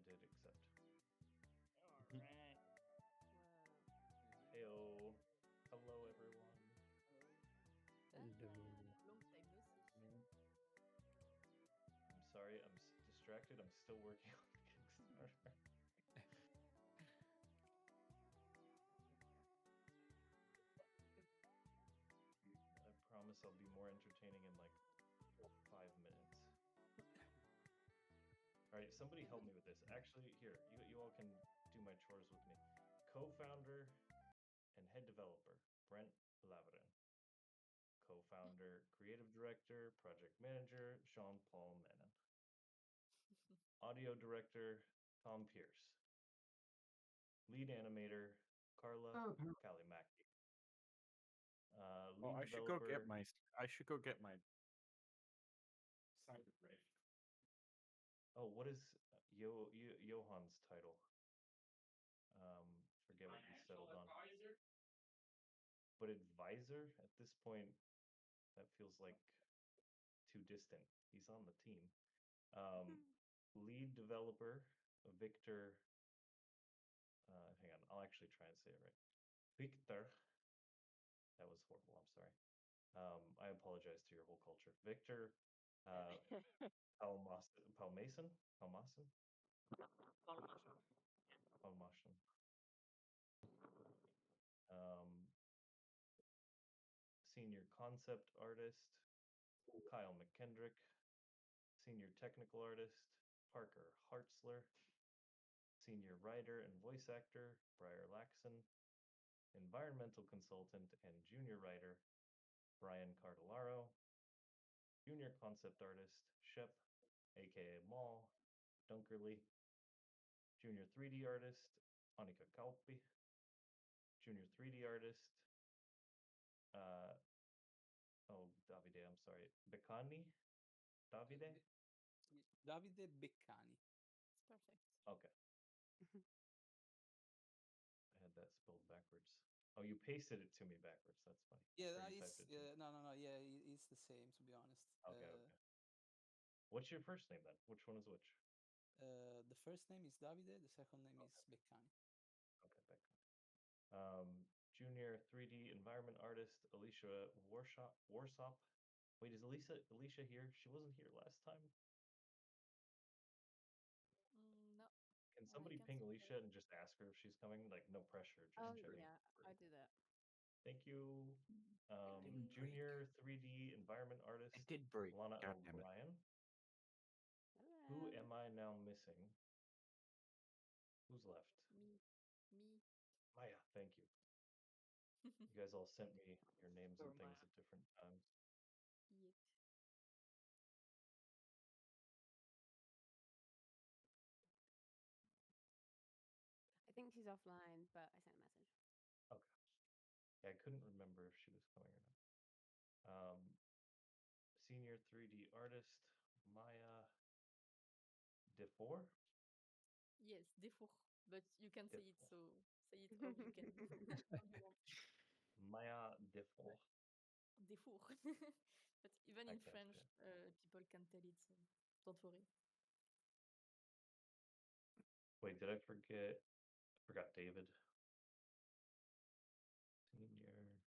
did accept. All right. Heyo. Hello, everyone. Long time no see. I'm sorry, I'm distracted. I'm still working on the Kickstarter. I promise I'll be more entertaining in like 5 minutes. All right, somebody help me with this. Actually, here, you all can do my chores with me. Co-founder and head developer, Brent Laverin. Co-founder, creative director, project manager, Jean-Paul Menon. Audio director, Tom Pierce. Lead animator, Carla Kalimaki. Lead I should go developer. get my site ready. Oh, what is Johan's title? Forget what he settled on. Advisor? But advisor at this point, that feels like too distant. He's on the team. Lead developer, Victor. Hang on, I'll actually try and say it right. Victor. That was horrible. I'm sorry. I apologize to your whole culture. Victor Palmason. Senior concept artist, Kyle McKendrick. Senior technical artist, Parker Hartzler. Senior writer and voice actor, Briar Laxon. Environmental consultant and junior writer, Brian Cardellaro. Junior concept artist, Shep, aka Maul, Dunkerley. Junior 3D artist, Annika Kauppi. Junior 3D artist, Davide, I'm sorry, Beccani? Davide? Davide Beccani. It's perfect. Okay. I had that spelled backwards. Oh, you pasted it to me backwards. That's funny. Yeah, Or you it's typed it to me. no. Yeah, it's the same, to be honest. Okay, okay. What's your first name then? Which one is which? The first name is Davide. The second name is Beccani. Okay, Beccani. Junior 3D environment artist Alicia Warsop. Wait, is Alicia here? She wasn't here last time. No. Can somebody ping Alicia and just ask her if she's coming? Like, no pressure. Just checking. Yeah, I'll do that. Thank you. Junior 3D environment artist It did break. Lana God damn it. O'Brien. Who Hello. am I now missing? Who's left? Me. Maya, thank you. You guys all sent me your names and things at different times. Yep. I think she's offline, but I sent a message. Okay. Yeah, I couldn't remember if she was coming or not. Senior 3D artist, Maya Defour? Yes, Defour. But you can say it, so say it how you can. How you want. Maya Defour. Defour. But even in French, people can tell it, so don't worry. Wait, did I forget? I forgot David. Senior.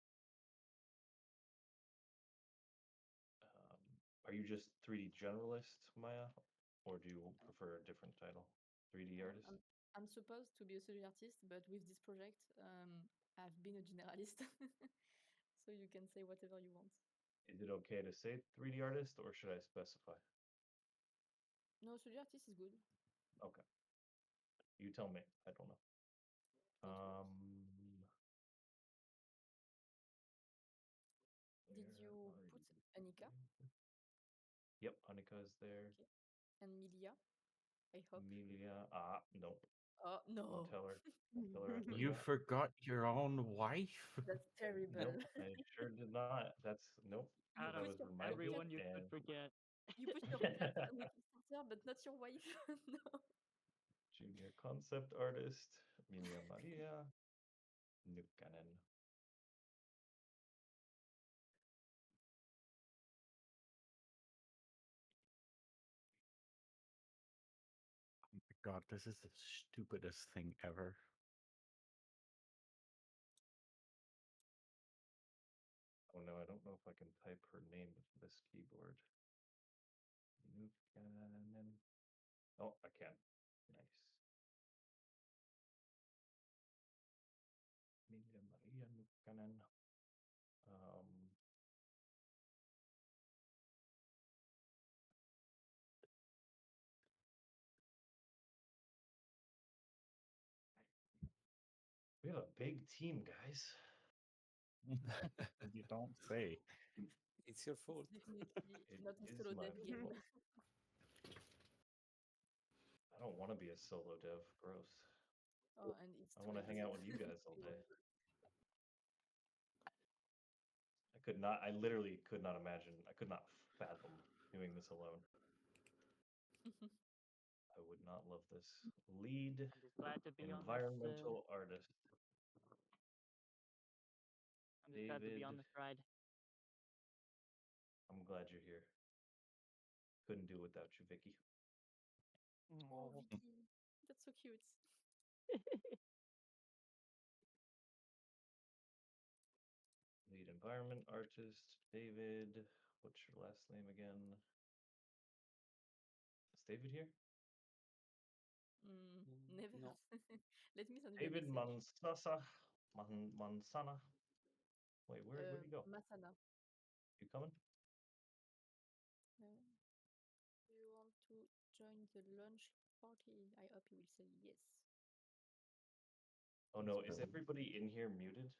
Are you just 3D generalist, Maya? Or do you prefer a different title? 3D artist? I'm supposed to be a 3D artist, but with this project, I've been a generalist. So you can say whatever you want. Is it okay to say 3D artist, or should I specify? No, 3D artist is good. Okay. You tell me. I don't know. Did you put Annika? Yep, Annika is there. Okay. And Milia, I hope. Milia, nope. Oh, no. Don't tell her. Tell her after You that. forgot your own wife? That's terrible. Nope, I sure did not. That's, nope. You That was reminded. Everyone you could forget. You put your cat on the Kickstarter, but not your wife. No. Junior concept artist, Milia Maria Nukanen. Oh my god, this is the stupidest thing ever. Oh no, I don't know if I can type her name with this keyboard. Nukanen. Oh, I can. Nice. Emilia Maria Nukanen. We have a big team, guys. You don't say. It's your fault. Definitely It not a is solo my dev game. fault. I don't want to be a solo dev. Gross. Oh, and it's I too want to late. hang out with you guys all day. I could not. I literally could not imagine. I could not fathom doing this alone. I would not love this. Lead I'm just glad to be on this. environmental artist. I'm just glad to be on David. this ride. I'm glad you're here. Couldn't do it without you, Vicky. Oh, Vicky, that's so cute. Lead environment artist, David. What's your last name again? Is David here? Never. No. Let me send you a David message. Mansana. Wait, where'd he go? Masana. You coming? Do you want to join the lunch party? I hope you will say yes. Oh no, is everybody in here muted?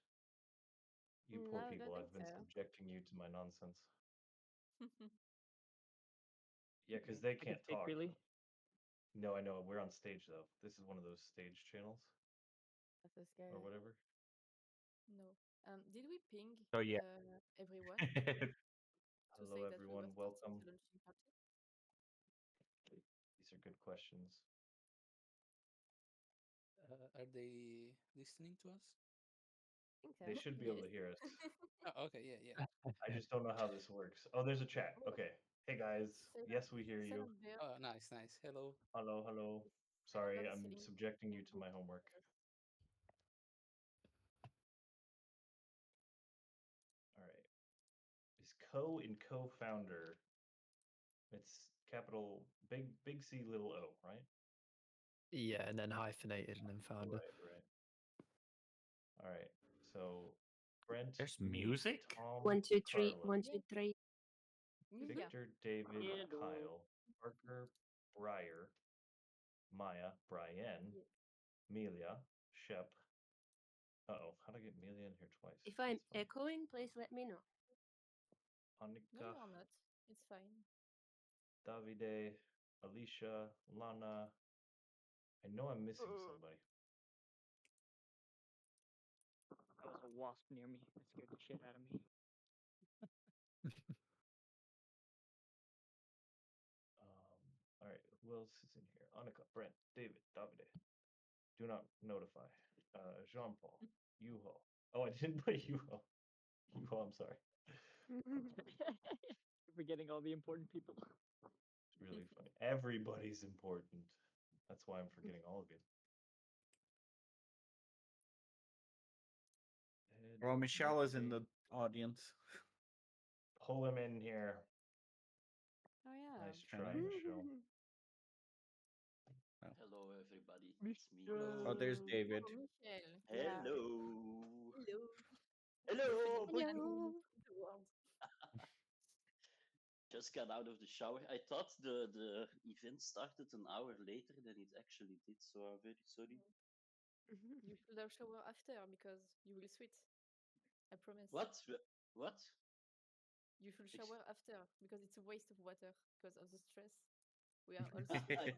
You poor No, I people, don't I've think been so. subjecting you to my nonsense. Yeah, because they I can't could speak talk. freely. No, I know. We're on stage though. This is one of those stage channels That's so scary. or whatever. No. Did we ping So yeah. everyone to Hello say that we everyone, were starting welcome. the launching party? These are good questions. Are they listening to us? I think so. They should be able to Yes. hear us. Oh, okay, yeah. I just don't know how this works. Oh, there's a chat. Okay. Hey guys. Yes, we hear you. Silent Bear. Oh, nice. Hello. Hello, hello. I'm Sorry, not I'm seeing subjecting you to you. my homework. All right. Is co in co-founder? It's capital big C little O, right? Yeah, and then hyphenated and then founder. Right. All right. So Brent, There's me, music? Tom, 1, 2, 3, Carla, 1, 2, 3. Milia. Victor, David, Hello. Kyle, Parker, Breyer, Maya, Brian, Yeah. Melia, Shep. Uh-oh, how do I get Melia in here twice? If I'm That's fine. echoing, please let me know. No, Annika, you are not. It's fine. Davide, Alicia, Lana. I know I'm missing somebody. There was a wasp near me. That scared the shit out of me. All right, who else is in here? Annika, Brent, David, Davide. Do not notify. Jean-Paul, Yuho. Oh, I didn't put Yuho. Yuho, I'm sorry. You're forgetting all the important people. It's really funny. Everybody's important. That's why I'm forgetting all of you. Well, Michelle is in the audience. Pull him in here. Oh yeah. Nice try, Michelle. Hello, everybody. It's me. Oh, there's David. Oh, Michel. Hello. Hello. Hello. Pretty Hello. animal in the world. Just got out of the shower. I thought the event started an hour later than it actually did, so I'm very sorry. You should have shower after because you will sweat. I promise. What? What? You should Ex- shower after because it's a waste of water because of the stress. We are all sweating.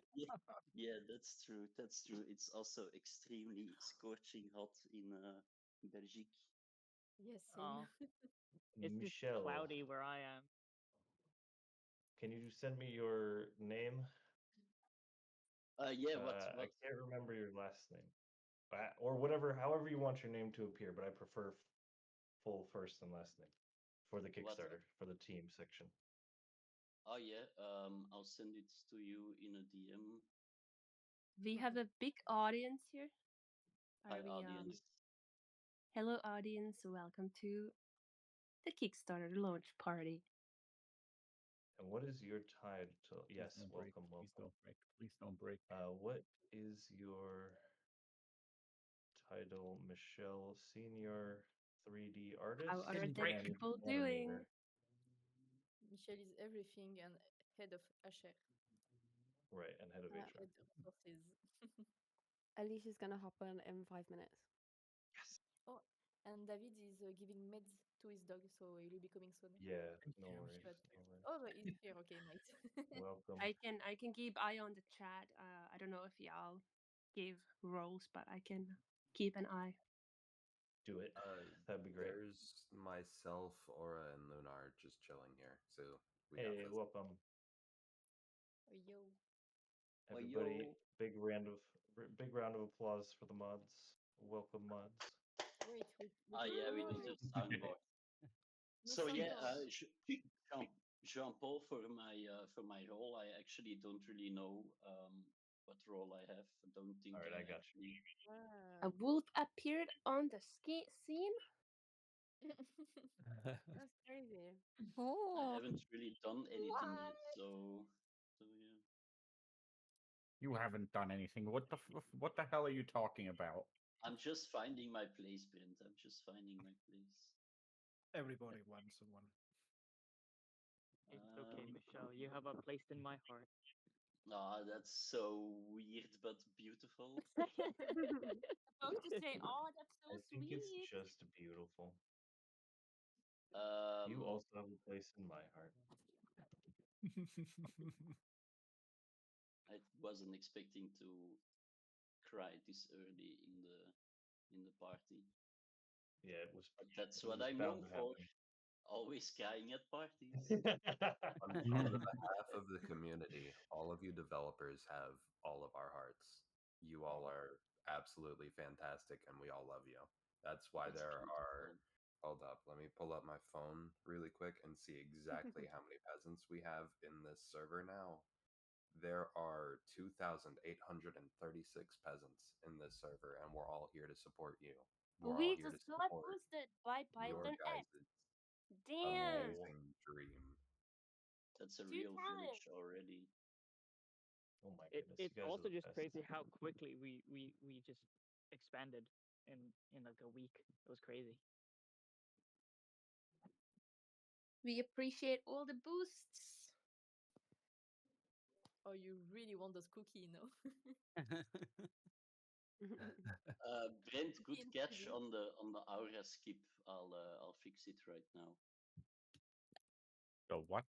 yeah, that's true. That's true. It's also extremely scorching hot in Belgique. Yes, Oh, same. it's just Michelle, cloudy where I am. can you just send me your name? Yeah. I What? can't remember your last name. Or whatever, however you want your name to appear, but I prefer full first and last name for the Kickstarter, for the team section. Oh yeah. I'll send it to you in a DM. We have a big audience here. Hi, Are we, audience. hello, audience. Welcome to the Kickstarter launch party. And what is your title? Yes, don't break. welcome, Please welcome. don't break. Please don't break. What is your title? Michelle, senior 3D artist. How are Didn't the break. and people doing? animator. Michelle is everything and head of HR, Right, and head of HR. head of resources. Alicia's gonna hop on in 5 minutes. Oh, and David is giving meds to his dog, so he will be coming soon. Yeah, no you. worries. But No worries. oh, but he's here. Okay, nice. Welcome. I can keep eye on the chat. I don't know if y'all give roles, but I can keep an eye. Do it. That'd be great. There's myself, Aura, and Lunar just chilling here. So we got Hey, this. welcome. Oh, yo. Everybody, yo. big round of applause for the mods. Welcome, mods. Wait, Yeah, we need a soundboard. No So yeah, soundboard. Jean-Paul, for my role, I actually don't really know what role I have. I don't think All right, I got actually. A wolf appeared on the scene. That's crazy. I Oh, haven't really done anything yet, so yeah. You haven't done anything. What the hell are you talking about? I'm just finding my place, Brent. I'm just finding my place. Everybody wants one. It's okay, Michelle. You have a place in my heart. Ah, that's so weird but beautiful. Supposed to say, "Oh, that's so I think sweet." it's just beautiful. Um, You also have a place in my heart. I wasn't expecting to cry this early in the party. Yeah, it was. But that's it what was I'm bound known to for. happen. Always crying at parties. On the behalf of the community, all of you developers have all of our hearts. You all are absolutely fantastic, and we all love you. That's why That's there are. beautiful. Hold up, let me pull up my phone really quick and see exactly how many peasants we have in this server now. There are 2,836 peasants in this server, and we're all here to support you. We're all We here to just got support boosted by your Python X. guys' Damn. amazing dream. That's a 2 real times. village already. Oh my goodness! You It's guys are also the just best. crazy how quickly we just expanded in like a week. It was crazy. We appreciate all the boosts. Oh, you really want those cookie, no? Brent, good In catch 3D. on the aura skip. I'll fix it right now. The what?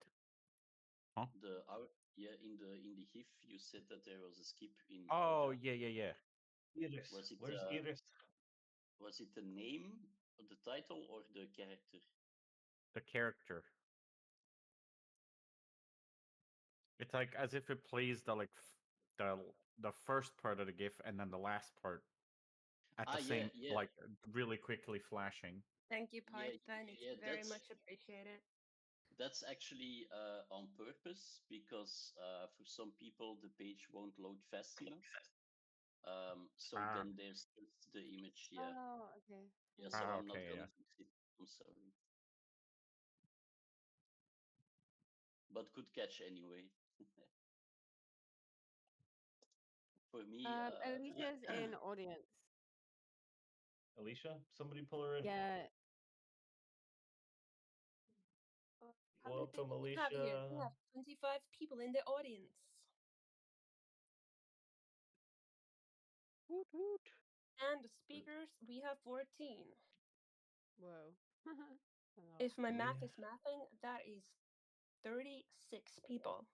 Huh? The aura, yeah, in the GIF you said that there was a skip in Oh, aura. yeah. Iris. Was it Where's Iris? was it the name, the title, or the character? The character. It's like as if it plays the the first part of the GIF and then the last part at the same Yeah. like really quickly flashing. Thank you, Yeah, Python. It's yeah, very much appreciated. That's actually on purpose because for some people the page won't load fast enough. So then there's just the image. Yeah. Oh, okay. Yeah. So I'm not okay, gonna yeah. fix it. I'm sorry. But good catch anyway. For me, Alicia's in audience. Alicia? Somebody pull her in. Yeah. How many Welcome, people we have here? We Alicia. have 25 people in the audience. Woot woot. And the speakers, we have 14. Whoa. If my math is mathing, that is 36 people.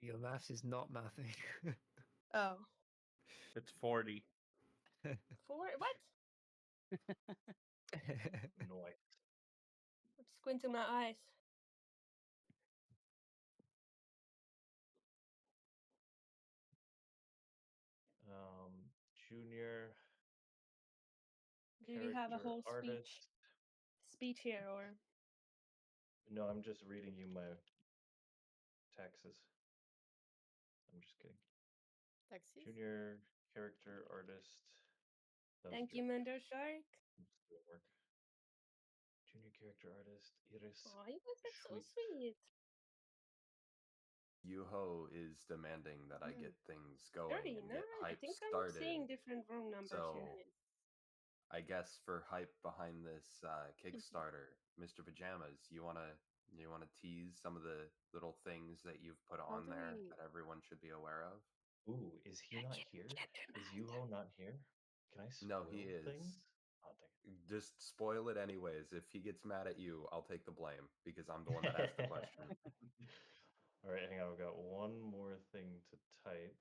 Your maths is not mathing. Oh. It's 40. 4? What? Nice. I'm squinting my eyes. Junior. Do we have a whole artist. speech here, or? No, I'm just reading you my taxes. I'm just kidding. Taxis. Junior character artist. That was Thank good. you, Mando Shark. That's good work. Junior character artist Iris. Oh, you guys are so Sweet. sweet. Yuho is demanding that I Mm. get things going 39. and get I hype think I'm started. seeing different room numbers So here. I guess for hype behind this Kickstarter, Mr. Pajamas, you wanna tease some of the little things that you've put How on do there we- that everyone should be aware of? Ooh, is he not here? Is Yuho not here? Can I spoil No, he is. things? Oh, dang it. Just spoil it anyways. If he gets mad at you, I'll take the blame because I'm the one that asked the question. All right, hang on. I've got one more thing to type.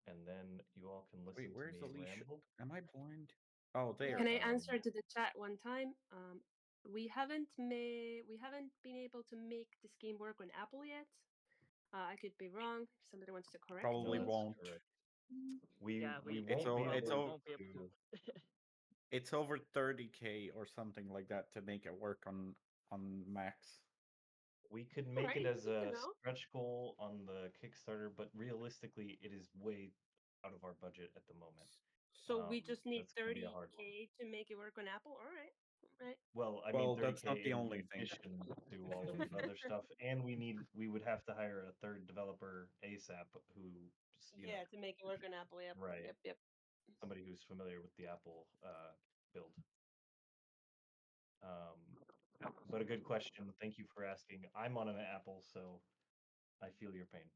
And then you all can listen Wait, where's to me Alicia? ramble. Am I blind? Oh, there. Can I Um, answer to the chat one time? We haven't been able to make this game work on Apple yet. I could be wrong. If somebody wants to correct Probably me. that's won't. correct. We Yeah, we we It's won't be o- it's able o- won't be able to. to. It's over 30K or something like that to make it work on Max. We could make it Alright, as good to a know. stretch goal on the Kickstarter, but realistically, it is way out of our budget at the moment. So we just need That's gonna be a hard one. 30K to make it work on Apple. All right. Well, I mean, Well, that's not 30K the in only thing. addition to all of the other stuff, and we would have to hire a third developer ASAP who, Yeah, to make it work on Apple. Yep. Right. Yep. somebody who's familiar with the Apple build. But a good question. Thank you for asking. I'm on an Apple, so I feel your pain.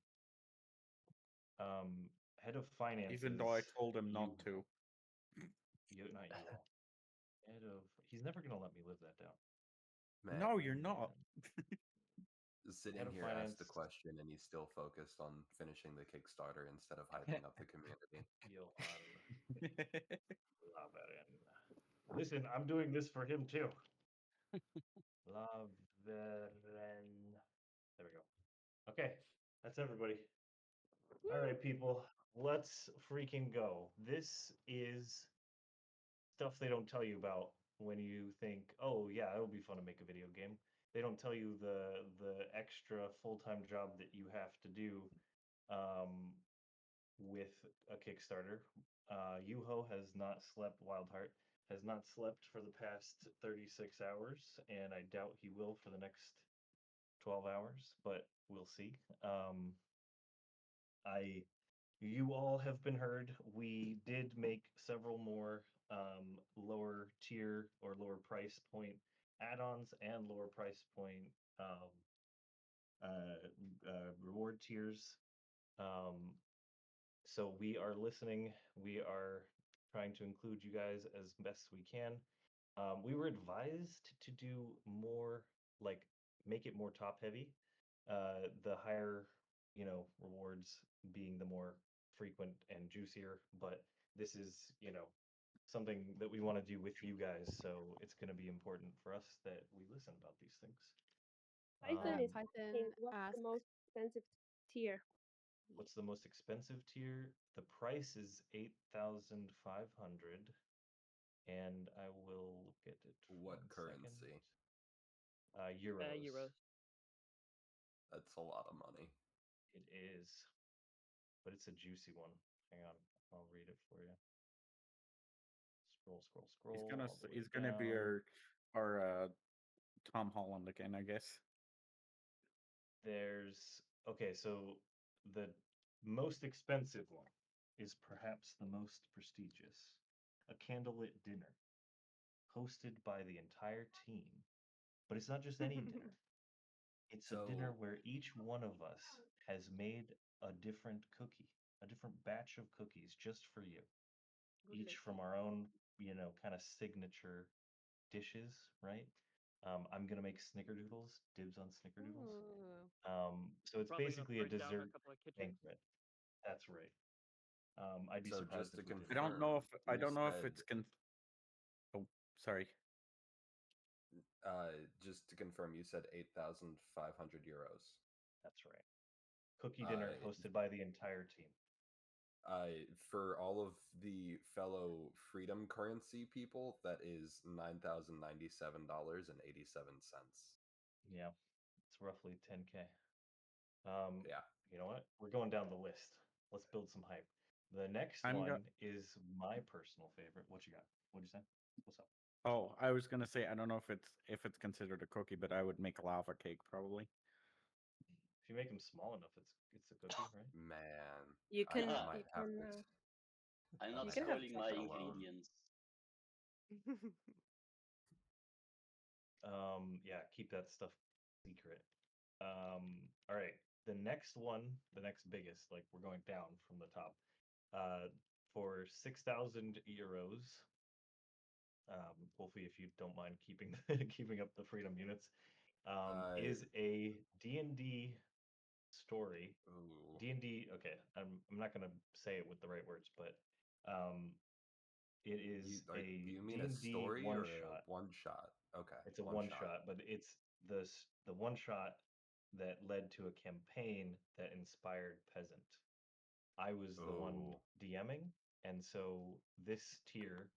Head of finances. Even though I told him not to. Not you all. Head of. He's never gonna let me live that down. Man, No, you're not. sitting Head of here asked the finance. question and he's still focused on finishing the Kickstarter instead of hyping up the community. Johan Laveren. Listen, I'm doing this for him too. Laveren. There we go. Okay, that's everybody. All right, people, let's freaking go. This is stuff they don't tell you about when you think, oh yeah, it'll be fun to make a video game. They don't tell you the extra full-time job that you have to do with a Kickstarter. Yuho has not slept. Wildheart has not slept for the past 36 hours, and I doubt he will for the next 12 hours, but we'll see. You all have been heard. We did make several more lower tier or lower price point add-ons and lower price point reward tiers. So we are listening. We are trying to include you guys as best we can. We were advised to do more, like make it more top heavy. The higher, rewards being the more frequent and juicier. But this is, something that we want to do with you guys. So it's going to be important for us that we listen about these things. Python is Python asking what's asks, the most expensive tier. What's the most expensive tier? The price is 8,500, and I will get it. What 1 currency? second. Euros. Euros. That's a lot of money. It is, but it's a juicy one. Hang on, I'll read it for you. Scroll, scroll, scroll. all the way He's gonna be down. our Tom Holland again, I guess. Okay, so the most expensive one is perhaps the most prestigious. A candlelit dinner hosted by the entire team. But it's not just any dinner. It's a dinner So- where each one of us has made a different cookie, a different batch of cookies just for you. Each from our own, kind of signature dishes, right? I'm gonna make snickerdoodles, dibs on snickerdoodles. ooh, So it's Probably gonna basically a break down dessert couple of kitchens. banquet. That's right. I'd be So surprised just if to we didn't. I don't know if You it's Oh, sorry. Just to confirm, you said 8,500 euros. That's right. Cookie dinner hosted by the entire team. For all of the fellow freedom currency people, that is $9,097.87. Yeah, it's roughly 10K. Yeah. You know what? We're going down the list. Let's build some hype. The next I'm one go- is my personal favorite. What you got? What'd you say? What's up? Oh, I was gonna say I don't know if it's considered a cookie, but I would make a lava cake probably. If you make them small enough, it's a cookie, right? Man, You I can might you have can to. I'm not you can have spoiling my chocolate. ingredients. Yeah, keep that stuff secret. All right. The next one, the next biggest, like we're going down from the top. For 6,000 euros. Hopefully, if you don't mind keeping keeping up the freedom units, is a D&D story. Ooh. D&D. Okay, I'm not gonna say it with the right words, but it is Do a you mean a D&D story one or shot. a one shot? Okay, It's a one shot, but it's the one shot that led to a campaign that inspired Peasant. I was the one Oh, DMing, and so this tier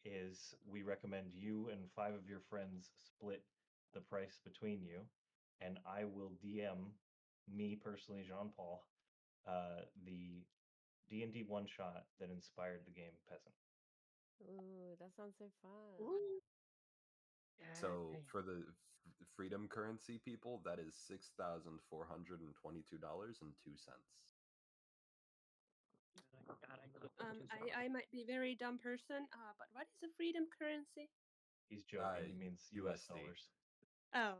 is we recommend you and 5 of your friends split the price between you, and I will DM me personally, Jean Paul, the D&D one shot that inspired the game Peasant. Ooh, that sounds so fun. Ooh. so Yay. for the freedom currency people, that is $6,422.02. God, I clicked it too soon. I might be a very dumb person, but what is a freedom currency? He's joking. He means US USD. dollars. Oh,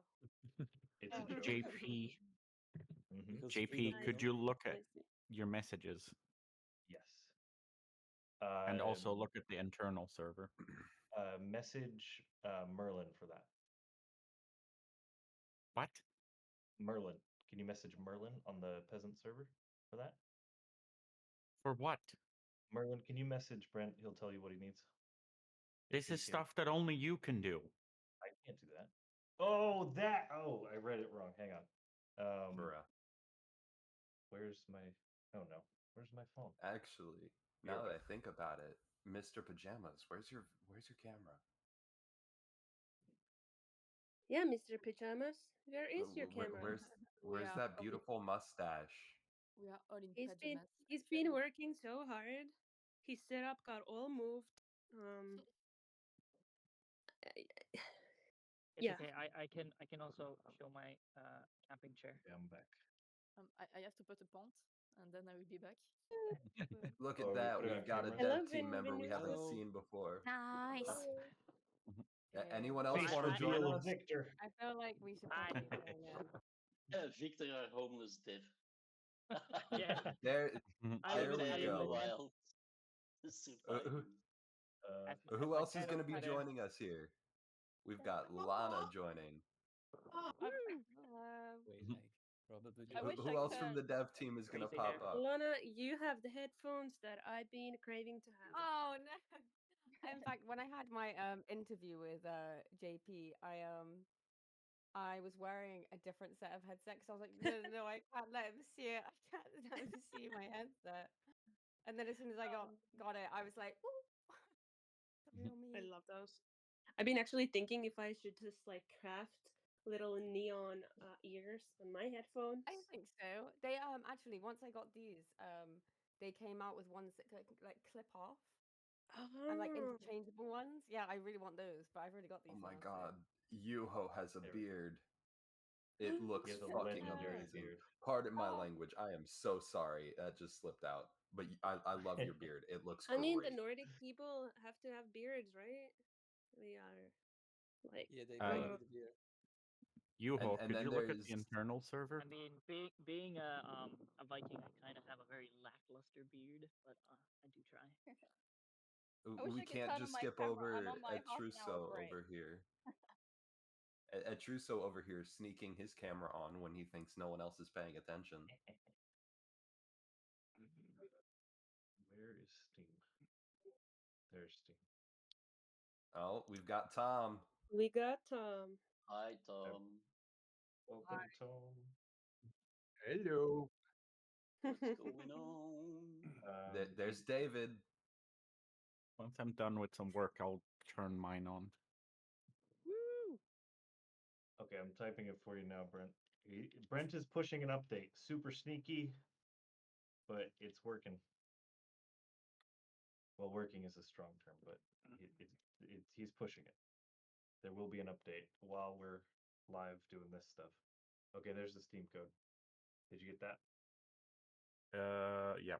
It's a joke. JP, Mhm. Because JP, freedom could is you look I at see. your messages Yes. and also look at the internal server? Message Merlin for that. What? Merlin. Can you message Merlin on the Peasant server for that? For what? Merlin, can you message Brent? He'll tell you what he needs. This He's is here. stuff that only you can do. I can't do that. Oh, that. Oh, I read it wrong. Hang on. Bruh. Where's my? Oh no. Where's my phone? Actually, Here now we that go. I think about it, Mr. Pajamas, where's your camera? Yeah, Mr. Pajamas, where is your camera? Where's are that all- beautiful mustache? We are all in He's pajamas. been working so hard. His setup got all moved. It's Yeah. okay. I can also show my camping chair. Yeah, I'm back. I have to put a pont, and then I will be back. Look Oh, at we that. put it on We've got a camera? Hello, dev team member we haven't Hello. seen before. Nice. Anyone else Face want to join reveal of us? Victor. I feel like we should I- probably join in. Victor, our homeless dev. Yeah. There, I there live we There in the go. wild. Surviving. As Who my else is shadow going to be fighter. joining us here? We've got Lana joining. Wait, probably. I wish Who I else from could. the dev team is going to Crazy pop hair. up? Lana, you have the headphones that I've been craving to have. Oh no. In fact, when I had my interview with JP, I was wearing a different set of headset because I was like, no, I can't let him see it. I can't let him see my headset. And then as soon as I got it, I was like, ooh, the real I me. love those. I've been actually thinking if I should just like craft little neon ears on my headphones. I think so. They actually once I got these, they came out with ones that like clip off and like Oh, interchangeable ones. Yeah, I really want those, but I've already got these Oh my now. god. Yuho has a There we go. beard. It looks He has a fucking legendary amazing. beard. Pardon my language. I am so sorry. That just slipped out. But I love your beard. It looks I mean, the great. Nordic people have to have beards, right? We are like Yeah, they Uh, go with the beer. Yuho, and could then you look at there's the internal server? I mean, being a Viking, I kind of have a very lackluster beard, but I do try. I wish we I could can't turn just on my skip camera. over I'm on my half an hour Etruso break. over here. Etruso over here sneaking his camera on when he thinks no one else is paying attention. Where is Steam? There's Steam. Oh, we've got Tom. we got Hi, Tom. Welcome, Tom. Hello. What's going on? There's David. Once I'm done with some work, I'll turn mine on. Woo! Okay, I'm typing it for you now, Brent. Brent is pushing an update. Super sneaky. but it's working. Well, working is a strong term, but he's pushing it. There will be an update while we're live doing this stuff. Okay, there's the Steam code. Did you get that? Yeah.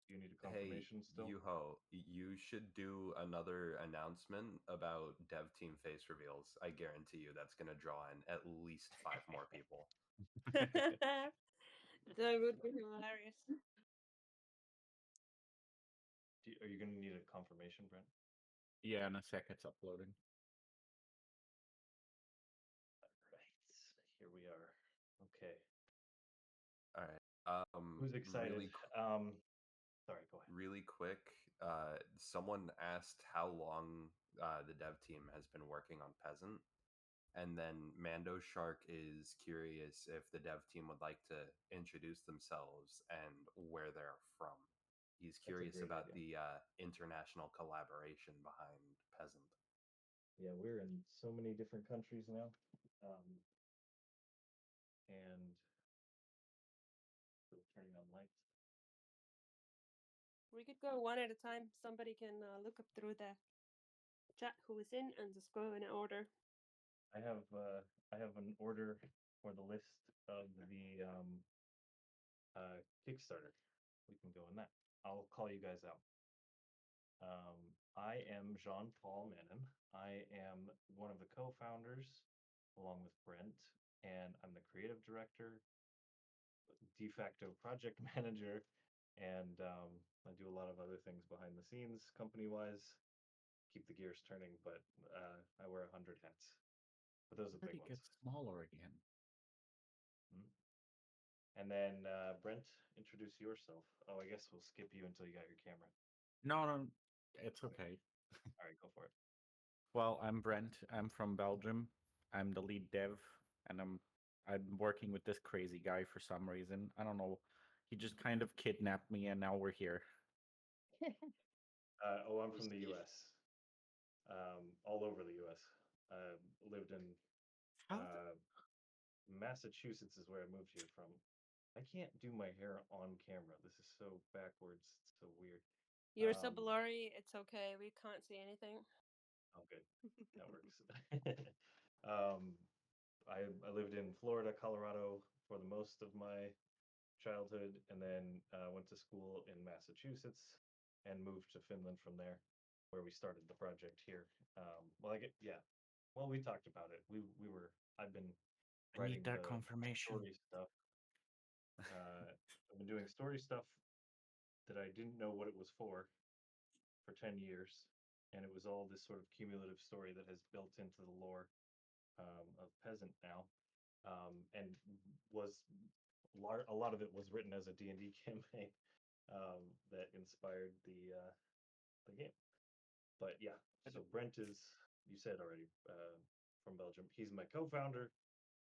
Do you need a Hey, confirmation still? Yuho, you should do another announcement about dev team face reveals. I guarantee you that's going to draw in at least 5 more people. That would be hilarious. Are you going to need a confirmation, Brent? Yeah, in a sec, it's uploading. Right. Here we are. Okay. All right. Who's excited? Really, Sorry, go ahead. really quick. Someone asked how long the dev team has been working on Peasant, and then Mando Shark is curious if the dev team would like to introduce themselves and where they're from. He's That's a curious great about idea. the international collaboration behind Peasant. Yeah, we're in so many different countries now. And still turning on lights. We could go one at a time. Somebody can look up through the chat who is in and just go in order. I have an order for the list of the Kickstarter. We can go in that. I'll call you guys out. I am Jean-Paul Manin. I am one of the co-founders, along with Brent, and I'm the creative director, de facto project manager, and I do a lot of other things behind the scenes, company-wise. Keep the gears turning, but I wear 100 hats. But those are the big It ones. gets smaller again. And then Brent, introduce yourself. Oh, I guess we'll skip you until you got your camera. No, it's okay. All right, go for it. Well, I'm Brent. I'm from Belgium. I'm the lead dev, and I'm working with this crazy guy for some reason. I don't know. He just kind of kidnapped me, and now we're here. I'm from the U.S. All over the U.S. Lived in Massachusetts is where I moved here from. I can't do my hair on camera. This is so backwards. It's so weird. You're so blurry. It's okay. We can't see anything. Oh, good. That works. I lived in Florida, Colorado for the most of my childhood, and then went to school in Massachusetts and moved to Finland from there, where we started the project here. Well, we talked about it. I've been I writing need that the confirmation. story stuff. I've been doing story stuff that I didn't know what it was for 10 years, and it was all this sort of cumulative story that has built into the lore of Peasant now, and was a lot of it was written as a D&D campaign that inspired the game. But yeah, so Brent is, you said already, from Belgium. He's my co-founder.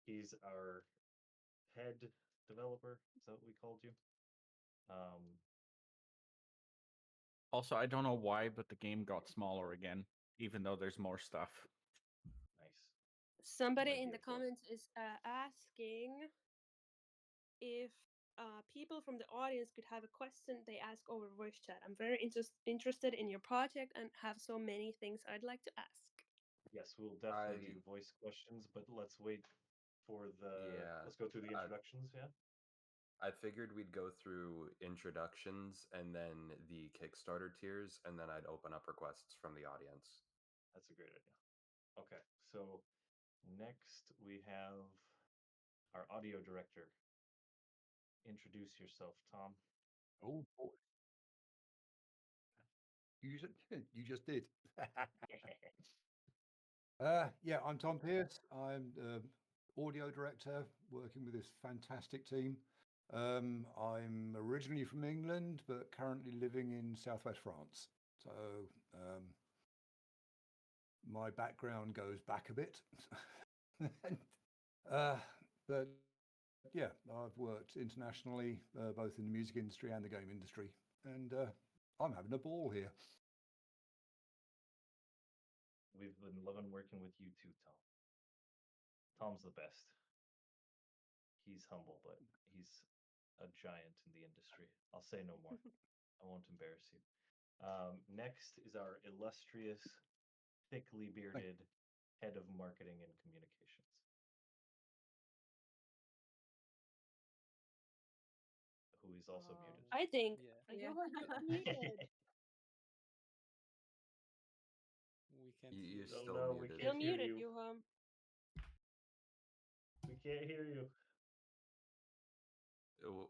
He's our head developer. Is that what we called you? Also, I don't know why, but the game got smaller again, even though there's more stuff. Nice. Somebody in the comments is asking if people from the audience could have a question they ask over voice chat. I'm very interested in your project and have so many things I'd like to ask. Yes, we'll definitely do voice questions, but let's wait for let's go through the introductions, yeah? I figured we'd go through introductions and then the Kickstarter tiers, and then I'd open up requests from the audience. That's a great idea. Okay, so next we have our audio director. Introduce yourself, Tom. Oh boy. You just did. Yeah, I'm Tom Pierce. I'm the audio director working with this fantastic team. I'm originally from England, but currently living in southwest France. So my background goes back a bit. But yeah, I've worked internationally, both in the music industry and the game industry. And I'm having a ball here. We've been loving working with you too, Tom. Tom's the best. He's humble, but he's a giant in the industry. I'll say no more. I won't embarrass you. Next is our illustrious, thickly bearded head of marketing and communications. Who is also muted. I think Yeah. you are muted. We can't You're hear you. still no, we muted. You're can't hear muted, you. Juha. We can't hear you.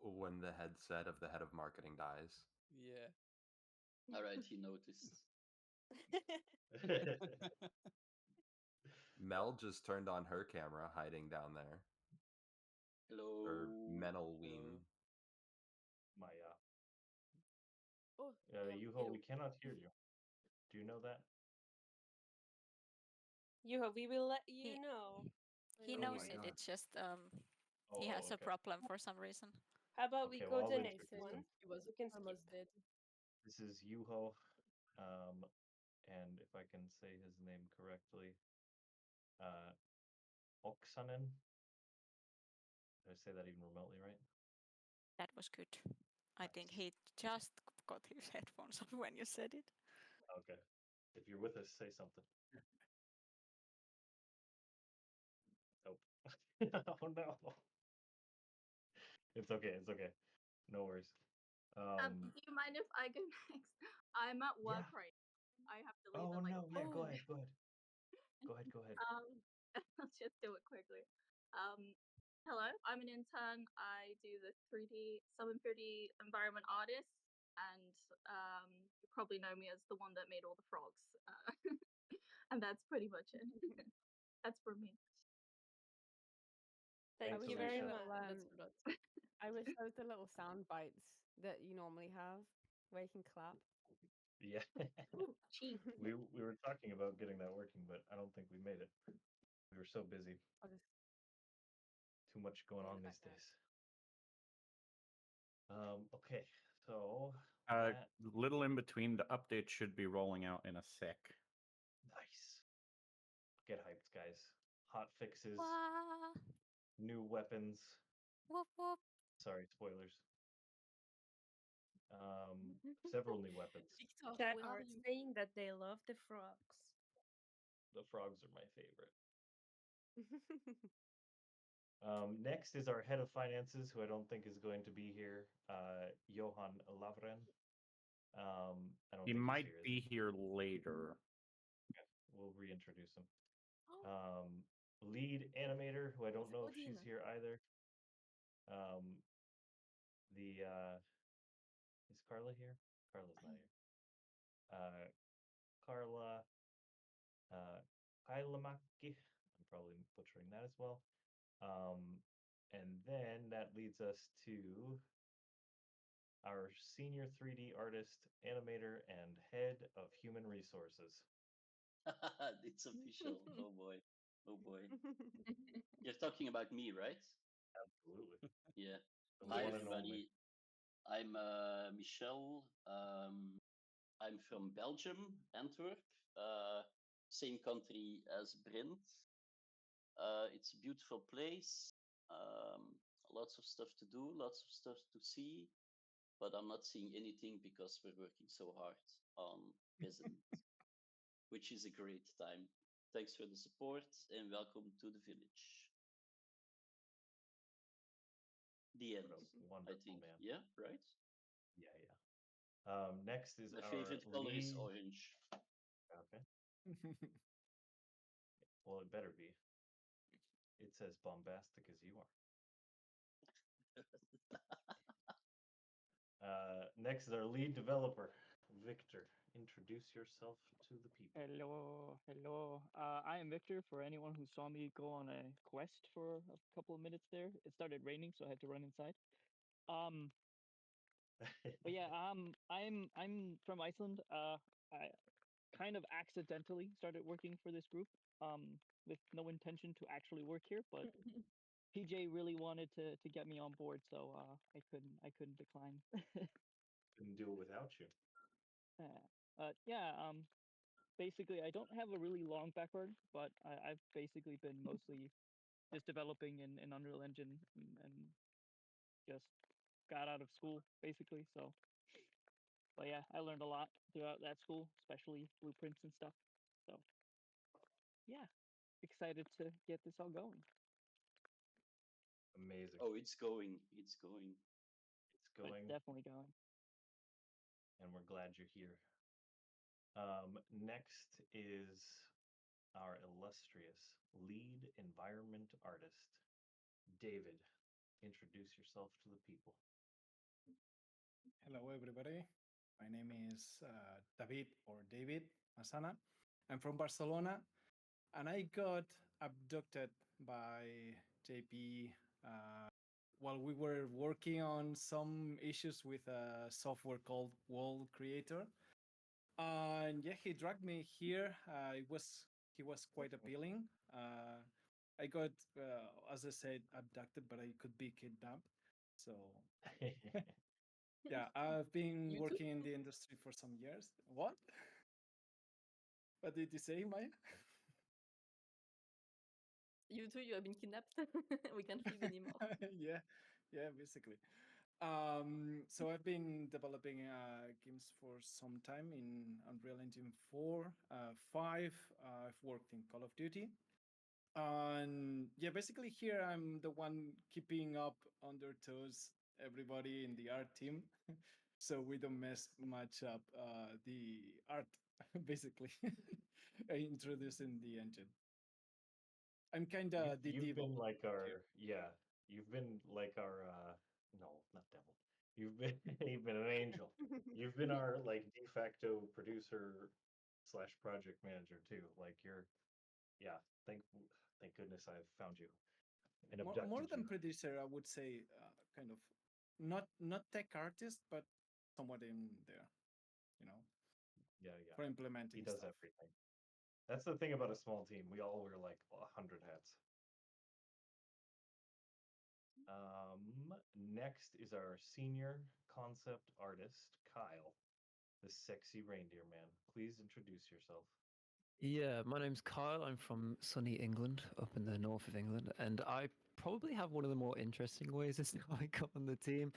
When the headset of the head of marketing dies. Yeah. All right, he noticed. Mel just turned on her camera, hiding down there. Hello. Or Menelween. Maya. Oh, Yuho, we cannot hear you. Do you know that? Juha, we will let you He- know. He Oh knows my it. God. It's just Oh, he has a okay. problem for some reason. How about we Okay, go well, to I'll the next introduce one? him. He was We can skip. almost dead. This is Yuho, and if I can say his name correctly, Oksanen. Did I say that even remotely right? That was good. I think he just got his headphones on when you said it. Okay. If you're with us, say something. Nope. Oh no. It's okay. It's okay. No worries. Do you mind if I go next? I'm at work Yeah. right now. I have to leave Oh in like no. Yeah. Go 5 ahead. Go ahead. Go ahead. Go ahead. Let's just do it quickly. Hello, I'm an intern. I do the 3D sub and 3D environment artist, and you probably know me as the one that made all the frogs. And that's pretty much it. That's for me. Thank Thanks, you very Alicia. much. That's a lot. I wish there was the little sound bites that you normally have where you can clap. Yeah. Ooh, cheap. we were talking about getting that working, but I don't think we made it. We were so busy. I'll just Too much going put on it these back there. days. Okay. So Uh, that little in between, the update should be rolling out in a sec. nice. Get hyped, guys. Hot fixes, Wah, new weapons. whoop whoop. Sorry, spoilers. Several new weapons. Victor, Chat where are are you? saying that they love the frogs. The frogs are my favorite. Next is our head of finances, who I don't think is going to be here, Johan Lavren. I don't He think might he's here. be here later. We'll reintroduce him. Lead animator, who I don't know if she's Odin. here either. Is Carla here? Carla's not here. Carla Kailamaki. I'm probably butchering that as well. And then that leads us to our senior 3D artist, animator, and head of human resources. It's official. Oh boy. Oh boy. You're talking about me, right? Absolutely. Yeah. The Hi, one and only. everybody. I'm Michel. I'm from Belgium, Antwerp. Same country as Brent. It's a beautiful place. Lots of stuff to do, lots of stuff to see. But I'm not seeing anything because we're working so hard on Peasant, which is a great time. Thanks for the support and welcome to the village. The end, I think. Man. Yeah, right? Yeah. Next is My our favorite color is lead. orange. Okay. Well, it better be. It's as bombastic as you are. Next is our lead developer, Victor. Introduce yourself to the people. Hello, hello. I am Victor. For anyone who saw me go on a quest for a couple of minutes there, it started raining, so I had to run inside. But yeah, I'm from Iceland. I kind of accidentally started working for this group, with no intention to actually work here, but PJ really wanted to get me on board, so I couldn't decline. Couldn't do it without you. Yeah. Basically, I don't have a really long background, but I've basically been mostly just developing in Unreal Engine and just got out of school basically. So, but yeah, I learned a lot throughout that school, especially blueprints and stuff. So, yeah, excited to get this all going. Amazing. Oh, it's going. It's going. It's going. It's definitely going. And we're glad you're here. Next is our illustrious lead environment artist, David. Introduce yourself to the people. Hello, everybody. My name is David or David Masana. I'm from Barcelona, and I got abducted by JP while we were working on some issues with a software called Wall Creator. And yeah, he dragged me here. He was quite appealing. I got, as I said, abducted, but I could be kidnapped. So yeah, I've been You too? working in the industry for some years. What? What did you say, Maya? You too, you have been kidnapped. We can't live anymore. yeah, basically. So I've been developing games for some time in Unreal Engine 4, 5. I've worked in Call of Duty. And yeah, basically here I'm the one keeping up on their toes everybody in the art team. So we don't mess much up the art, basically, introducing the engine. I'm kind of the You've devil been like here. you've been like our no, not devil. You've been an angel. You've been our like de facto producer slash project manager too. Like you're yeah, thank goodness I've found you and More abducted you. than producer, I would say, kind of not tech artist, but somewhat in there, you know, Yeah, for yeah. implementing He does stuff. everything. That's the thing about a small team. We all wear like 100 hats. Next is our senior concept artist, Kyle, the sexy reindeer man. Please introduce yourself. Yeah, my name's Kyle. I'm from sunny England, up in the north of England, and I probably have one of the more interesting ways as to how I got on the team,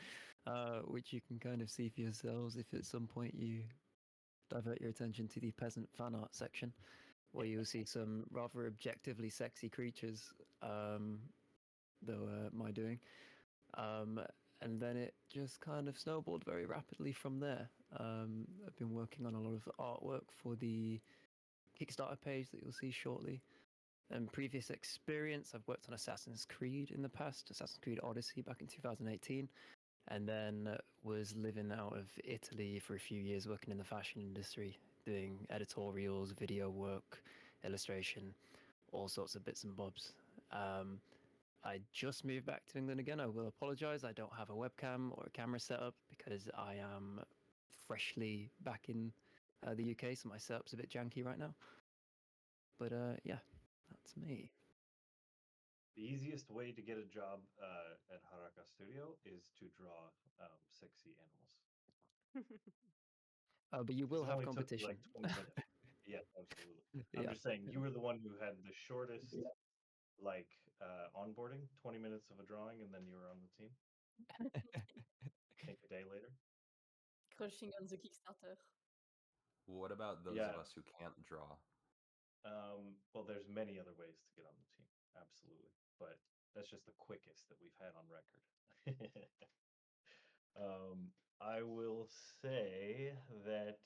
which you can kind of see for yourselves if at some point you divert your attention to the peasant fan art section, where you'll see some rather objectively sexy creatures, though my doing. Um, and then it just kind of snowballed very rapidly from there. I've been working on a lot of artwork for the Kickstarter page that you'll see shortly. And previous experience, I've worked on Assassin's Creed in the past, Assassin's Creed Odyssey back in 2018, and then was living out of Italy for a few years working in the fashion industry, doing editorials, video work, illustration, all sorts of bits and bobs. I just moved back to England again. I will apologize. I don't have a webcam or a camera set up because I am freshly back in the UK, so my setup's a bit janky right now. But yeah, that's me. The easiest way to get a job at Harakka Studio is to draw sexy animals. But you will It have only took you competition. like 20 minutes. Yeah, absolutely. I'm Yeah. just saying, you were the one who had the shortest like onboarding, 20 minutes of a drawing, and then you were on the team. I think a day later. Crushing on the Kickstarter. What about those Yeah. of us who can't draw? Well, there's many other ways to get on the team, absolutely, but that's just the quickest that we've had on record. I will say that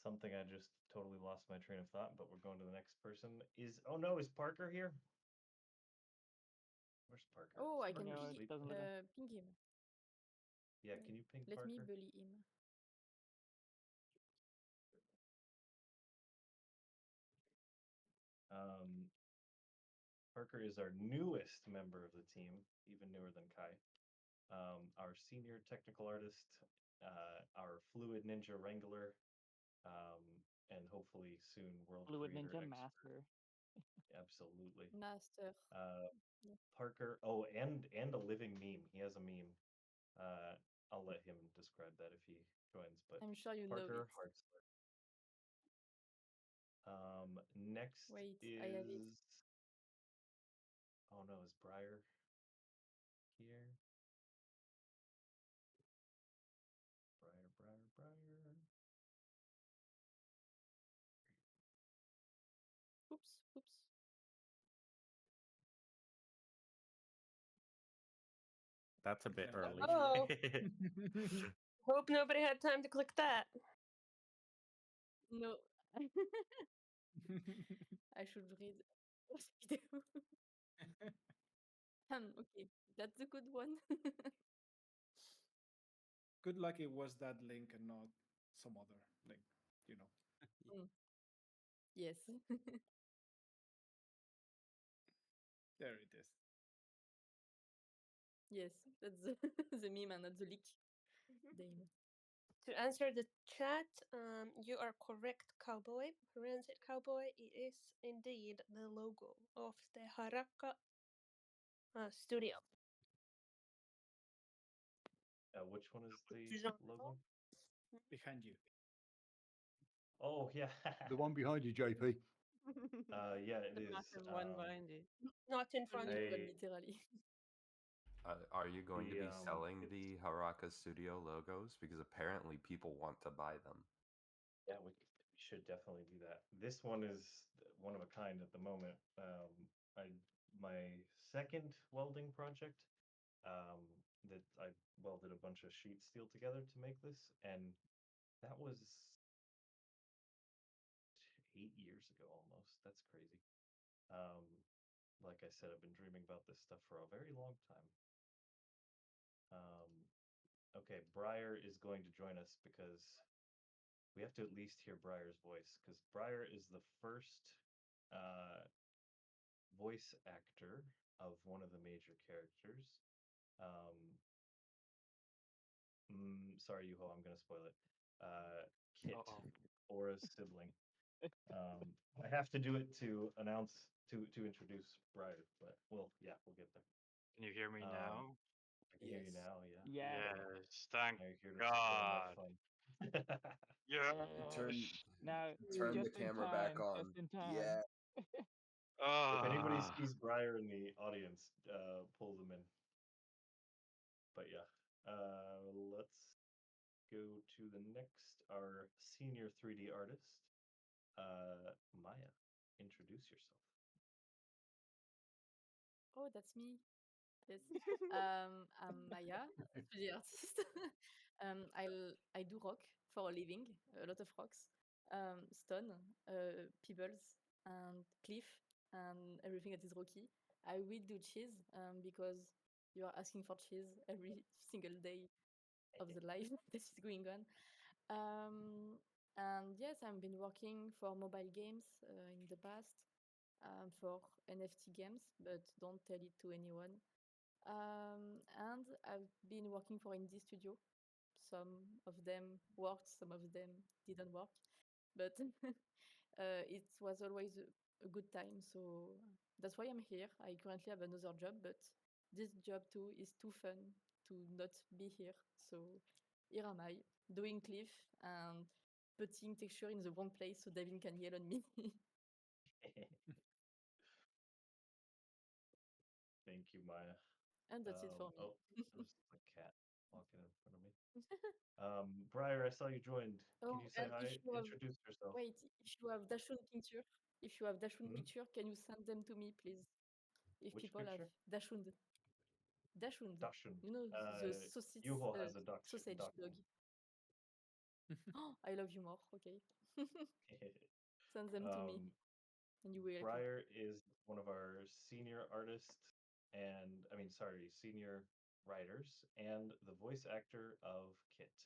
something I just totally lost my train of thought, but we're going to the next person. Oh no, is Parker here? Where's Parker? Oh, I Is can Parker No, it asleep? doesn't look like. ping him. Yeah, can you ping Let Parker? me bully him. Parker is our newest member of the team, even newer than Kai. Our senior technical artist, our Fluid Ninja Wrangler, and hopefully soon World Fluid Creator Ninja expert. Master. Absolutely. Master. Yeah. Parker. Oh, and a living meme. He has a meme. I'll let him describe that if he joins. But I'm sure you Parker love it. Hartzler. Next Wait, is. I have it. Oh no, is Briar here? Oops. That's a bit Yeah. early. Oh. Hope nobody had time to click that. No. I should read the video. Okay, that's a good one. Good luck it was that link and not some other link, you know. Mm. Yes. There it is. Yes, that's the meme and not the leak. Damn. To answer the chat, you are correct, Cowboy. Rancid Cowboy, it is indeed the logo of the Harakka studio. Which one is the Peasant. logo? Behind you. Oh yeah. The one behind you, JP. Yeah, it The is. massive one behind you. Not in front of you. Literally. Are you going to The, be selling the Harakka Studio logos? Because apparently people want to buy them. Yeah, we should definitely do that. This one is one of a kind at the moment. My second welding project, that I welded a bunch of sheet steel together to make this, and that was 8 years ago almost. That's crazy. Like I said, I've been dreaming about this stuff for a very long time. Okay, Briar is going to join us because we have to at least hear Briar's voice, because Briar is the first voice actor of one of the major characters. Sorry, Yuho, I'm going to spoil it. Kit, Aura's sibling. I have to do it to announce, to introduce Briar, but well, yeah, we'll get there. Can you hear me now? I can hear you now, yeah. Yes, thank Now you're here to spoil my God. fun. Yes. Now, Turn the just in camera back time, on. just in time. Yeah. If anybody Ah. sees Briar in the audience, pull them in. But yeah, let's go to the next, our senior 3D artist, Maya. Introduce yourself. Oh, that's me. Yes. I'm Maya, 3D artist. I do rock for a living, a lot of rocks, stone, pebbles, and cliff, and everything that is rocky. I will do cheese because you are asking for cheese every single day of the life that is going on. And yes, I've been working for mobile games in the past, for NFT games, but don't tell it to anyone. And I've been working for indie studio. Some of them worked, some of them didn't work, but it was always a good time. So that's why I'm here. I currently have another job, but this job too is too fun to not be here. So here am I, doing cliff and putting texture in the wrong place so Devin can yell on me. Thank you, Maya. And that's it for me. Oh, there's a cat walking in front of me. Briar, I saw you joined. Can Oh, you say and hi? if you have, Introduce yourself. wait, if you have Dashun picture, Mhm. can you send them to me, please? If Which people have picture? Dashund, Dachshund. you know, the sausage, Yuho has a sausage dog. dachshund. Oh, I love you more. Okay. Send them to me, and you will get it. Briar is one of our senior artists, and senior writers, and the voice actor of Kit.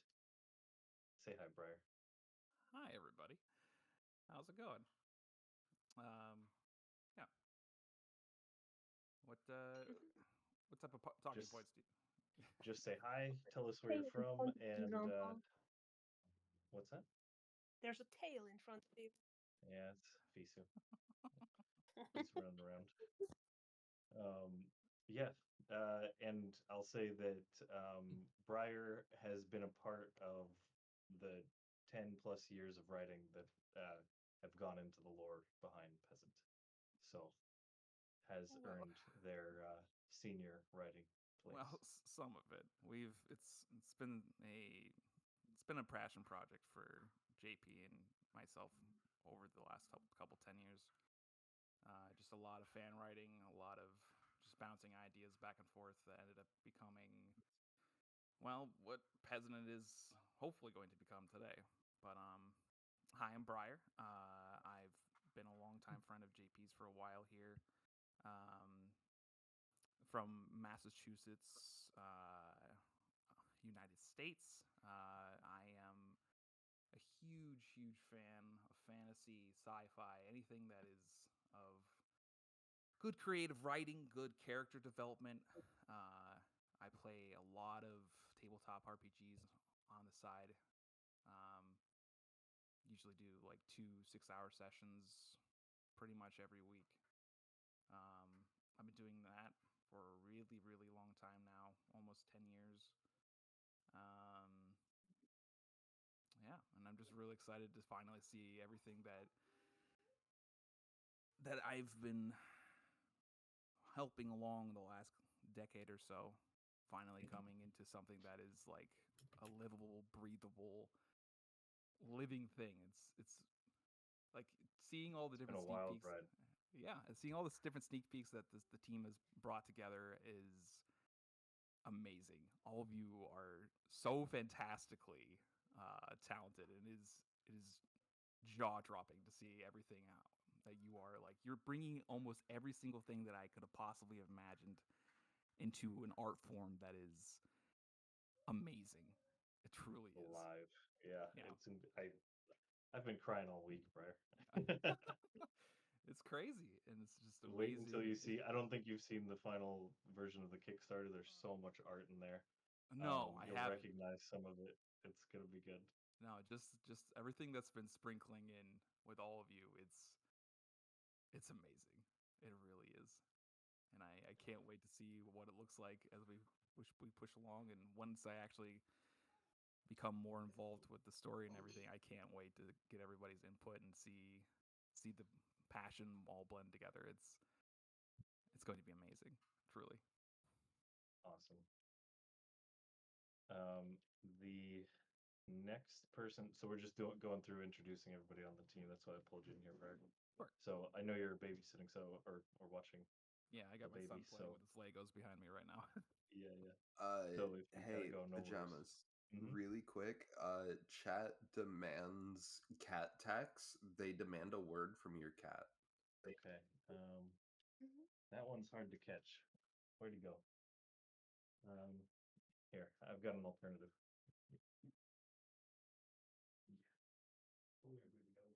Say hi, Briar. Hi, everybody. How's it going? Yeah. What type of talking Just- points do you? Just say hi, tell us where you're from, and what's that? There's a tail in front of you. Yeah, it's Fisu. He's running around. Yeah, and I'll say that Briar has been a part of the 10 plus years of writing that have gone into the lore behind Peasant. So has earned their senior writing place. Well, some of it. It's been a passion project for JP and myself over the last couple 10 years. Just a lot of fan writing, a lot of just bouncing ideas back and forth that ended up becoming, well, what Peasant is hopefully going to become today. But hi, I'm Briar. I've been a longtime friend of JP's for a while here. From Massachusetts, United States. I am a huge, huge fan of fantasy, sci-fi, anything that is of good creative writing, good character development. I play a lot of tabletop RPGs on the side. Usually do like 2 6-hour sessions pretty much every week. I've been doing that for a really, really long time now, almost 10 years. Yeah, and I'm just really excited to finally see everything that I've been helping along the last decade or so finally coming into something that is like a livable, breathable, living thing. It's like seeing all the It's been different a sneak wild peeks. ride. Yeah, seeing all the different sneak peeks that the team has brought together is amazing. All of you are so fantastically talented, and it is jaw dropping to see everything out that you are like. You're bringing almost every single thing that I could have possibly imagined into an art form that is amazing. It truly is. Alive. Yeah. Yeah. I've been crying all week, Briar. It's crazy, and it's just Wait amazing. until you see. I don't think you've seen the final version of the Kickstarter. There's so much art in there. No, I You'll haven't. recognize some of it. It's gonna be good. No, just everything that's been sprinkling in with all of you. It's amazing. It really is, and I can't wait to see what it looks like as we push along. And once I actually become more involved with the story and everything, I can't wait to get everybody's input and see the passion all blend together. It's going to be amazing, truly. Awesome. The next person. So we're just going through introducing everybody on the team. That's why I pulled you in here, Briar. Sure. So I know you're babysitting, or watching. Yeah, I got the my son baby, playing so with his Legos behind me right now. yeah. So if you Hey, gotta go, no worries. pajamas. Really quick, chat demands cat tax. They demand a word from your cat. Okay. That one's hard to catch. Where'd he go? Here, I've got an alternative. Where did he go?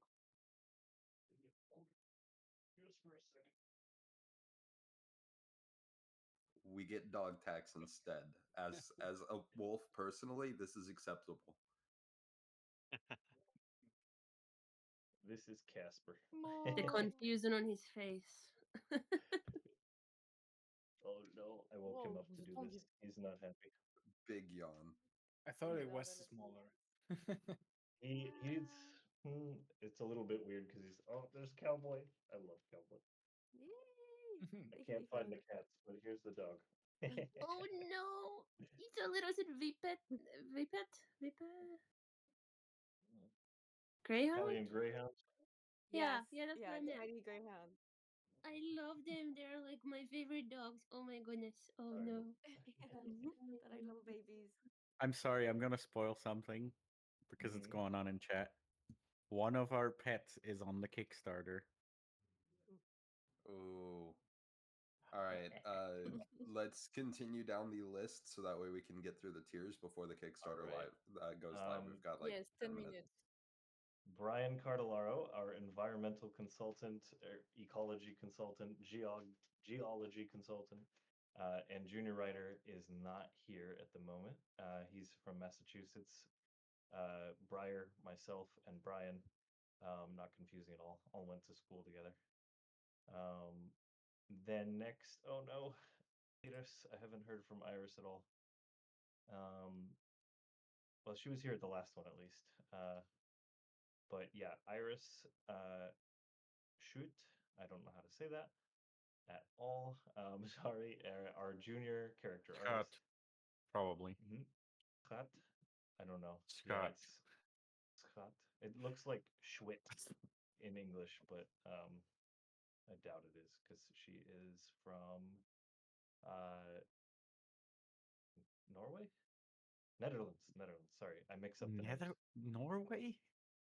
Just for a second. We get dog tax instead. As a wolf, personally, this is acceptable. This is Casper. The confusion on his face. Oh no, I woke him up to do this. He's not happy. Big yawn. I thought it was smaller. He's it's a little bit weird because there's Cowboy. I love Cowboy. Yay! I can't find the cats, but here's the dog. Oh no! It's a little Vipet. Greyhound? Italian Greyhound. Yeah, Yes, that's yeah, what I meant. tiny greyhound. I love them. They're like my favorite dogs. Oh my goodness. Oh no. That I love babies. I'm sorry, I'm gonna spoil something because it's going on in chat. One of our pets is on the Kickstarter. Ooh. All right. Let's continue down the list so that way we can get through the tiers before the Kickstarter Right. goes live. We've got like Yes, 10 10 minutes. minutes. Brian Cardellaro, our environmental consultant, ecology consultant, geology consultant, and junior writer, is not here at the moment. He's from Massachusetts. Briar, myself, and Brian, not confusing at all went to school together. Then next, oh no, Iris, I haven't heard from Iris at all. Well, she was here at the last one at least. But yeah, Iris, shoot, I don't know how to say that at all. Sorry, our junior character Scott, artist. probably. Scott? I don't know. Scott. Yeah, it's Scott. It looks like Schwit in English, but I doubt it is because she is from uh, Norway? Netherlands. Netherlands. Sorry, I mix up the names. Norway?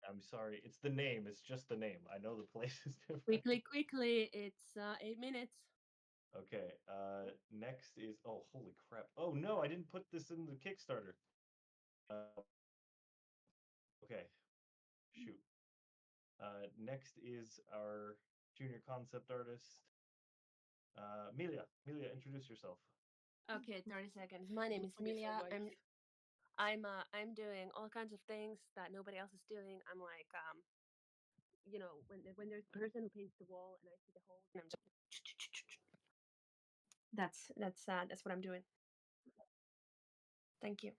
I'm sorry. It's the name. It's just the name. I know the place is different. Quickly. It's 8 minutes. Okay. Next is holy crap. Oh no, I didn't put this in the Kickstarter. Okay. Shoot. Next is our junior concept artist, Milia. Milia, introduce yourself. Okay, 30 seconds. My name is Introduce your Milia. wife. I'm doing all kinds of things that nobody else is doing. I'm like when there's a person who paints the wall and I see the holes and I'm just that's what I'm doing. Thank you.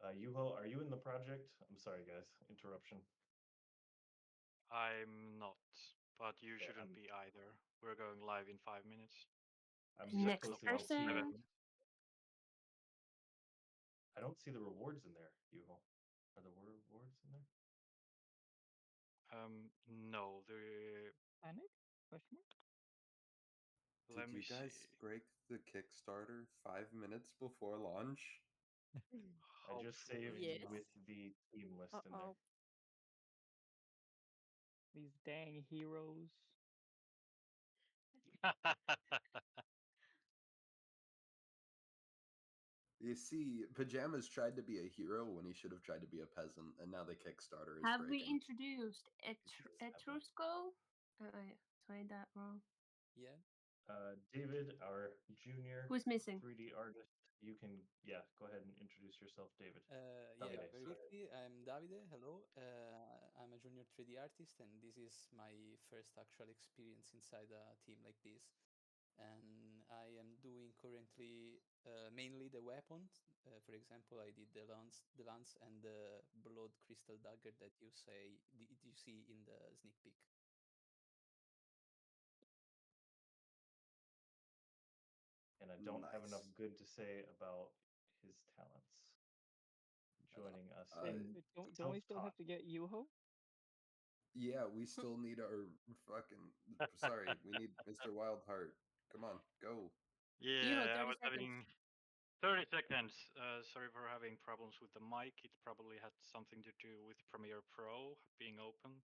Yuho, are you in the project? I'm sorry, guys. Interruption. I'm not, but you Okay, shouldn't be either. We're going live in 5 minutes. I'm Next supposed to person. I don't see the rewards in there, Yuho. Are the rewards in there? No, the Panic? Question mark? Did let me you guys see. break the Kickstarter 5 minutes before launch? I just saved Yes. with the team list in there. These dang heroes. You see, Pajamas tried to be a hero when he should have tried to be a peasant, and now the Kickstarter is Have we breaking. introduced Etrusco? I tried that wrong. Yeah. David, our junior Who's missing? 3D artist. You can, go ahead and introduce yourself, David. Yeah, Davide, very sorry. quickly, I'm Davide. Hello. I'm a junior 3D artist, and this is my first actual experience inside a team like this. And I am doing currently mainly the weapons. For example, I did the lance, and the blood crystal dagger that you see in the sneak peek. And I don't have enough Nice. good to say about his talents joining us Wait, in don't we still have to get Yuho? Yeah, we still need our fucking. Sorry, we need Mr. Wildheart. Come on, go. Yuho, Yeah, I 30 was seconds. having 30 seconds. Sorry for having problems with the mic. It probably had something to do with Premiere Pro being open,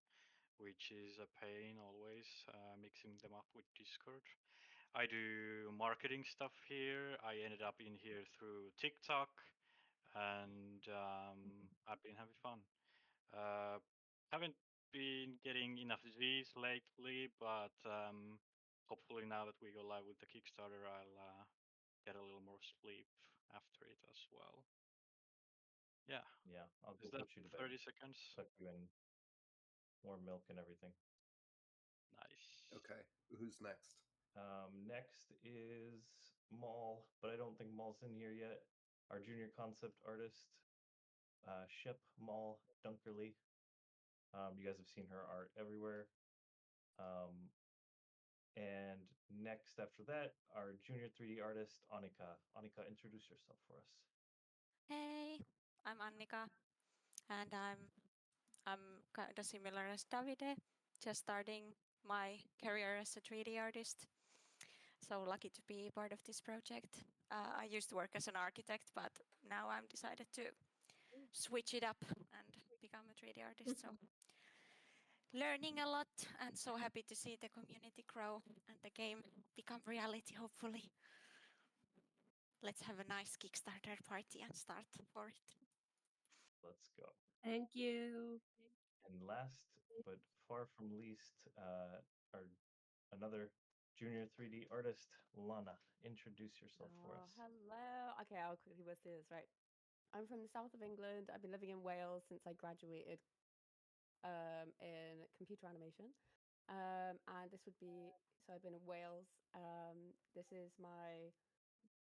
which is a pain always, mixing them up with Discord. I do marketing stuff here. I ended up in here through TikTok, and I've been having fun. Haven't been getting enough Z's lately, but hopefully now that we go live with the Kickstarter, I'll get a little more sleep after it as well. Yeah. Yeah, I'll go Is that put you to bed. 30 seconds? Tuck you in more milk and everything. Nice. Okay, who's next? Next is Maul, but I don't think Maul's in here yet. Our junior concept artist, Ship Maul Dunkerley. You guys have seen her art everywhere. And next after that, our junior 3D artist, Annika. Annika, introduce yourself for us. Hey, I'm Annika, and I'm kind of similar as Davide, just starting my career as a 3D artist. So lucky to be part of this project. I used to work as an architect, but now I'm decided to switch it up and become a 3D artist. So learning a lot, and so happy to see the community grow and the game become reality, hopefully. Let's have a nice Kickstarter party and start for it. Let's go. Thank you. And last but far from least, our another junior 3D artist, Lana. Introduce yourself for us. Hello. Okay, I'll quickly whiz through this. Right. I'm from the south of England. I've been living in Wales since I graduated in computer animation. And this would be, so I've been in Wales. This is my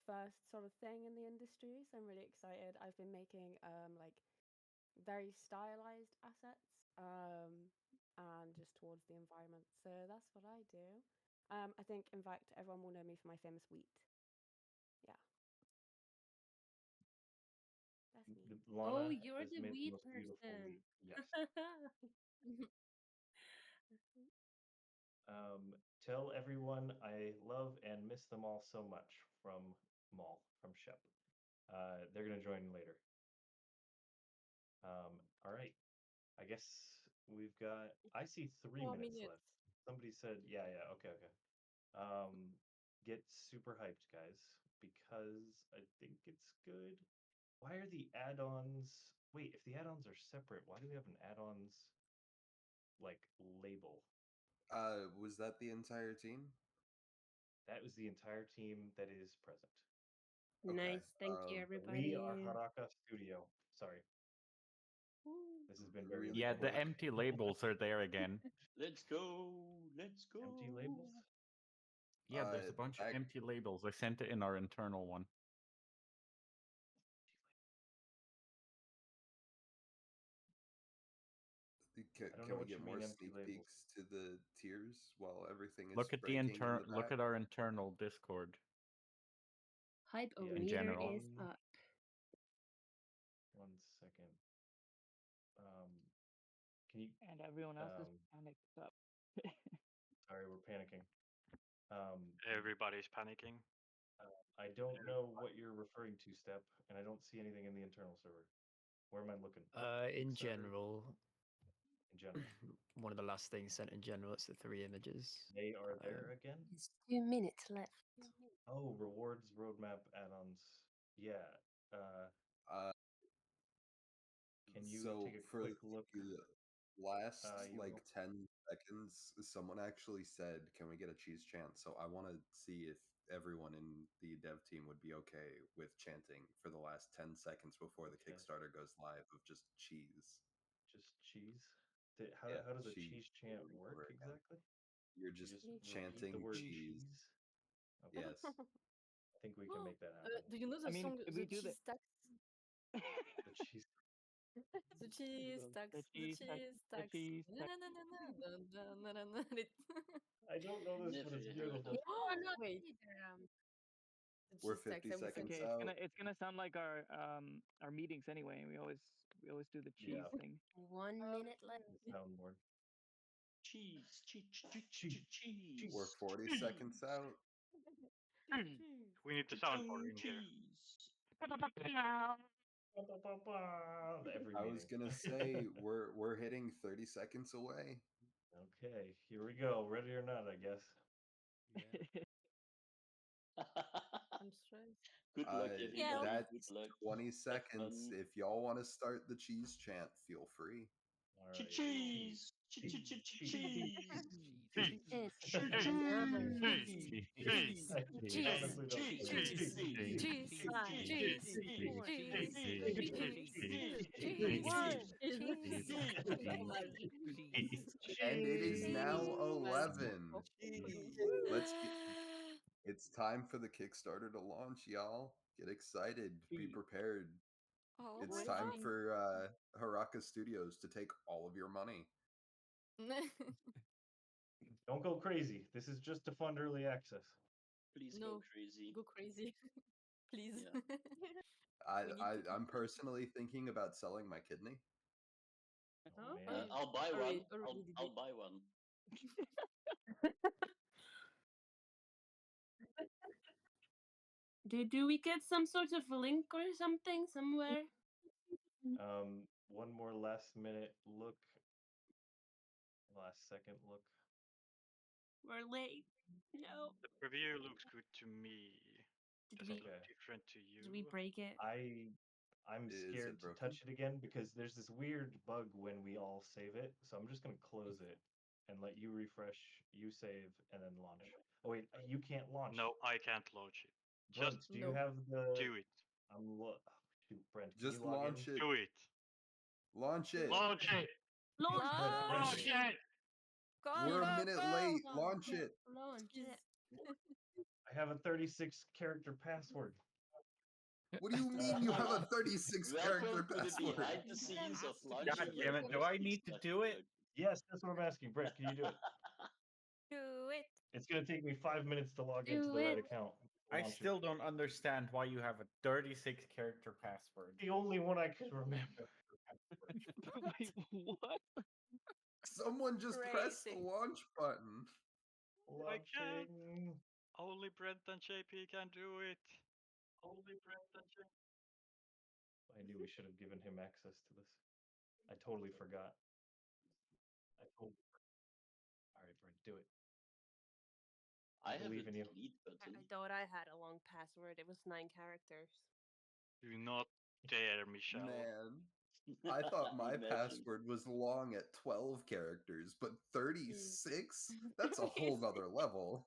first sort of thing in the industry, so I'm really excited. I've been making like very stylized assets and just towards the environment. So that's what I do. I think, in fact, everyone will know me for my famous wheat. Yeah. That's me. Lana you're has the made the weed most beautiful person. wheat. Yes. Tell everyone I love and miss them all so much from Maul, from Shep. They're gonna join later. All right. I guess we've got. I see 3 minutes left. Somebody said, yeah, okay. Get super hyped, guys, because I think it's good. Why are the add-ons? Wait, if the add-ons are separate, why do we have an add-ons like label? Was that the entire team? That was the entire team that is present. Nice, thank you, everybody. We are Harakka Studio. Sorry. This has been very Yeah, the empty labels are there again. Let's go. Let's go. Empty labels? Yeah, there's a bunch of empty labels. I sent it in our internal one. Can we get more sneak peeks to the tiers while everything is Look at the breaking in the look back? at our internal Discord. Hype in meter general. is up. 1 second. Can you? And everyone else is panicked up. Sorry, we're panicking. Everybody's panicking. I don't know what you're referring to, Step, and I don't see anything in the internal server. Where am I looking? In Kickstarter? general. In general. One of the last things sent in general. It's the 3 images. They are there again? There's 2 minutes left. Oh, rewards, roadmap, add-ons. Yeah. Can you take a for quick look? the last you like will. 10 seconds, someone actually said, "Can we get a cheese chant?" So I want to see if everyone in the dev team would be okay with chanting for the last 10 seconds before the Kickstarter goes live of just cheese. Just cheese? How does a cheese chant work exactly? You're just repeat chanting the word cheese. Okay. Yes. I think we can make that happen. Do you know the song The Cheese Tax? The cheese. The cheese tax. The cheese tax. I don't know this, but it's beautiful. Oh, no, Wait. We're 50 seconds Okay, out. it's gonna sound like our meetings anyway. We always do the cheese thing. 1 minute left. Soundboard. Cheese. We're 40 seconds out. We need the soundboard in here. I was gonna say we're hitting 30 seconds away. Okay, here we go. Ready or not, I guess. I'm stressed. Good luck, everybody. That's Good luck. 20 seconds. If y'all want to start the cheese chant, feel free. All right. Cheese. And it is now 11. Let's get. It's time for the Kickstarter to launch, y'all. Get excited. Be prepared. Oh, It's time for Harakka Studios to take all of your money. Don't go crazy. This is just to fund early access. Please No, go crazy. Go crazy. Please. I'm personally thinking about selling my kidney. I'll buy one. I'll buy one. Do we get some sort of link or something somewhere? One more last minute look. Last second look. We're late. No. The preview looks good to me. Does it look different to you? Did we break it? I'm scared to touch it again because there's this weird bug when we all save it. So I'm just gonna close it and let you refresh, you save, and then launch. Oh wait, you can't launch. No, I can't launch it. Brent, do you have the? Do it. Shoot, Brent, can Just you log launch in? it. Do it. Launch it. Launch it. Launch it. We're a minute late. Launch it. Launch it. I have a 36 character password. What do you mean you have a 36 character Welcome to the password? behind the scenes of launching. God damn it! Do I need to do it? Yes, that's what I'm asking. Brent, can you do it? Do it. It's gonna take me 5 minutes to log into the right account. I still don't understand why you have a 36 character password. The only one I can remember. Wait, what? Someone just pressed the launch button. I can't. Watching. Only Brent and JP can do it. Only Brent and JP. I knew we should have given him access to this. I totally forgot. All right, Brent, do it. I have a believe in you. delete button. I thought I had a long password. It was 9 characters. Do not dare, Michelle. Man, I thought my Imagine. password was long at 12 characters, but 36? That's a whole nother level.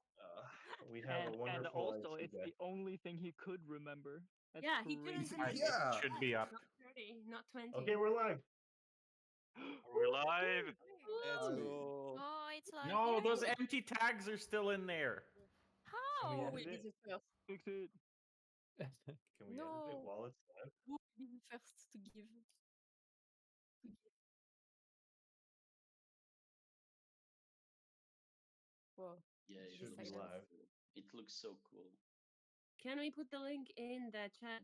We have a And wonderful also, IT it's guy. the only thing he could remember. That's Yeah, he couldn't crazy. remember. Yeah. It should be up. Not 30, not 20. Okay, we're live. Are we live? Let's I- go. Oh, it's like No, yay. those empty tags are still in there. How? Who will edit be it? the first? Fix it. Can we edit it No. while it's live? Who will be the first to give? Whoa. Yeah, It it should be looks live. cool. It looks so cool. Can we put the link in the chat?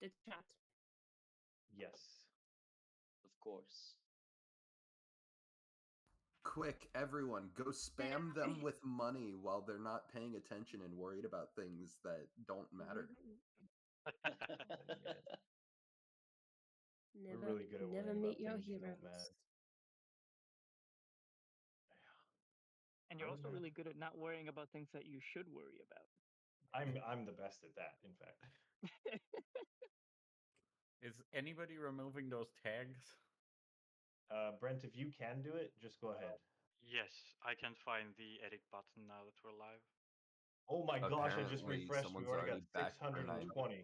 The chat. Yes. Of course. Quick, everyone, go spam them with money while they're not paying attention and worried about things that don't matter. We're really good at never worrying meet about your things that heroes. don't matter. And you're also really good at not worrying about things that you should worry about. I'm the best at that, in fact. Is anybody removing those tags? Brent, if you can do it, just go ahead. Yes, I can find the edit button now that we're live. Oh my gosh, I just Apparently, refreshed. someone's We've already got already back for 620.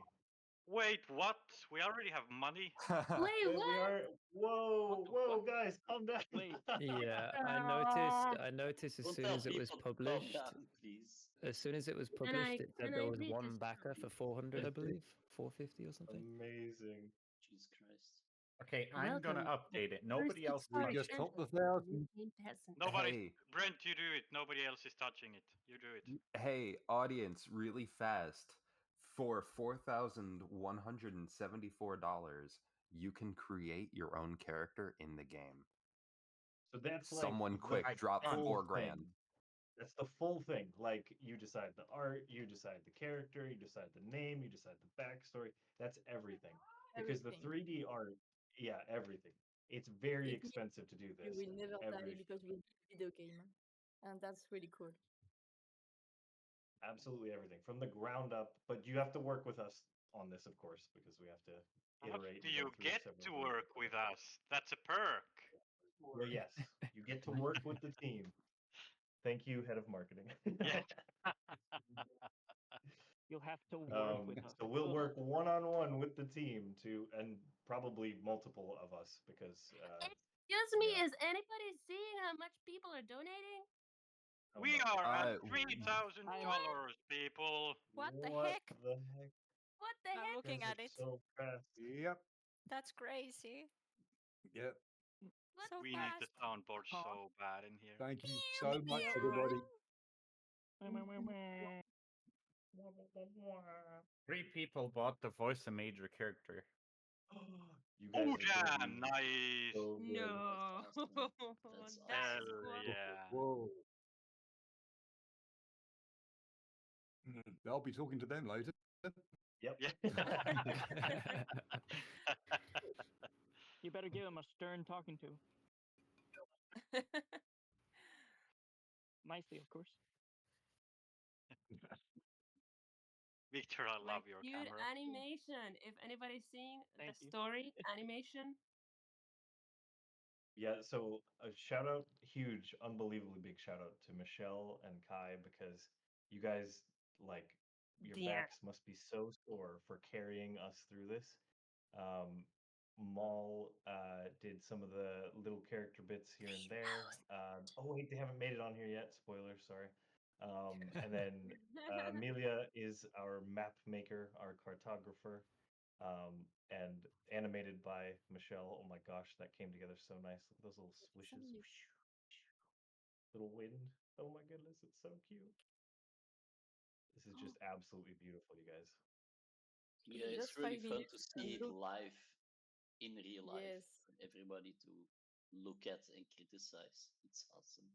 Wait, what? We already have money? Wait, We what? are. Whoa, What the whoa, fuck? guys, calm down. Wait. Yeah, I noticed as Don't soon tell as it was people to calm published. down, please. As soon as it was Can published, it said I there was read one this backer for story? 400, I believe, 450 or something. Amazing. Jesus Christ. Okay, I'm gonna Welcome. update it. First Nobody else We touch just it. topped the 1,000. Peasant. Nobody. Hey. Brent, you do it. Nobody else is touching it. You do it. Hey, audience, really fast. For $4,174, you can create your own character in the game. So that's like Someone the quick, drop full 4 grand. thing. That's the full thing. Like you decide the art, you decide the character, you decide the name, you decide the backstory. That's everything. Because the Everything. 3D art, yeah, everything. It's very It means expensive to do You this. will never die Every because we video game, and that's really cool. absolutely everything from the ground up. But you have to work with us on this, of course, because we have to What iterate. do and go you through get several to versions. work with us? That's a perk. Well, yes, you get to work with the team. Thank you, head of marketing. Yeah. You'll have to work with us. So we'll work one-on-one with the team and probably multiple of us because Excuse me, yeah. is anybody seeing how much people are donating? Oh We my are God. at $3,000, people. What the What heck? the heck? What the I'm heck? looking Guys at are it. so fast. Yep. That's crazy. Yep. So We need the fast. soundboard so bad in here. Thank you so much, everybody. 3 people bought to voice a major character. You guys Oh, are gonna damn, be nice. so good. No, That's that's Hell cool. yeah. Whoa. I'll be talking to them later. Yep. Yeah. You better give him a stern talking to. Nicely, of course. Victor, I My love your cute camera. animation. If anybody's seeing Thank the you. story animation, Yeah, so a shout out, huge, unbelievably big shout out to Michelle and Kai because you guys, like, your Yeah. backs must be so sore for carrying us through this. Maul did some of the little character bits here and there. Oh wait, they haven't made it on here yet. Spoiler, sorry. And then Amelia is our map maker, our cartographer, and animated by Michelle. Oh my gosh, that came together so nice. Look at those little swishes. Little wind. Oh my goodness, it's so cute. This is just absolutely beautiful, you guys. Yeah, it's Just really 5 fun minutes to and see it look. live in real life. Yes. For everybody to look at and criticize. It's awesome.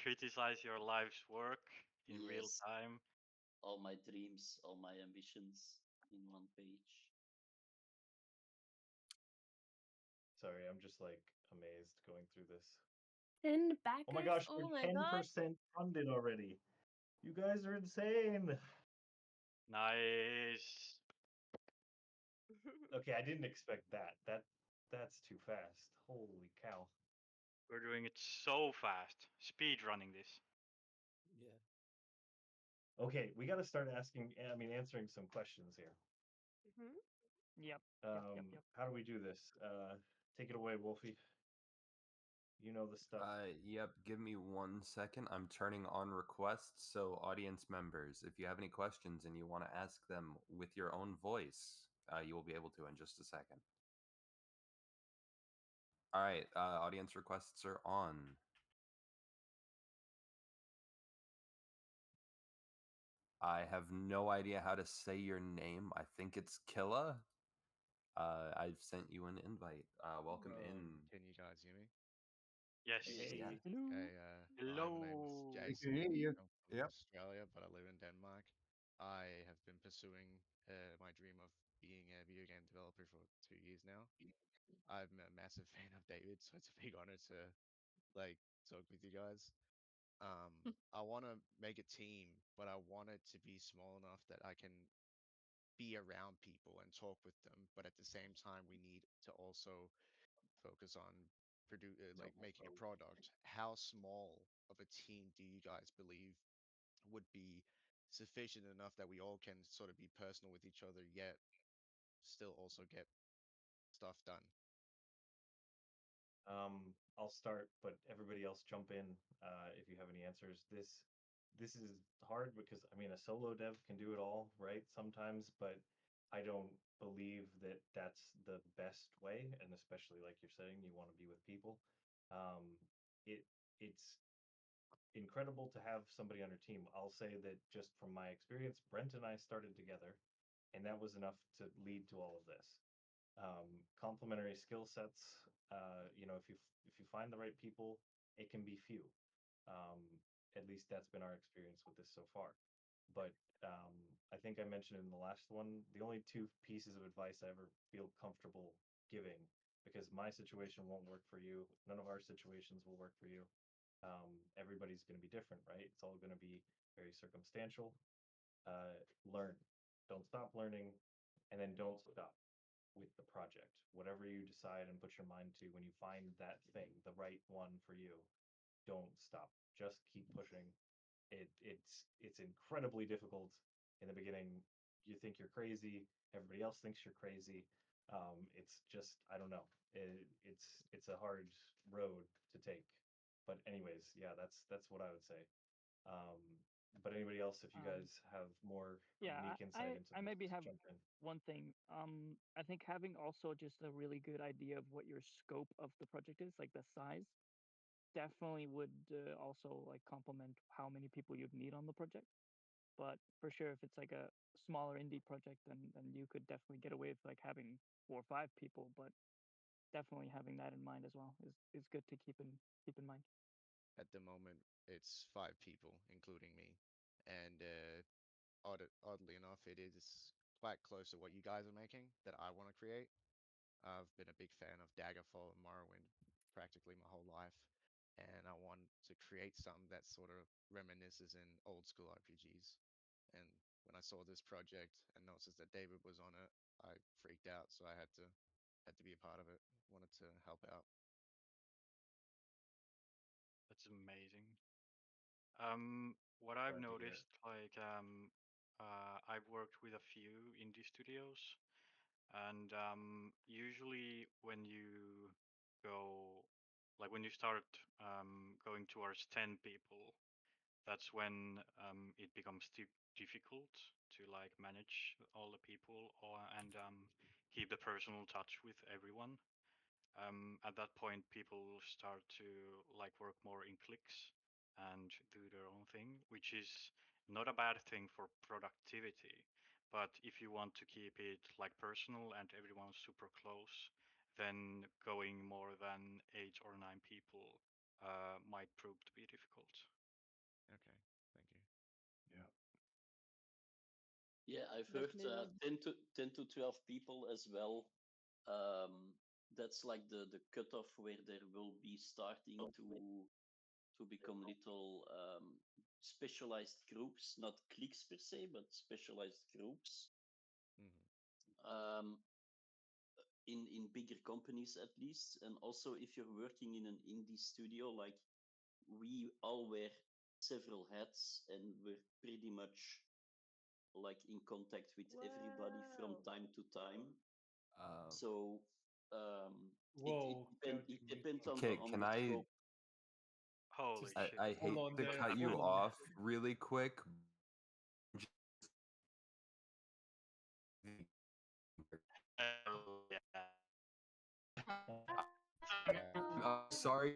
Criticize your life's work in real Yes, time. all my dreams, all my ambitions in one page. Sorry, I'm just like amazed going through this. 10 Oh my backers. gosh, Oh we're my god. 10% funded already. You guys are insane. Nice. Okay, I didn't expect that. That's too fast. Holy cow. We're doing it so fast. Speed running this. Yeah. Okay, we got to start answering some questions here. Mhm. Yep. How do we do this? Take it away, Wolfie. You know the stuff. Yep, give me 1 second. I'm turning on requests, so audience members, if you have any questions and you want to ask them with your own voice, you will be able to in just a second. All right, audience requests are on. I have no idea how to say your name. I think it's Killa. I've sent you an invite. Welcome in. Can you guys hear me? Yes. Hey. Hey, Hello. my name's We Jason. can hear you. I'm from Yep. Australia, but I live in Denmark. I have been pursuing my dream of being a video game developer for 2 years now. I'm a massive fan of David, so it's a big honor to like talk with you guys. I want to make a team, but I want it to be small enough that I can be around people and talk with them. But at the same time, we need to also focus on like making a product. How small of a team do you guys believe would be sufficient enough that we all can sort of be personal with each other, yet still also get stuff done? I'll start, but everybody else jump in if you have any answers. This is hard because a solo dev can do it all, right? Sometimes, but I don't believe that that's the best way, and especially like you're saying, you want to be with people. Um, it's incredible to have somebody on your team. I'll say that just from my experience, Brent and I started together, and that was enough to lead to all of this. Complementary skill sets. If you find the right people, it can be few. Um, at least that's been our experience with this so far. But I think I mentioned in the last one, the only two pieces of advice I ever feel comfortable giving, because my situation won't work for you, none of our situations will work for you. Everybody's going to be different, right? It's all going to be very circumstantial. Learn, don't stop learning, and then don't stop with the project. Whatever you decide and put your mind to, when you find that thing, the right one for you, don't stop. Just keep pushing. It's incredibly difficult in the beginning. You think you're crazy. Everybody else thinks you're crazy. It's just I don't know. It's a hard road to take. But anyways, yeah, that's what I would say. Um, but anybody else, if you guys have more Yeah, unique insight into I this, maybe have jump in. one thing. I think having also just a really good idea of what your scope of the project is, like the size, definitely would also like complement how many people you'd need on the project. But for sure, if it's like a smaller indie project, then you could definitely get away with like having 4 or 5 people. But definitely having that in mind as well is good to keep in mind. At the moment, it's 5 people, including me, and oddly enough, it is quite close to what you guys are making that I want to create. I've been a big fan of Daggerfall and Morrowind practically my whole life, and I want to create something that sort of reminisces in old school RPGs. And when I saw this project and noticed that David was on it, I freaked out. So I had to be a part of it. Wanted to help out. That's amazing. What I've Glad to hear it. noticed, I've worked with a few indie studios, and usually when you go, like when you start going towards 10 people, that's when it becomes difficult to like manage all the people and keep the personal touch with everyone. At that point, people will start to like work more in cliques and do their own thing, which is not a bad thing for productivity. But if you want to keep it like personal and everyone's super close, then going more than 8 or 9 people might prove to be difficult. Okay, thank you. Yeah. Yeah, I've But heard never 10 to 12 people as well. That's like the cutoff where there will be starting to become little specialized groups, not cliques per se, but specialized groups. Um, in bigger companies at least, and also if you're working in an indie studio, like we all wear several hats and we're pretty much like in contact with everybody from Wow. time to time. Um, So um, Whoa, it depends on okay, on can the I? scope. Holy I, shit. I hate Hold on to there. cut you Hold on. off really quick. Hell yeah. I'm sorry,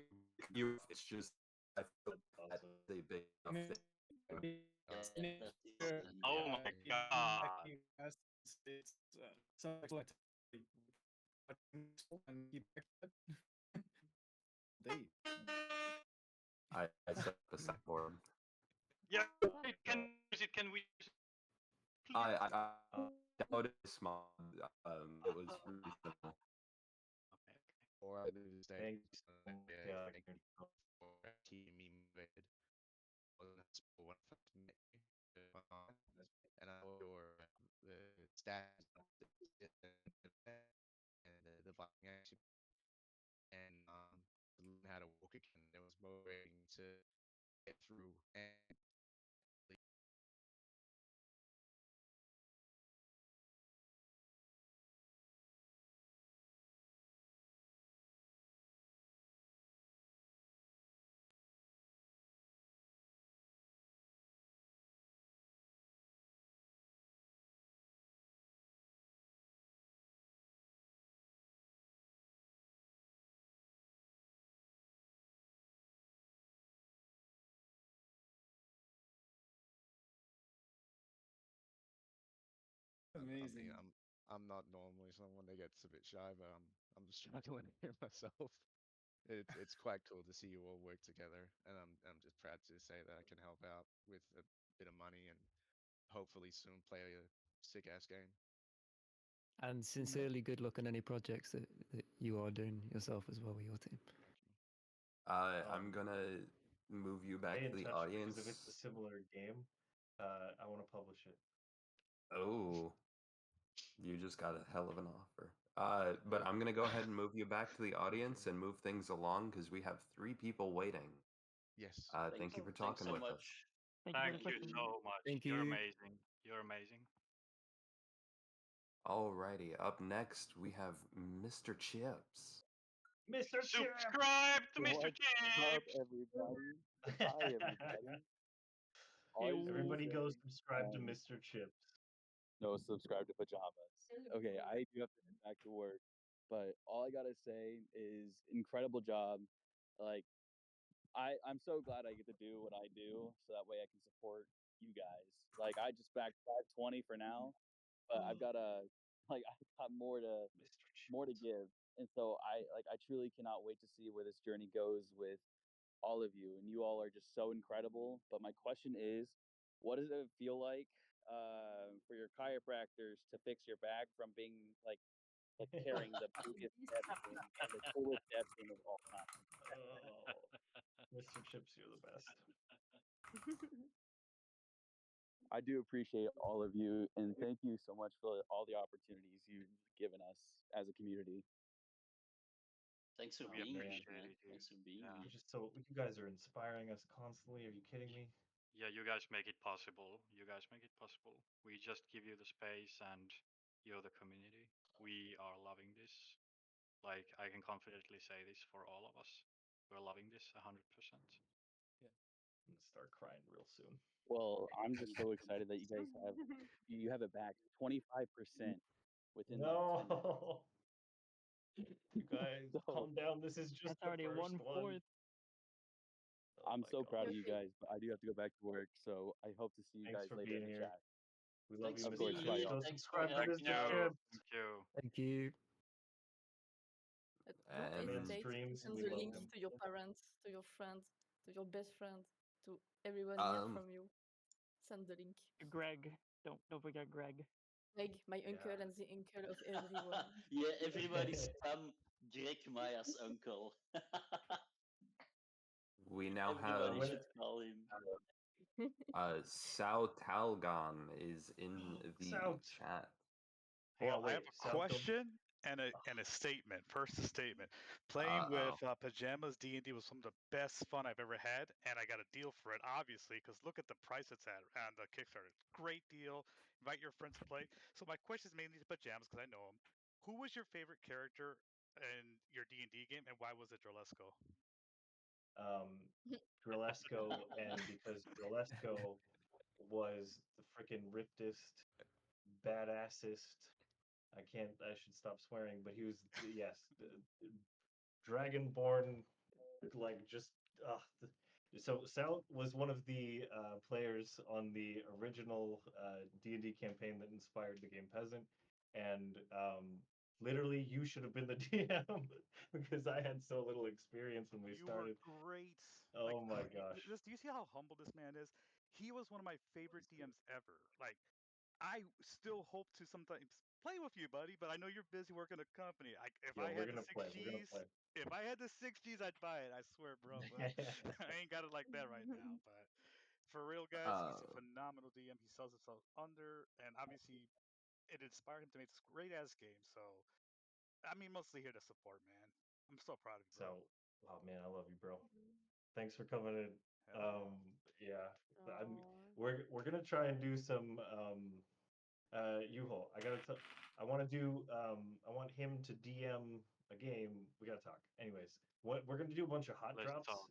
you. It's just I feel That's awesome. that's a big enough thing. That is Oh my god. It's so excellent. And keep Dave. I set up a soundboard. Yeah, we can use it. Can we use it? I downloaded a small. It was really simple. Or I lose stage. Thanks. Yeah. Thank you for keeping me motivated. Wasn't possible when I first met you, and I know your the stats and the Viking action, and to learn how to walk again. It was motivating to get through and. Amazing. I'm not normally someone that gets a bit shy, but I'm just struggling here myself. It's quite cool to see you all work together, and I'm just proud to say that I can help out with a bit of money and hopefully soon play a sick ass game. And sincerely good luck on any projects that you are doing yourself as well with your team. I'm gonna move you back Stay to in the touch because if it's a audience. similar game, I want to publish it. Oh, you just got a hell of an offer. But I'm gonna go ahead and move you back to the audience and move things along because we have 3 people waiting. Yes. Thank you for Thanks talking so with us. much. Thank you so much. Thank You're you. amazing. You're amazing. Alrighty, up next we have Mr. Chips. Mr. Chip. Subscribe to Mr. What's up, Chips. everybody? Hi, everybody. Always Everybody go saying, subscribe to Mr. Chips. no, subscribe to pajamas. Okay, I do have to head back to work, but all I gotta say is incredible job. Like, I'm so glad I get to do what I do, so that way I can support you guys. Like, I just backed 520 for now, but I've got a like I've got more to give, and so I truly cannot wait to see where this journey goes with all of you, and you all are just so incredible. But my question is, what does it feel like for your chiropractors to fix your back from being like carrying the biggest death scene and the coolest death scene of all time? Oh, Mr. Chips, you're the best. I do appreciate all of you, and thank you so much for all the opportunities you've given us as a community. Thanks for We being here, appreciate man. it, dude. Thanks for being Yeah. here. You're just so you guys are inspiring us constantly. Are you kidding me? Yeah, you guys make it possible. You guys make it possible. We just give you the space and you're the community. We are loving this. Like, I can confidently say this for all of us. We're loving this 100%. I'm gonna start crying real soon. Well, I'm just so excited that you guys have it back 25% within like 10 minutes. No, you guys, So calm down. This is just That's the already first one. 1/4. Oh I'm my so proud of gosh. you guys, but I do have to go back to work. So I hope to see you Thanks guys for later in being the here. chat. We love Thanks you, for Of Mr. course, being Chips. bye here. y'all. Go Thanks for subscribe to Thank helping Mr. out. you. Chips. Thank you. Thank you. Don't And hesitate to streams, send we the love links him. to your parents, to your friends, to your best friend, to everyone near from you. Send the link. Greg, don't forget Greg. Greg, my uncle and the uncle of everyone. Yeah, everybody spam Greg Maya's uncle. we now Everybody have should call him. Sao Talgon is in the Sout. chat. Hang Well, on, I have wait, a question and a statement. First, a statement. Playing with Pajamas D&D was some of the best fun I've ever had, and I got a deal for it, obviously, because look at the price it's at on the Kickstarter. Great deal. Invite your friends to play. So my question is mainly to Pajamas, because I know him. Who was your favorite character in your D&D game, and why was it Drolesco? Drillesco, and because Drillesco was the freaking rippedest, badassest. I should stop swearing, but he was, yes, dragonborn, like just, so Sal was one of the players on the original D&D campaign that inspired the game Peasant, and literally you should have been the DM because I had so little experience when we started. You were great. Oh my gosh. Do you see how humble this man is? He was one of my favorite DMs ever. Like, I still hope to sometimes play with you, buddy, but I know you're busy working a company. If Yeah, I we're had the gonna six play. We're gonna Gs, play. if I had the six Gs, I'd buy it. I swear, bro. But I ain't got it like that right now. But for real, guys, he's a phenomenal DM. He sells himself under, and obviously, it inspired him to make this great ass game. So, I mean, mostly here to support, man. I'm so proud of you, bro. So, oh man, I love you, bro. Thanks for coming in. Hell Yeah, we're gonna try and do some Yuho. I want to do I want him to DM a game. We gotta talk. Anyways, what we're gonna do a bunch of hot Let's drops. talk.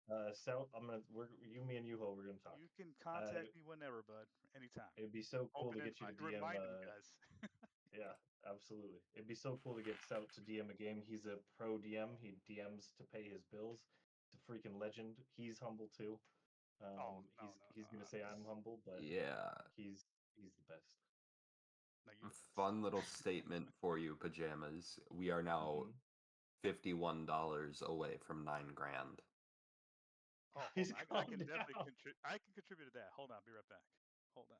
You, me, and Yuho. We're gonna talk. You can contact me whenever, bud. Anytime. It'd be so cool to Open get you to invite. DM. Remind me, guys. Yeah, absolutely. It'd be so cool to get Sout to DM a game. He's a pro DM. He DMs to pay his bills. It's a freaking legend. He's humble too. He's gonna say I'm humble, but Yeah. he's the best. Fun little statement for you, Pajamas. We are now $51 away from $9,000. Oh, He's I can definitely contribute. I can contribute to that. Hold on, be right back. Hold on.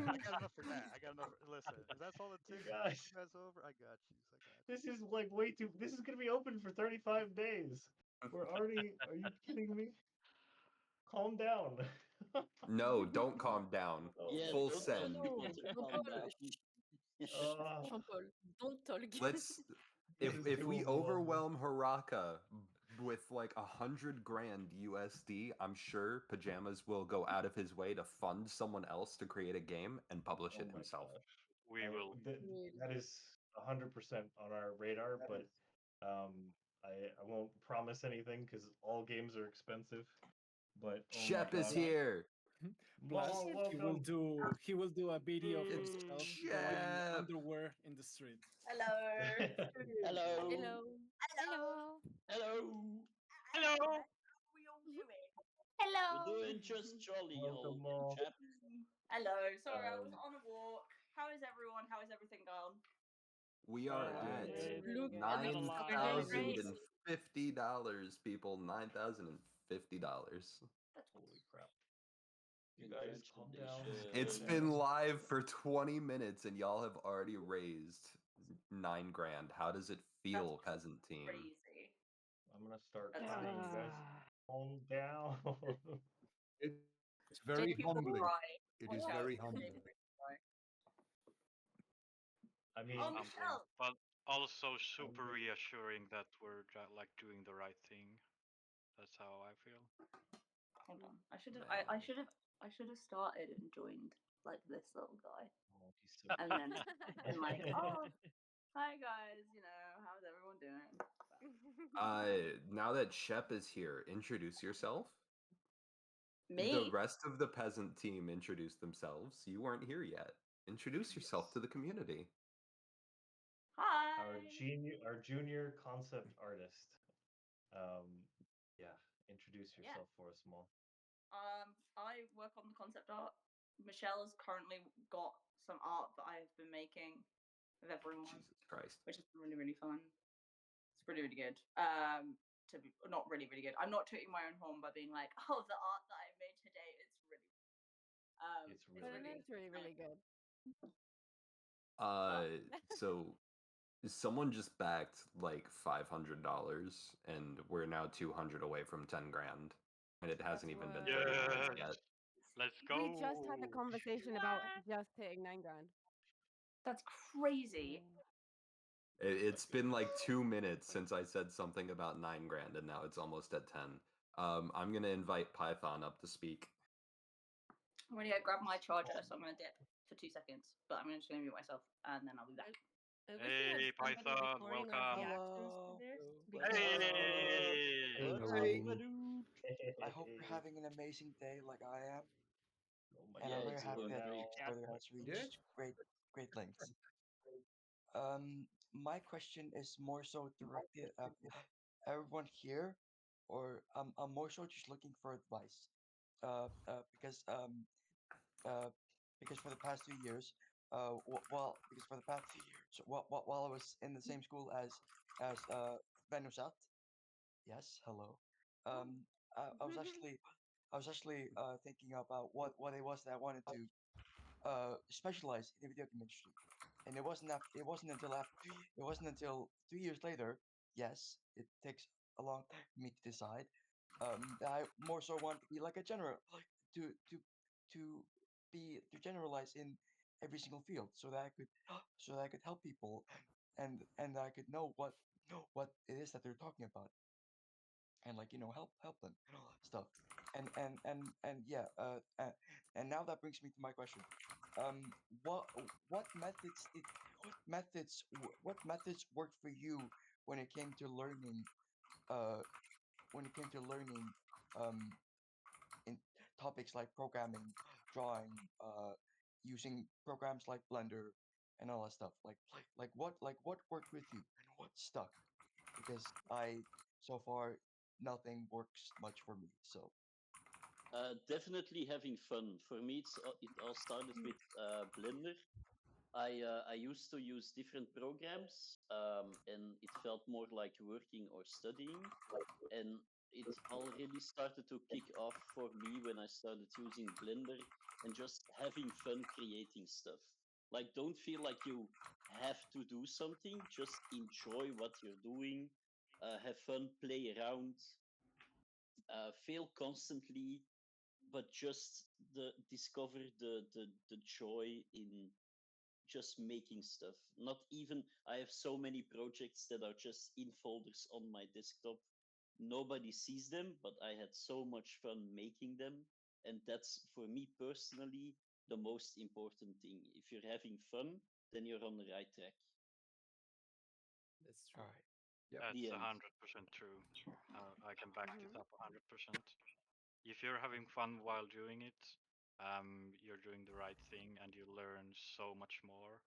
I got enough for that. I got enough. Listen, if that's all it takes to guys. you guys over, I got you. This is like way too. This is gonna be open for 35 days. We're already. Are you kidding me? Calm down. No, don't calm down. Yeah, Full don't send. calm down. Jean-Paul, don't talk. Let's This is if too we overwhelming. overwhelm Harakka with like $100,000 USD, I'm sure Pajamas will go out of his way to fund someone else to create a game and publish it himself. We will. That is 100% on our radar, but I won't promise anything because all games are expensive. But Shep is here. Plus, Maul, he will do a video of It's himself Shep. wearing underwear in the street. Hello. Hello. Hello. Hello. Hello. Hello. How are we all doing? Hello. We're doing just jolly, Welcome, old Maul. chap. Hello. Sorry, I was on a walk. How is everyone? How is everything going? We are at Look, $9,050, people. $9,050. Holy crap. You guys calm down. It's been live for 20 minutes and y'all have already raised $9,000. How does it feel, Peasant Team? Crazy. I'm gonna start crying, you guys. Calm down. It's very JP, humbling. right. It Watch is out. very humbling. I mean, Oh, Humbling, Michelle. but also super reassuring that we're like doing the right thing. That's how I feel. Hold on. I should have started and joined like this little guy. Oh, he's so And then been like, oh, hi guys, how's everyone doing? Now that Shep is here, introduce yourself. Me? The rest of the Peasant Team introduced themselves. You weren't here yet. Introduce yourself to the community. Hi. Our junior concept artist. Yeah, introduce yourself for us, Maul. I work on the concept art. Michelle has currently got some art that I've been making with everyone. Jesus Christ. Which is really, really fun. really, really good. To be not really, really good. I'm not tooting my own horn by being like, oh, the art that I made today, it's really, It's But really it good. is really, really good. So someone just backed like $500, and we're now 200 away from 10 grand, and it hasn't even been 30 minutes Yes. yet. Let's go. We just had a conversation about just hitting 9 grand. That's crazy. It's been like 2 minutes since I said something about 9 grand, and now it's almost at 10. I'm gonna invite Python up to speak. I'm gonna go grab my charger, so I'm gonna dip for 2 seconds, but I'm just gonna mute myself and then I'll be back. Hey, Python, welcome. Hey! Hello. I hope you're having an amazing day like I am. Oh my And God, I'm very it's happy going that now. Kickstarter has reached great lengths. My question is more so directed at everyone here, or I'm more so just looking for advice. Uh, uh, because um, because for the past 2 years, because for the past so while I was in the same school as Venusat, yes, hello. I was actually thinking about what it was that I wanted to specialize in the video game industry, and it wasn't until 3 years later. Yes, it takes a long time for me to decide. That I more so want to be like a general, like to to generalize in every single field, so that I could so that I could help people, and I could know what it is that they're talking about, and like help them and all that stuff. And yeah, and now that brings me to my question. Um, what what methods did what methods worked for you when it came to learning uh when it came to learning um in topics like programming, drawing, using programs like Blender and all that stuff. Like what worked with you and what stuck? Because I so far nothing works much for me. So Definitely having fun. For me, it all started with Blender. I used to use different programs, and it felt more like working or studying. And it already started to kick off for me when I started using Blender and just having fun creating stuff. Like, don't feel like you have to do something, just enjoy what you're doing, have fun, play around, fail constantly, but just discover the joy in just making stuff. Not even, I have so many projects that are just in folders on my desktop. Nobody sees them, but I had so much fun making them. And that's, for me personally, the most important thing. If you're having fun, then you're on the right track. that's true. That's The end. 100% true. I can back it up 100%. If you're having fun while doing it, you're doing the right thing and you learn so much more.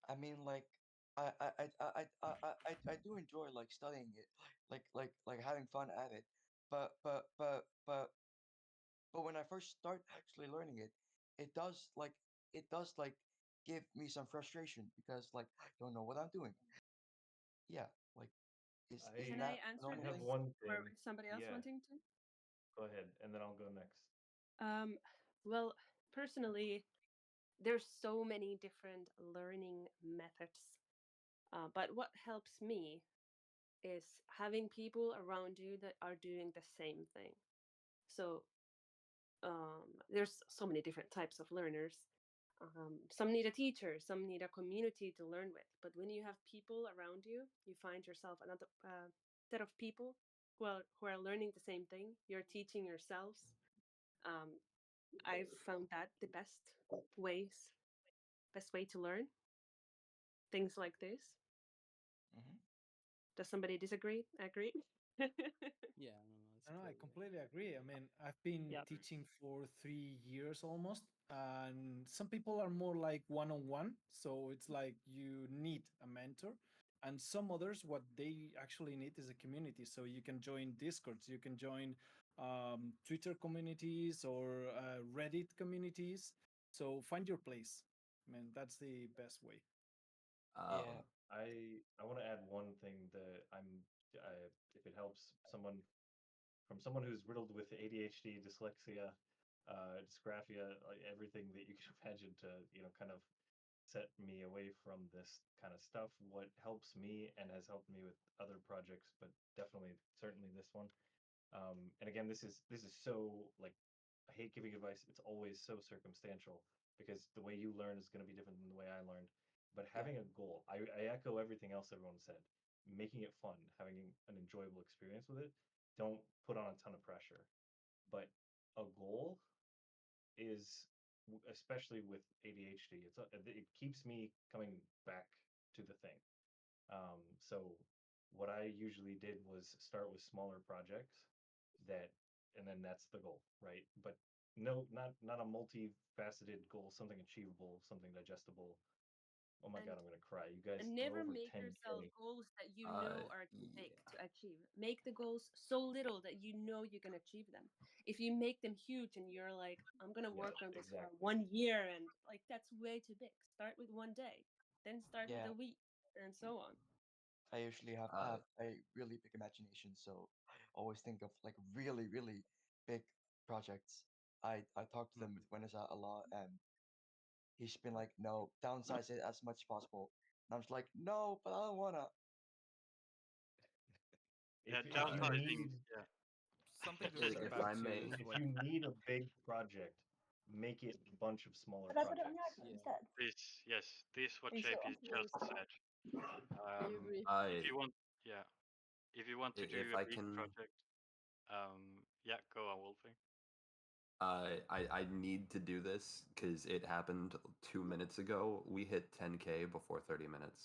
I mean, like, I do enjoy like studying it, like having fun at it. But when I first start actually learning it, it does like it does like give me some frustration because like I don't know what I'm doing. Yeah, like isn't Can that I answer normal I have thing? one or thing. is somebody else Yeah, wanting to? go ahead, and then I'll go next. Well, personally, there's so many different learning methods. But what helps me is having people around you that are doing the same thing. So there's so many different types of learners. Some need a teacher, some need a community to learn with. But when you have people around you, you find yourself another set of people who are learning the same thing. You're teaching yourselves. Um, I've found that the best way to learn things like this. Mm-hmm. Does somebody disagree? Agree? Yeah, no, it's No, I clear. completely agree. I mean, I've been Yeah. teaching for 3 years almost, and some people are more like one-on-one, so it's like you need a mentor. And some others, what they actually need is a community. So you can join Discords, you can join Twitter communities or Reddit communities. So find your place. I mean, that's the best way. Yeah. I want to add one thing that if it helps someone who's riddled with ADHD, dyslexia, dysgraphia, like everything that you can imagine to kind of set me away from this kind of stuff. What helps me and has helped me with other projects, but definitely certainly this one. And again, this is so like I hate giving advice. It's always so circumstantial because the way you learn is going to be different than the way I learned. But Yeah. having a goal, I echo everything else everyone said. Making it fun, having an enjoyable experience with it. Don't put on a ton of pressure. But a goal is, especially with ADHD, it keeps me coming back to the thing. So what I usually did was start with smaller projects that, and then that's the goal, right? But no, not a multifaceted goal, something achievable, something digestible. Oh my God, And I'm gonna cry. You guys and are never over make yourself 10K. goals that you know are too Yeah. big to achieve. Make the goals so little that you know you can achieve them. If you make them huge and you're like, I'm gonna Yeah, work on this for exactly. 1 year, and like that's way too big. Start with one day, then start with Yeah. a week, and so on. I usually have Uh, a really big imagination, so I always think of like really, really big projects. I talk to them with Vanessa a lot, and he's been like, no, downsize it as much as possible. And I'm just like, no, but I don't wanna. Yeah, If you downsizing. need Yeah, Something to if respect I too may, is if like you need a big project, make it a bunch of smaller But I put it on projects. your Yeah. instead. this what Are you sure? JP just said. I agree. If I you want, yeah, if you want to if do a I big can, project, yeah, go on, Wolfie. I need to do this because it happened 2 minutes ago. We hit 10K before 30 minutes.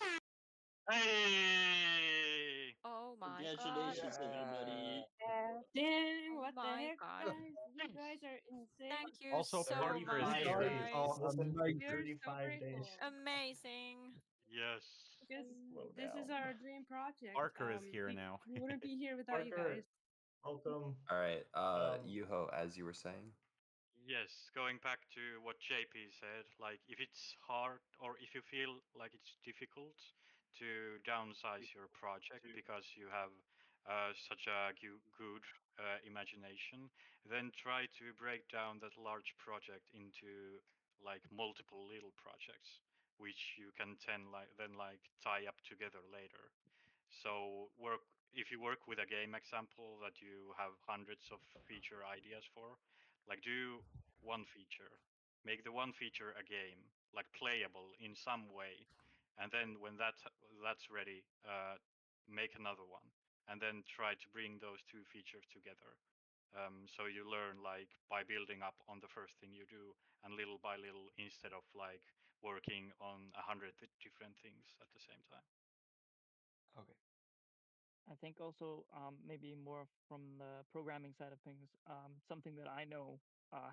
Hey! Oh my god. Congratulations, everybody. Dang, Oh what the my heck, god. guys? You guys are insane. Thank you Also, so party for much, 35 Mayor. days. guys. Listen, We're so 35 days. grateful Amazing. Yes. because Slow this is down. our dream project. Parker is here We, now. we wouldn't be here without you Parker, guys. welcome. All right, Um, Yuho, as you were saying. Yes, going back to what JP said, like if it's hard or if you feel like it's difficult to downsize your project because you have such a good imagination, then try to break down that large project into like multiple little projects, which you can then like tie up together later. So if you work with a game example that you have hundreds of feature ideas for, like do one feature, make the one feature a game, like playable in some way, and then when that's ready, make another one, and then try to bring those two features together. So you learn like by building up on the first thing you do, and little by little, instead of like working on 100 different things at the same time. Okay. I think also maybe more from the programming side of things, something that I know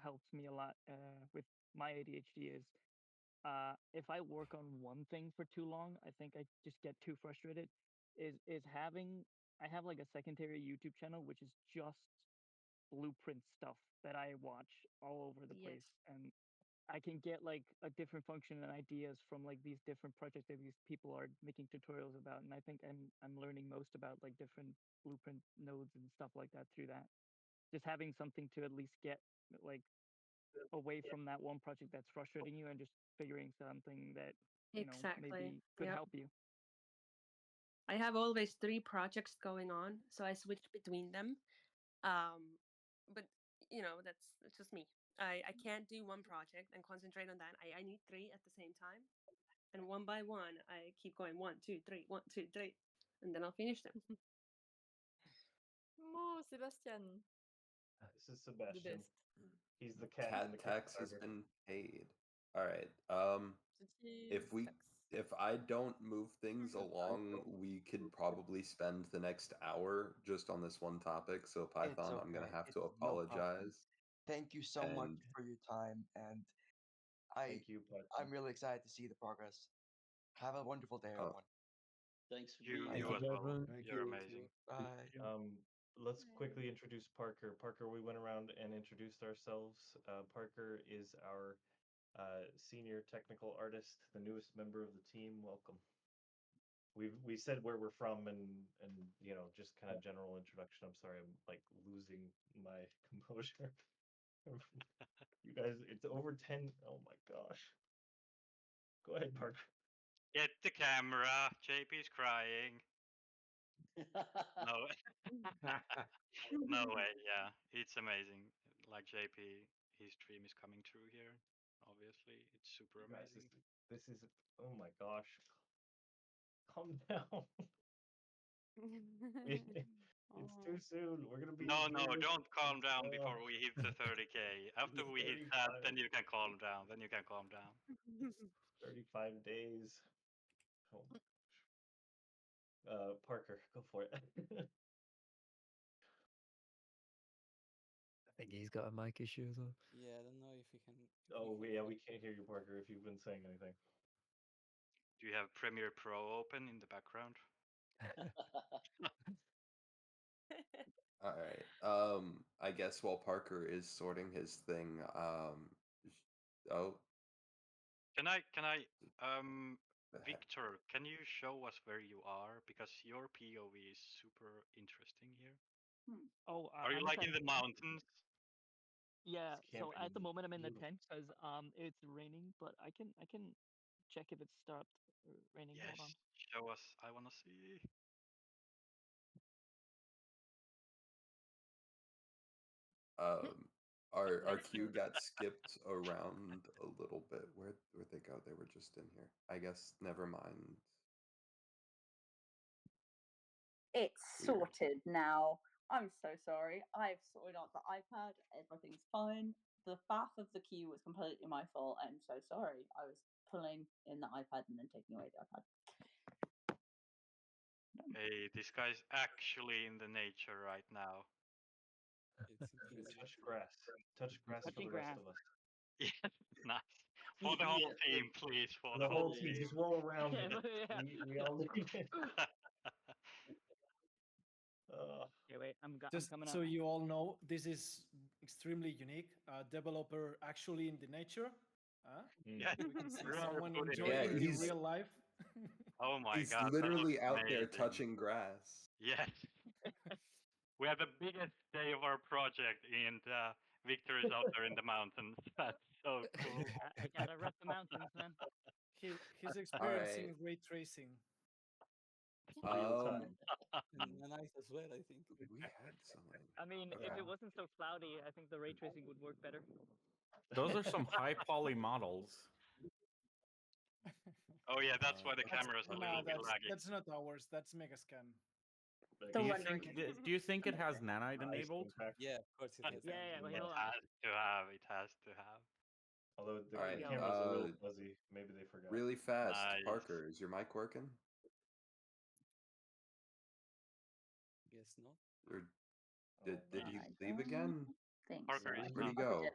helps me a lot with my ADHD is if I work on one thing for too long, I think I just get too frustrated. Is having I have like a secondary YouTube channel which is just blueprint stuff that I watch all over the place, Yes. and I can get like a different function and ideas from like these different projects that these people are making tutorials about, and I think I'm learning most about like different blueprint nodes and stuff like that through that. Just having something to at least get like away from that one project that's frustrating you and just figuring something that Exactly. maybe could Yep. help you. I have always 3 projects going on, so I switch between them. But that's just me. I can't do one project and concentrate on that. I need 3 at the same time, and one by one, I keep going 1, 2, 3, 1, 2, 3, and then I'll finish them. Oh, Sebastian, this is the Sebastian. best. He's the cat in the Cat tax has Kickstarter. been paid. All right. The cheese tax. If I don't move things along, we could probably spend the next hour just on this one topic. So It's Python, I'm gonna okay. have to It's no problem. apologize. Thank you so much And for your time, and Thank you, I'm Python. really excited to see the progress. Have a wonderful day, oh, everyone. Thanks for You being Thank you you, as here. well. everyone. Thank You're you. amazing. Bye. Let's quickly introduce Parker. Parker, we went around and introduced ourselves. Parker is our senior technical artist, the newest member of the team. Welcome. we said where we're from and just kind of general introduction. I'm sorry, I'm like losing my composure. You guys, it's over 10. Oh my gosh. Go ahead, Parker. Get the camera. JP's crying. No. No way. Yeah, it's amazing. Like JP, his dream is coming true here. Obviously, it's super You guys, amazing. this is. Oh my gosh. Calm down. It's too soon. We're gonna be. No, doing this- don't calm down before we hit the 30K. After we hit that, 35. then you can calm down. Then you can calm down. 35 days. Oh my gosh. Parker, go for it. I think he's got a mic issue as well. Yeah, I don't know if we can. Oh, yeah, we can't hear you, Parker, if you've been saying anything. Do you have Premiere Pro open in the background? All right. I guess while Parker is sorting his thing, oh, Victor, can you show us where you are? Because your POV is super interesting here. Oh, Are you I'm like in the trying- mountains? Yeah. This So at the camping is moment I'm in the beautiful. tent because it's raining, but I can check if it's stopped raining. Yes, Hold on. show us. I want to see. our queue got skipped around a little bit. Where'd they go? They were just in here. I guess never mind. It's Weird. sorted now. I'm so sorry. I've sorted out the iPad. Everything's fine. The faff of the queue was completely my fault. I'm so sorry. I was pulling in the iPad and then taking away the iPad. Hey, this guy's actually in the nature right now. It's Touch grass. Touch grass for Touching the rest grass. of us. Yes, nice. For the whole team, please. For The whole team, just roll around in it. Yeah. We all need it. Okay, wait. I'm Just coming so up. you all know, this is extremely unique. Developer actually in the nature. Yeah. We can see Really someone put it enjoying Yeah, it in he's- real life. Oh my He's god, that literally looks out there amazing. touching grass. Yes. We had the biggest day of our project, and Victor is out there in the mountains. That's so cool. Gotta rep the mountains, man. He's experiencing ray tracing. Real time. And nice as well, I think. We had something. I mean, if it wasn't so cloudy, I think the ray tracing would work better. Those are some high poly models. Oh yeah, that's why the camera is a little bit laggy. That's not ours. That's Megascan. Do you think it has nanite enabled? Yeah, of course it has. Yeah, It has to have. It has to have. Although the All right, camera's a little fuzzy. Maybe they forgot. Really fast, Nice. Parker, is your mic working? Guess not. Or did he leave again? Parker is Where'd he not go? here.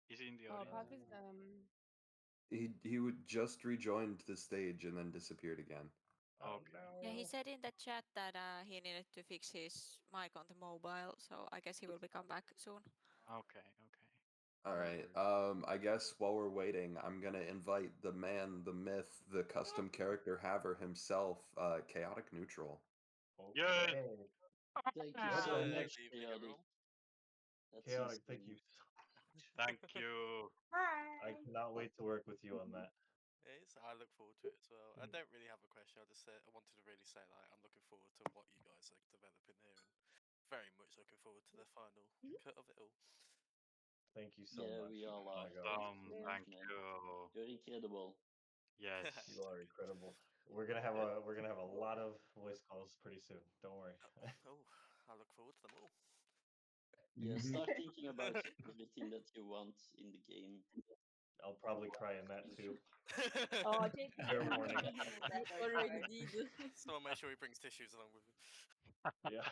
Is he in the Oh, audience? Parker's He would just rejoined the stage and then disappeared again. Okay. Yeah, he said in the chat that he needed to fix his mic on the mobile, so I guess he will be come back soon. Okay. All right. I guess while we're waiting, I'm gonna invite the man, the myth, the custom character haver himself, Chaotic Neutral. Yeah. Thank you What's so up, much, Nick? Chaotic. That's Chaotic, so thank you much. so much. Thank you. I cannot wait to work with you on that. I look forward to it as well. I don't really have a question. I just said I wanted to really say like I'm looking forward to what you guys are developing here, and very much looking forward to the final cut of it all. Thank you so Yeah, much. we all Oh are. my God. Thank man. you. You're incredible. Yes. You are incredible. We're gonna have a lot of voice calls pretty soon. Don't worry. Oh, I look forward to them all. Yeah, start thinking about everything that you want in the game. I'll probably cry in that too. Oh, JP, Fair warning. already did. Someone make sure he brings tissues along with him. Yeah.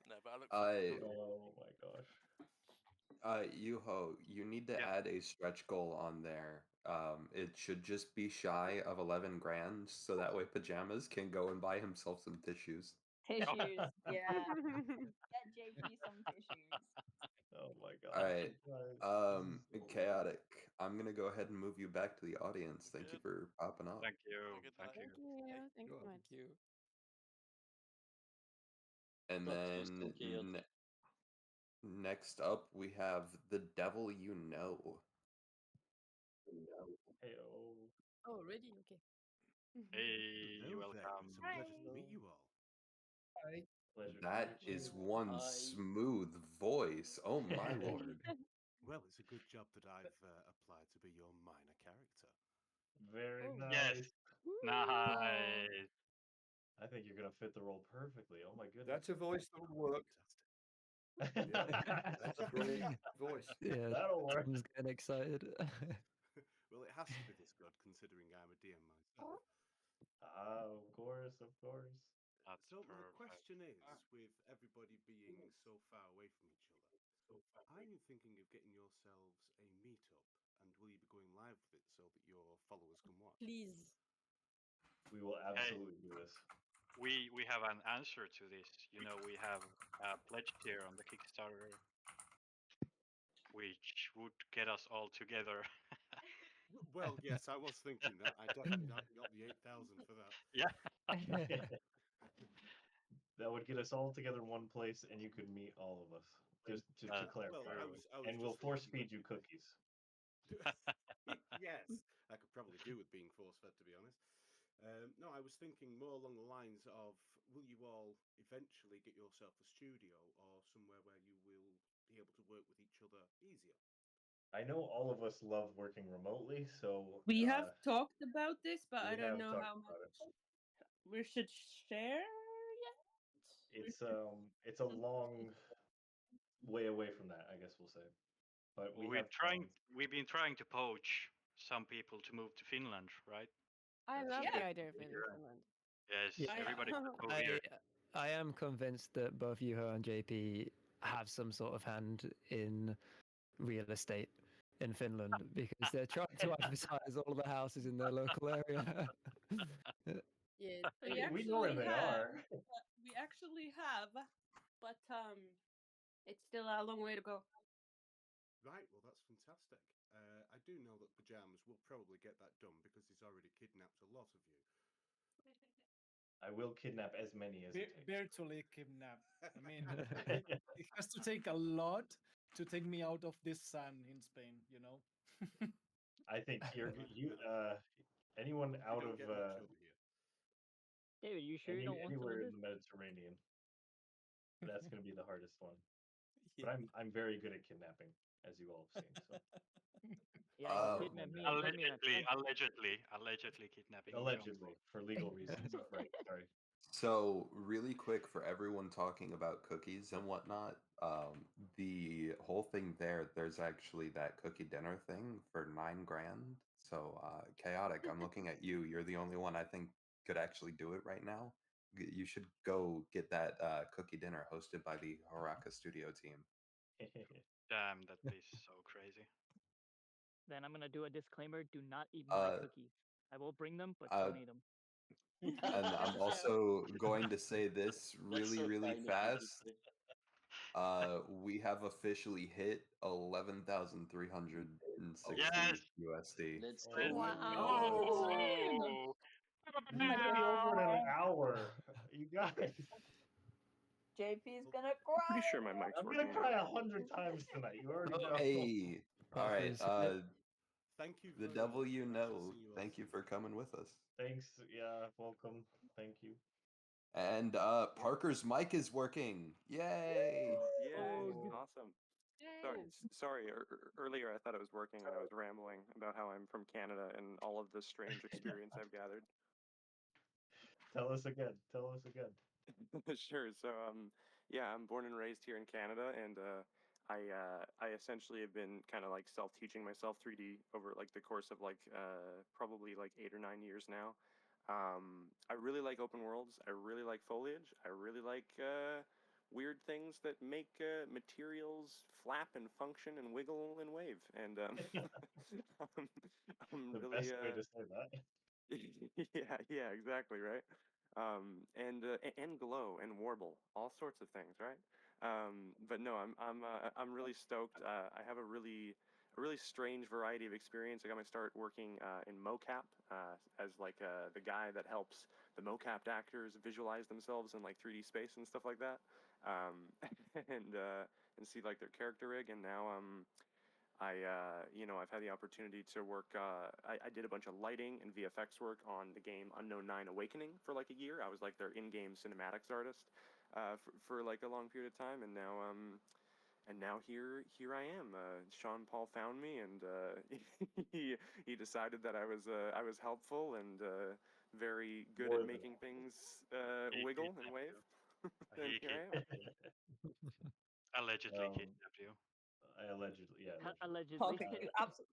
No, but I look forward to it. Oh my gosh. Yuho, you need to add a stretch goal on there. It should just be shy of 11 grand, so that way Pajamas can go and buy himself some tissues. Tissues, yeah. Get JP some tissues. Oh my gosh. All right, you guys, this is so Chaotic. I'm gonna go ahead and move you back to the audience. Thank you for popping up. Thank you. Thank Thank you. you. Thanks so much. Thank you. And Got you then scared. next up, we have the devil you know. Hey-oh. Oh, already? Okay. Hey, Hello there. welcome. It's a pleasure to meet you all. Hi. Pleasure to That meet is you. one Hi. smooth voice. Oh my lord. Well, it's a good job that I've applied to be your minor character. Very Oh. Yes. nice. Nice. I think you're gonna fit the role perfectly. Oh my goodness. That's a voice that will work. Fantastic. Yeah, that's a brilliant voice. Yeah, That'll work. Tom's getting excited. Well, it has to be this good considering I'm a DM myself. Of course, of course. That's So my perfect. question is, with everybody being so far away from each other, are you thinking of getting yourselves a meetup? And will you be going live with it so that your followers can watch? Please. We will Hey, absolutely do this. we have an answer to this. You know, we have a pledge tier on the Kickstarter, which would get us all together. Well, yes, I was thinking that. I definitely haven't got the 8,000 for that. Yeah. That would get us all together in one place, and you could meet all of us. Just to clarify. Well, I was And just we'll force thinking feed you cookies. Yes, I could probably do with being force-fed, to be honest. No, I was thinking more along the lines of, will you all eventually get yourself a studio or somewhere where you will be able to work with each other easier? I know all of us love working remotely, so We have talked about this, but I we don't have know talked how about it. much we should share yet. It's a long way away from that, I guess we'll say. But we have plans. We've been trying to poach some people to move to Finland, right? I That's love true. the idea of living in Yeah. Finland. Yes, Yeah. everybody should move here. I am convinced that both Yuho and JP have some sort of hand in real estate in Finland because they're trying to advertise all the houses in their local area. Yes. We know where they are. We actually have, but it's still a long way to go. Right, well, that's fantastic. I do know that Pajamas will probably get that done because he's already kidnapped a lot of you. I will kidnap as many as it takes. Virtually kidnap. I mean, it has to take a lot to take me out of this sun in Spain, you know? I think anyone out don't of get much over here. David, you sure you don't want some anywhere of in this? the Mediterranean. That's going to be the hardest one. But I'm very good at kidnapping, as you all have seen. So. Yeah, you kidnap me and put me in a trunk. Allegedly kidnapping. Allegedly, for legal reasons. Right, sorry. So, really quick for everyone talking about cookies and whatnot, the whole thing there's actually that cookie dinner thing for $9,000. So, Chaotic, I'm looking at you. You're the only one I think could actually do it right now. You should go get that cookie dinner hosted by the Harakka studio team. Damn, that is so crazy. Then I'm gonna do a disclaimer: do not eat my cookies. I will bring them, but don't eat them. And I'm also going to say this really, so really kind of you to fast. say. We have officially hit 11,360 Yes! USD. Let's Oh, go. Wow! We should be over in an hour. You guys. JP's gonna cry. Pretty sure my mic's I'm working. gonna cry 100 times tonight. You already know. Hey, all right. Thank you. The very devil much. you I shall know. see you all Thank you for coming with us. Thanks. Yeah, welcome. Thank you. And Parker's mic is working. Yay! Yay! Awesome. Sorry. Earlier I thought it was working and I was rambling about how I'm from Canada and all of the strange experience I've gathered. Tell us again. Tell us again. Sure. So, yeah, I'm born and raised here in Canada, and I essentially have been kind of like self-teaching myself 3D over like the course of like probably like 8 or 9 years now. I really like open worlds. I really like foliage. I really like weird things that make materials flap and function and wiggle and wave. And I'm The really best way to say that. yeah, exactly, right. And glow and warble, all sorts of things, right? But no, I'm really stoked. I have a really really strange variety of experience. I got my start working in mocap as like the guy that helps the mocapped actors visualize themselves in like 3D space and stuff like that, and see like their character rig. And now I've had the opportunity to work. I did a bunch of lighting and VFX work on the game Unknown 9 Awakening for like a year. I was like their in-game cinematics artist for like a long period of time, and now here I am. Sean Paul found me, and he decided that I was helpful and very good More at than making things He wiggle and kidnapped wave. you. And He here I am. kidnapped you. Allegedly kidnapped you. Allegedly, yeah. Allegedly. Parker,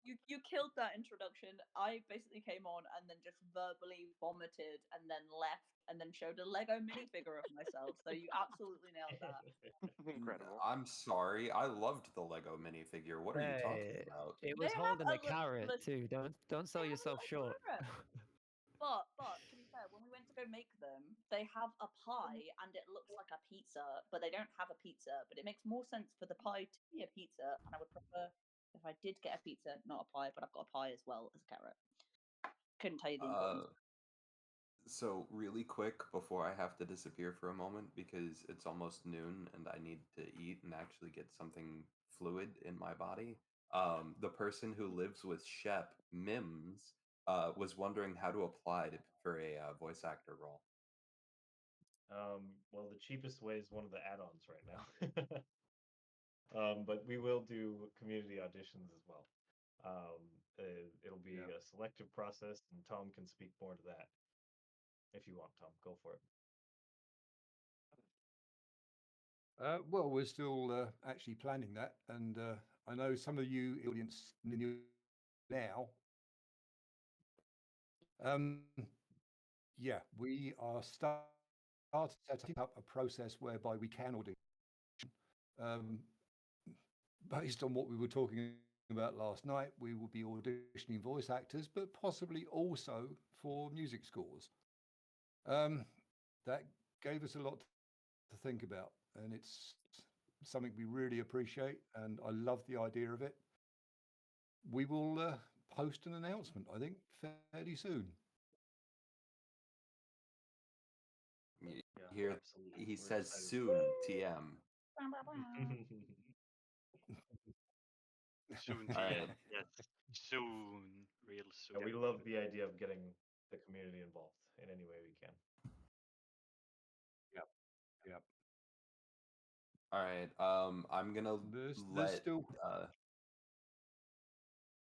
you killed that introduction. I basically came on and then just verbally vomited and then left and then showed a Lego minifigure of myself. So you absolutely nailed that. Incredible. I'm sorry. I loved the Lego minifigure. What are you talking Hey, about? it They was have holding a a carrot too. Don't sell yourself short. But to be fair, when we went to go make them, they have a pie and it looks like a pizza, but they don't have a pizza. But it makes more sense for the pie to be a pizza, and I would prefer if I did get a pizza, not a pie, but I've got a pie as well as a carrot. Couldn't tell you the importance. So really quick before I have to disappear for a moment because it's almost noon and I need to eat and actually get something fluid in my body. The person who lives with Shep, Mims, was wondering how to apply for a voice actor role. Well, the cheapest way is one of the add-ons right now. But we will do community auditions as well. It'll be a selective process, and Tom can speak more to that. If you want, Tom, go for it. Well, we're still actually planning that, and I know some of you audience now. Yeah, we are setting up a process whereby we can audition based on what we were talking about last night. We will be auditioning voice actors, but possibly also for music scores. That gave us a lot to think about, and it's something we really appreciate, and I love the idea of it. We will post an announcement, I think, fairly soon. Here absolutely. he We're says excited. soon, TM. Soon, All TM. right. Yes, soon, real soon. Yeah, we love the idea of getting the community involved in any way we can. Yep. Yep. All right. I'm gonna There's let. still.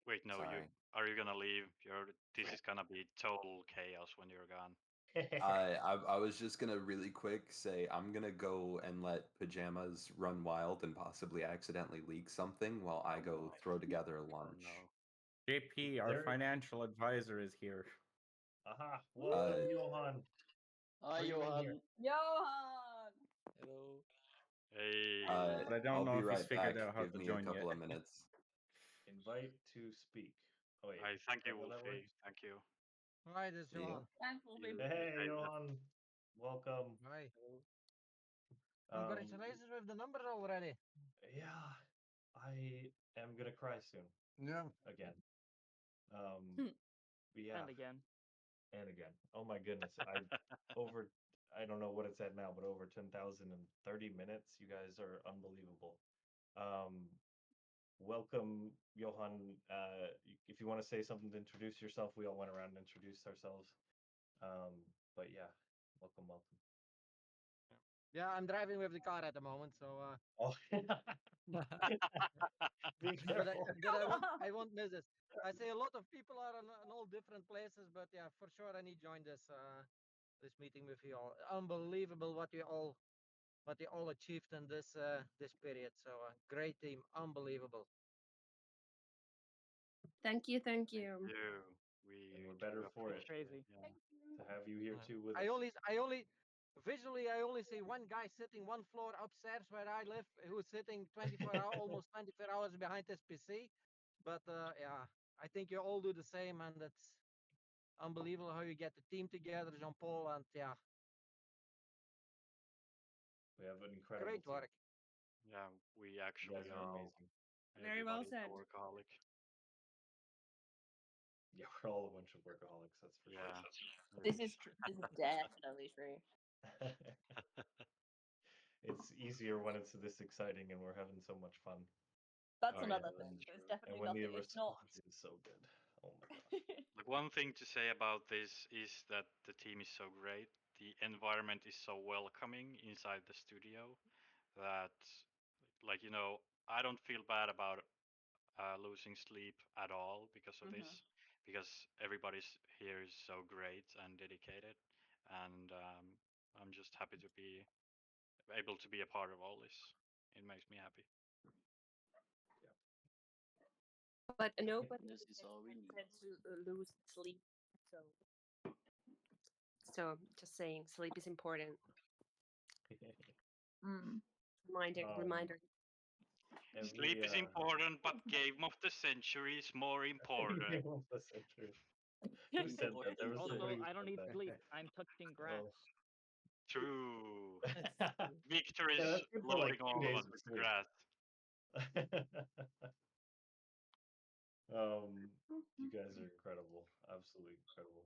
Wait, no, Sorry. are you gonna leave? This is gonna be total chaos when you're gone. I was just gonna really quick say I'm gonna go and let Pajamas run wild and possibly accidentally leak something while I go throw together a lunch. JP, our financial advisor, is here. Aha! Welcome, Johan. Hi, Bring him in here. Johan. Johan! Hello. Hey. But I don't I'll know be if right he's figured back. out how Give to me a join couple yet. of minutes. Invite to speak. Oh wait. I thank is you, that how that Wolfie. works? Thank you. Hi, this is See ya. Johan. Thanks, Wolfie. Hey, Johan. Welcome. Hi. Congratulations with the numbers already. Yeah, I am gonna cry soon. Yeah. Again. And Yeah. again. And again. Oh my goodness. I don't know what it's at now, but over 10,030 minutes. You guys are unbelievable. Welcome, Johan. If you want to say something to introduce yourself, we all went around and introduced ourselves. But yeah, welcome. Yeah, I'm driving with the car at the moment, so. Oh. Be careful. I won't miss this. I say a lot of people are in all different places, but yeah, for sure I need to join this meeting with you all. Unbelievable what you all achieved in this period. So great team, unbelievable. Thank you. And we're better for it. Crazy. Yeah. To have you here too with I us. only visually I only see one guy sitting one floor upstairs where I live who's sitting 24 hours, almost 24 hours behind his PC. But yeah, I think you all do the same, and it's unbelievable how you get the team together, Jean Paul, and yeah. We have an incredible Great work. team. Yeah, we You actually guys are are all. amazing. Very well Everybody's a said. workaholic. Yeah, we're all a bunch of workaholics. That's for Yeah. sure. This is definitely true. It's easier when it's this exciting and we're having so much fun. That's Oh, another yeah. thing. There's And definitely when the nothing. It's not. response is so good. Oh my gosh. Like one thing to say about this is that the team is so great. The environment is so welcoming inside the studio that, like, I don't feel bad about losing sleep at all because of this, because everybody's here is so great and dedicated, and I'm just happy to be able to be a part of all this. It makes me happy. But nobody This is all we need. said to lose sleep. So just saying, sleep is important. Reminder. Sleep is important, but Game of the Century is more important. Game of the Century. Who said that? There was Also, somebody who I don't said need that. sleep. I'm touching grass. True. Yeah, Victor is that's good for like loading 2 all days of of us sleep. grass. You guys are incredible. Absolutely incredible.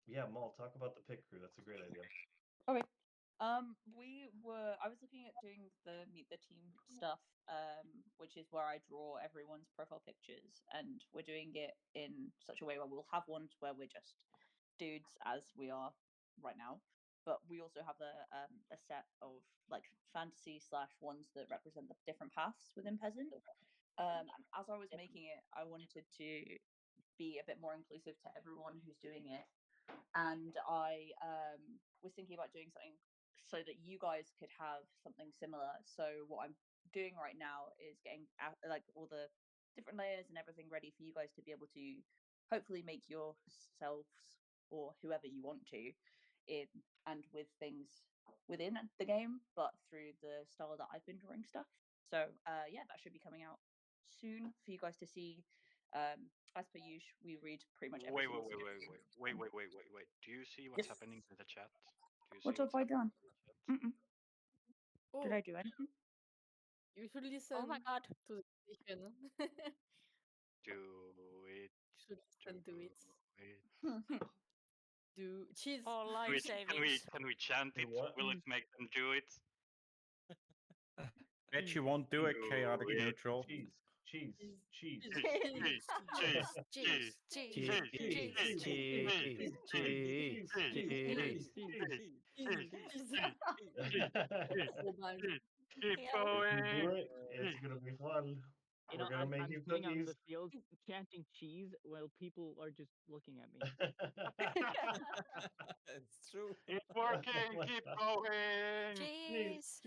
Yeah, Maul, talk about the pit crew. That's a great idea. Okay. I was looking at doing the meet the team stuff, which is where I draw everyone's profile pictures, and we're doing it in such a way where we'll have ones where we're just dudes as we are right now, but we also have a set of like fantasy / ones that represent the different paths within Peasant. And as I was making it, I wanted to be a bit more inclusive to everyone who's doing it, and I was thinking about doing something so that you guys could have something similar. So what I'm doing right now is getting like all the different layers and everything ready for you guys to be able to hopefully make yourselves or whoever you want to in and with things within the game, but through the style that I've been drawing stuff. So yeah, that should be coming out soon for you guys to see. As per usual, we read pretty much every Wait. single Do you see what's happening in the chat? Do you see What have what's I happening done? in the chat? Did I do anything? You should listen Oh my god. to the station. Do it. You should listen to it. It. Do cheese. All life savings. Can we chant it? Will it make them do it? Bet you won't do it, chaotic neutral. Cheese. Keep If going. you do it, it's gonna be fun. We're gonna make I'm you sitting out in cookies. the field chanting cheese while people are just looking at me. It's true. It's working. Keep going. Cheese.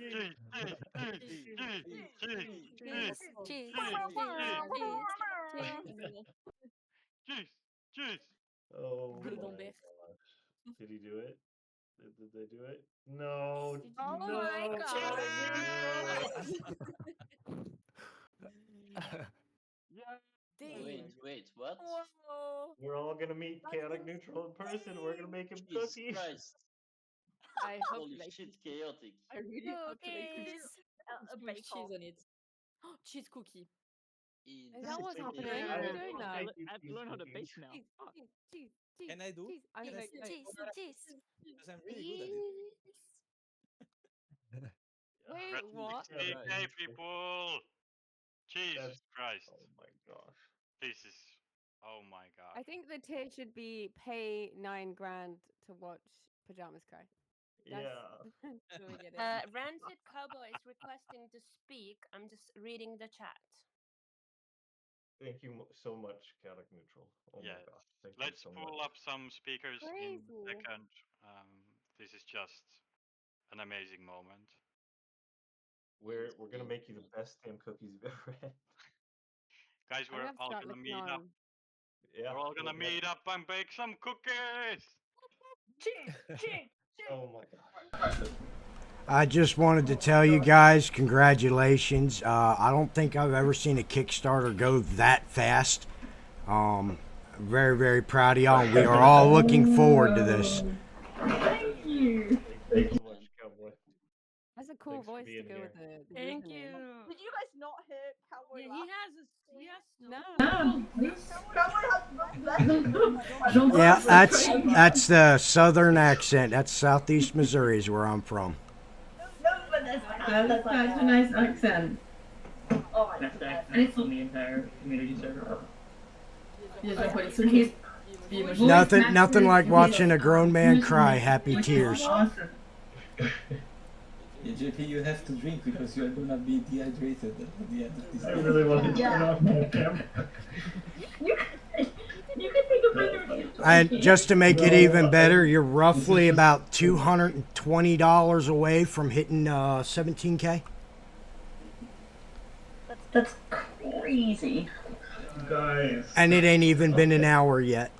Cheese. Oh my Golden gosh. Bear. Did he do it? Did they do it? No. Oh No. my god. Wait, what? Whoa. We're all gonna meet chaotic neutral in person. We're gonna make him Jesus cookies. Christ. I hope Holy like shit, chaotic. I really hope like Cookies. with cheese on it. Cheese cookie. Is that what's Thank you. happening? What are we doing now? I have to learn how to bake now. Cheese. Can I do? I'm Can I like, do? cheese. Because I'm really good at it. Wait, what? Hey, people. Jesus Christ. Oh my gosh. This is. Oh my god. I think the tier should be pay $9 grand to watch pajamas cry. That's where we get it. Rancid Cowboy is requesting to speak. I'm just reading the chat. Thank you so much, chaotic neutral. Oh Yeah. my gosh. Thank Let's you so pull much. up some speakers in Crazy. a second. This is just an amazing moment. We're gonna make you the best damn cookies you've ever had. Guys, I'm we're gonna all start gonna looking meet up. on. Yeah. We're all gonna meet up and bake some cookies. Oh my gosh. I just wanted to tell you guys, congratulations. I don't think I've ever seen a Kickstarter go that fast. Very, very proud of y'all. We are all looking forward to this. Thank you so much, Cowboy. That's a cool cool thanks for voice to being go here. with the Thank username. you. Did you guys not hear Cowboy Yeah, laugh? he has No. Yeah, that's the southern accent. That's southeast Missouri is where I'm from. That's such a nice accent. Oh, Best accent on the entire community server. Nothing like watching a grown man cry happy tears. Awesome. JP, you have to drink because you are gonna be dehydrated at the end of this. I really want to turn off my camera. You can take a breather. And just to make it even better, you're roughly about $220 away from hitting 17K. That's crazy. Guys. And it ain't even been an hour yet.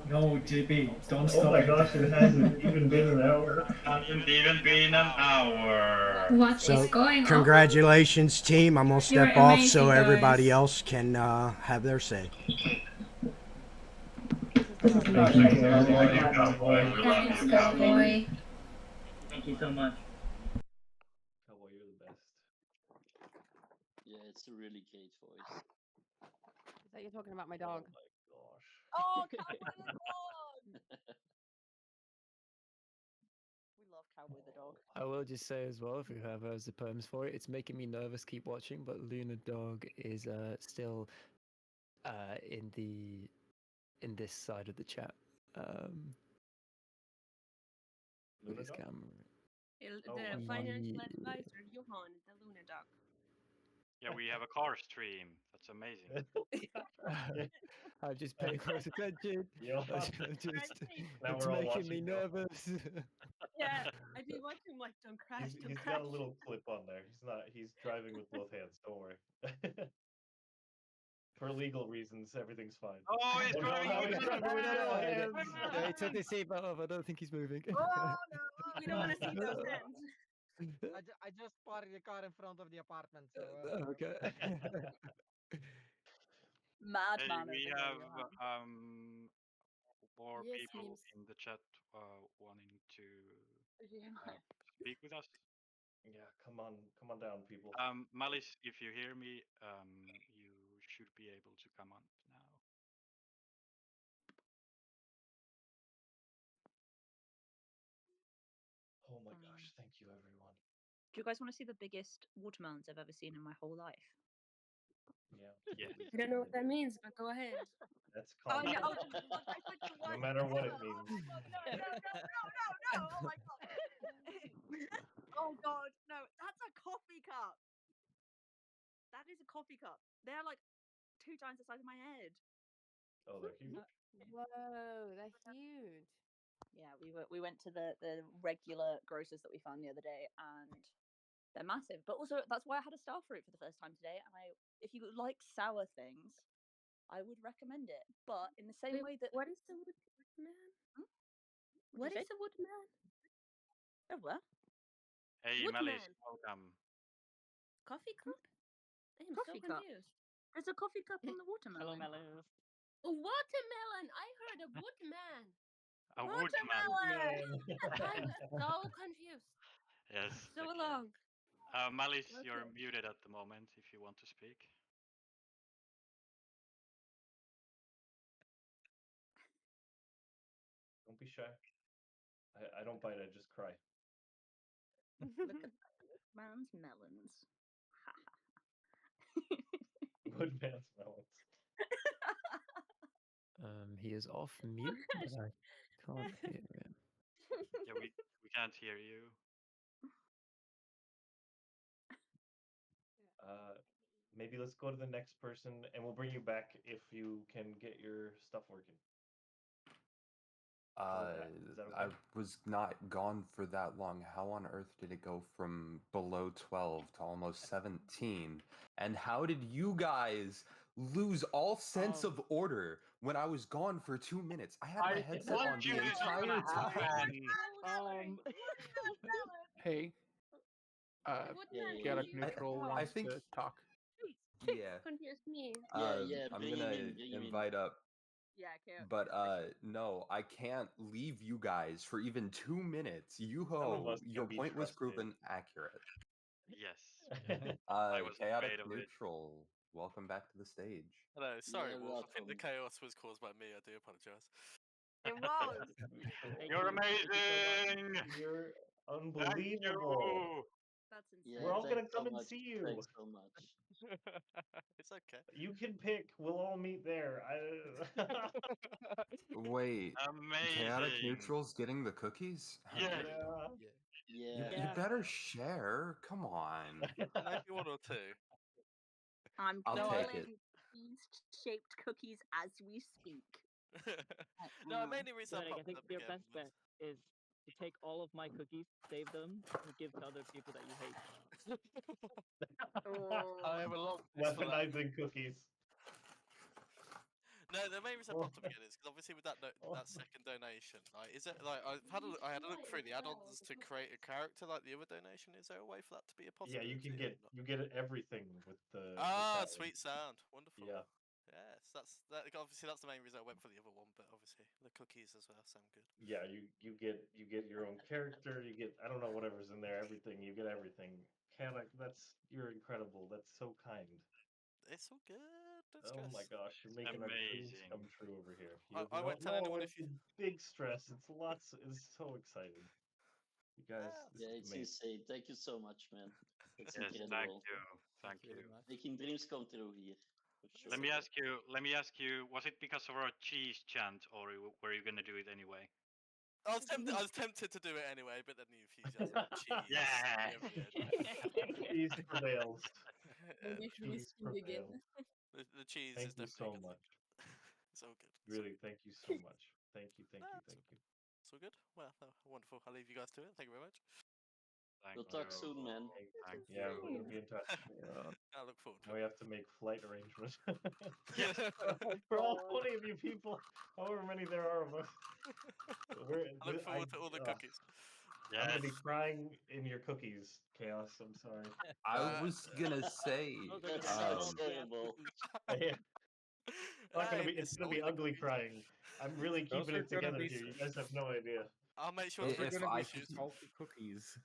No, JP, don't stop. Oh my gosh, it hasn't even been an hour. Hasn't even been an hour. What is going on? Congratulations, team. I'm gonna step You're off so amazing, everybody guys. else can have their say. Thank you, Cowboy. We love you, Cowboy. Thank you so much. Cowboy, you're the best. Yeah, it's a really great voice. Is that you're talking about my dog? Oh my gosh. Oh, Cowboy the dog! We love Cowboy the dog. I will just say as well, if you have the perms for it, it's making me nervous keep watching, but Luna Dog is still in this side of the chat. With Luna his dog? camera. The financial advisor, Johan, the Luna dog. Yeah, we have a car stream. That's amazing. I'm just paying close attention. Yo. Now It's we're all making me watching now. nervous. Yeah, I've been watching like don't crash, don't He's crash. got a little clip on there. He's driving with both hands, don't worry. For legal reasons, everything's fine. Oh, he's driving no, with he's both driving with both hands. Yeah, he took the seatbelt off. I don't think he's moving. Oh no! We don't want to see those hands. I just parked the car in front of the apartment. So, Okay. Mad Hey, man we over have here, Johan. more Yes, people memes. in the chat wanting to Yeah. speak with us. Yeah, come on down, people. Malice, if you hear me, you should be able to come on now. Oh my gosh, thank you, everyone. Do you guys want to see the biggest watermelons I've ever seen in my whole life? Yeah. Yeah. I don't know what that means, but go ahead. That's Oh common. no! No matter what it means. No! Oh my god! Oh god! No, that's a coffee cup. That is a coffee cup. They're like 2 times the size of my head. Oh, they're huge. Whoa, they're huge. Yeah, we went to the regular grocers that we found the other day, and they're massive. But also, that's why I had a star fruit for the first time today. And if you like sour things, I would recommend it. But in the same way that What is the woodman? What is the woodman? Oh, what? Hey, Woodman. Malice, welcome. Coffee cup? I am Coffee so cup. confused. There's a coffee cup on the watermelon. A watermelon. I heard a woodman. A Watermelon. I'm so confused. Yes. So okay. long. Malice, Okay. you're muted at the moment if you want to speak. Don't be shy. I don't bite, I just cry. Look at that. Woodman's melons. Woodman's melons. He is off mute, but I can't hear him. Yeah, we can't hear you. Maybe let's go to the next person, and we'll bring you back if you can get your stuff working. Is that okay? I was not gone for that long. How on earth did it go from below 12 to almost 17? And how did you guys lose all sense of order when I was gone for 2 minutes? I had my headset on the entire time. Hey, Gallic Neutral I wants think to talk. Yeah. Confused me. I'm gonna invite up Yeah, But no, I can't leave you guys for even 2 minutes. None of Yuho, us your can be point was trusted. proven accurate. Yes. Yeah. I was Chaotic afraid of it. Neutral, welcome back to the stage. Hello, sorry, Yeah, Wolf. I think the welcome. chaos was caused by me. I do apologise. It was. You're amazing. You're Thank unbelievable. you. That's insane. We're all thanks gonna so come and much. see you. Thanks so much. It's okay. You can pick. We'll all meet there. Wait, Chaotic Amazing. Neutral's getting the cookies? How Yes. dare you? Yeah. You Yeah. better share. Come on. Maybe one or two. I'm I'll take grilling it. cheese-shaped cookies as we speak. No, mainly reason I Dominic, I popped think up your again best was bet is to take all of my cookies, save them, and give to other people that you hate. I have a long list for that. Weaponizing cookies. No, the main reason I popped up again is because obviously with that that second donation, like, is it like I had a look through the add-ons to create a character like the other donation. Is there a way for that to be a Yeah, possibility? you get everything with the with Ah, that one. sweet sound, wonderful. Yeah. Yes, obviously that's the main reason I went for the other one, but obviously the cookies as well sound good. Yeah, you get your own character, you get I don't know whatever's in there, everything, you get everything. You're incredible. That's so kind. It's all good. Don't Oh my stress. gosh, you're making our dreams Amazing. come true over here. I You won't don't tell know, anyone it's if you. a big stress. It's so exciting. You guys, this Yeah, is it's amazing. insane. Thank you so much, man. It's Yes, thank incredible. you. Thank you. very much. Making dreams come true here. For sure. Let me ask you, was it because of our cheese chant or were you gonna do it anyway? I was tempted to do it anyway, but then the enthusiasm of cheese. Yes. Cheese prevails. Yeah, Maybe the we cheese. sing again. The cheese Thank is you definitely a so good much. thing. It's all good. Really, thank you so much. Thank you, thank you, It's thank you. It's all good. Well, wonderful. I'll leave you guys to it. Thank you very much. We'll talk soon, man. Thank Yeah, you. we'll be in touch. I look forward to Now we have to make flight arrangements Yes. for all 20 of you people, however many there are of us. I look forward to all the cookies. I'm gonna be crying in your cookies, Chaos. I'm sorry. I was gonna say, That sounds horrible. Yeah. It's gonna be all the ugly crying. I'm really Those keeping are it gonna together be here. You guys have no idea. I'll make sure Those to are If gonna be I can, salty cookies.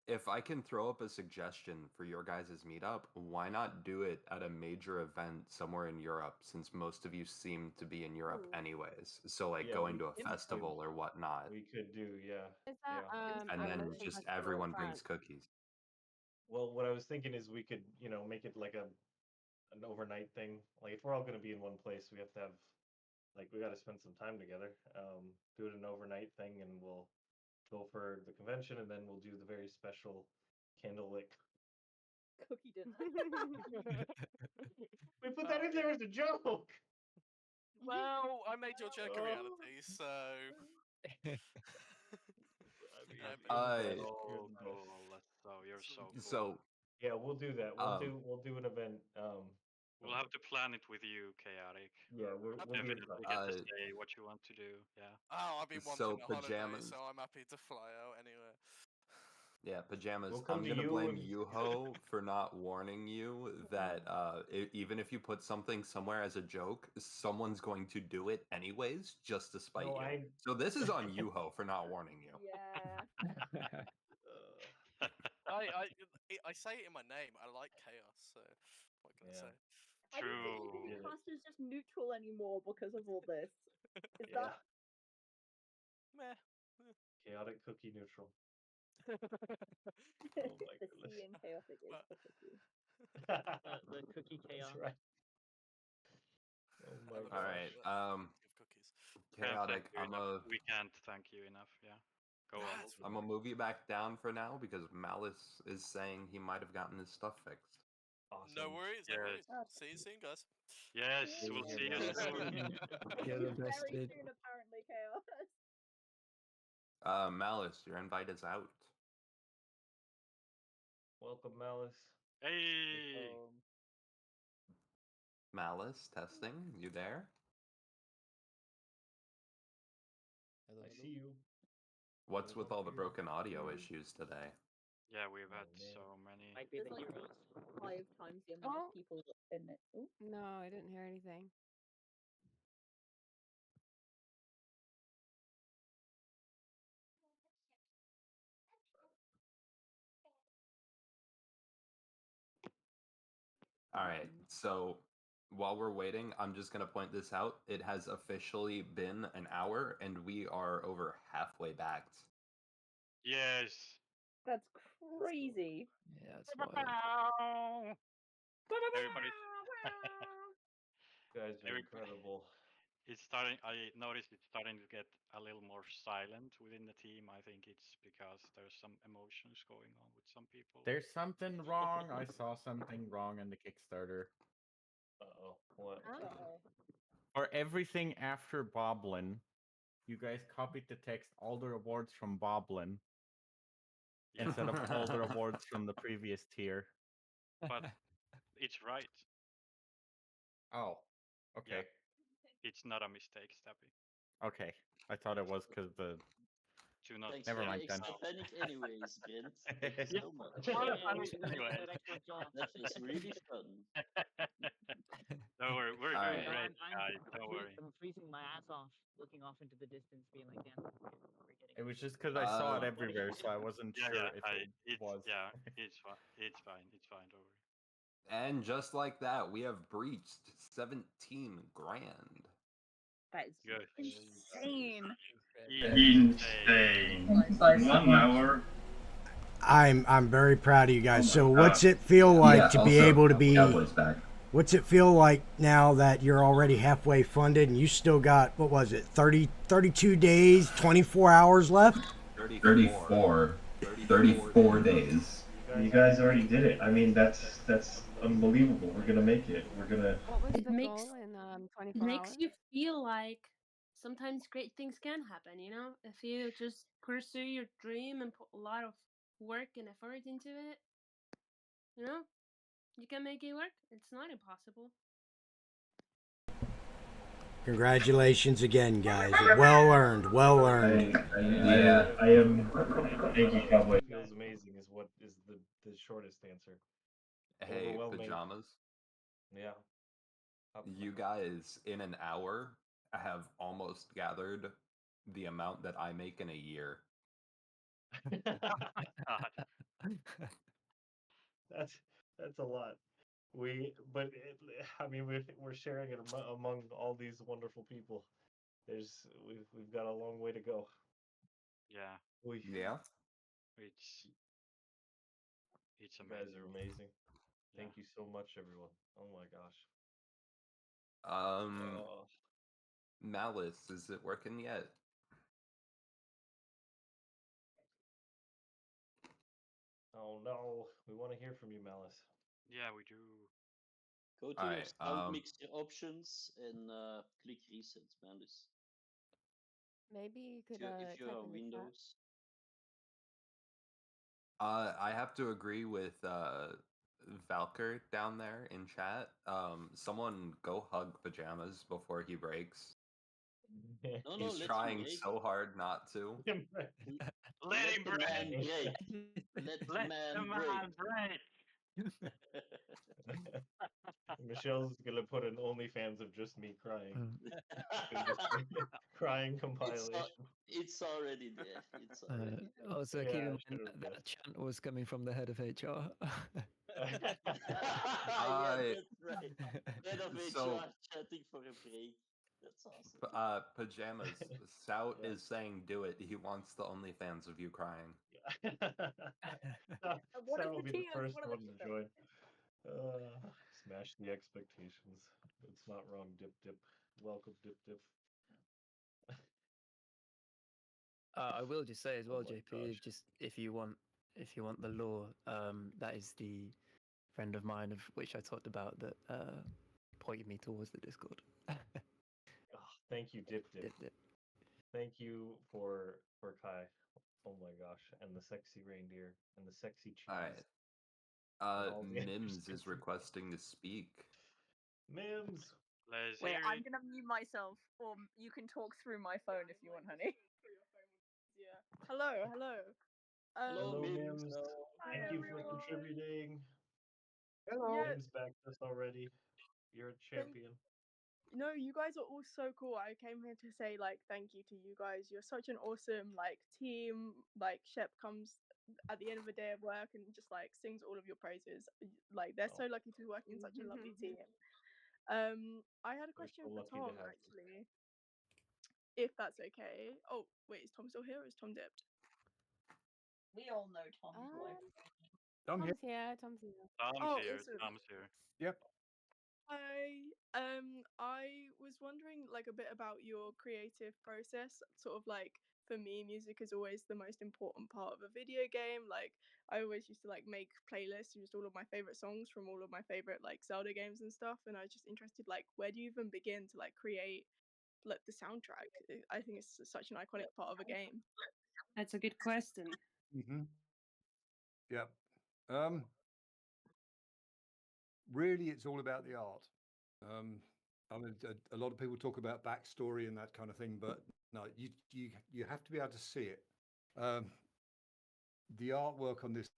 if I can throw up a suggestion for your guys' meetup, why not do it at a major event somewhere in Europe, since most of you seem to be in Europe Ooh. anyways? So like Yeah, going we to a could. festival or whatnot, We could do, yeah. Is that and a then Russian just festival in everyone brings France? cookies. Well, what I was thinking is we could, make it like an overnight thing. Like if we're all gonna be in one place, we have to have we got to spend some time together. Do it an overnight thing, and we'll go for the convention, and then we'll do the very special candlelit. Cookie dinner. We put that in there as a joke. Well, I made your joke a reality, so. Oh, cool. You're so cool. So Yeah, we'll do that. We'll do an event. We'll have to plan it with you, Chaotic. Yeah, we'll be in Definitely touch. get to say what you want to do. Yeah. Oh, I've been So wanting a holiday, pajamas. so I'm happy to fly out anywhere. Yeah, pajamas. We'll come I'm to gonna you blame and- Yuho for not warning you that even if you put something somewhere as a joke, someone's going to do it anyways, just to spite No, you. So this is on Yuho for not warning you. Yeah. I say it in my name. I like chaos, so what can I say? I don't think you can be classed as just neutral anymore because of all this. Is Yeah. that Meh. Chaotic cookie neutral. Oh my the goodness. C in chaotic is for cookie. The cookie chaos. That's right. Oh my All right. Chaotic. We can't thank you enough. Yeah. Go on. I'm gonna move you back down for now because Malice is saying he might have gotten his stuff fixed. Awesome. No worries, no worries. See you soon, guys. Yes, we'll see you soon. Very soon, apparently, chaos. Malice, your invite is out. Welcome, Malice. Hey. Malice, testing. You there? I see you. What's with all the broken audio issues today? Yeah, we've had so many. Might be There's the like heroes. 5 times the amount of people in it. Ooh. No, I didn't hear anything. All right. So while we're waiting, I'm just going to point this out. It has officially been an hour, and we are over halfway backed. Yes. That's crazy. Yeah, that's wild. Everybody's You guys are every, incredible. it's starting. I noticed it's starting to get a little more silent within the team. I think it's because there's some emotions going on with some people. There's something wrong. I saw something wrong in the Kickstarter. Uh-oh. What? For everything after Boblin, you guys copied the text all the rewards from Boblin instead of all the rewards from the previous tier. But it's right. Oh, Yeah. okay. It's not a mistake, Stabby. Okay. I thought it was because the. Do not. Thanks Never for mind the then. extra panic anyways, Brent. Thank you Yeah. so much. Anyway. That was really fun. Don't worry, we're All doing right. great, guys. Don't worry. I'm freezing my ass off, looking off into the distance, being like, "Damn, we're getting." It was just because I saw it Uh, everywhere, so I wasn't Yeah, sure if it it's was. yeah, it's fine. It's fine. It's fine. Don't worry. And just like that, we have breached 17 grand. That is Good. insane. Insane. In 1 hour. I'm very proud of you guys. So what's it feel like to be able to be what's it feel like now that you're already halfway funded and you still got what was it 32 days, 24 hours left? 34 days. You guys already did it. I mean, that's unbelievable. We're gonna make it. We're gonna. What was It the makes goal in it 24 makes hours? you feel like sometimes great things can happen, you know? If you just pursue your dream and put a lot of work and effort into it, you know, you can make it work. It's not impossible. Congratulations again, guys. Well earned. Well earned. I am. Thank you, Cowboy. Feels amazing is what is the shortest answer. Hey, Overwhelming. pajamas. Yeah. You guys, in an hour, have almost gathered the amount that I make in a year. God. That's a lot. I mean, we're sharing it among all these wonderful people. We've got a long way to go. Yeah. Yeah. It's You amazing. guys are amazing. Yeah. Thank you so much, everyone. Oh my gosh. Oh, Malice, is it working yet? oh no. We want to hear from you, Malice. Yeah, we do. Go to All your right. sound mixer options and click reset, Malice. Maybe you could If you're type on in the chat. Windows. I have to agree with Valker down there in chat. Someone go hug pajamas before he breaks. No, He's let him trying break. so hard not to. Let him the man break. break. Let the Let man the man break. Michelle's gonna put an OnlyFans of just me crying. Crying compilation. It's already there. It's already there. Also, Yeah, keep I in mind should've that chant was coming from the head of HR. Yeah, that's right. Head of So- HR chatting for a break. That's awesome. Pajamas. Sout is saying do it. He wants the OnlyFans of you crying. One of That will the be the tiers, first one of one the to join. Smash the expectations. It's not wrong, Dip Dip. Welcome, Dip Dip. I will just say as well, my JP, if you want the lore, that is the friend of mine of which I talked about that pointed me towards the Discord. Thank you, Dip Dip. Dip, dip. Thank you for Kai. Oh my gosh, and the sexy reindeer and the sexy cheese. All and all right. the Mims other is requesting to speak. Mims. Let's Wait, hear I'm it. gonna mute myself, or you can talk through my phone if you want, honey. Yeah. Hello, hello. Hello, Mims. Mims. Hi, Thank you for everyone. contributing. Hello. Mims backed us already. You're a champion. No, you guys are all so cool. I came here to say like thank you to you guys. You're such an awesome like team. Like Shep comes at the end of a day of work and just like sings all of your praises. Like they're so lucky to be working in such a lovely team. I had a We're question so for lucky to Tom have you. actually, if that's okay. Oh wait, is Tom still here or is Tom dipped? We all know Tom's voice. I'm here. Tom's here. Tom's here. Tom's Oh, here. awesome. Tom's here. Yep. I was wondering like a bit about your creative process. Sort of like for me, music is always the most important part of a video game. Like I always used to like make playlists, used all of my favorite songs from all of my favorite like Zelda games and stuff. And I was just interested, like, where do you even begin to like create like the soundtrack? I think it's such an iconic part of a game. That's a good question. Mm-hmm. Yep. Really, it's all about the art. I mean, a lot of people talk about backstory and that kind of thing, but no, you have to be able to see it. Um, the artwork on this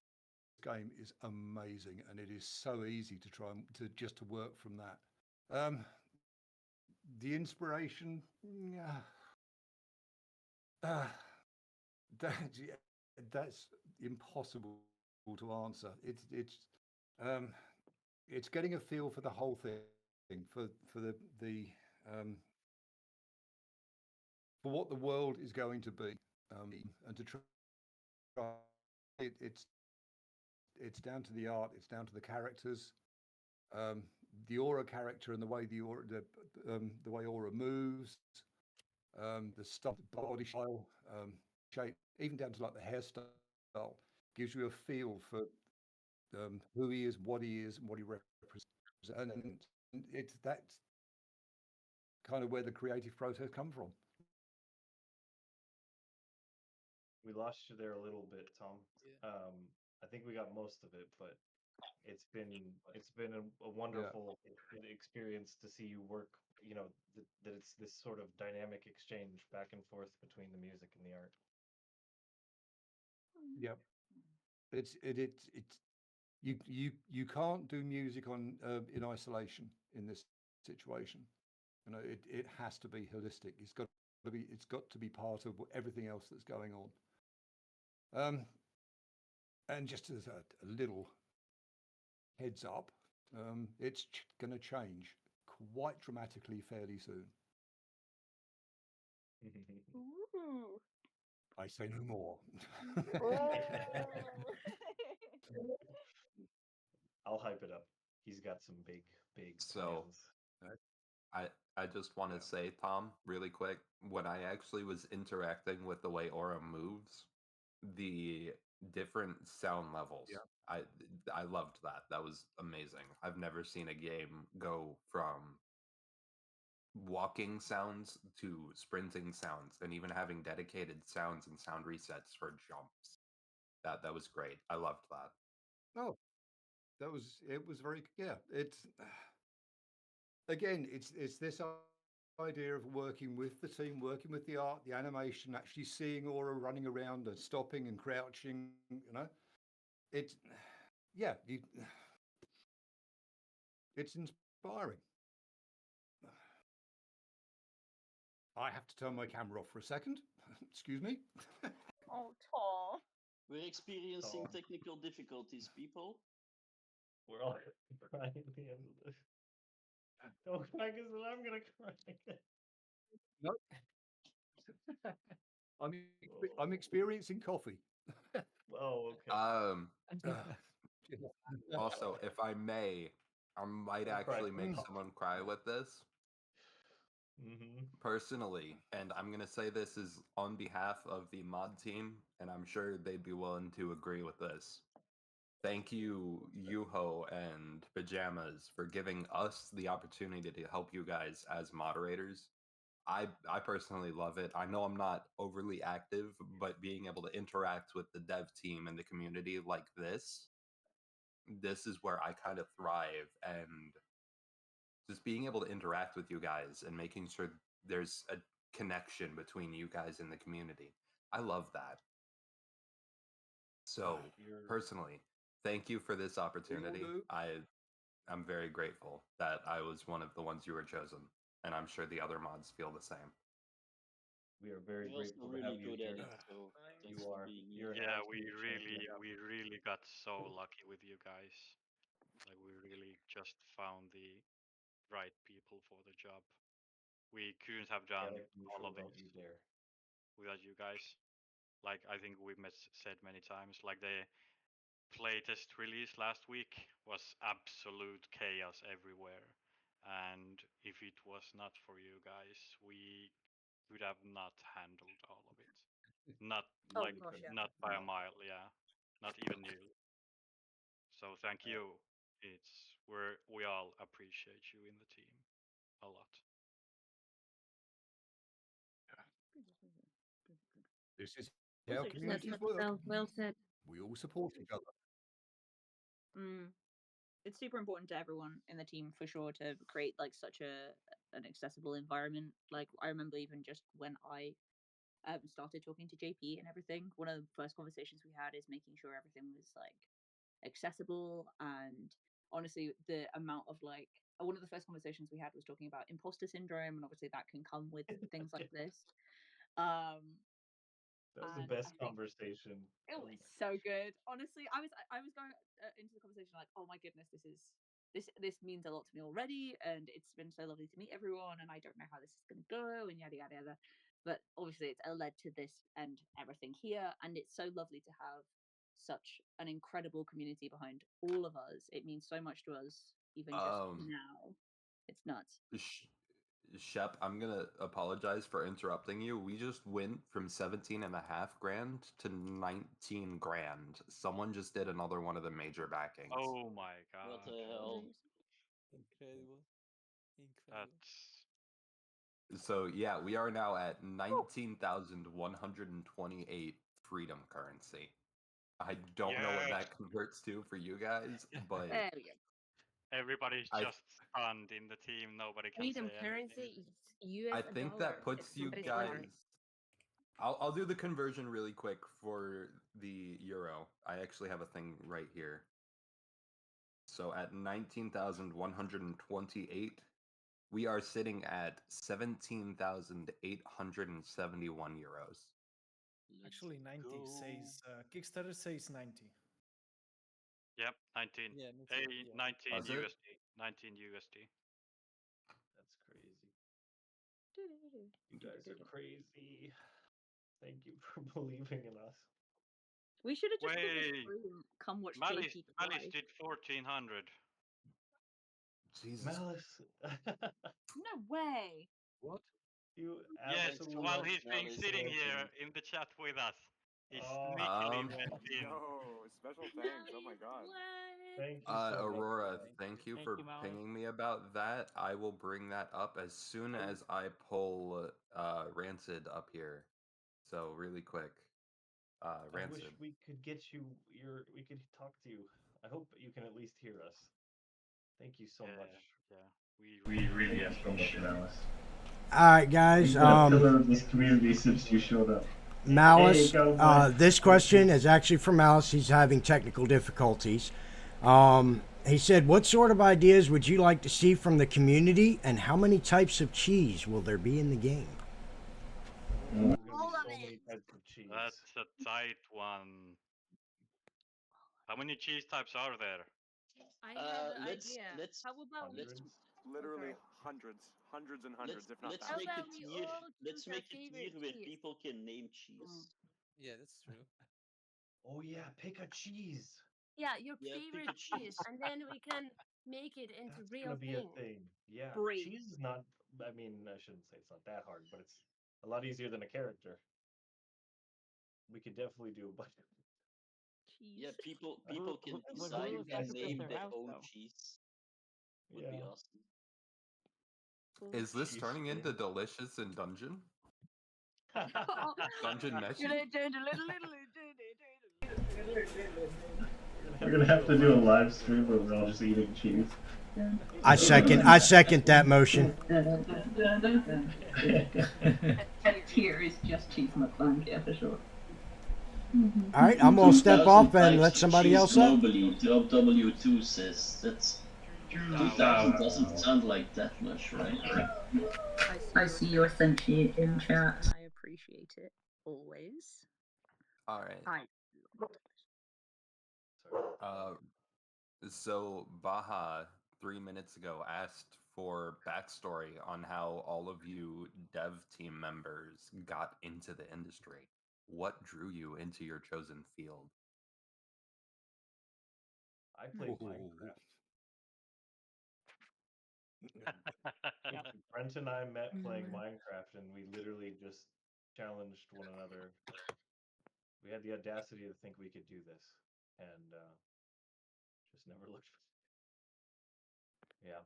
game is amazing, and it is so easy to try and to just to work from that. The inspiration, yeah, that, yeah, that's impossible to answer. Um, it's getting a feel for the whole thing, for the um, for what the world is going to be, and to try it's down to the art, it's down to the characters, um, the aura character and the way the way aura moves, the stuff, body style, shape, even down to like the hairstyle, gives you a feel for who he is, and what he represents, and it's that's kind of where the creative process comes from. We lost you there a little bit, Tom. I think we got most of it, but it's been a wonderful experience to see you work. You know that it's this sort of dynamic exchange back and forth between the music and the art. Yep. It's you can't do music on in isolation in this situation. You know, it has to be holistic. It's got to be part of everything else that's going on. And just as a little heads up, it's going to change quite dramatically fairly soon. Ooh. I say no more. I'll hype it up. He's got some big So, plans. I just want to say, Tom, really quick, when I actually was interacting with the way Aura moves, the different sound levels, I loved that. That was amazing. I've never seen a game go from walking sounds to sprinting sounds, and even having dedicated sounds and sound resets for jumps. That was great. I loved that. Oh, it was very it's again it's this idea of working with the team, working with the art, the animation, actually seeing Aura running around and stopping and crouching, you know. It's yeah, it's inspiring. I have to turn my camera off for a second. Excuse me. Oh, Tom. We're experiencing technical difficulties, people. We're all crying at the end of this. Don't cry, because I'm gonna cry again. No. I'm experiencing coffee. Oh, okay. Also, if I may, I might Don't cry actually for make Tom. someone cry with this. Mm-hmm. Personally, and I'm going to say this is on behalf of the mod team, and I'm sure they'd be willing to agree with this. Thank you, Yuho and Pajamas, for giving us the opportunity to help you guys as moderators. I personally love it. I know I'm not overly active, but being able to interact with the dev team and the community like this is where I kind of thrive, and just being able to interact with you guys and making sure there's a connection between you guys and the community. I love that. So, personally, thank you for this opportunity. I'm very grateful that I was one of the ones you were chosen. and I'm sure the other mods feel the same. We are very You're also grateful to really have you good at here. it, so thanks You for are. being You're here. an Yeah, absolute champion. we really got so lucky with you guys. Like we really just found the right people for the job. We couldn't have done Chaotic all neutral, of don't this you dare. without you guys. Like I think we've said many times, like the playtest release last week was absolute chaos everywhere. And if it was not for you guys, we would have not handled all of it. Not Oh like gosh, yeah. not by a mile, yeah. Not even nearly. So thank you. We all appreciate you in the team a lot. This is how Also, communities work. well said. We all support each other. It's super important to everyone in the team for sure to create like such an accessible environment. Like I remember even just when I started talking to JP and everything, one of the first conversations we had is making sure everything was like accessible. And honestly, the amount of like one of the first conversations we had was talking about imposter syndrome, and obviously that can come with things like this. That was the And best I think conversation. it was so good. Honestly, I was going into the conversation like, oh my goodness, this means a lot to me already, and it's been so lovely to meet everyone, and I don't know how this is going to go, and yada yada yada. But obviously, it's led to this and everything here, and it's so lovely to have such an incredible community behind all of us. It means so much to us, even just now. It's nuts. Shep, I'm gonna apologize for interrupting you. We just went from 17.5 grand to 19 grand. Someone just did another one of the major backings. Oh my god. What the hell? Incredible. Incredible. So yeah, we are now at 19,128 freedom currency. I don't know what that converts to for you guys, but There we go. Everybody's just stunned in the team. Nobody can Freedom say anything. currency is US I think that puts you guys. I'll do the conversion really quick for the euro. I actually have a thing right here. So at 19,128, we are sitting at 17,871 euros. Actually, 90 says Kickstarter says 90. Yep, 19. Yeah, 19 Was it? USD. 19 USD. That's crazy. You guys are crazy. Thank you for believing in us. We should have just put this Wait, through. Come watch Malice JP play. did 1400. Jesus. Malice. No way. What? You Yes, absolute while he's been Malice sitting here legend. in the chat with us, he Oh. sneakily went in. No, special thanks. Oh my god. Thank you so much. Aurora, Malice. thank you Thank for you, Malice. pinging me about that. I will bring that up as soon as I pull Rancid up here. So really quick. I Rancid. wish we could get you we could talk to you. I hope you can at least hear us. Thank you so much. Yeah, we really appreciate All right, guys. Pillar of this community since you showed up. Malice, this question is actually for Malice. He's having technical difficulties. He said, what sort of ideas would you like to see from the community, and how many types of cheese will there be in the game? So many types of cheese. That's a tight one. How many cheese types are there? I have an idea. Let's How about we? Literally hundreds and hundreds, if not let's thousands. make How a about we tier. all Let's choose our make a tier favorite where cheese? people can name cheese. Yeah, that's true. Oh yeah, pick a cheese. Yeah, your Yeah, pick favorite a cheese, cheese. and then we can make it into That's real gonna be thing. a thing. Yeah, Brie. cheese is not. I mean, I shouldn't say it's not that hard, but it's a lot easier than a character. We could definitely do a bunch of. Yeah, people Who can would decide lose and that name their their house, own though? cheese. Would be awesome. Is this Cheese turning spin. into Delicious in Dungeon? Dungeon Meshi? We're gonna have to do a live stream where we're all just eating cheese. I second that motion. Here is just cheese mukbang, yeah, for sure. All right, I'm gonna step off and 2000 let types of somebody cheese else up. globally. W2 says that's 2000 doesn't sound like that much, right? I see your sentient in chat. And I appreciate it always. All right. I So Baha 3 minutes ago asked for backstory on how all of you dev team members got into the industry. What drew you into your chosen field? I played Minecraft. Brent and I met playing Minecraft, and we literally just challenged one another. We had the audacity to think we could do this, and just never looked. Yeah,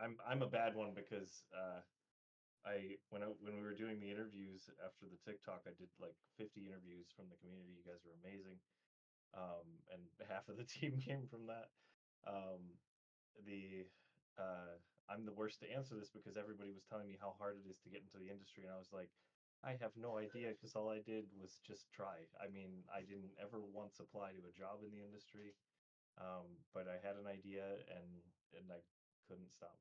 I'm a bad one because when we were doing the interviews after the TikTok, I did like 50 interviews from the community. You guys are amazing, and half of the team came from that. Um, the I'm the worst to answer this because everybody was telling me how hard it is to get into the industry, and I was like, I have no idea because all I did was just try. I mean, I didn't ever once apply to a job in the industry, but I had an idea and I couldn't stop.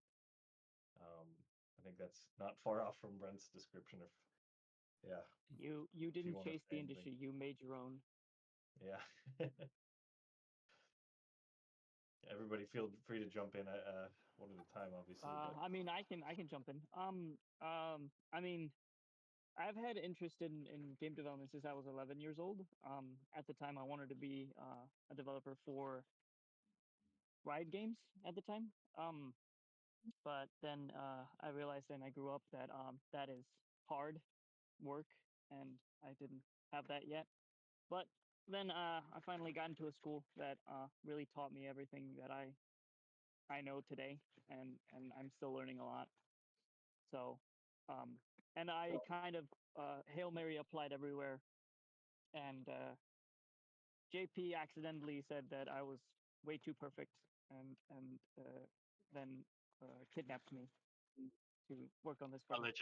I think that's not far off from Brent's description of, yeah. You if you didn't wanna chase say the anything. industry. You made your own. Yeah. Everybody feel free to jump in one at a time, obviously. But I mean, I can jump in. I mean, I've had interest in game development since I was 11 years old. At the time, I wanted to be a developer for ride games at the time. But then I realized, and I grew up that that is hard work, and I didn't have that yet. But then I finally got into a school that really taught me everything that I know today, and I'm still learning a lot. So, and I kind of Hail Mary applied everywhere, and JP accidentally said that I was way too perfect, and then kidnapped me to work on this project.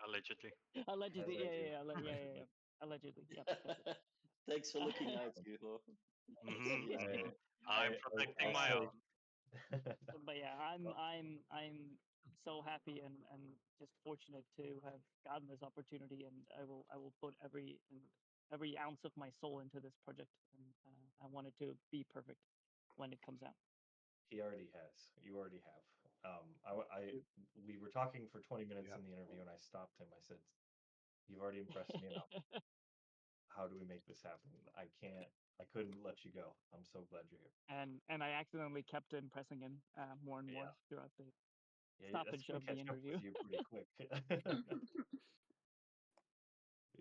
Allegedly. Allegedly, yeah. Allegedly, yep. That's it. Thanks for looking out, Hugo. I'm protecting my own. But yeah, I'm so happy and just fortunate to have gotten this opportunity, and I will put every ounce of my soul into this project, and I want it to be perfect when it comes out. he already has. You already have. We were talking for 20 minutes in the interview, and I stopped him. I said, "You've already impressed me enough. How do we make this happen? I can't. I couldn't let you go. I'm so glad you're here." And I accidentally kept impressing him more and more throughout the Yeah, that's stoppage gonna of the catch up interview. with you pretty quick.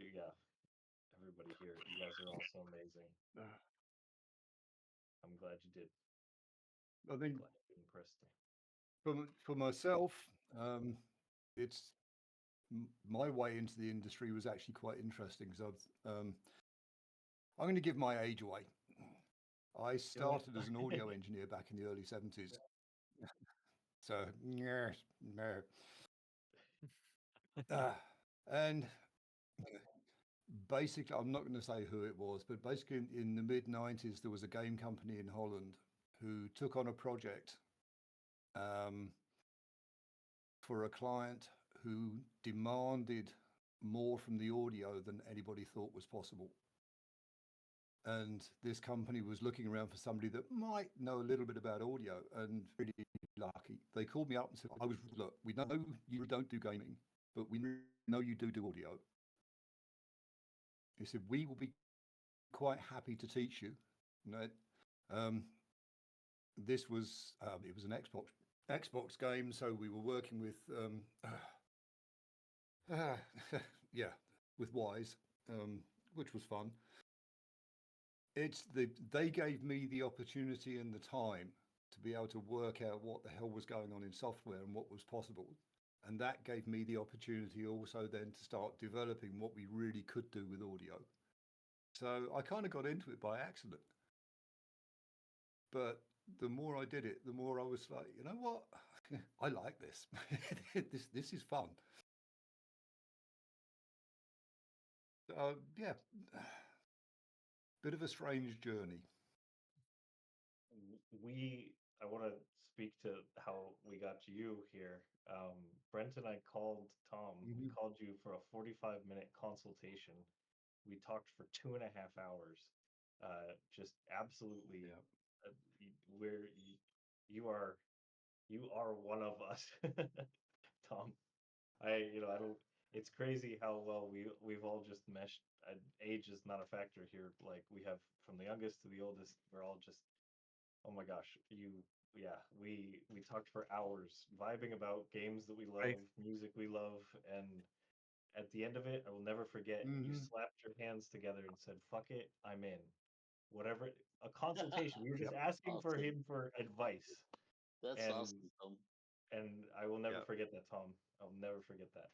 Yeah, everybody here, you guys are all so amazing. I'm glad you did. I think Glad you impressed me. for myself, it's my way into the industry was actually quite interesting because I'm going to give my age away. I started as an audio engineer back in the early 70s. So, yeah, and basically, I'm not going to say who it was, but basically in the mid 90s, there was a game company in Holland who took on a project for a client who demanded more from the audio than anybody thought was possible. And this company was looking around for somebody that might know a little bit about audio, and really lucky. They called me up and said, look, we know you don't do gaming, but we know you do audio. He said, we will be quite happy to teach you. This was, it was an Xbox game, so we were working with, yeah, with Wise, which was fun. They gave me the opportunity and the time to be able to work out what the hell was going on in software and what was possible. And that gave me the opportunity also then to start developing what we really could do with audio. So I kind of got into it by accident. But the more I did it, the more I was like, you know what? I like this. This is fun. Yeah, bit of a strange journey. We I want to speak to how we got you here. Brent and I called Tom. We Mhm. called you for a 45-minute consultation. We talked for 2.5 hours. Just absolutely, Yeah. we're you are one of us, Tom. I don't. It's crazy how well we've all just meshed. Age is not a factor here. Like we have from the youngest to the oldest. We're all just. Oh my gosh, yeah. We talked for hours, vibing about games that we love, Right. music we love, and at the end of it, I will never forget. You Mhm. slapped your hands together and said, "Fuck it, I'm in." Whatever, a consultation. You were just Yep. asking for Awesome. him for advice, That's and awesome, Tom. I will never Yep. forget that, Tom. I'll never forget that.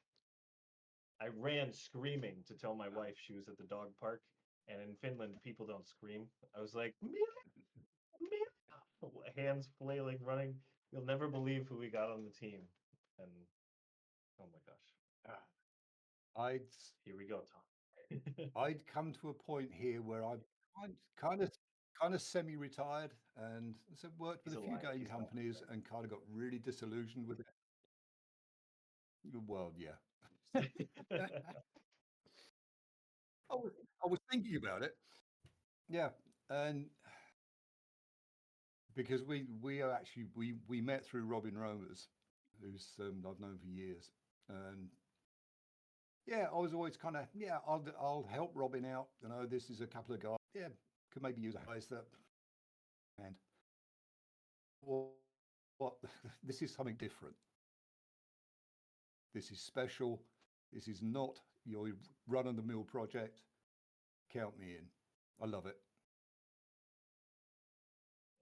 I ran screaming to tell my wife she was at the dog park, and in Finland, people don't scream. I was like, "Meow, meow," hands flailing, running. You'll never believe who we got on the team. And oh my gosh, Ah, I'd here we go, Tom. I'd come to a point here where I'm kind of semi-retired and so worked with He's a a few liar. game He's not companies retired. and kind of got really disillusioned with it. Well, yeah. I was thinking about it. Yeah, and because we are actually we met through Robin Romers, who's I've known for years, and yeah, I was always kind of yeah, I'll help Robin out. You know, this is a couple of guys. Yeah, could maybe use a guys that and well, what this is something different. This is special. This is not your run of the mill project. Count me in. I love it.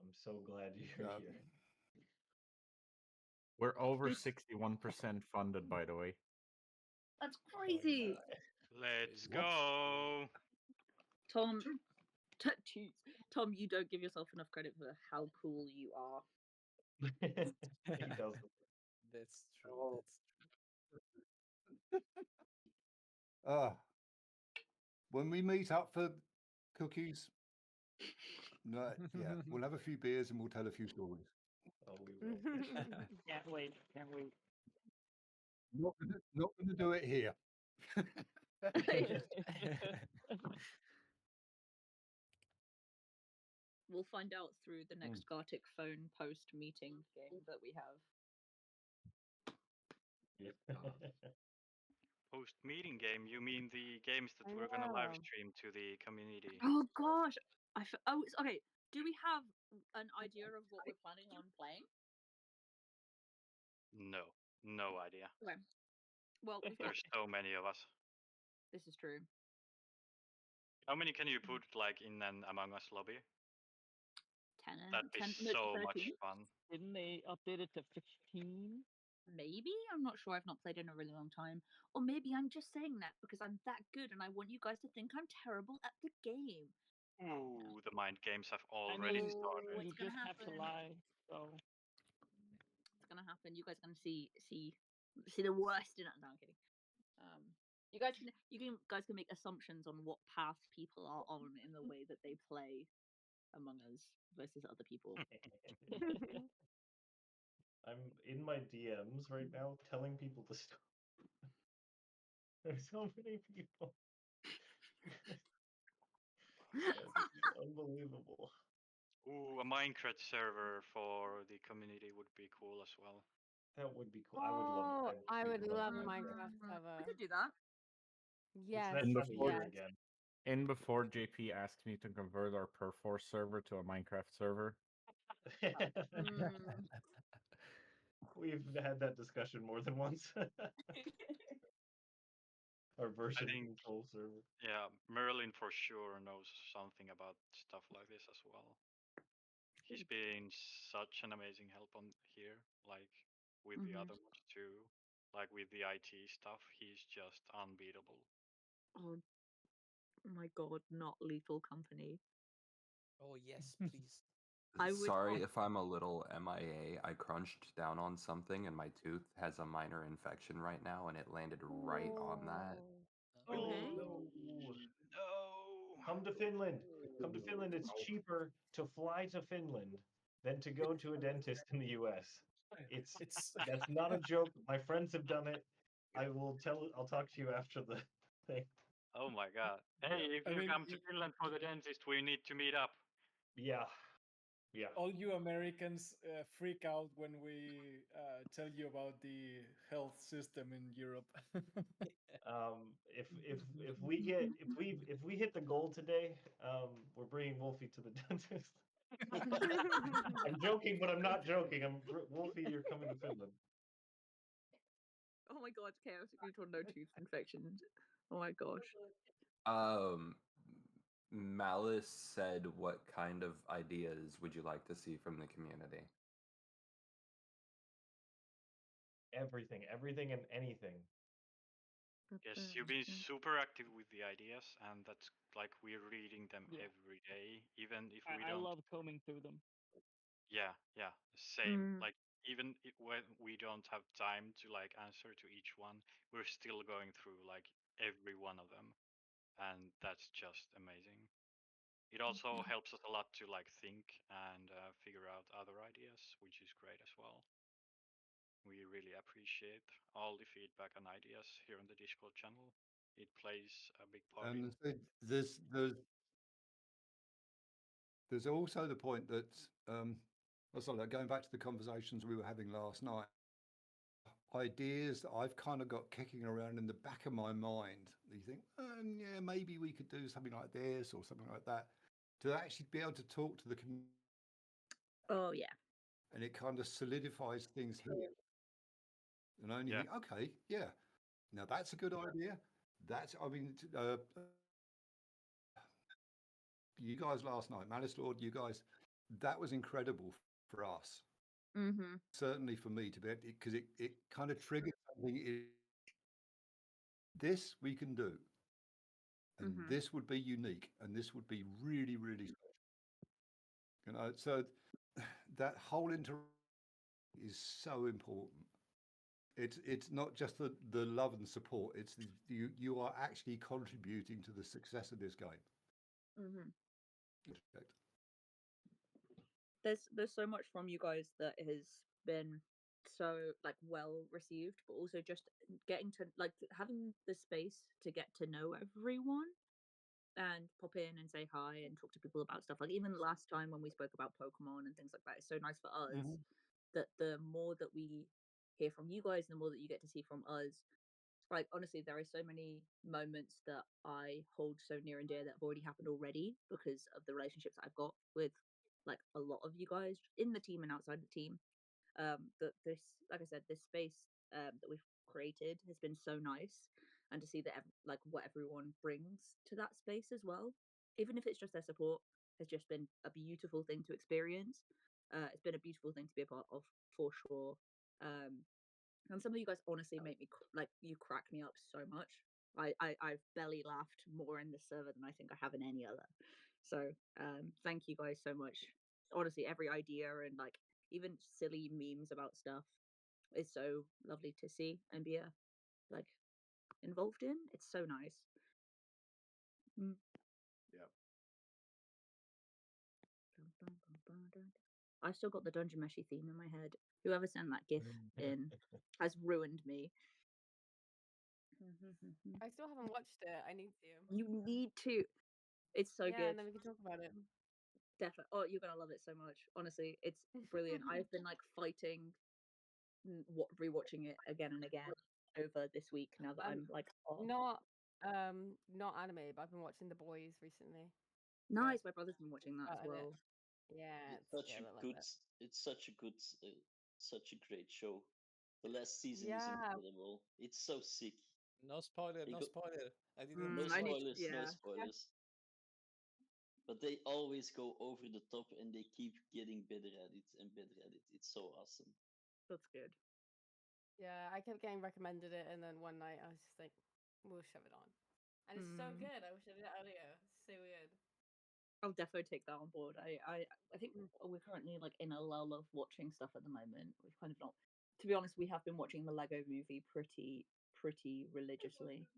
I'm so glad you're Uh, here. We're over This 61% funded, by the way. That's Oh my crazy. Let's What? go. Tom, jeez. Tom, you don't give yourself enough credit for how cool you are. He does. That's true. Oh. That's uh, when we meet up for cookies, no, yeah, we'll have a few beers and we'll tell a few stories. Oh, we will. Can't wait. Can't wait. Not gonna do it here. We'll find out through the Mm. next Gartic phone post meeting game that we have. Post meeting game. You mean the games that I we're gonna live know. stream to the community? Oh gosh, okay. Do we have an idea of what we're planning on playing? No, no idea. Okay. Well, we've got. There's so many of us. This is true. How many can you put like in an Among Us lobby? 10, That'd be 10 no, so 13. much fun. Didn't they update it to 15? Maybe? I'm not sure. I've not played in a really long time. Or maybe I'm just saying that because I'm that good and I want you guys to think I'm terrible at the game. Ooh, the mind games have I already mean, started. What's you gonna just have to happen? lie. So It's gonna happen. You guys are gonna see the worst in it. No, I'm kidding. You guys can make assumptions on what path people are on in the way that they play Among Us versus other people. I'm in my DMs right now telling people to stop. There's so many people. It's unbelievable. Ooh, a Minecraft server for the community would be cool as well. That would be cool. Oh, I would love Minecraft Minecraft server. cover. We could do that. It's Yes, that And time of before year yes. again. and before JP asked me to convert our Perforce server to a Minecraft server. Mm. We've had that discussion more than once. Our I version think, control server. yeah, Merlin for sure knows something about stuff like this as well. He's been such an amazing help on here, like with the other ones too. Like with the IT stuff, he's just unbeatable. Oh my god, not Lethal Company. Oh yes, please. I would. Sorry if I'm a little MIA. I crunched down on something and my tooth has a minor infection right now, and it landed right on that. Okay. No. No. Come to Finland. Come to Finland. It's cheaper to fly to Finland than to go to a dentist in the US. That's not a joke. My friends have done it. I'll talk to you after the thing. Oh my god. Hey, if you come to Finland for the dentist, we need to meet up. Yeah. Yeah. All you Americans freak out when we tell you about the health system in Europe. If we hit the goal today, we're bringing Wolfie to the dentist. I'm joking, but I'm not joking. Wolfie, you're coming to Finland. Oh my god, chaotic neutral, no tooth infection. Oh my gosh. Malice said, what kind of ideas would you like to see from the community? Everything and anything. Yes, you've been super active with the ideas, and that's like we're reading them every day, even if we I don't. love combing through them. Yeah, same. Mm. Like even when we don't have time to like answer to each one, we're still going through like every one of them, and that's just amazing. It also helps us a lot to like think and figure out other ideas, which is great as well. We really appreciate all the feedback and ideas here on the Discord channel. It plays a big part in. And there's also the point that going back to the conversations we were having last night, ideas that I've kind of got kicking around in the back of my mind. You think, yeah, maybe we could do something like this or something like that. To actually be able to talk to the community. Oh yeah. And it kind of solidifies things here. And I only think, okay, yeah, now that's a good idea. You guys last night, Malice Lord, you guys, that was incredible for us. Mm-hmm. Certainly for me to be able, because it kind of triggered something. This we can do, and this would be unique, and this would be really, really special. So that whole interaction is so important. It's not just the love and support. It's you are actually contributing to the success of this game. Mm-hmm. There's so much from you guys that has been so like well received, but also just getting to like having the space to get to know everyone and pop in and say hi and talk to people about stuff. Like even last time when we spoke about Pokemon and things like that, it's so nice for us that the more that we hear from you guys, the more that you get to see from us. Like honestly, there are so many moments that I hold so near and dear that have already happened already because of the relationships I've got with like a lot of you guys in the team and outside the team. That this, like I said, this space that we've created has been so nice, and to see that like what everyone brings to that space as well, even if it's just their support, has just been a beautiful thing to experience. It's been a beautiful thing to be a part of for sure. And some of you guys honestly make me like you crack me up so much. I've belly laughed more in this server than I think I have in any other. So thank you guys so much. Honestly, every idea and like even silly memes about stuff is so lovely to see and be like involved in. It's so nice. Yeah. I still got the Dungeon Meshy theme in my head. Whoever sent that GIF in has ruined me. I still haven't watched it. I need to. You need to. It's so Yeah, good. and then we can talk about it. Definitely. Oh, you're gonna love it so much. Honestly, it's brilliant. I've been like fighting, rewatching it again and again over this week. Now that I'm like, not anime, but I've been watching The Boys recently. nice. My brother's been watching that as well. Yeah, It's such a good. It's such a good, such a great show. The last season is incredible. It's so sick. No spoiler, no spoiler. I didn't. No spoilers, no yeah. spoilers. But they always go over the top and they keep getting better at it and better at it. It's so awesome. That's good. Yeah, I kept getting recommended it, and then one night I was just like, we'll shove it on. And it's so good. I wish I did it earlier. It's so weird. I'll definitely take that on board. I think we're currently like in a lull of watching stuff at the moment. We've kind of not, to be honest, we have been watching the Lego movie pretty religiously.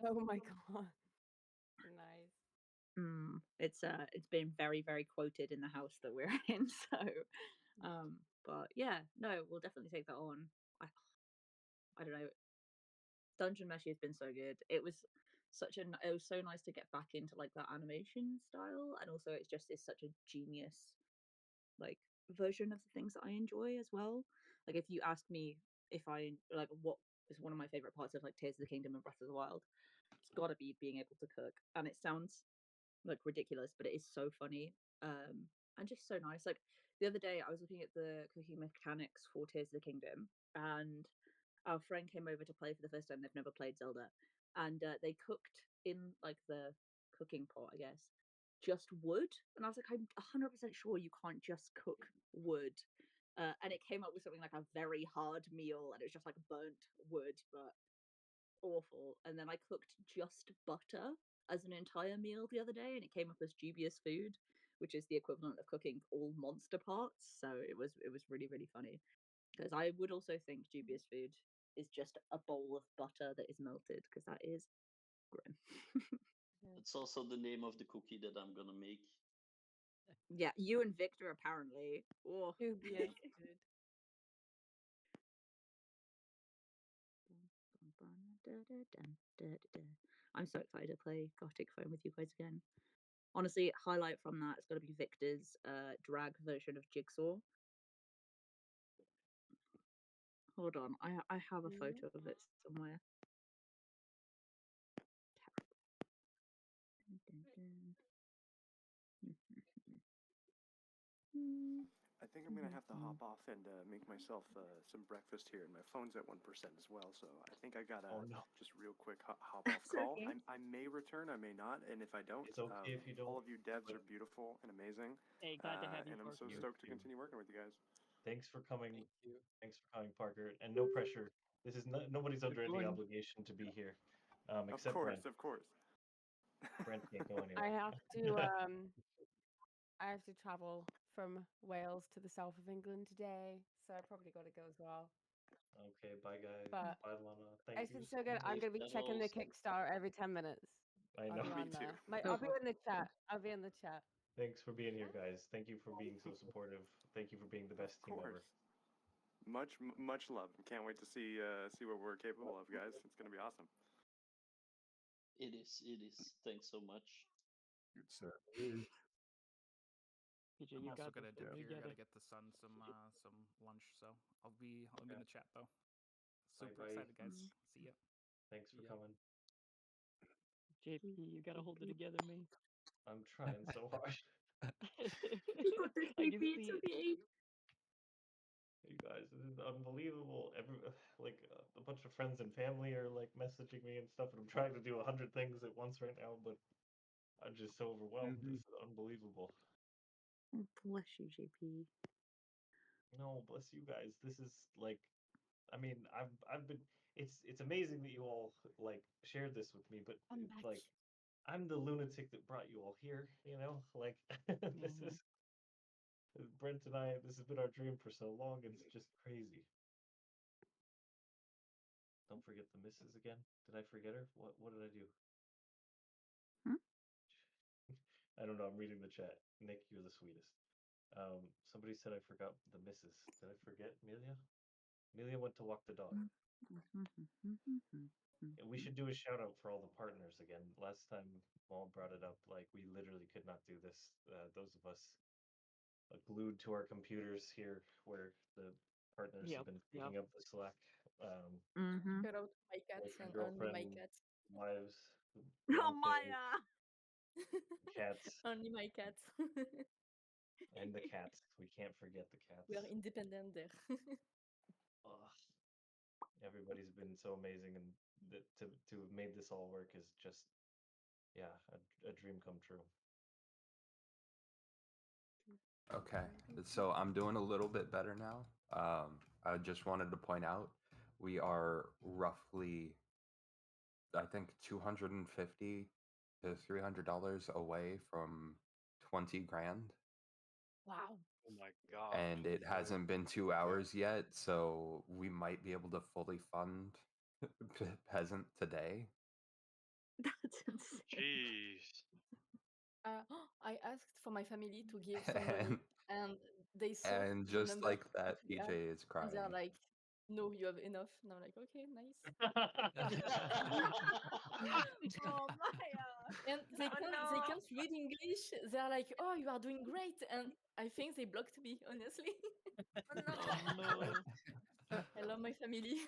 Oh my god. Nice. It's been very, very quoted in the house that we're in. So, but yeah, no, we'll definitely take that on. I don't know. Dungeon Meshi has been so good. It was so nice to get back into like that animation style, and also it's such a genius like version of the things that I enjoy as well. Like if you ask me if I like what is one of my favorite parts of like Tears of the Kingdom and Breath of the Wild, it's got to be being able to cook. And it sounds like ridiculous, but it is so funny, and just so nice. Like the other day I was looking at the cooking mechanics for Tears of the Kingdom, and our friend came over to play for the first time. They've never played Zelda, and they cooked in like the cooking pot, I guess, just wood. And I was like, I'm 100% sure you can't just cook wood. And it came up with something like a very hard meal, and it was just like burnt wood, but awful. And then I cooked just butter as an entire meal the other day, and it came up as dubious food, which is the equivalent of cooking all monster parts. So it was really, really funny, because I would also think dubious food is just a bowl of butter that is melted, because that is grim. It's also the name of the cookie that I'm gonna make. Yeah, you and Victor apparently. Oh. Dubious food. I'm so excited to play Gothic Phone with you guys again. Honestly, highlight from that is going to be Victor's drag version of Jigsaw. Hold on, I have a photo of it somewhere. I think I'm gonna have to hop off and make myself some breakfast here, and my phone's at 1% as well. So I think I gotta just real quick hop off call. Okay. I may return, I may not, and if I don't, It's okay if you don't. all of you devs are beautiful and amazing. Hey, glad to have you, and I'm so Parker. stoked to continue working with you guys. Thanks for coming. Thank you. Thanks for coming, Parker. And no pressure. This is nobody's under any one. obligation to be here, Of except course, Brent. of course. Brent can't go I anywhere. have to travel from Wales to the south of England today, so I probably got to go as well. Okay, bye guys. But Bye Lana. Thank it's you. been so good. I'm Safe going to be checking the travels. Kickstarter every 10 minutes. I I'll know. be Me on too. there. I'll be in the chat. I'll be in the chat. Thanks for being here, guys. Thank you for being so supportive. Thank you for being the best Of team course. ever. Much love. Can't wait to see what we're capable of, guys. It's gonna be awesome. It is. It is. Thanks so much. It certainly is. PJ, I'm you also got gonna this. dip You here. get Gotta it. get the sun some lunch. So I'll be in the chat though. Super Bye. excited, guys. See ya. Thanks for Yeah. coming. JP, you gotta hold it together, mate. I'm trying so hard. You got this, I JP. can It's see it. okay. You guys, this is unbelievable. A bunch of friends and family are like messaging me and stuff, and I'm trying to do 100 things at once right now, but I'm just so overwhelmed. Mhm. This is unbelievable. Oh, bless you, JP. No, bless you guys. This is like, I mean, I've been. It's amazing that you all like shared this with me, but I'm back. like, I'm the lunatic that brought you all here. You know, like this is Brent and I. This has been our dream for so long. It's just crazy. Don't forget the missus again. Did I forget her? What did I do? I don't know. I'm reading the chat. Nick, you're the sweetest. Somebody said I forgot the missus. Did I forget Amelia? Amelia went to walk the dog. And we should do a shout out for all the partners again. Last time Maul brought it up, like we literally could not do this. Those of us glued to our computers here, where the partners have been picking up the slack. Shout out to my cats Boyfriend, and only my girlfriend, cats. wives, Oh, fiancés, Maya! cats, Only my cats. and the cats. We can't forget the cats. We are independent there. Ugh. Everybody's been so amazing, and to have made this all work is just, yeah, a dream come true. Okay, so I'm doing a little bit better now. I just wanted to point out we are roughly, I think, $250 to $300 away from 20 grand. Wow. Oh my god. And it hasn't been 2 hours yet, so we might be able to fully fund Peasant today. That's insane. Jeez. I asked for my family to give some money, and they saw And the just number like that that, we PJ had, is and they're crying. like, "No, you have enough." And I'm like, "Okay, nice." Oh, Maya. And they Oh, can't no. read English. They're like, "Oh, you are doing great," and I think they blocked me. Honestly, Oh, no. I love my family.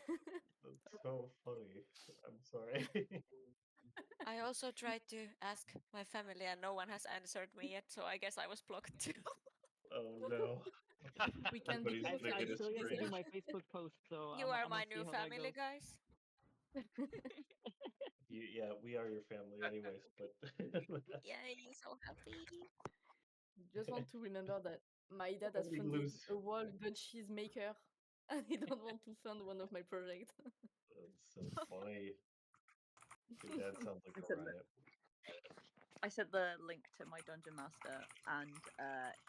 That's so funny. I'm sorry. I also tried to ask my family, and no one has answered me yet, so I guess I was blocked too. Oh no. We can be Everybody's closer making I it still get to straight. do my Facebook post, so You are I'm my gonna see new how that family, goes. guys. Yeah, we are your family anyways, but Yay, so happy. Just want to remember that my dad has Nobody funded lose. a wall gun cheese maker, and he don't want to fund one of my projects. That's so funny. Your dad sounds like I a sent riot. I sent the link to my dungeon master, and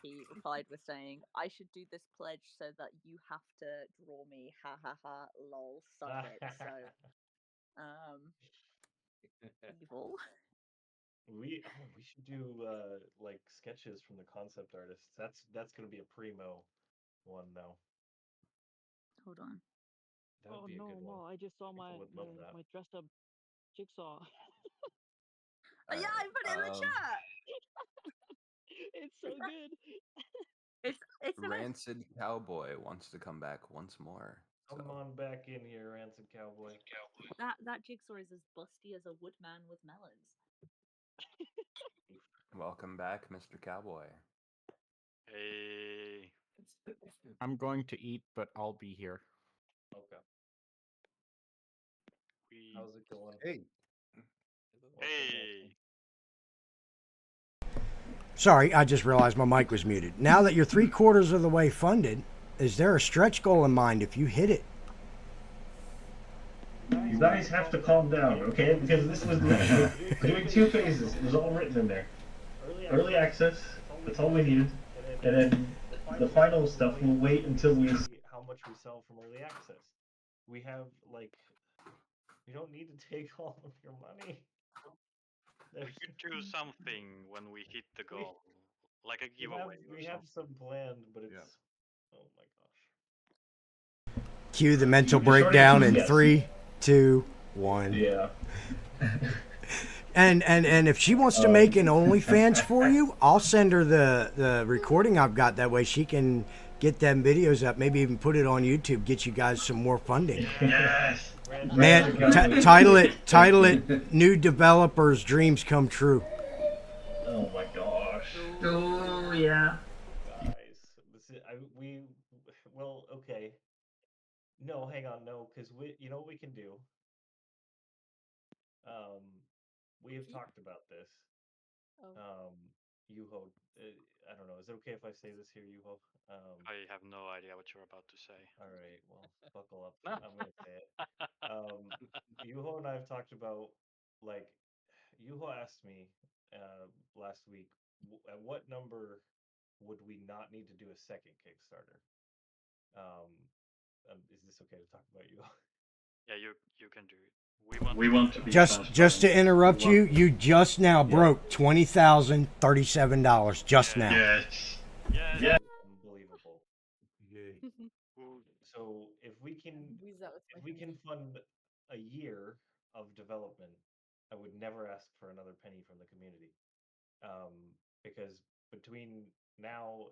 he replied with saying, "I should do this pledge so that you have to draw me. Ha ha ha. Lol. Suck it." So, evil. We should do like sketches from the concept artists. That's gonna be a primo one though. Hold on. That would Oh be a good no, one. Ma! I just saw People would love that. my dressed up jigsaw. Yeah, I put it in the chat. It's so good. It's the best. Rancid Cowboy wants to come back once more. Come on back in here, Rancid Cowboy. That jigsaw is as busty as a woodman with melons. Welcome back, Mr. Cowboy. Hey. I'm going to eat, but I'll be here. Okay. How's it going? Hey. Hey. Sorry, I just realized my mic was muted. Now that you're 3/4 of the way funded, is there a stretch goal in mind if you hit it? You guys have to calm down, okay? Because this was we're doing 2 phases. It was all written in there. Early access, that's all we needed. And then the final stuff will wait until we see how much we sell from early access. We have like we don't need to take all of your money. We could do something when we hit the goal, like a giveaway or We have something. some planned, but it's oh my gosh. Cue the mental The short breakdown answer is in yes. 3, 2, 1. Yeah. And if she wants to make an OnlyFans for you, I'll send her the recording I've got. That way she can get them videos up. Maybe even put it on YouTube. Get you guys some more funding. Yes. Man, title it. New developers' dreams come true. Oh my gosh. Oh yeah. Guys, well, okay. No, hang on, no, because you know what we can do. We have talked about this. Yuho, I don't know. Is it okay if I say this here, Yuho? I have no idea what you're about to say. All right, well, buckle up. I'm gonna say it. Yuho and I have talked about like Yuho asked me last week at what number would we not need to do a second Kickstarter? Is this okay to talk about Yuho? Yeah, you can do it. We want to be Just to interrupt you, you just now broke $20,037 just now. Yes. Yeah. Unbelievable. So if we can fund a year of development, I would never ask for another penny from the community. Because between now,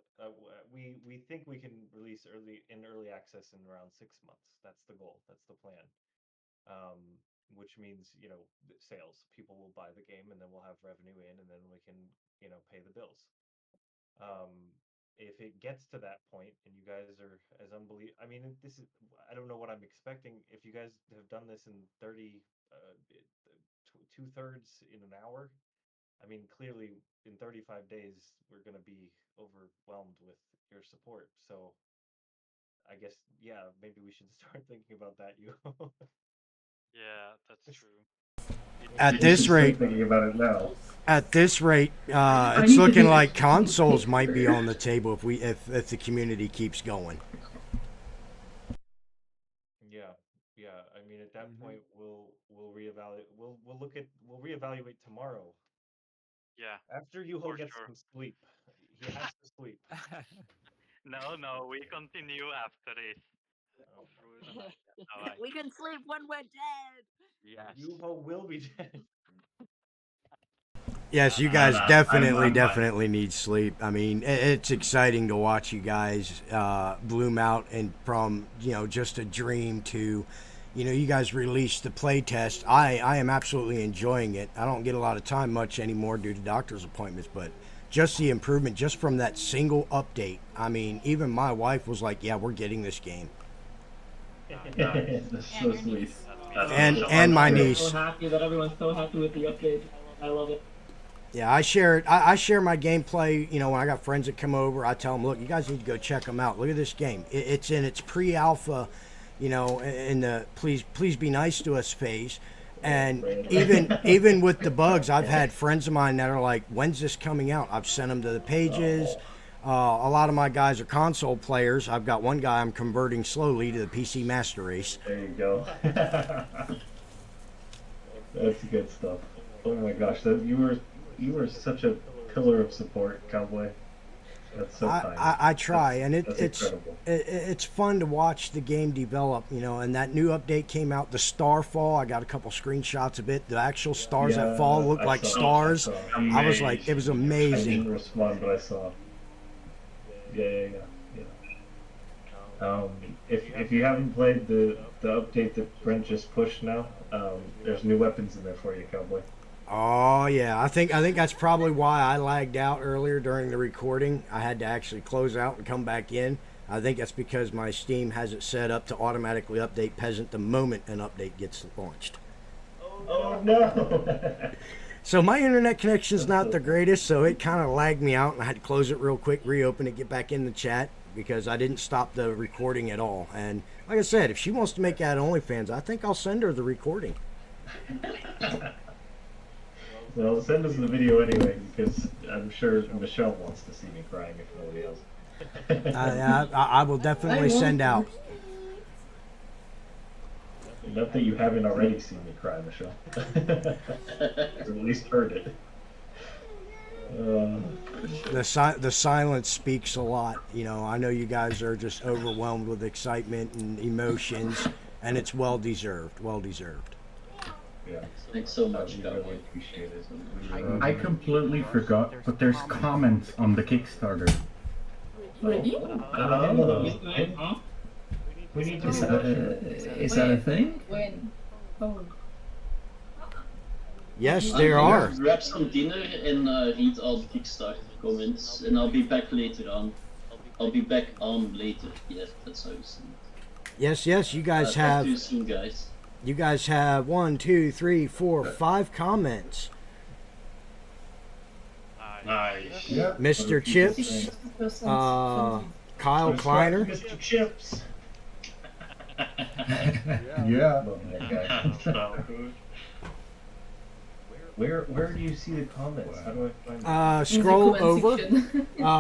we think we can release early access in around 6 months. That's the goal. That's the plan. Which means sales. People will buy the game, and then we'll have revenue in, and then we can pay the bills. If it gets to that point and you guys are as unbelievable, I mean, I don't know what I'm expecting. If you guys have done this in 2/3 in an hour, I mean, clearly in 35 days, we're going to be overwhelmed with your support. So I guess, yeah, maybe we should start thinking about that. Yeah, that's true. At this rate, thinking about it now. It's looking like consoles might be on the table if the community keeps going. Yeah. I mean, at that point, we'll reevaluate. We'll reevaluate tomorrow Yeah. After Yuho for gets sure. some sleep, he has to sleep. No, we continue after this through the night. All right. We can sleep when we're dead. Yes. Yuho will be dead. Yes, you guys definitely need sleep. I mean, it's exciting to watch you guys bloom out and from, just a dream to, you guys released the play test. I am absolutely enjoying it. I don't get a lot of time much anymore due to doctor's appointments, but just the improvement just from that single update. I mean, even my wife was like, yeah, we're getting this game. That's so sweet. And my niece. I'm so happy that everyone's so happy with the update. I love it. Yeah, I share my gameplay. When I got friends that come over, I tell them, look, you guys need to go check them out. Look at this game. It's in its pre-alpha, in the please be nice to us phase. And even with the bugs, I've had friends of mine that are like, when's this coming out? I've sent them to the pages. A lot of my guys are console players. I've got one guy I'm converting slowly to the PC Master Race. There you go. That's good stuff. Oh my gosh, you were such a pillar of support, Cowboy. That's so kind. I try, and it's fun to watch the game develop, and that new update came out, the star fall. I got a couple screenshots of it. The actual stars that fall look like stars. I was like, it was amazing. I didn't respond, but I saw. Yeah. If you haven't played the update that Brent just pushed now, there's new weapons in there for you, Cowboy. Oh yeah, I think that's probably why I lagged out earlier during the recording. I had to actually close out and come back in. I think that's because my Steam has it set up to automatically update Peasant the moment an update gets launched. Oh no! So my internet connection's not the greatest, so it kind of lagged me out, and I had to close it real quick, reopen it, get back in the chat because I didn't stop the recording at all. And like I said, if she wants to make that OnlyFans, I think I'll send her the recording. Well, send us the video anyway, because I'm sure Michelle wants to see me crying if nobody else. I will definitely send out. Not that you haven't already seen me cry, Michelle. Or at least heard it. The silence speaks a lot. I know you guys are just overwhelmed with excitement and emotions, and it's well deserved. Well deserved. Yeah. Thanks so much, We really appreciate it. I completely forgot, but there's comments on the Kickstarter. Really? We need to. Is that a thing? When? Oh. Yes, there are. Grab some dinner and read all the Kickstarter comments, and I'll be back later on. I'll be back on later. Yeah, that's how you see it. Yes, you guys have. Talk to you soon, guys. You guys have 1, 2, 3, 4, 5 comments. Nice. Yep. Mr. Chips, Kyle Kleiner. Mr. Chips. Yeah. Love that guy. So good. Where do you see the comments? How do I find them? Scroll over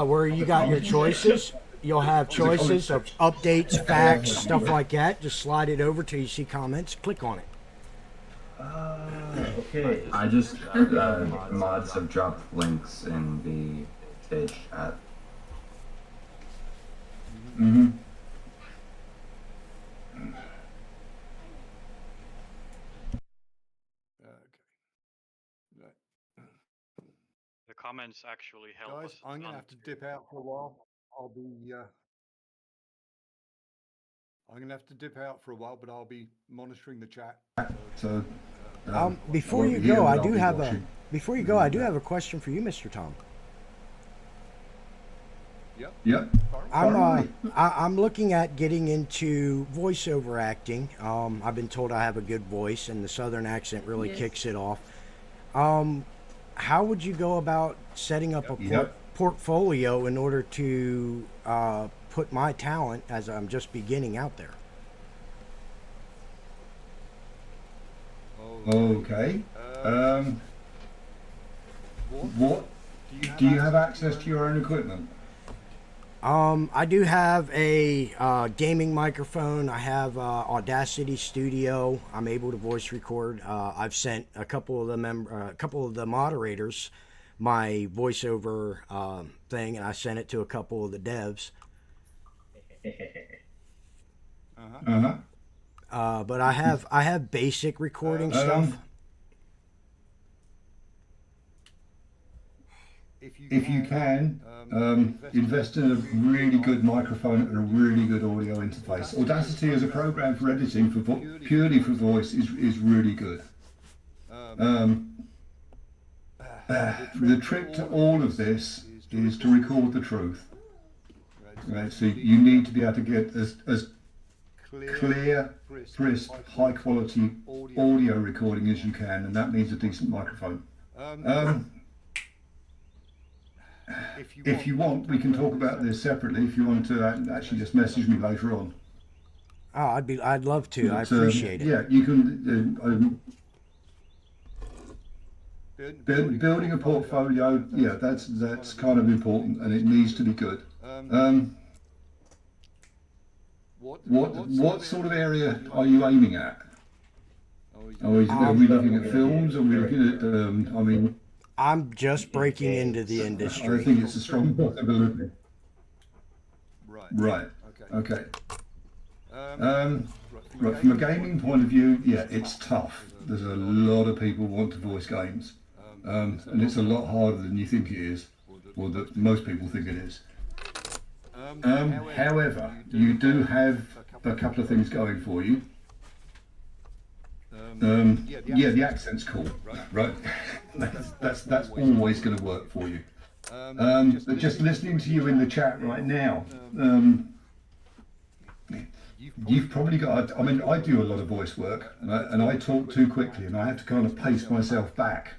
where you got your choices. You'll have choices of updates, facts, stuff like that. Just slide it over till you see comments. Click on it. Okay. I just mods have dropped links in the stage chat. Mm-hmm. The comments actually help Guys, us. I'm gonna have to dip out for a while. I'm gonna have to dip out for a while, but I'll be monitoring the chat. So, Before you go, I do have a question for you, Mr. Tom. Yep. I'm looking at getting into voiceover acting. I've been told I have a good voice, and the Southern accent really kicks it off. How would you go about setting up a portfolio in order to put my talent, as I'm just beginning, out there? Okay. What? Do you have access to your own equipment? I do have a gaming microphone. I have Audacity Studio. I'm able to voice record. I've sent a couple of the moderators my voiceover thing, and I sent it to a couple of the devs. But I have basic recording stuff. If you can, invest in a really good microphone and a really good audio interface. Audacity as a program for editing purely for voice is really good. The trick to all of this is to record the truth. Right, so you need to be able to get as clear, crisp, high quality audio recording as you can, and that means a decent microphone. If you want, we can talk about this separately. If you want to actually just message me later on. Oh, I'd love to. But, I appreciate it. Yeah, you can. Building a portfolio, yeah, that's kind of important, and it needs to be good. What sort of area are you aiming at? Are we looking at films? Are we looking at? I mean, I'm just breaking into the industry. I think it's a strong possibility. Right. Okay. Right, from a gaming point of view, yeah, it's tough. There's a lot of people who want to voice games, and it's a lot harder than you think it is, or that most people think it is. However, you do have a couple of things going for you. Yeah, the accent's cool, right? That's always going to work for you. But just listening to you in the chat right now, you've probably got. I mean, I do a lot of voice work, and I talk too quickly, and I have to kind of pace myself back.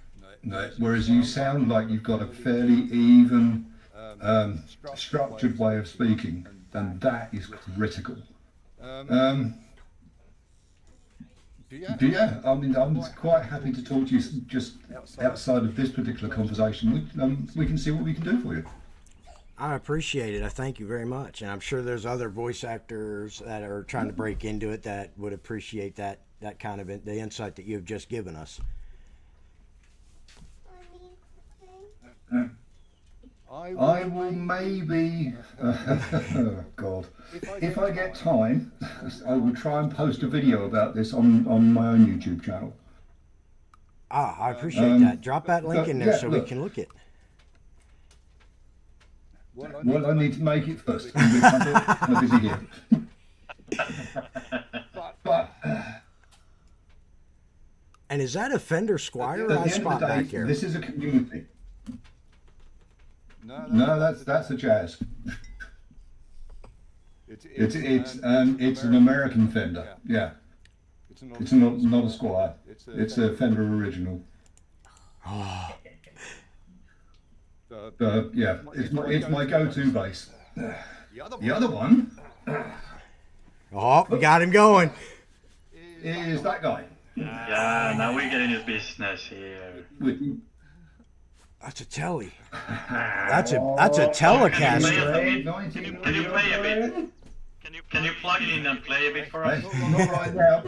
Whereas you sound like you've got a fairly even, structured way of speaking, and that is critical. Yeah, I mean, I'm quite happy to talk to you just outside of this particular conversation. We can see what we can do for you. I appreciate it. I thank you very much. And I'm sure there's other voice actors that are trying to break into it that would appreciate that kind of the insight that you've just given us. I will maybe, oh God, if I get time, I will try and post a video about this on my own YouTube channel. Ah, I appreciate that. Drop that link in there so we can look it. Well, I need to make it first. I'm busy here. But and is that a Fender Squire or I spot back here? This is a community. No, that's a Jazz. It's an American Fender. Yeah. It's not a Squire. It's a Fender original. Yeah, it's my go-to bass. The other one. Oh, we got him going. Is that guy? Yeah, now we're getting his business here. That's a telly. That's a Telecaster. Can you play a bit? Can you plug it in and play a bit for us? Not right now.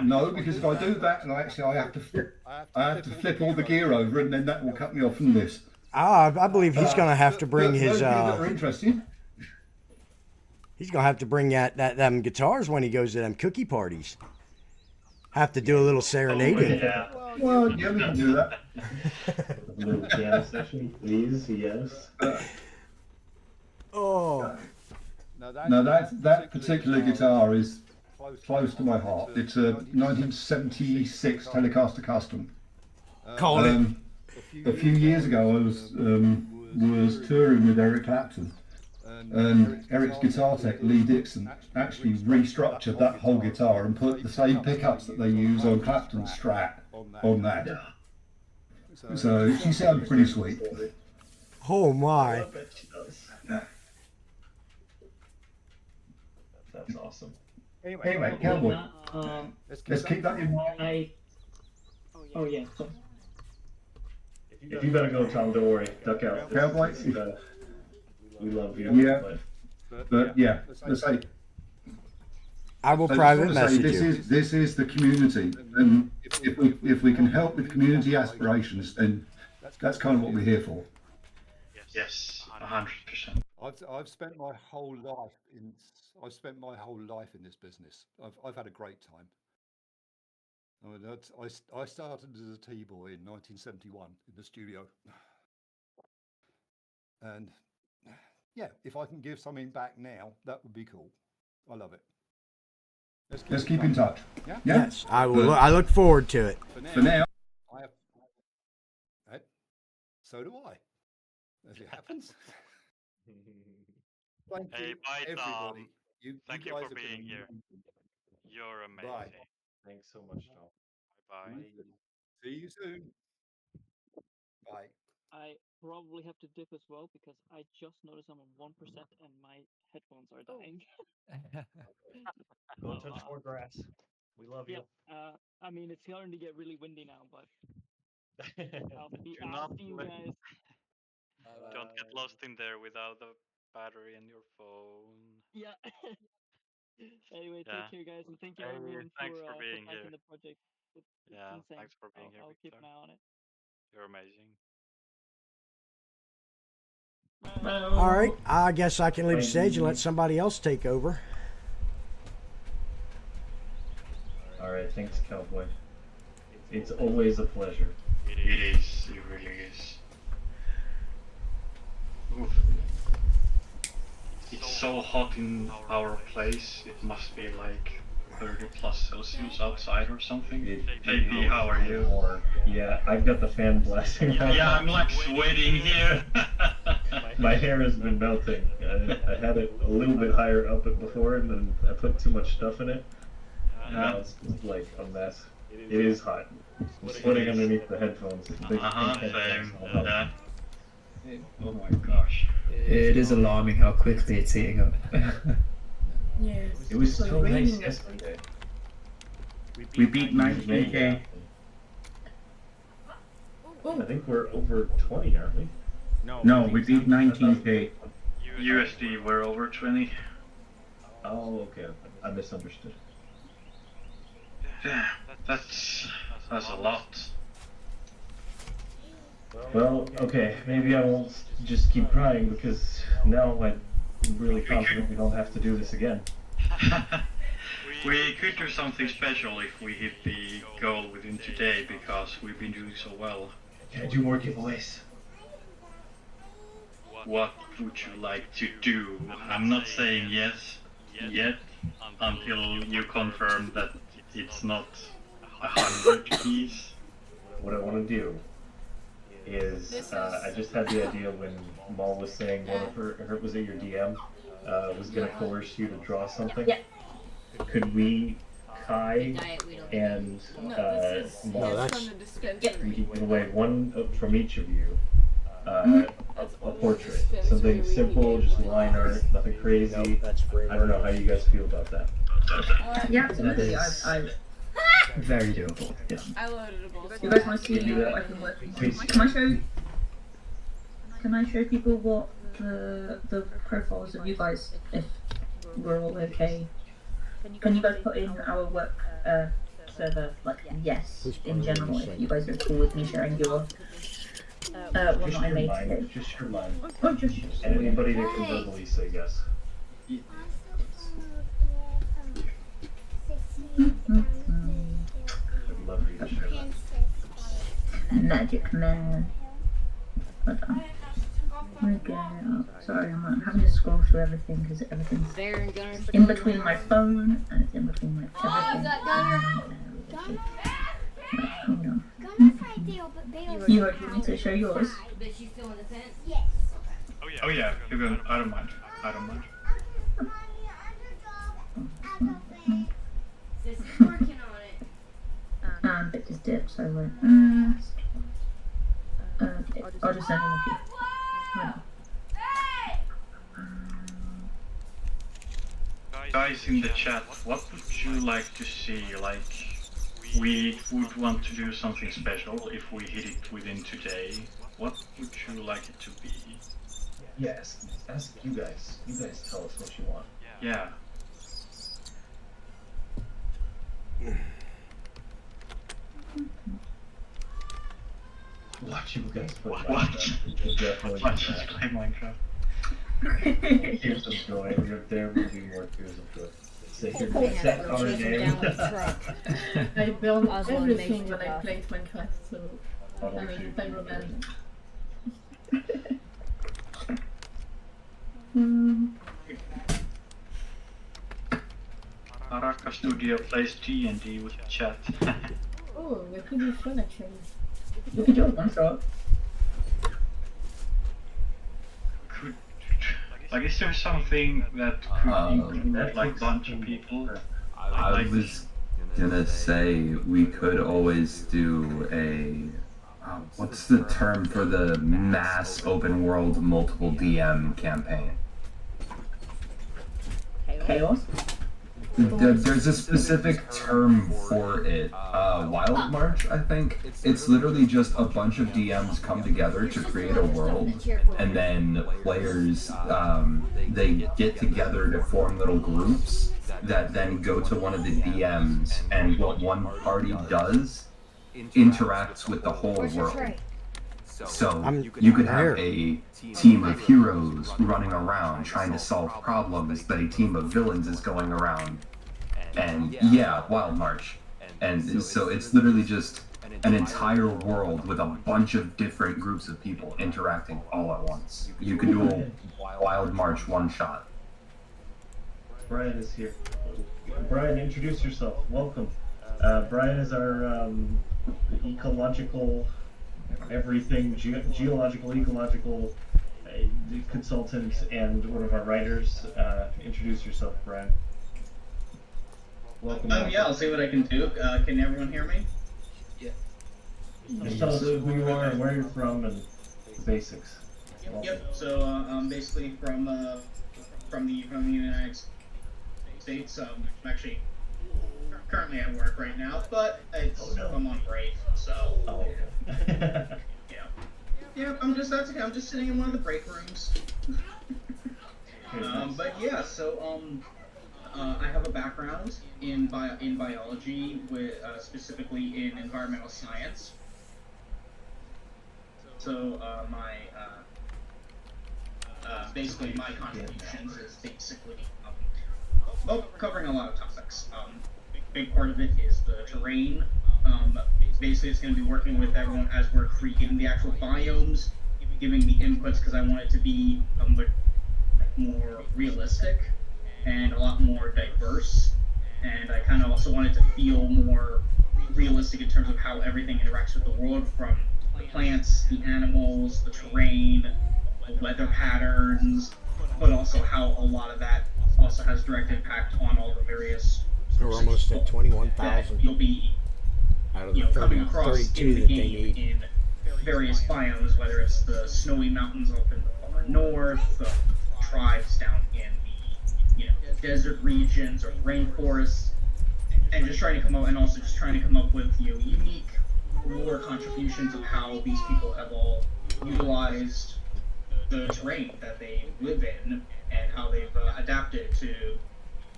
No, because if I do that, and I have to flip all the gear over, and then that will cut me off from this. I believe he's going to have to bring his. That are interested. He's going to have to bring them guitars when he goes to them cookie parties. Have to do a little serenading. Yeah. Well, yeah, we can do that. A little piano session, please. Yes. Now that particular guitar is close to my heart. It's a 1976 Telecaster Custom. Call it. A few years ago, I was touring with Eric Clapton, and Eric's guitar tech, Lee Dixon, actually restructured that whole guitar and put the same pickups that they use on Clapton's Strat on that. So she sounds pretty sweet. Oh my! I bet she does. That's awesome. Anyway, Cowboy, let's keep that in mind. Oh yeah. If you gotta go, Tom, don't worry. Duck out. Cowboy, we love you. Yeah, but yeah, let's say. I will I just private want to say message this you. is the community, and if we can help with community aspirations, then that's kind of what we're here for. Yes, 100%. I've spent my whole life in this business. I've had a great time. I mean, I started as a T-boy in 1971 in the studio, and yeah, if I can give something back now, that would be cool. I love it. Let's keep in touch. Yeah? Yes, I will. I look forward to it. For now, so do I, as it happens. Thank Hey, you, bye, Tom. everybody. Thank you guys for have been being here. amazing. You're amazing. Bye. Thanks so much, Tom. Bye-bye. See you soon. Bye. I probably have to dip as well because I just noticed I'm on 1% and my headphones are dying. Go touch more grass. We love you. I mean, it's starting to get really windy now, but I'll see you let- guys. Don't get lost in there without the battery in your phone. Yeah. Anyway, Yeah. take care, guys, and thank you Hey, everyone thanks for for being backing here. the project. It's Yeah, insane. thanks for being here, I'll keep an Victor. eye on it. You're amazing. All right, I guess I can leave the stage and let somebody else take over. All right, thanks, Cowboy. It's always a pleasure. It is. It really is. Oof. It's so hot in our place. It must be like 30 plus Celsius outside or something. JP, how are you? Yeah, I've got the fan blasting. Yeah, I'm like sweating here. My hair has been melting. I had it a little bit higher up it before, and then I put too much stuff in it. Now it's like a mess. It is hot. I'm sweating underneath the headphones. Same. Yeah. Oh my gosh. It is alarming how quickly it's heating up. Yes. It was so nice yesterday. We beat 19K. I think we're over 20, aren't we? No, we beat 19K. USD, we're over 20. Oh, okay. I misunderstood. Yeah, that's a lot. Well, okay, maybe I won't just keep crying because now I'm really confident we don't have to do this again. We could do something special if we hit the goal within today because we've been doing so well. Can I do more giveaways? What would you like to do? I'm not saying yes yet until you confirm that it's not 100 keys. What I want to do is, I just had the idea when Mal was saying one of her was it your DM, was going to coerce you to draw something. Yeah. Could we, Kai and Mal, we could give away one from each of you, a portrait, something simple, just line art, nothing crazy. I don't know how you guys feel about that. Yeah, absolutely. Very doable. Yeah. I loaded a ball. You guys want to see what I can work? Can I show people what the profiles of you guys, if we're all okay? Can you guys put in our work server like yes in general if you guys are cool with me sharing your one that I made today? Just your mind. Oh, just and anybody that can verbally say yes. I'd love for you to share that. Magic man. Hold on. Okay, sorry, I'm having to scroll through everything because everything's in between my phone and it's in between my everything. Hold on. You want me to show yours? Yes. Oh yeah, you're good. I don't mind. I don't mind. This is working on it. It just dipped, so I went, okay, I'll just send him a few. Guys in the chat, what would you like to see? Like, we would want to do something special if we hit it within today. What would you like it to be? Yes, ask you guys. You guys tell us what you want. Yeah. Watch you guys play Watch. Minecraft. You definitely Watch do us that. play Minecraft. Tears of joy. There will be more tears of joy. Sit here Oh, and set yeah, our chase him name. down with a truck. I burned Oswald everything makes when it I up. played Minecraft, so I'm a pyroman. Harakka Studio plays D&D with chat. Oh, that could be fun actually. You can do it one shot. Like, is there something that could include like a bunch of people? I was gonna say we could always do a what's the term for the mass open world multiple DM campaign? Chaos? There's a specific term for it. Wild March, I think. It's literally just a bunch of DMs come together to create a world, and then players they get together to form little groups that then go to one of the DMs, and what one party does interacts with the whole world. So you could have a team of heroes running around trying to solve problems, but a team of villains is going around. And yeah, Wild March. And so it's literally just an entire world with a bunch of different groups of people interacting all at once. You could do a Wild March one shot. Brian is here. Brian, introduce yourself. Welcome. Brian is our ecological, everything, geological, ecological consultant and one of our writers. Introduce yourself, Brian. Welcome. Yeah, I'll see what I can do. Can everyone hear me? Yeah. Just tell us who you are and where you're from and the basics. Yep. So I'm basically from the United States. I'm actually currently at work right now, but I'm on break, so. Yeah, I'm just sitting in one of the break rooms. But yeah, so I have a background in biology, with specifically in environmental science. So basically my contributions is basically covering a lot of topics. Big part of it is the terrain. Basically, it's going to be working with everyone as we're creating the actual biomes, giving the inputs, because I want it to be more realistic and a lot more diverse. And I kind of also want it to feel more realistic in terms of how everything interacts with the world, from the plants, the animals, the terrain, the weather patterns, but also how a lot of that also has direct impact on all the various. We're almost at 21,000. You'll be out of the coming across 32 in the that they game need. in various biomes, whether it's the snowy mountains up in the far north, the tribes down in the desert regions or rainforests, and just trying to come up, and also just trying to come up with unique lore contributions of how these people have all utilized the terrain that they live in and how they've adapted to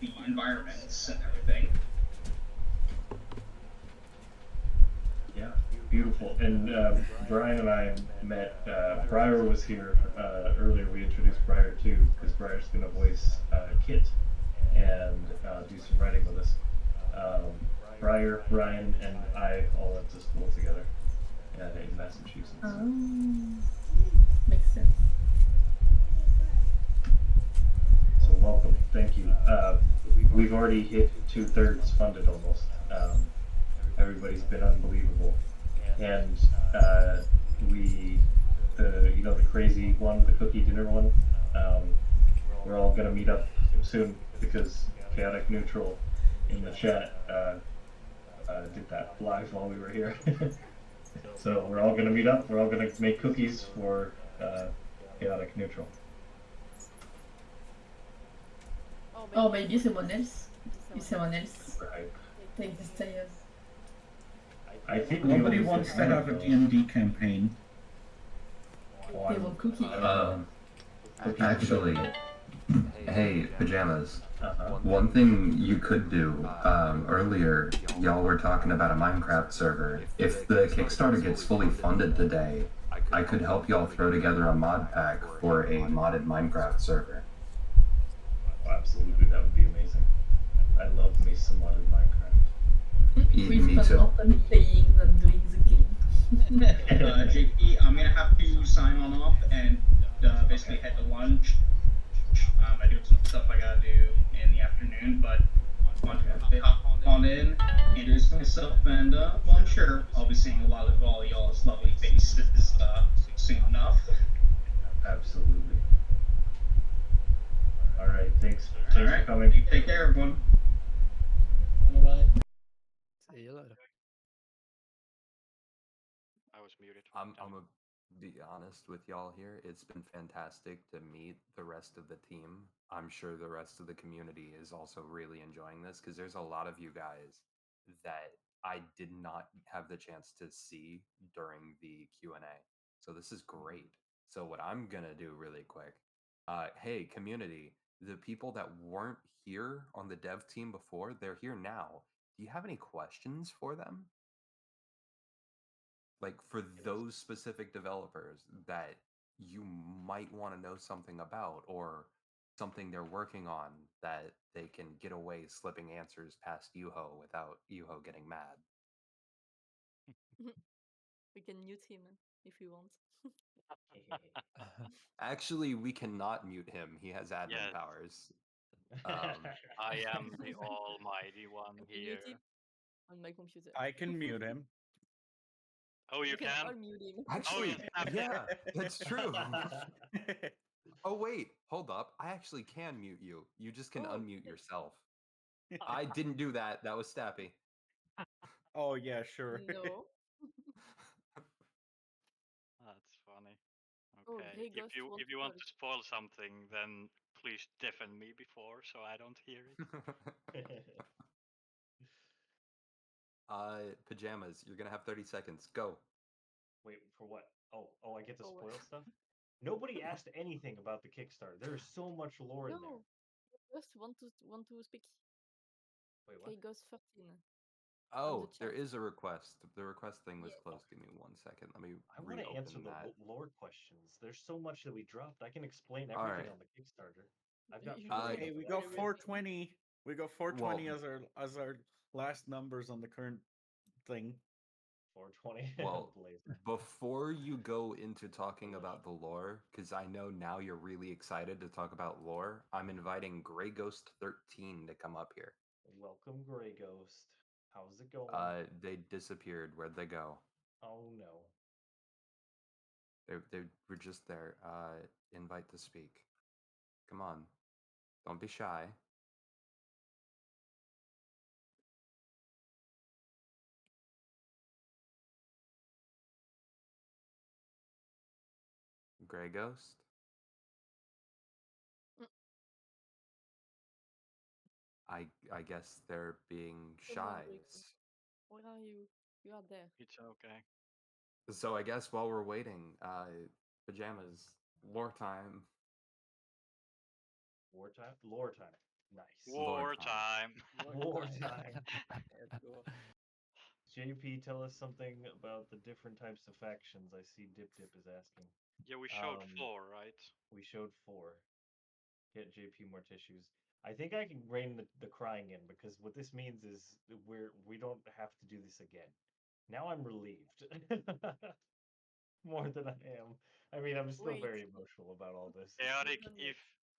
the environments and everything. Yeah, beautiful. And Brian and I met, Briar was here earlier. We introduced Briar too, because Briar's going to voice Kit and do some writing with us. Briar, Brian, and I all went to school together in Massachusetts. Makes sense. So welcome, thank you. We've already hit 2/3 funded almost. Everybody's been unbelievable, and the crazy one, the cookie dinner one. We're all gonna meet up soon because Chaotic Neutral in the chat did that live while we were here. So we're all gonna meet up. We're all gonna make cookies for Chaotic Neutral. Oh, maybe someone else. If someone else Right. take the stairs. I think Nobody wants to have a D&D campaign. They want cookies. Actually, hey, Pajamas. One thing you could do, earlier, y'all were talking about a Minecraft server. If the Kickstarter gets fully funded today, I could help y'all throw together a mod pack for a modded Minecraft server. Oh, absolutely, that would be amazing. I love me some modded Minecraft. We spend more time playing than doing the game. JP, I'm gonna have to sign on off and basically head to lunch. I do have some stuff I gotta do in the afternoon, but I want to hop on in, introduce myself, and well, I'm sure I'll be seeing a lot of all y'all's lovely faces soon enough. Absolutely. All right, thanks for coming. You take care, everyone. Bye. See you later. I was muted. I'm gonna be honest with y'all here. It's been fantastic to meet the rest of the team. I'm sure the rest of the community is also really enjoying this because there's a lot of you guys that I did not have the chance to see during the Q&A. So this is great. So what I'm gonna do really quick, hey community, the people that weren't here on the dev team before, they're here now. Do you have any questions for them? Like for those specific developers that you might want to know something about or something they're working on that they can get away slipping answers past Yuho without Yuho getting mad. We can mute him if we want. Actually, we cannot mute him. He has admin Yes. powers. I am the almighty one I can mute here. him on my computer. I can mute him. Oh, you We can can? all mute him. Actually, Oh, yeah, that's true. Oh, wait, hold up. I actually can mute you. You just can unmute yourself. I didn't do that. That was Stappy. Oh, yeah, sure. No. That's funny. Oh, Okay. Grey Ghost if wants you want to to spoil something, then please deafen me before so I don't hear it. Pajamas, you're gonna have 30 seconds. Go. Wait, for what? Oh, I get to spoil stuff? Nobody asked anything about the Kickstarter. There is so much lore in there. No. Ghost want to speak. Wait, what? Grey Ghost 13. Oh, there is a request. The request thing was closed. Give me 1 second. Let me I want to answer reopen that. the lore questions. There's so much that we dropped. I can explain All everything right. on the Kickstarter. I've got Hey, we go 420. We go 420 as our last numbers on the current thing. 420. Well, before you go into talking about the lore, because I know now you're really excited to talk about lore, I'm inviting Grey Ghost 13 to come up here. Welcome, Grey Ghost. How's it going? They disappeared. Where'd they go? Oh no. They were just there. Invite to speak. Come on. Don't be shy. Grey Ghost? I guess they're being Come on, shy. Grey Ghost. Where are you? You are there. It's okay. So I guess while we're waiting, pajamas, lore time. War time? Lore time. Nice. War time. War time. JP, tell us something about the different types of factions. I see Dip Dip is asking. Yeah, we showed 4, right? We showed 4. Get JP more tissues. I think I can rein the crying in because what this means is we don't have to do this again. Now I'm relieved. More than I am. I mean, I'm still very emotional about all this. Chaotic,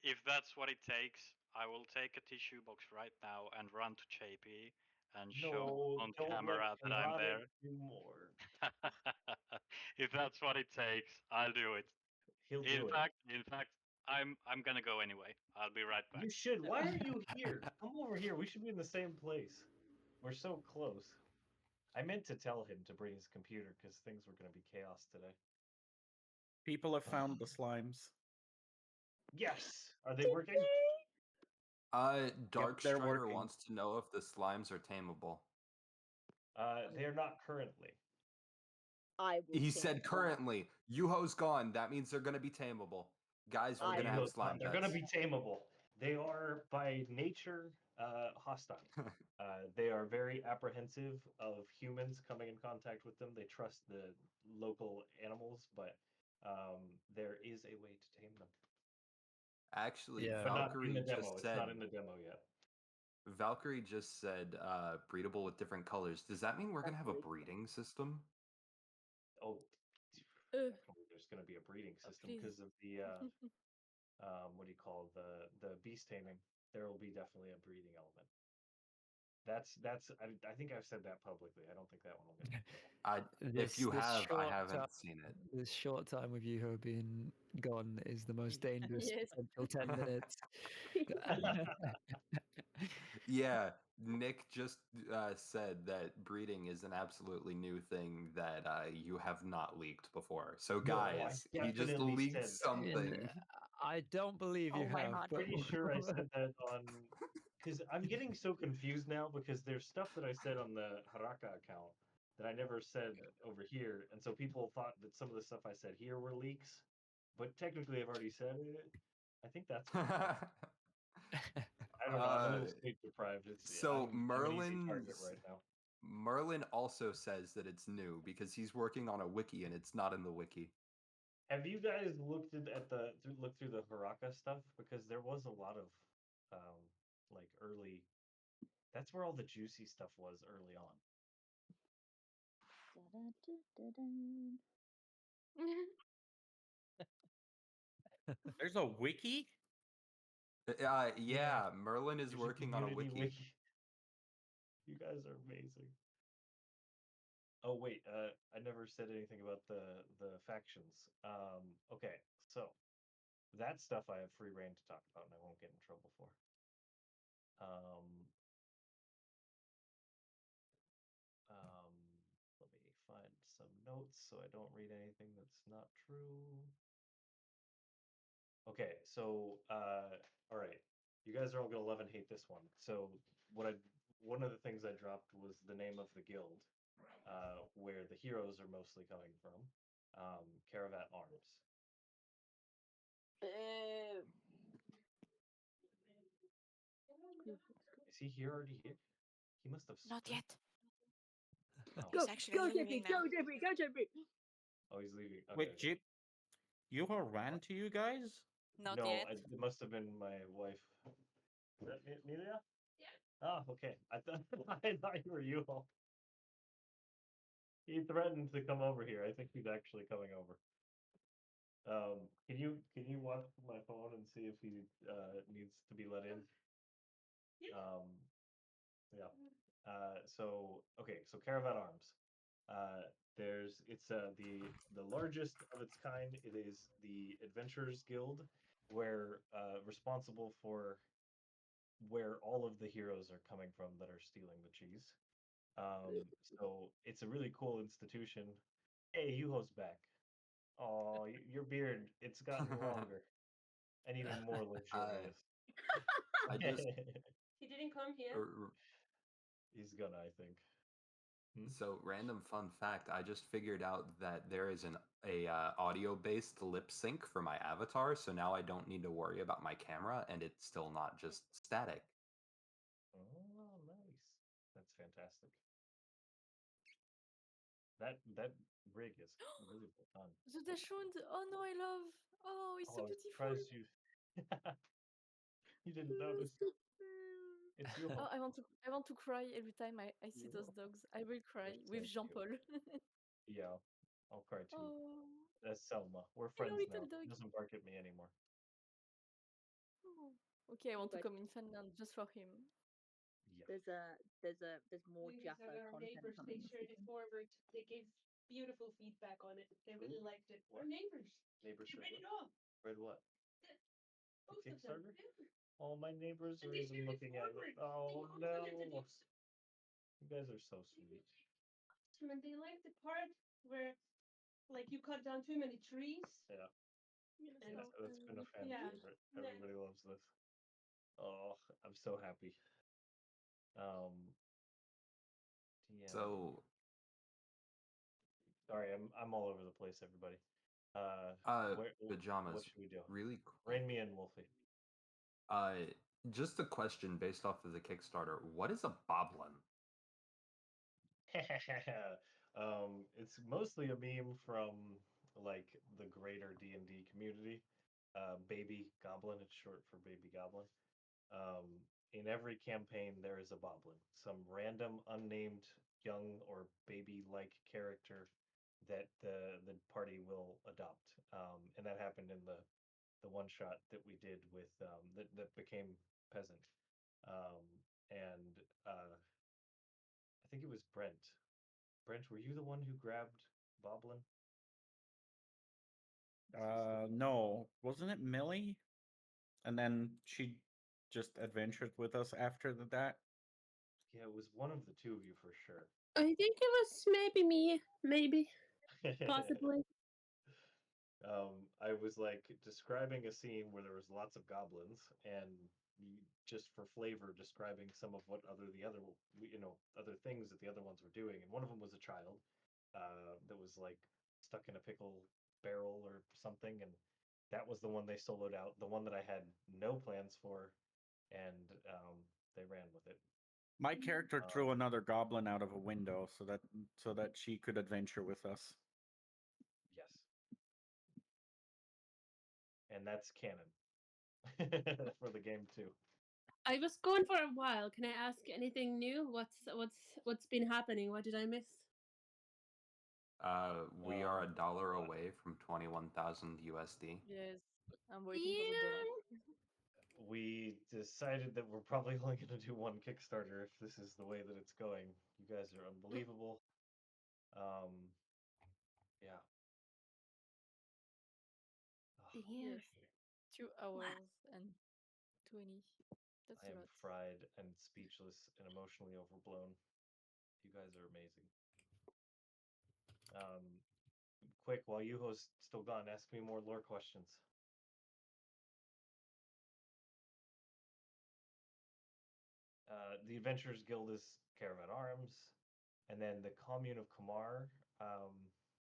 if that's what it takes, I will take a tissue box right now and run to JP and show on camera that I'm there. More. If that's what it takes, I'll do it. He'll in do it. fact, I'm gonna go anyway. I'll be right back. You should. Why are you here? Come over here. We should be in the same place. We're so close. I meant to tell him to bring his computer because things were going to be chaos today. People have found the slimes. Yes. Are they working? Dark they're Strider working. wants to know if the slimes are tameable. They're not currently. He said currently. Yuho's gone. That means they're going to be tameable. Guys, we're going to have slime They're pets. going to be tameable. They are by nature hostile. They are very apprehensive of humans coming in contact with them. They trust the local animals, but there is a way to tame them. Actually, Yeah. But not in Valkyrie the demo. just It's said. not in the demo yet. Valkyrie just said breedable with different colors. Does that mean we're gonna have a breeding system? Oh, Uh, definitely. There's going to be a breeding system please. because of the what do you call the beast taming? There will be definitely a breeding element. That's I think I've said that publicly. I don't think that one will get me in trouble. If you have, I haven't seen it. This short time with you being gone is the most dangerous Yes. potential 10 minutes. Yeah, Nick just said that breeding is an absolutely new thing that you have not leaked before. So, No, I guys, he just definitely leaked said that. something. I don't believe you Oh my have. god. But Pretty sure I said that on because I'm getting so confused now because there's stuff that I said on the Harakka account that I never said over here, and so people thought that some of the stuff I said here were leaks, but technically I've already said it. I think that's my fault. I don't know. I'm a little sleep deprived. So I'm an easy target right now. Merlin also says that it's new because he's working on a wiki and it's not in the wiki. Have you guys looked at look through the Harakka stuff? Because there was a lot of like early. That's where all the juicy stuff was early on. There's a wiki? Yeah, Merlin is There's a working on a community wiki. You guys are amazing. Oh wait, I never said anything about the factions. Okay, so that stuff I have free reign to talk about, and I won't get in trouble for. Let me find some notes so I don't read anything that's not true. Okay, so all right, you guys are all gonna love and hate this one. So one of the things I dropped was the name of the guild, where the heroes are mostly coming from, Caravat Arms. Is he here already here? He must have Not sprinted. yet. Oh. He's actually leaving now. Go, JP. Oh, he's leaving. Okay, Wait, okay. Jeep, you ran to you guys? Not No, yet. it must have been my wife. Is that Amelia? Yeah. Oh, okay. I thought I thought you were you all. He threatened to come over here. I think he's actually coming over. Can you watch my phone and see if he needs to be let in? Yeah. So okay, so Caravan Arms. It's the largest of its kind. It is the Adventurers Guild, where responsible for where all of the heroes are coming from that are stealing the cheese. So it's a really cool institution. Hey, Yuho's back. Oh, your beard, it's gotten longer and even more luxurious. I just He didn't come here. He's gonna, I think. So random fun fact, I just figured out that there is a audio based lip sync for my avatar, so now I don't need to worry about my camera and it's still not just static. Oh, nice. That's fantastic. That rig is really well done. The Dashund. Oh no, I love. Oh, it's so I'm beautiful. surprised you didn't notice. It's you. Oh, I want to cry every time I see those dogs. I will cry with so Jean Paul. Yeah, I'll cry too. Oh, That's Selma. We're hello, friends now. little dog. He doesn't bark at me anymore. Oh. Okay, I want to come in Finland just for him. Yeah. There's more Please, Jaffa our content neighbors, coming they this shared it season. forward. They gave beautiful feedback on it. They really liked it. Our neighbors. Neighbors They read read it what? all. Read what? Both The of them. Kickstarter? Oh, my neighbors And are they even shared it looking at it. forward. Oh They no. complimented it. You guys are so sweet. And they liked the part where, like, you cut down too many trees. Yeah. And That's been a fan yeah. favorite. Everybody loves this. Oh, I'm so happy. DM. So Sorry, I'm all over the place, everybody. What pajamas, should we do? really quick. Rein me in, Wolfie. Just a question based off of the Kickstarter. What is a boblin? It's mostly a meme from like the greater D&D community. Baby Goblin, it's short for Baby Goblin. In every campaign, there is a boblin, some random, unnamed, young or baby-like character that the party will adopt. And that happened in the one shot that we did with that became Peasant. And I think it was Brent. Brent, were you the one who grabbed Boblin? No, wasn't it Millie? And then she just adventured with us after that. Yeah, it was one of the two of you for sure. I think it was maybe me, maybe, possibly. I was like describing a scene where there was lots of goblins, and just for flavor, describing some of what other things that the other ones were doing, and one of them was a child that was like stuck in a pickle barrel or something, and that was the one they soloed out, the one that I had no plans for, and they ran with it. My character threw another goblin out of a window so that she could adventure with us. Yes. And that's canon for the game too. I was gone for a while. Can I ask anything new? What's been happening? What did I miss? We are $1 away from 21,000 USD. Yes, I'm waiting for the dollar. We decided that we're probably only going to do one Kickstarter if this is the way that it's going. You guys are unbelievable. Yeah. Yes, 2 hours and 20. That's I a am lot. fried and speechless and emotionally overblown. You guys are amazing. Quick, while Yuho's still gone, ask me more lore questions. The Adventurers Guild is Caravan Arms, and then the Commune of Kamar.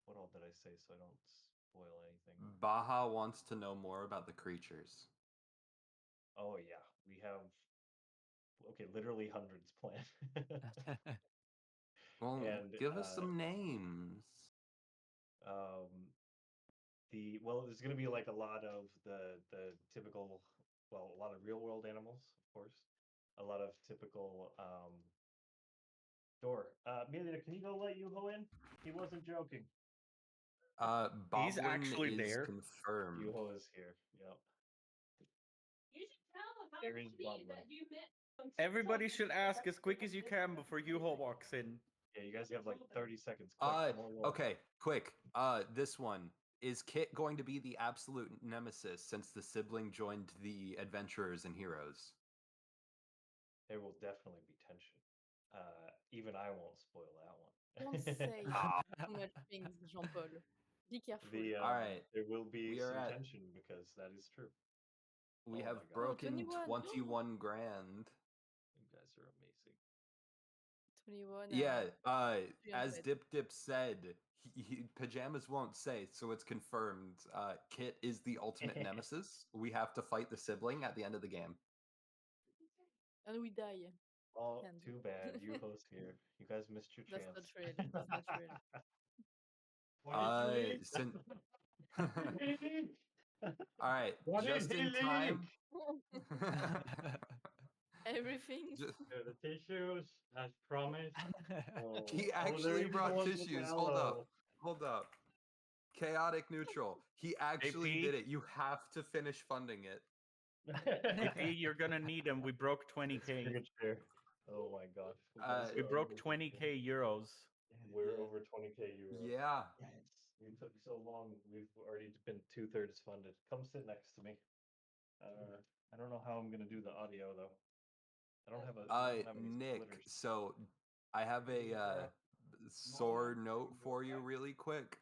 What all did I say so I don't spoil anything? Baha wants to know more about the creatures. Oh yeah, we have literally hundreds planned. Well, And give us some names. There's going to be like a lot of the typical, a lot of real world animals, of course, a lot of typical door. Amelia, can you go let Yuho in? He wasn't joking. Boblin actually is there. confirmed. Yuho is here. Yep. You should tell them how There is Boblin. that you met. Everybody should ask as quick as you can before Yuho walks in. Yeah, you guys have like 30 seconds. Quick, more lore. Okay, quick. This one. Is Kit going to be the absolute nemesis since the sibling joined the Adventurers and Heroes? There will definitely be tension. Even I won't spoil that one. Don't say too much things, Jean-Paul. Be careful. All right. There will be We are some at- tension because that is true. We Oh have my God. broken 21. 21 grand. You guys are amazing. 21. Yeah, as 300. Dip Dip said, Pajamas won't say, so it's confirmed. Kit is the ultimate nemesis. We have to fight the sibling at the end of the game. And we die. Oh, And- too bad. Yuho's here. You guys missed your That's chance. not real. That's not real. What did you eat? Sin- What did he eat? All right, What just did in he time. Everything. The tissues, as promised. He they're actually even the brought ones with the tissues. Hold up. aloe. Hold up. Chaotic neutral. He actually JP? did it. You have to finish funding it. AP, you're gonna need them. We broke 20K. Signature. Oh my gosh. You guys We are broke amazing. 20K euros. We're over 20K euros. Yeah. Yes. You took so long. We've already been 2/3 funded. Come sit next to me. I don't know how I'm gonna do the audio though. I don't have any Nick, splitters. so I have a sore note for you really quick.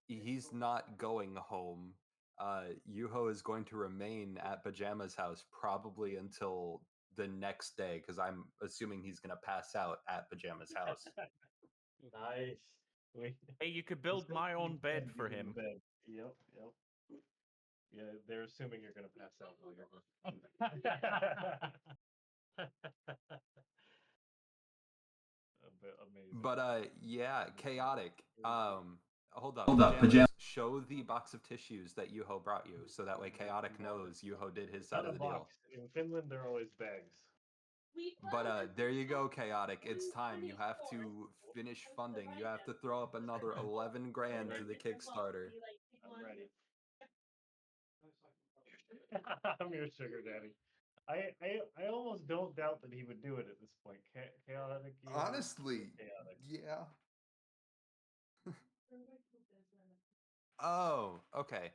He's not going home. Yuho is going to remain at Pajama's house probably until the next day, because I'm assuming he's gonna pass out at Pajama's house. Nice. Hey, you could build my own bed for him. Yep. Yeah, they're assuming you're gonna pass out while you're. Amazing. But yeah, chaotic. Hold up, Hold up, pajamas. Show the box of tissues that Yuho brought you, so that way chaotic knows Yuho did his side Not a of the deal. box. In Finland, they're always bags. But there you go, chaotic. It's time. You have to finish funding. You have to throw up another 11 grand to the Kickstarter. I'm ready. I'm your sugar daddy. I almost don't doubt that he would do it at this point. Chaotic. Honestly, chaotic. yeah. Oh, okay.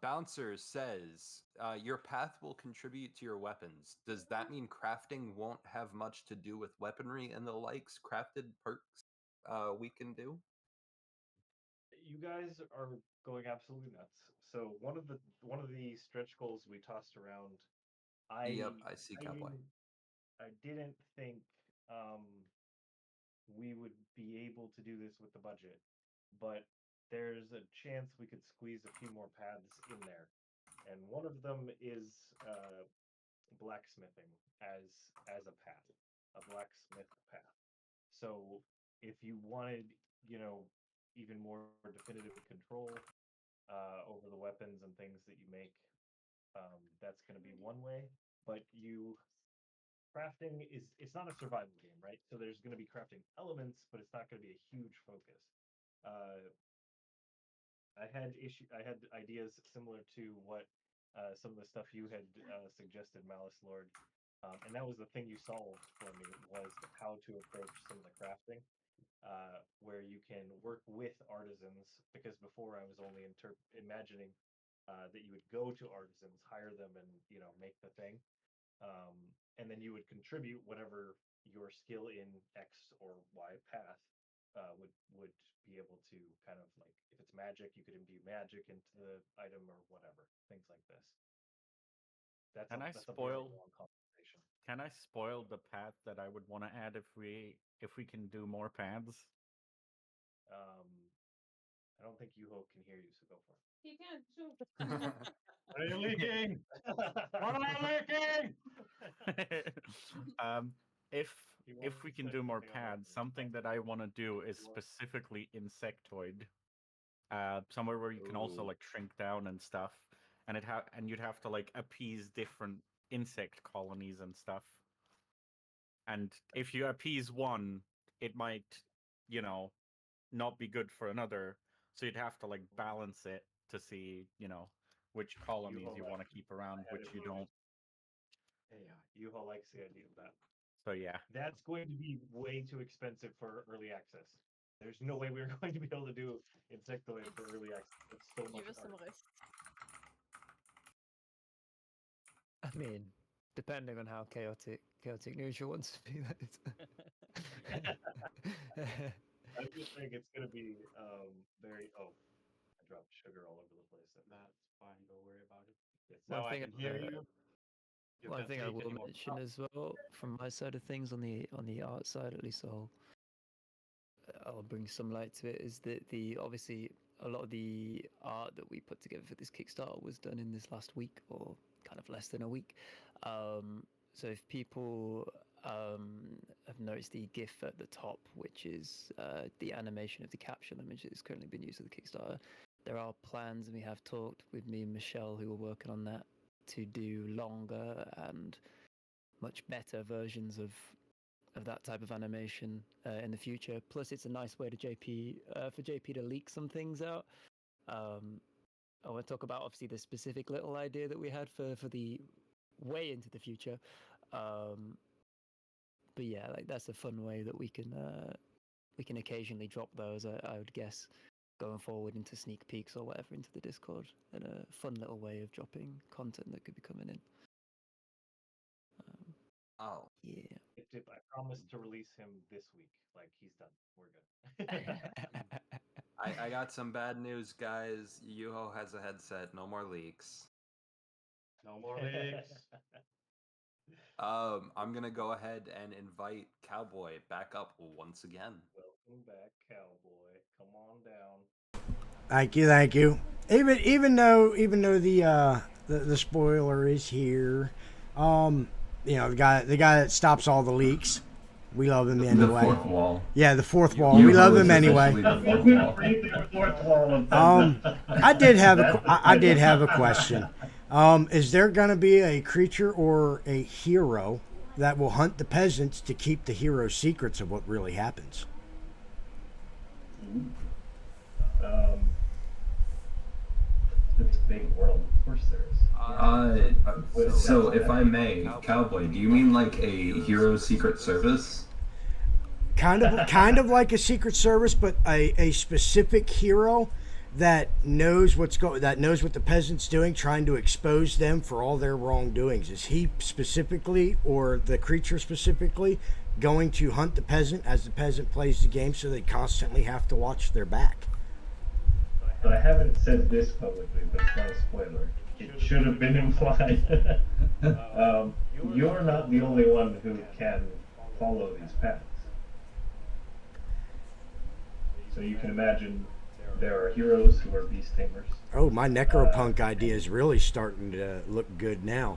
Bouncer says your path will contribute to your weapons. Does that mean crafting won't have much to do with weaponry and the likes? Crafted perks we can do? You guys are going absolutely nuts. So one of the stretch goals we tossed around, Yep, I see Cowboy. I didn't think we would be able to do this with the budget, but there's a chance we could squeeze a few more paths in there, and one of them is blacksmithing as a path, a blacksmith path. So if you wanted, even more definitive control over the weapons and things that you make, that's going to be one way. But crafting it's not a survival game, right? So there's going to be crafting elements, but it's not going to be a huge focus. I had ideas similar to what some of the stuff you had suggested, Malice Lord, and that was the thing you solved for me, was how to approach some of the crafting, where you can work with artisans. Because before I was only imagining that you would go to artisans, hire them, and make the thing, and then you would contribute whatever your skill in X or Y path would be able to kind of, like, if it's magic, you could imbue magic into the item or whatever, things like this. That's a very long conversation. Can I spoil the path that I would want to add if we can do more paths? I don't think Yuho can hear you, so go for it. He can, sure. Are you leaking? What am I leaking? If we can do more paths, something that I want to do is specifically insectoid. Somewhere where you can also like shrink down and stuff, and you'd have to like appease different insect colonies and stuff. And if you appease one, it might, not be good for another. So you'd have to like balance it to see, which colonies you want to keep around, which you don't. Yeah, Yuho likes the idea of that. So yeah. That's going to be way too expensive for early access. There's no way we're going to be able to do insectoid for early access. It's so much Give us some harder. rest. I mean, depending on how chaotic neutral wants to be. I just think it's going to be very. Oh, I dropped sugar all over the place. That's fine. Don't worry about it. Now I can hear you. One thing I will mention as well, from my side of things, on the art side at least, I'll bring some light to it, is that obviously a lot of the art that we put together for this Kickstarter was done in this last week, or kind of less than a week. So if people have noticed the GIF at the top, which is the animation of the caption image that is currently being used for the Kickstarter, there are plans, and we have talked with me and Michelle, who are working on that, to do longer and much better versions of that type of animation in the future. Plus, it's a nice way to for JP to leak some things out. I want to talk about obviously the specific little idea that we had for the way into the future. But yeah, like that's a fun way that we can occasionally drop those. I would guess, going forward into sneak peeks or whatever into the Discord, and a fun little way of dropping content that could be coming in. Oh yeah. I promise to release him this week. Like, he's done. We're good. I got some bad news, guys. Yuho has a headset. No more leaks. No more leaks. I'm gonna go ahead and invite Cowboy back up once again. Welcome back, Cowboy. Come on down. Thank you. even though the spoiler is here, the guy that stops all the leaks, we love him anyway. The fourth wall. Yeah, the fourth wall. We love him anyway. I did have a question. Is there going to be a creature or a hero that will hunt the peasants to keep the hero's secrets of what really happens? It's a big world. Of course there is. So if I may, Cowboy, do you mean like a hero secret service? Kind of like a secret service, but a specific hero that knows what the peasants doing, trying to expose them for all their wrongdoings. Is he specifically, or the creature specifically, going to hunt the peasant as the peasant plays the game, so they constantly have to watch their back? But I haven't said this publicly, but it's not a spoiler. It should have been implied. You're not the only one who can follow these paths. So you can imagine there are heroes who are beast tamers. Oh, my necropunk idea is really starting to look good now.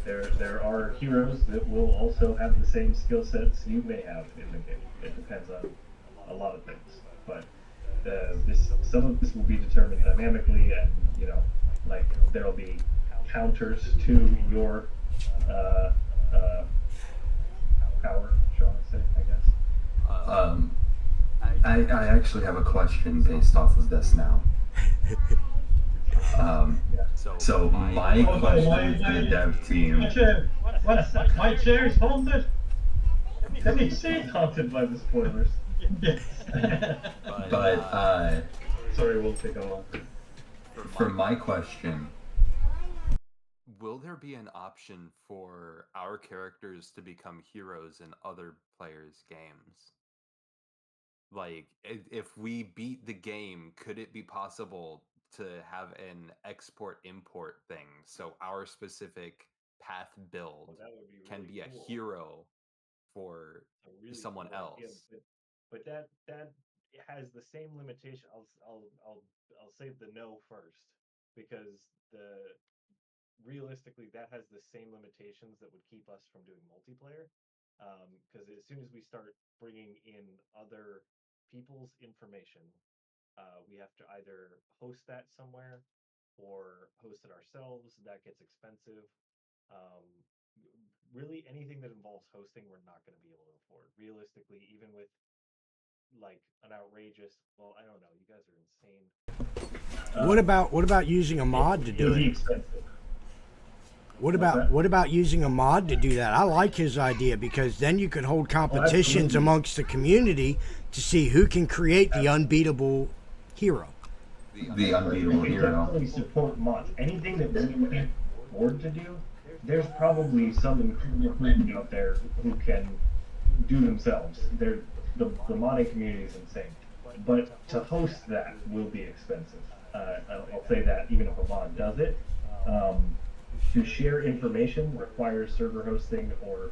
There are heroes that will also have the same skill sets you may have in the game. It depends on a lot of things, but some of this will be determined dynamically, and like there'll be counters to your power, shall I say? I guess. I actually have a question based off of this now. So my question to the dev team. What a sec, my chair's haunted. Let me say it's haunted by the spoilers. Yes. But sorry, we'll take a while. For my question, will there be an option for our characters to become heroes in other players' games? Like, if we beat the game, could it be possible to have an export-import thing, so our specific path build can be a hero for someone else? But that has the same limitation. I'll say the no first, because realistically that has the same limitations that would keep us from doing multiplayer. Because as soon as we start bringing in other people's information, we have to either host that somewhere or host it ourselves. That gets expensive. Really, anything that involves hosting, we're not going to be able to afford. Realistically, even with like an outrageous, well, I don't know, you guys are insane. What about using a mod to do it? What about using a mod to do that? I like his idea, because then you can hold competitions amongst the community to see who can create the unbeatable hero. The unbeatable we hero. definitely support mods. Anything that we can't afford to do, there's probably some included out there who can do themselves. The modding community is insane, but to host that will be expensive. I'll say that, even if a mod does it. To share information requires server hosting, or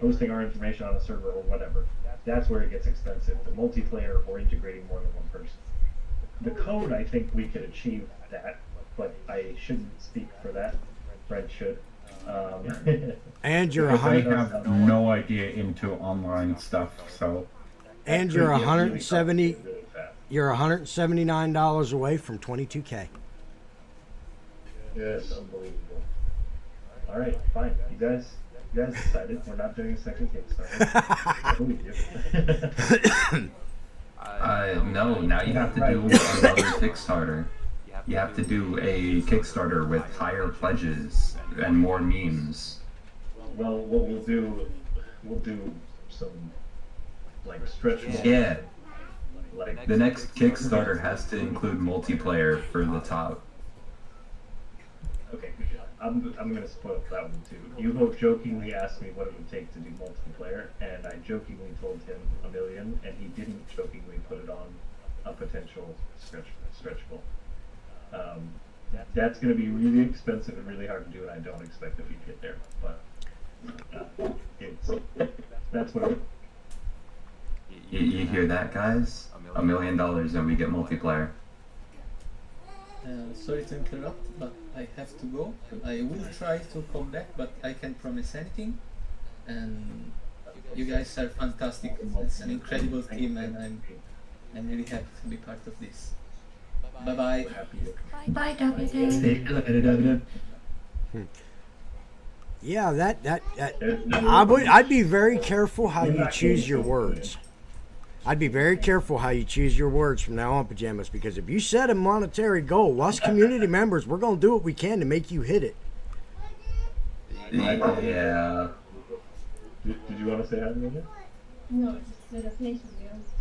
hosting our information on a server, or whatever. That's where it gets expensive. The multiplayer, or integrating more than one person. The code, I think we could achieve that, but I shouldn't speak for that. Fred should. And you're I have no idea into online stuff, so. And you're $179 away from $22K. Yes, unbelievable. All right, fine. You guys decided we're not doing a second Kickstarter. What do we do? No, now you have to do another Kickstarter. You have to do a Kickstarter with higher pledges and more memes. Well, what we'll do some like stretch goals. Yeah. Like The next Kickstarter has to include multiplayer for the top. Okay, I'm gonna spoil that one too. Yuho jokingly asked me what it would take to do multiplayer, and I jokingly told him $1 million, and he didn't jokingly put it on a potential stretch goal. That's gonna be really expensive and really hard to do, and I don't expect that we'd get there. But that's what. You hear that, guys? $1 million and we get multiplayer. Sorry to interrupt, but I have to go. I will try to come back, but I can't promise anything. And you guys are fantastic. It's an incredible team, and I'm really happy to be part of this. Bye bye. Bye, Davide. See you later, David. Yeah, I'd be very careful how you choose your words. I'd be very careful how you choose your words from now on, Pajamas, because if you set a monetary goal, us community members, we're going to do what we can to make you hit it. Yeah. Did you want to say hi to me again? No, it's just a place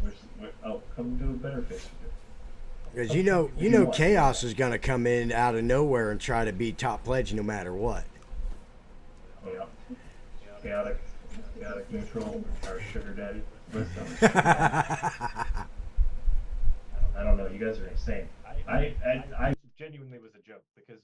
with you. I'll come do a better face with you. Because you know Chaos is going to come in out of nowhere and try to be top pledge no matter what. Yeah. Chaotic neutral, our sugar daddy. I don't know. You guys are insane. I genuinely was a joke because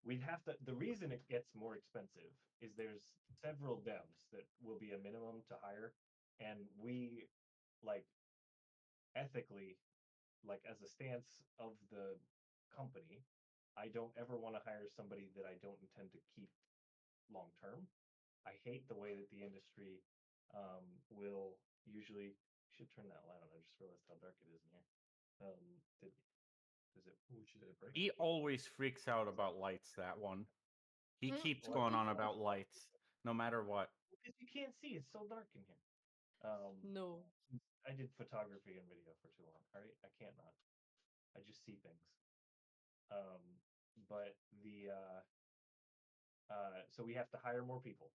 we'd have to. The reason it gets more expensive is there's several devs that will be a minimum to hire, and we like ethically, like as a stance of the company, I don't ever want to hire somebody that I don't intend to keep long term. I hate the way that the industry will usually. You should turn that light on. I just realized how dark it is in here. Should it break? He always freaks out about lights, that one. He keeps going on about lights, no matter what. Because you can't see, it's so dark in here. No. I did photography and video for too long. All right, I can't not. I just see things. But so we have to hire more people,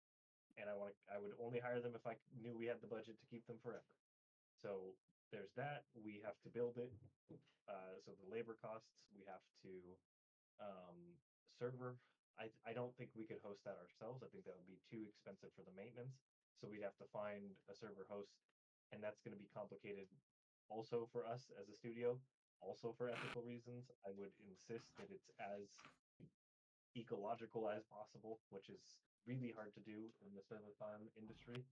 and I would only hire them if I knew we had the budget to keep them forever. So there's that. We have to build it. So the labor costs, we have to server. I don't think we could host that ourselves. I think that would be too expensive for the maintenance. So we'd have to find a server host, and that's going to be complicated also for us as a studio, also for ethical reasons. I would insist that it's as ecological as possible, which is really hard to do in the server farm industry.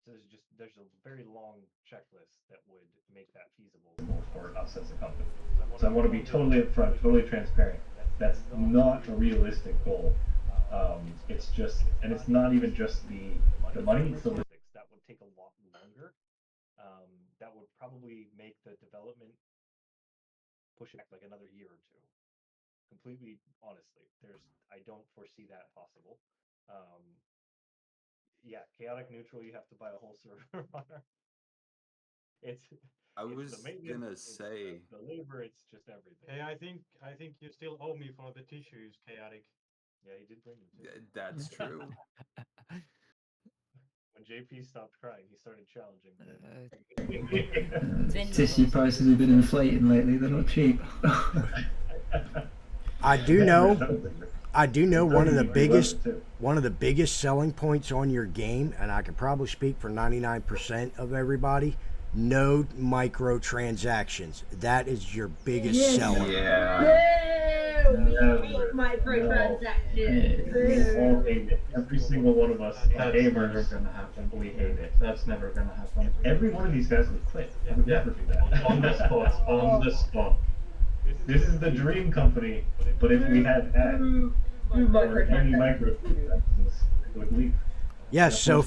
So there's a very long checklist that would make that feasible for us as a company. So I want to be totally upfront, totally transparent. That's not a realistic goal. It's just, and it's not even just the money. It's the logistics that would take a lot longer. That would probably make the development push it back like another year or two. Completely honestly, I don't foresee that possible. Yeah, chaotic neutral. You have to buy a whole server. I it's was the maintenance, gonna it's say. the labor. It's just everything. Hey, I think you still owe me for the tissues, Chaotic. Yeah, he did bring them too. That's true. When JP stopped crying, he started challenging. Tissue prices have been inflating lately. They're not cheap. I do know one of the biggest selling points on your game, and I can probably speak for 99% of everybody. No microtransactions. That is your biggest seller. Yeah. We hate microtransactions. Every single one of us gamers gonna happen. We hate it. That's never gonna happen. Every one of these guys would quit. I would never do that. On the spot. On the spot. This is the dream company, but if we had that, or any microtransactions, would leave. Yes, so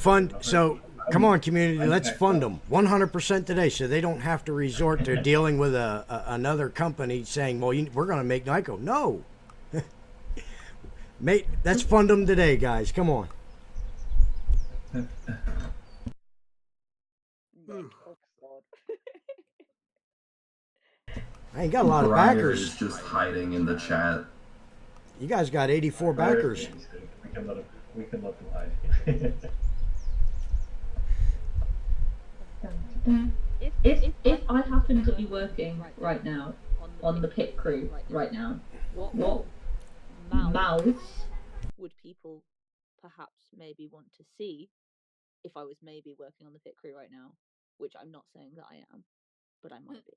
come on, community, let's fund them 100% today, so they don't have to resort to dealing with another company saying, "Well, we're going to make Nyko." No, mate, let's fund them today, guys. Come on. I ain't got a lot of backers. Is just hiding in the chat. You guys got 84 backers. We can let them hide. If I happen to be working right now on the pit crew right now, what mouths would people perhaps maybe want to see if I was maybe working on the pit crew right now? Which I'm not saying that I am, but I might be.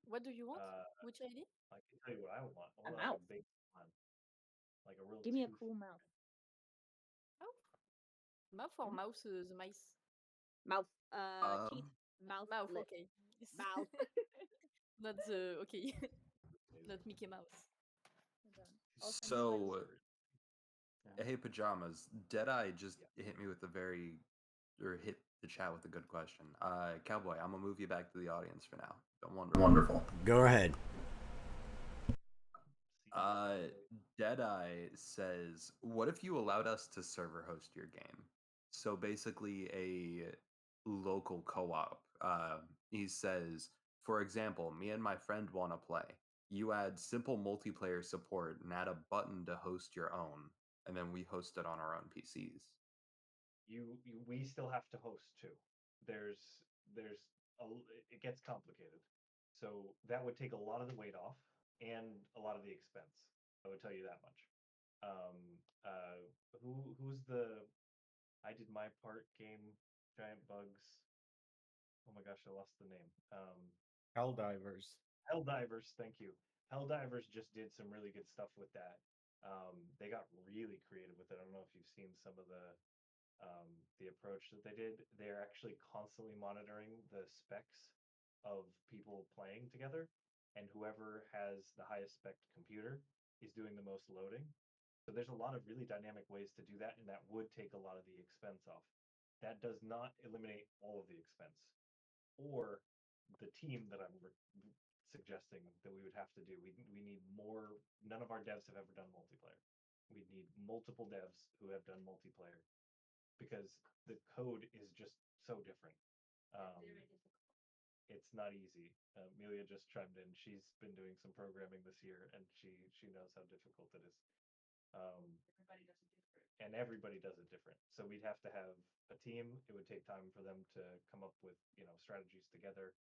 What do you want? Which ID? I can tell you what I want. I want mouth. a big one, like a real. Give me a cool mouth. Mouth or mouse, the mice? Mouth. Teeth. Mouth. Mouth, Lip. okay. Mouth. Not the okay. Not Mickey Mouse. So, hey pajamas, Deadeye just hit me with hit the chat with a good question. Cowboy, I'm gonna move you back to the audience for now. Don't wonder. Wonderful. Go ahead. Deadeye says, "What if you allowed us to server host your game?" So basically, a local co-op. He says, for example, me and my friend want to play. You add simple multiplayer support and add a button to host your own, and then we host it on our own PCs. We still have to host too. It gets complicated. So that would take a lot of the weight off and a lot of the expense. I would tell you that much. Who's the I did my part game, Giant Bugs. Oh my gosh, I lost the name. Helldivers. Helldivers, thank you. Helldivers just did some really good stuff with that. They got really creative with it. I don't know if you've seen some of the approach that they did. They're actually constantly monitoring the specs of people playing together, and whoever has the highest spec computer is doing the most loading. So there's a lot of really dynamic ways to do that, and that would take a lot of the expense off. That does not eliminate all of the expense or the team that I'm suggesting that we would have to do. We need more. None of our devs have ever done multiplayer. We need multiple devs who have done multiplayer because the code is just so different. It's not easy. Amelia just chimed in. She's been doing some programming this year, and she knows how difficult it is. And everybody does it different. So we'd have to have a team. It would take time for them to come up with strategies together.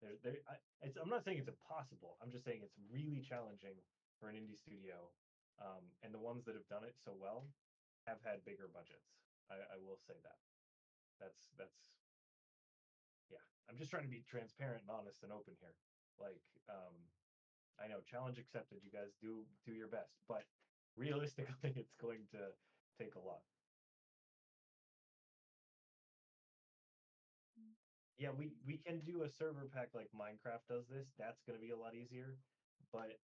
I'm not saying it's impossible. I'm just saying it's really challenging for an indie studio. And the ones that have done it so well have had bigger budgets. I will say that. That's yeah. I'm just trying to be transparent and honest and open here. Like, I know, challenge accepted. You guys do your best, but realistically, it's going to take a lot. Yeah, we can do a server pack like Minecraft does this. That's going to be a lot easier, but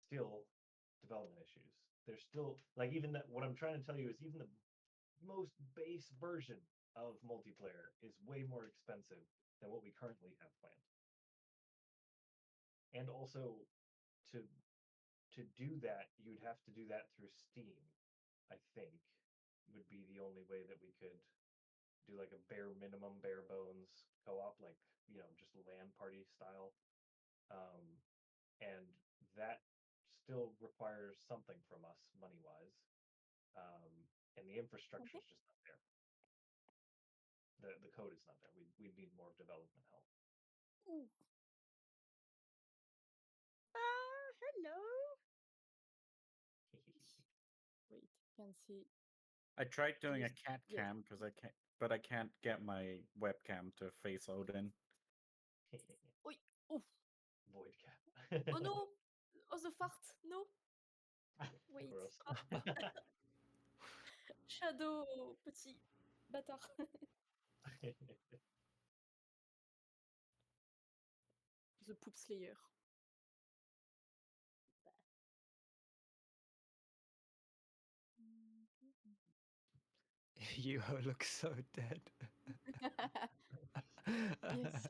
still development issues. There's still like even that. What I'm trying to tell you is even the most base version of multiplayer is way more expensive than what we currently have planned. And also to do that, you'd have to do that through Steam, I think, would be the only way that we could do like a bare minimum, bare bones co-op, like, just LAN party style. And that still requires something from us money-wise. And the infrastructure is just not there. The code is not there. We need more development help. Ooh. Hello. Wait, can see. I tried doing a Yes, cat yes. cam because I can't get my webcam to face Odin. Oi, oh. Void cap. Oh no! Oh, the fart! No! Wait. Gross. Shadow, petit bâtard. The poop slayer. You look so dead. Yes.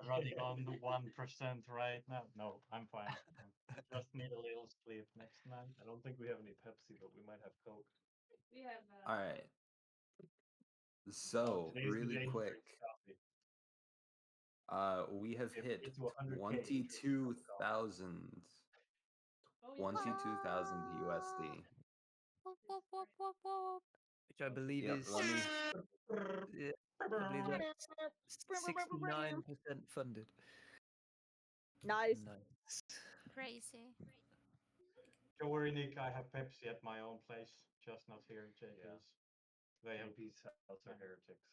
Running on 1% right now. No, I'm fine. I just need a little sleep next night. I don't think we have any Pepsi, but we might have Coke. We have. All right. So today's the really day to drink quick, coffee. we have If hit it's 100K, 22,000 USD. Which I believe Yep, is let me. yeah, I believe that's 69% funded. Nice. Crazy. Don't worry, Nick. I have Pepsi at my own place, just not here at JP's. They have JP's house are heretics.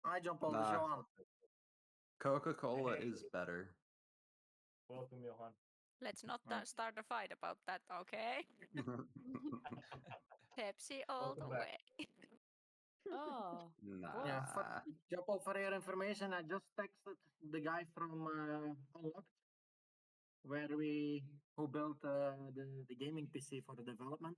I jump on the Nah. show on. Coca-Cola Hey. is better. Welcome, Johan. Let's not start a fight about that, okay? Pepsi all Welcome the back. way. Oh, Yeah, for, Nah. Japo, for your information, I just texted the guy from Unlocked, who built the gaming PC for the development.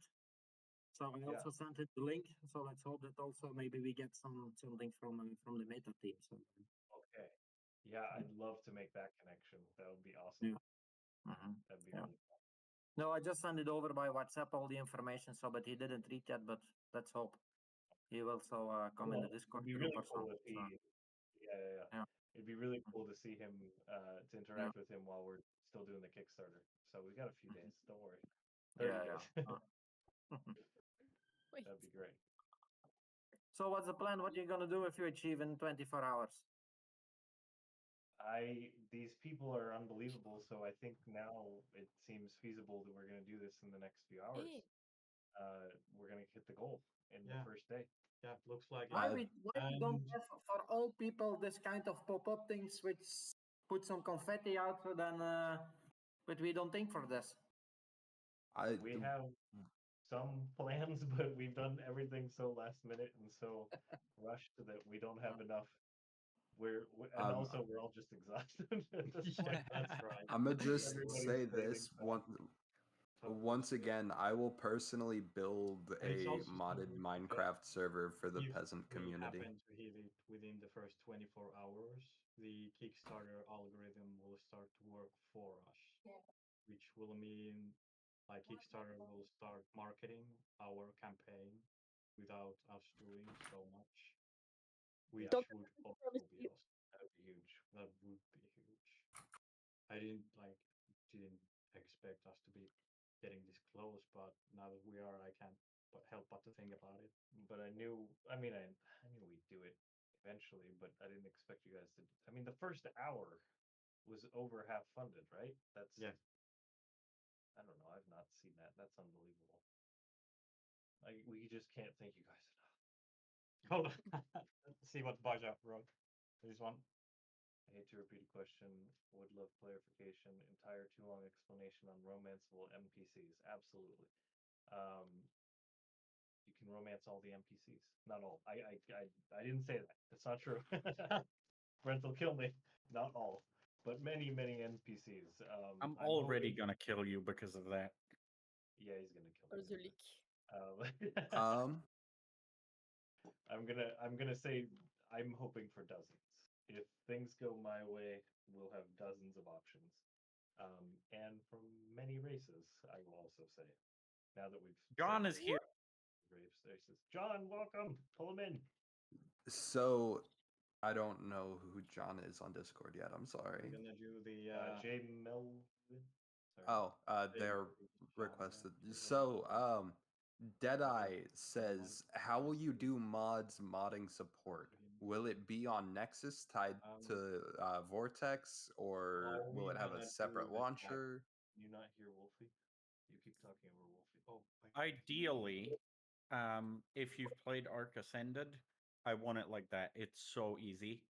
So I also sent him the link. So let's hope that also maybe we get something from the meta team. So Okay. Yeah, I'd love to make that connection. That would be awesome. That'd be Yeah. really fun. No, I just sent it over by WhatsApp, all the information. So, but he didn't read yet. But let's hope he will also come in the Discord It'd be group really or cool something. if he. Yeah. It'd be really cool to see him, to interact with him while we're still doing the Kickstarter. So we got a few days. Don't worry. 30 days. That'd be great. So what's the plan? What are you gonna do if you achieve in 24 hours? These people are unbelievable, so I think now it seems feasible that we're gonna do this in the next few hours. We're gonna hit the goal in the first day. Yeah, looks like Why we don't have for all people this kind of pop-up things which put some confetti out, so then but we don't think for this. We have some plans, but we've done everything so last minute and so rushed that we don't have enough. And also we're all just exhausted at this point. That's right. I'm gonna just Everybody's say craving this stuff. once again. I will personally build And it's a also modded so Minecraft server for the if peasant we community. happen to hit it within the first 24 hours, the Kickstarter algorithm will start to work for us, which will mean like Kickstarter will start marketing our campaign without us doing so much, which would also be awesome. That'd be huge. That would be huge. I didn't expect us to be getting this close, but now that we are, I can't help but to think about it. But I knew we'd do it eventually, but I didn't expect you guys to. I mean, the first hour was over half funded, right? That's I don't know. I've not seen that. That's unbelievable. We just can't thank you guys enough. Hold on. Let's see what Baja wrote. This one. I hate to repeat a question. Would love clarification. Entire too long explanation on romanceable NPCs. Absolutely. You can romance all the NPCs. Not all. I didn't say that. That's not true. Brent will kill me. Not all, but many NPCs. I'm I'm already hoping. gonna kill you because of that. Yeah, he's gonna kill Or me. the leak. I'm gonna say I'm hoping for dozens. If things go my way, we'll have dozens of options, and from many races. I will also say, now that we've John is here. Races. John, welcome. Pull him in. So I don't know who John is on Discord yet. I'm sorry. We're gonna do the J Melvin. Oh, they're requested. So, Deadeye says, "How will you do modding support? Will it be on Nexus tied to Vortex, or will it have a separate launcher?" You not hear Wolfie? You keep talking over Wolfie. Oh, Ideally, if you've played Arc Ascended, I want it like that. It's so easy.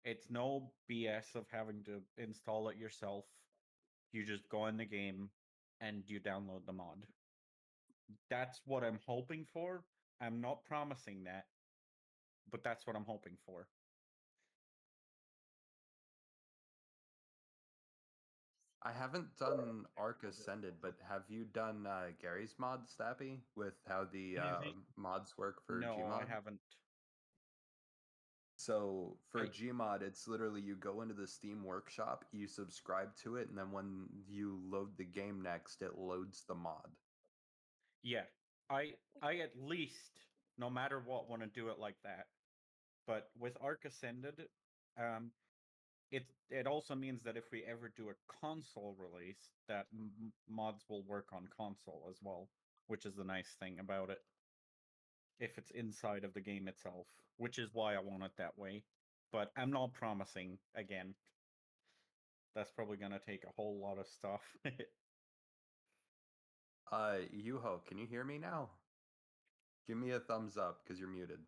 It's no BS of having to install it yourself. You just go in the game and you download the mod. That's what I'm hoping for. I'm not promising that, but that's what I'm hoping for. I haven't done Arc Ascended, but have you done Gary's mod, Stappy, with how the mods work for No, Gmod? I haven't. So for Gmod, it's literally you go into the Steam Workshop, you subscribe to it, and then when you load the game next, it loads the mod. Yeah, I at least, no matter what, want to do it like that. But with Arc Ascended, it also means that if we ever do a console release, that mods will work on console as well, which is the nice thing about it. If it's inside of the game itself, which is why I want it that way. But I'm not promising again. That's probably gonna take a whole lot of stuff. Yuho, can you hear me now? Give me a thumbs up because you're muted.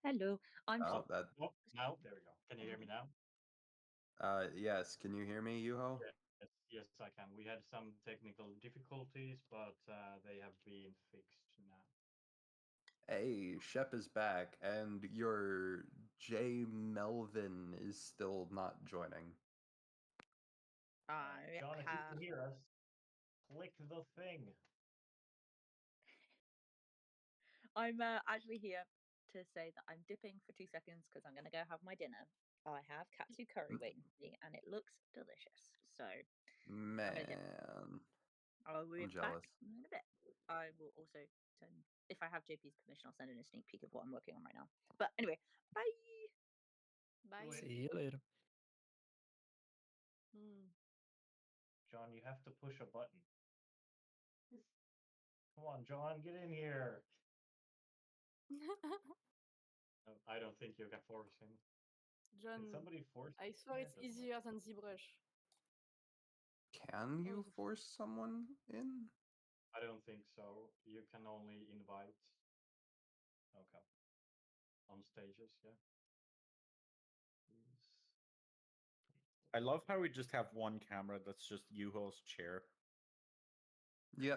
Hello, I'm. Oh, that. Now there we go. Can you hear me now? Yes. Can you hear me, Yuho? Yes, I can. We had some technical difficulties, but they have been fixed now. Hey, Shep is back, and your J Melvin is still not joining. I John, if you can hear us, click the thing. I'm actually here to say that I'm dipping for 2 seconds because I'm going to go have my dinner. I have katsu curry waiting for me, and it looks delicious. So I'm going to dip. Man, I'll be I'm back jealous. in a bit. I will also send, if I have JP's permission, I'll send in a sneak peek of what I'm working on right now. But anyway, bye. Bye. See you later. John, you have to push a button. Come on, John, get in here. I don't think you can force him. John, Can somebody force I him? swear Yeah, it's it doesn't easier than ZBrush. Can you force someone in? I don't think so. You can only invite. Okay. On stages, yeah. I love how we just have one camera that's just Yuho's chair. Yeah.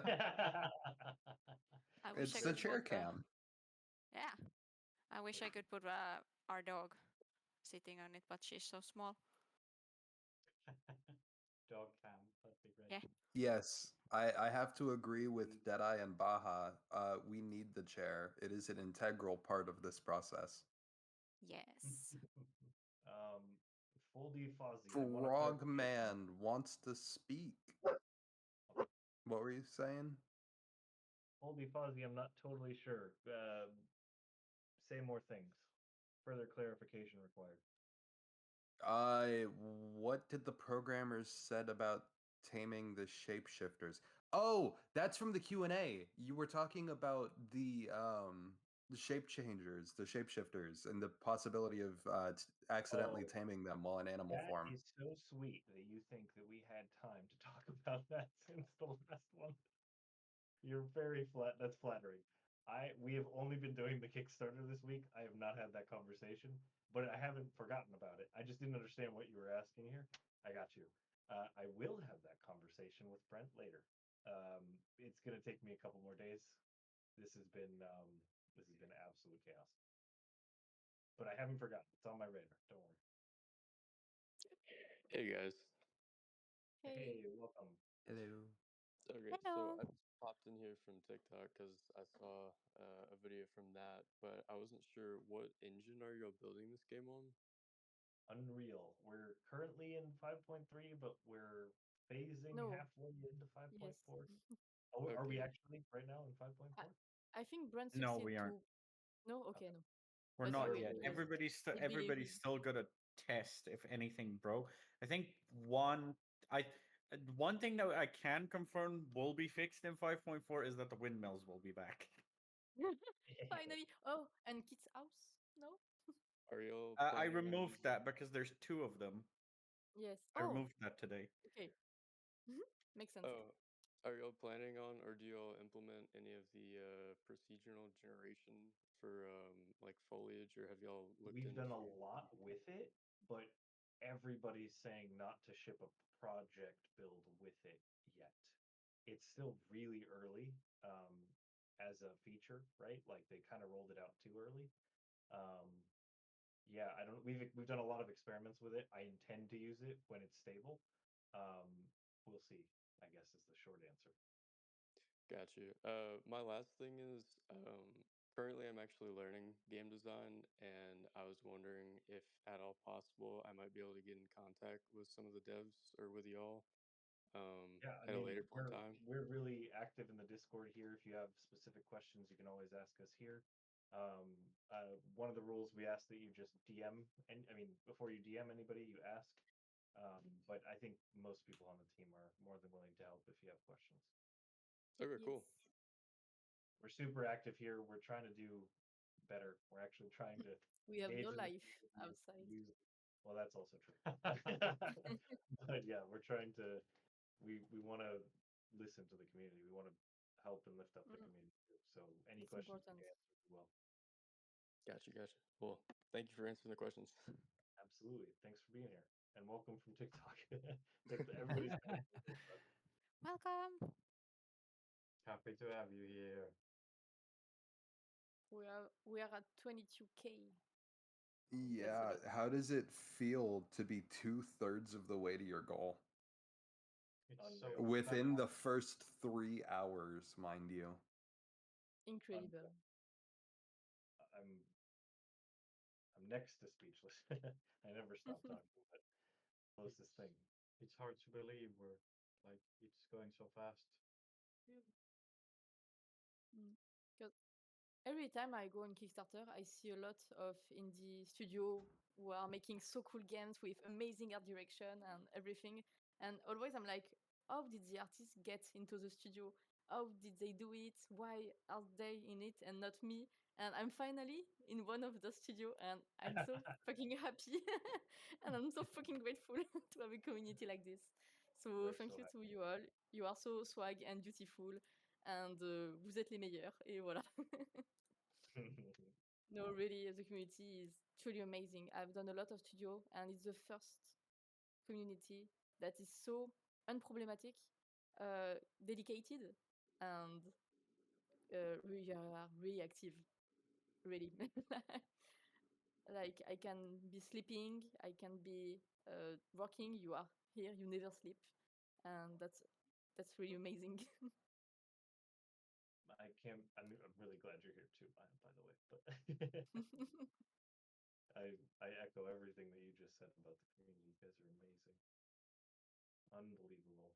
I wish It's I the could chair put, cam. yeah. I wish I could put our dog sitting on it, but she's so small. Dog cam, that'd be great. Yeah. Yes, I have to agree with Deadeye and Baja. We need the chair. It is an integral part of this process. Yes. Foldy Fozzie. I want to Frogman wants to speak. What were you saying? Foldy Fozzie, I'm not totally sure. Say more things. Further clarification required. What did the programmers said about taming the shapeshifters? Oh, that's from the Q&A. You were talking about the shape changers, the shapeshifters, and the possibility of accidentally taming them while in animal form. That is so sweet that you think that we had time to talk about that since the last one. You're very flat. That's flattering. We have only been doing the Kickstarter this week. I have not had that conversation, but I haven't forgotten about it. I just didn't understand what you were asking here. I got you. I will have that conversation with Brent later. It's gonna take me a couple more days. This has been absolute chaos, but I haven't forgotten. It's on my radar. Don't worry. Hey guys. Hey, welcome. Hello. Okay, so I just popped in here from TikTok because I saw a video from that, but I wasn't sure what engine are you all building this game on? Unreal. We're currently in 5.3, but we're phasing halfway into 5.4. Yes. Are we Okay. actually right now in 5.4? I think Brent No, succeeded we aren't. to. No, okay, no. We're But not he yet. will. Everybody's still He believed everybody's still gonna test if anything broke. I think one thing that I can confirm will be fixed in 5.4 is that the windmills will be back. Finally. Oh, and Kit's house? No? Are you all I planning on removed using... that because there's 2 of them. Yes. I Oh, removed that today. okay. Makes sense. Oh, are you all planning on, or do you all implement any of the procedural generation for like foliage, or have y'all looked We've into? done a lot with it, but everybody's saying not to ship a project build with it yet. It's still really early as a feature, right? Like they kind of rolled it out too early. Yeah, I don't. We've done a lot of experiments with it. I intend to use it when it's stable. We'll see, I guess is the short answer. Got you. My last thing is, currently I'm actually learning game design, and I was wondering if at all possible I might be able to get in contact with some of the devs or with y'all Yeah, I at a mean, later point in time. we're really active in the Discord here. If you have specific questions, you can always ask us here. One of the rules we ask that you just DM, and I mean, before you DM anybody, you ask. But I think most people on the team are more than willing to help if you have questions. Okay, cool. We're super active here. We're trying to do better. We're actually trying to We have no engage in the life community, outside. well, that's also true. But yeah, we're trying to. We want to listen to the community. We want to help and lift up the community too. So any It's questions important. we answer as well. Gotcha. Well, thank you for answering the questions. Absolutely. Thanks for being here. and welcome from TikTok. Everybody's Welcome. Happy to have you here. We are at 22K. Yeah, how does it feel to be 2/3 of the way to your goal? It's so Within the first 3 hours, mind you. Incredible. I'm next to speechless. I never stop talking, but closest thing. It's hard to believe we're like it's going so fast. Because every time I go on Kickstarter, I see a lot of indie studio who are making so cool games with amazing art direction and everything. And always I'm like, how did the artists get into the studio? How did they do it? Why are they in it and not me? And I'm finally in one of the studio and I'm so fucking happy. And I'm so fucking grateful to have a community like this. So We're thank so you happy. to you all. You are so swag and beautiful. And vous êtes les meilleurs. Et voilà. No, really, the community is truly amazing. I've done a lot of studio, and it's the first community that is so unproblematic, dedicated, and we are really active. Really, like I can be sleeping, I can be working. You are here, you never sleep, and that's really amazing. I can't. I'm really glad you're here too, by the way. But I echo everything that you just said about the community. You guys are amazing, unbelievable.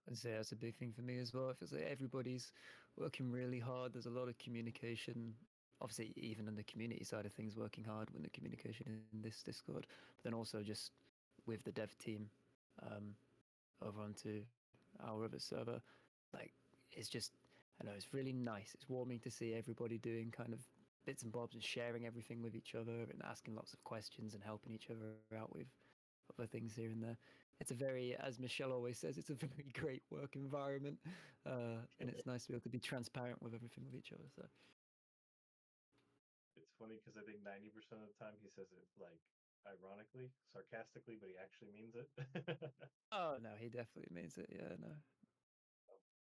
I'd say that's a big thing for me as well. It feels like everybody's working really hard. There's a lot of communication. Obviously, even on the community side of things, working hard with the communication in this Discord, but then also just with the dev team over onto our other server. Like, it's just, I know, it's really nice. It's warming to see everybody doing kind of bits and bobs and sharing everything with each other and asking lots of questions and helping each other out with other things here and there. It's a very, as Michelle always says, it's a very great work environment, and it's nice to be able to be transparent with everything with each other. So It's funny because I think 90% of the time he says it like ironically, sarcastically, but he actually means it. oh no, he definitely means it. Yeah, no,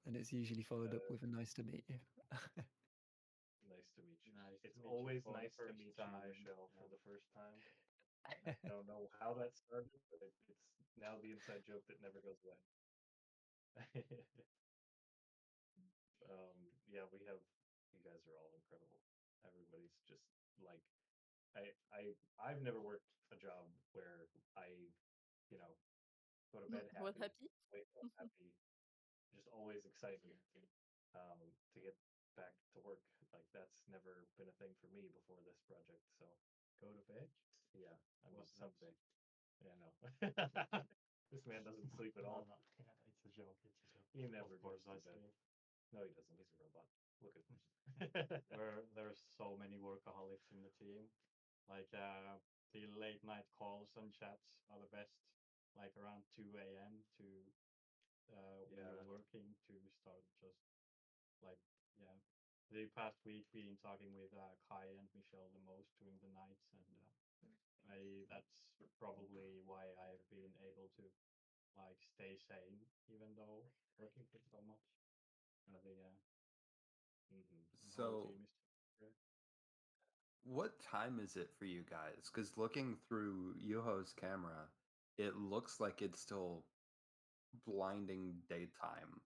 and it's usually followed up with a nice to meet you. Nice to meet you. Nice to It's meet you always for the nice to first meet time, you, Michelle, yeah. for the first time. I don't know how that started, but it's now the inside joke that never goes away. Yeah, we have. You guys are all incredible. Everybody's just like, I've never worked a job where I, you know, go to bed Was happy, happy? wake up happy, just always excited to get back to work. Like that's never been a thing for me before this project. So Go to bed. yeah, I mean What's that? someday. Yeah, no. This man doesn't sleep at all. No, yeah, it's a joke. It's a joke. He never Of course, goes I to bed. sleep. No, he doesn't. He's a robot. Look at him. There's so many workaholics in the team. Like the late night calls and chats are the best. Like around 2 a.m. to when Yeah. you're working to start just like yeah. The past week been talking with Kai and Michelle the most during the nights, and that's probably why I've been able to like stay sane even though working for so much. The whole So, team is great. what time is it for you guys? Because looking through Yuho's camera, it looks like it's still blinding daytime.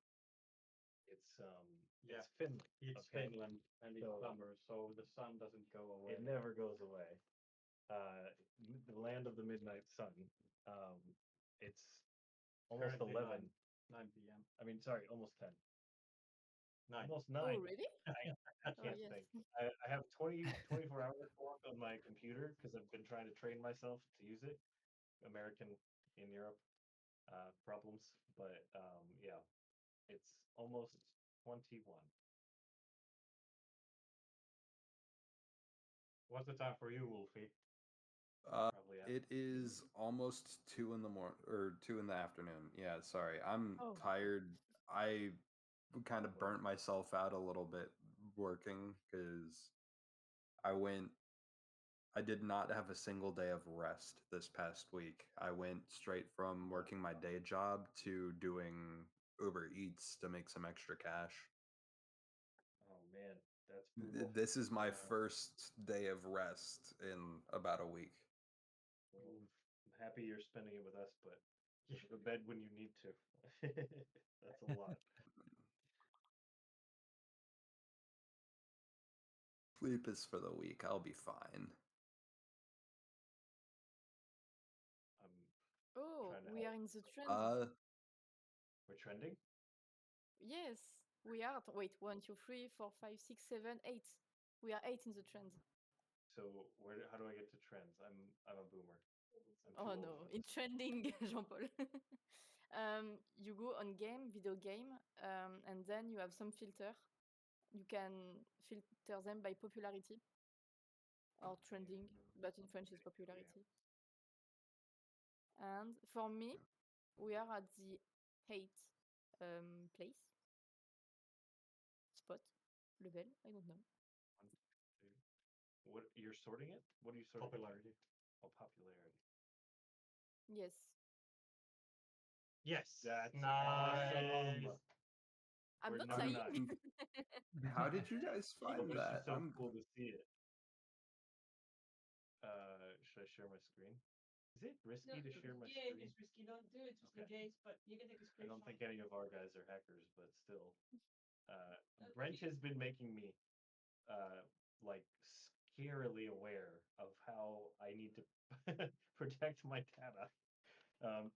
It's Yeah, it's Finland. it's okay? Finland and it's So- summer, so the sun doesn't go away. It never goes away. The land of the midnight sun. It's almost Currently 11. 9 p.m. I mean, sorry, almost 10. 9. Almost Oh, 9. really? I Oh, can't yes. think. I have 24 hours clock on my computer because I've been trying to train myself to use it. American in Europe problems, but yeah, it's almost 21. What's the time for you, Wolfie? Probably It is almost 2 in the morning or 2 in the afternoon. Yeah, sorry. I'm Oh. tired. I kind of burnt myself out a little bit working because I I did not have a single day of rest this past week. I went straight from working my day job to doing Uber Eats to make some extra cash. Oh man, that's brutal. This is my first day of rest in about a week. Well, I'm happy you're spending it with us, but go to bed when you need to. That's a lot. Sleep is for the weak. I'll be fine. Oh, trying to we help. are in the trend. We're trending? Yes, we are. Wait, 1, 2, 3, 4, 5, 6, 7, 8. We are 8 in the trend. So how do I get to trends? I'm a boomer. I'm too Oh old no, for in this. trending, Jean-Paul. You go on game, video game, and then you have some filter. You can filter them by popularity or trending, but in French is popularity. And for me, we are at the 8 place. Spot. Level, I don't know. What you're sorting it? What are you sorting? Popularity. Oh, popularity. Yes. Yes. That's nice. awesome. I'm We're not number lying. 9. How did you guys Oh, find this is that? so cool to see it. Should I share my screen? Is it risky to share my screen? It's risky. Don't do it just in case, but you can take a I screenshot. don't think any of our guys are hackers, but still. Brent has been making me like scarily aware of how I need to protect my data.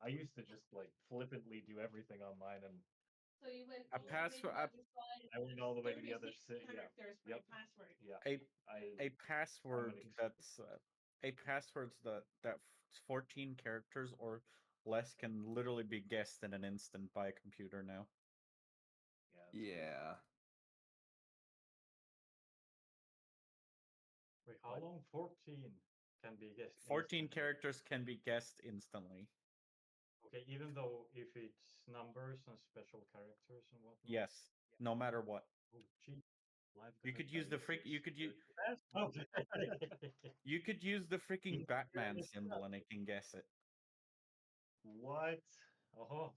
I used to just like flippantly do everything online, and So you went A all the way to password. the other side. I went all the way to the other 36 side. Yeah. characters for Yep. your password. Yeah. A password that's a password that 14 characters or less can literally be guessed in an instant by a computer now. Yeah. Wait, how long? 14 can be guessed. 14 instantly. characters can be guessed instantly. Okay, even though if it's numbers and special characters and whatnot. Yes, no matter what. Oh, gee. You could use the you could use you could use the freaking He's Batman this symbol up. and it can guess it. What? Oh,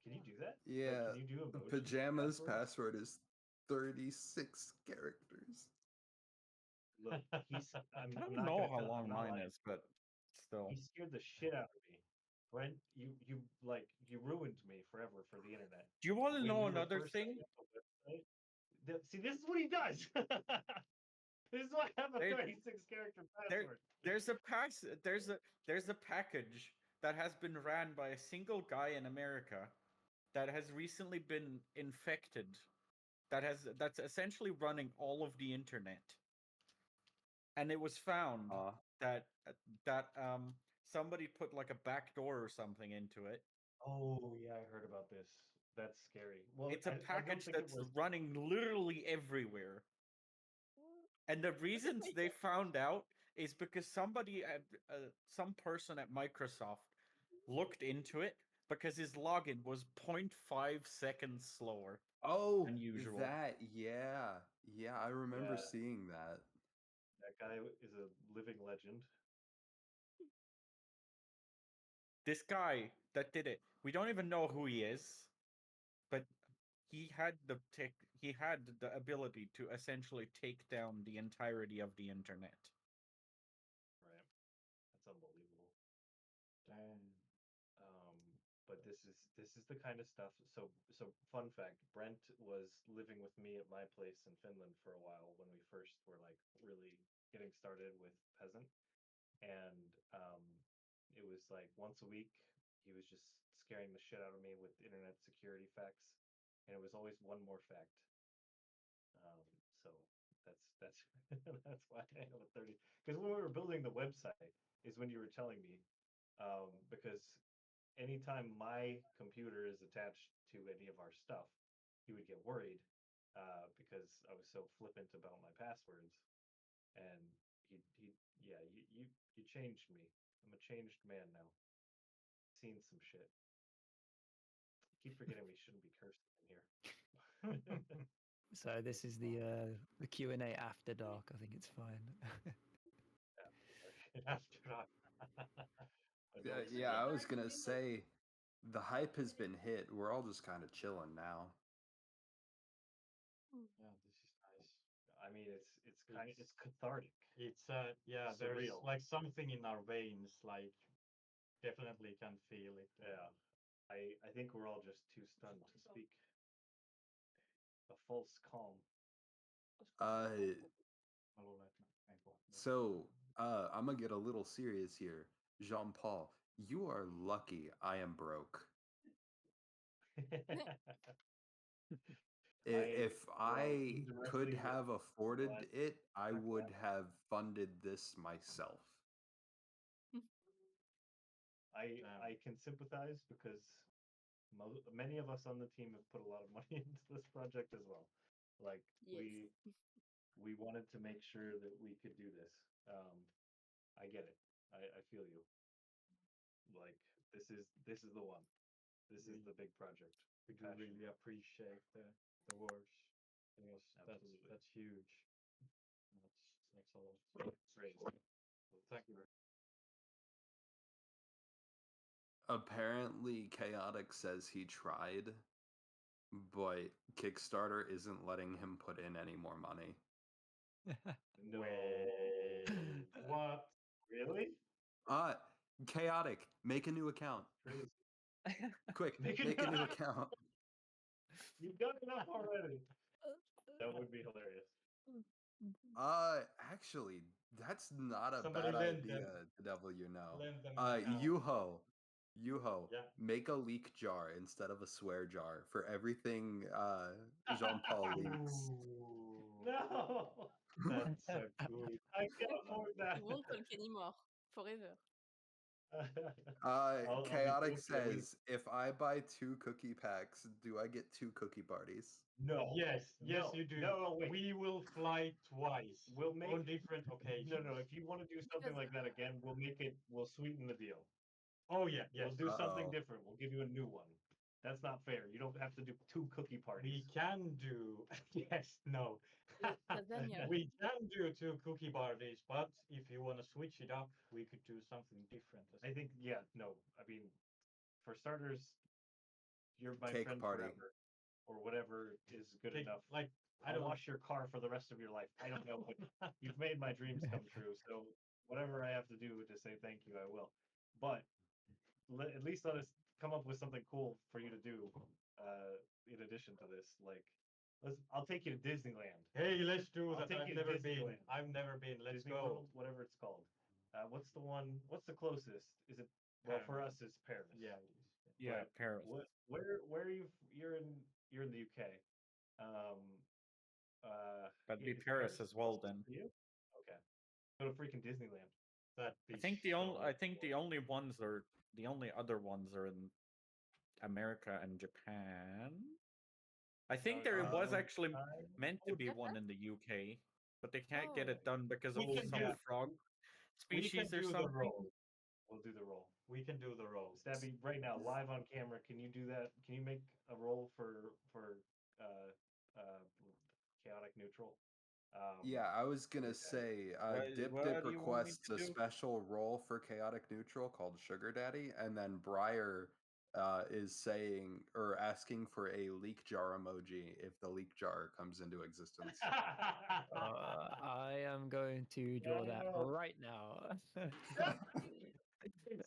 can you do that? Like, Yeah. can you do emoji Pajama's password? password is 36 characters. Look, I'm I don't not know gonna how tell. long I'm not mine lying. is, but still. He scared the shit out of me. Brent, you like you ruined me forever for the internet. Do you want to When know we were another first thing? setting up the website, see, this is what he does. This is why I have a There- 36 character password. There's a package that has been ran by a single guy in America that has recently been infected. That's essentially running all of the internet. And it was found that somebody put like a backdoor or something into it. Oh yeah, I heard about this. That's scary. Well, It's a I don't package think it that's was. running literally everywhere. And the reasons they found out is because somebody at some person at Microsoft looked into it because his login was 0.5 seconds slower than usual. Yeah, I remember Yeah. seeing that. That guy is a living legend. This guy that did it, we don't even know who he is, but he had the ability to essentially take down the entirety of the internet. Right. That's unbelievable. Dang. But this is the kind of stuff. So fun fact, Brent was living with me at my place in Finland for a while when we first were like really getting started with Peasant. And it was like once a week he was just scaring the shit out of me with internet security facts. And it was always one more fact. So that's that's why I have a 30. Because when we were building the website is when you were telling me, because anytime my computer is attached to any of our stuff, he would get worried because I was so flippant about my passwords, and he yeah you changed me. I'm a changed man now. Seen some shit. I keep forgetting we shouldn't be cursing in here. So this is the Q&A after dark. I think it's fine. after Yeah, I was gonna say, the hype has been hit. We're all just kind of chilling now. Yeah, this is nice. I mean, it's cathartic. It's yeah, there's surreal. like something in our veins, like definitely can feel it. Yeah, I think we're all just too stunned to speak. A false calm. So I'm gonna get a little serious here. Jean-Paul, you are lucky I am broke. If I could have afforded it, I would have funded this myself. I can sympathize because many of us on the team have put a lot of money into this project as well. Like Yes. we wanted to make sure that we could do this. I get it. I feel you. Like this is the one. This is the big project. We do really appreciate the words. Because that's huge. That's a lot. Great. Thank you. Apparently, Chaotic says he tried, but Kickstarter isn't letting him put in any more money. No. What? Really? Chaotic, make a new account. Crazy. Quick, make a new account. You've done enough already. That would be hilarious. Actually, that's not a Somebody bad lend idea, them. the devil you know. Lend them an account. Yuho, Yeah. make a leak jar instead of a swear jar for everything Jean-Paul leaks. No. That's so cool. I can't afford that. You won't talk anymore. Forever. I'll be Chaotic broke for a week. says, if I buy 2 cookie packs, do I get 2 cookie parties? No. Yes, No. you do. No, wait. We will fly twice. We'll make on different occasions. No. If you want to do something like that again, we'll sweeten the deal. Oh yeah, yes. We'll do something Uh-oh. different. We'll give you a new one. That's not fair. You don't have to do 2 cookie parties. We can do yes, no. Lasagna. We can do 2 cookie parties, but if you want to switch it up, we could do something different. I think no. I mean, for starters, you're my Cake friend party. forever, or whatever is good Cake- enough. Like I'll wash your car for the rest of your life. I don't know, but you've made my dreams come true. So whatever I have to do to say thank you, I will. But at least let us come up with something cool for you to do. In addition to this, like, I'll take you to Disneyland. Hey, let's do I'll that. take I've you to never been. Disneyland. I've never been. Let's Disney go. World, whatever it's called. What's the one? What's the closest? Is it? Well, for us, it's Paris. Yeah. Yeah, But Paris. Where are you? You're in the UK. That'd be is Paris as well closest then. to you? Okay. Go to freaking Disneyland. That'd I be think so the only other ones are in America and Japan. I think there was actually meant to be one in the UK, but they can't get it done because of We can some do- frog we can species or do the something. roll. We'll do the roll. We can do the roll. Stabby, right now, live on camera. Can you do that? Can you make a roll for chaotic neutral? Yeah, I was gonna say, What Dip do Dip you want me requests to a do? special role for Chaotic Neutral called Sugar Daddy, and then Briar is saying or asking for a leak jar emoji if the leak jar comes into existence. I am going to draw that No. right now.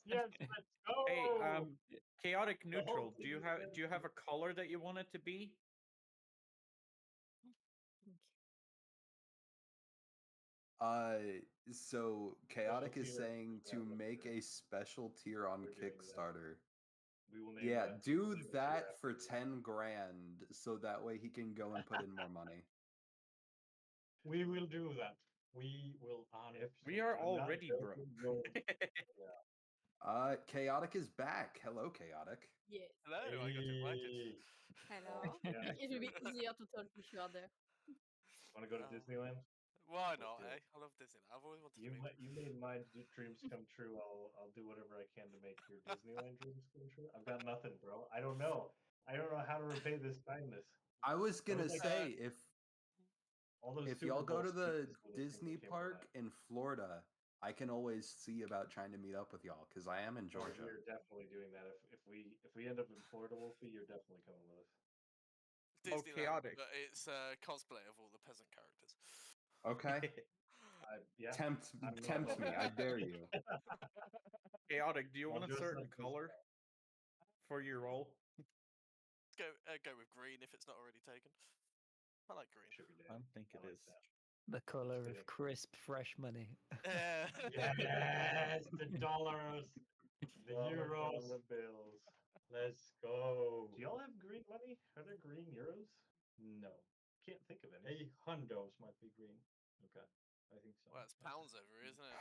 Yes, let's go. Hey, chaotic The whole neutral. team is Do you have a color that you want it to be? So Chaotic is tier. saying Yeah, to let's make do a special tier on We're doing that. Kickstarter. We will name Yeah, that. do We'll name the tier that after for this. 10 grand so that way he can go and put in more money. We will do that. We will 100%. We are I'm not already broke. joking, bro. Chaotic is back. Hello, Chaotic. Yes. Hello, I got invited. Hello. Yeah. It will be easier to talk if you are there. Want to go to Disneyland? Why Let's not? do it. I love Disney. I've always wanted You to make. you made my dreams come true. I'll do whatever I can to make your Disneyland dreams come true. I've got nothing, bro. I don't know how to repay this kindness. I was gonna like, say all those if Super y'all go Bowl to the speeches would have Disney came from park that. in Florida, I can always see about trying to meet up with y'all because I am in Oh, Georgia. we're definitely doing that. If we end up in Florida, Wolfie, you're definitely coming with us. Disneyland, chaotic. but it's cosplay of all the peasant characters. Okay. Yeah. Tempt I'm not me. going. I dare you. Chaotic, do you I'll want a dress certain up as- color for your role? Let's go with green if it's not already taken. I like green. Sugar I daddy. think it like is. that. The color fitting. of crisp, fresh money. Yes, the dollars, the $1 euros. bills. Let's go. Do y'all have green money? Are there green euros? No. Can't think of any. Hey, hundos might be green. Okay. I think so. Well, it's pounds over here, isn't it?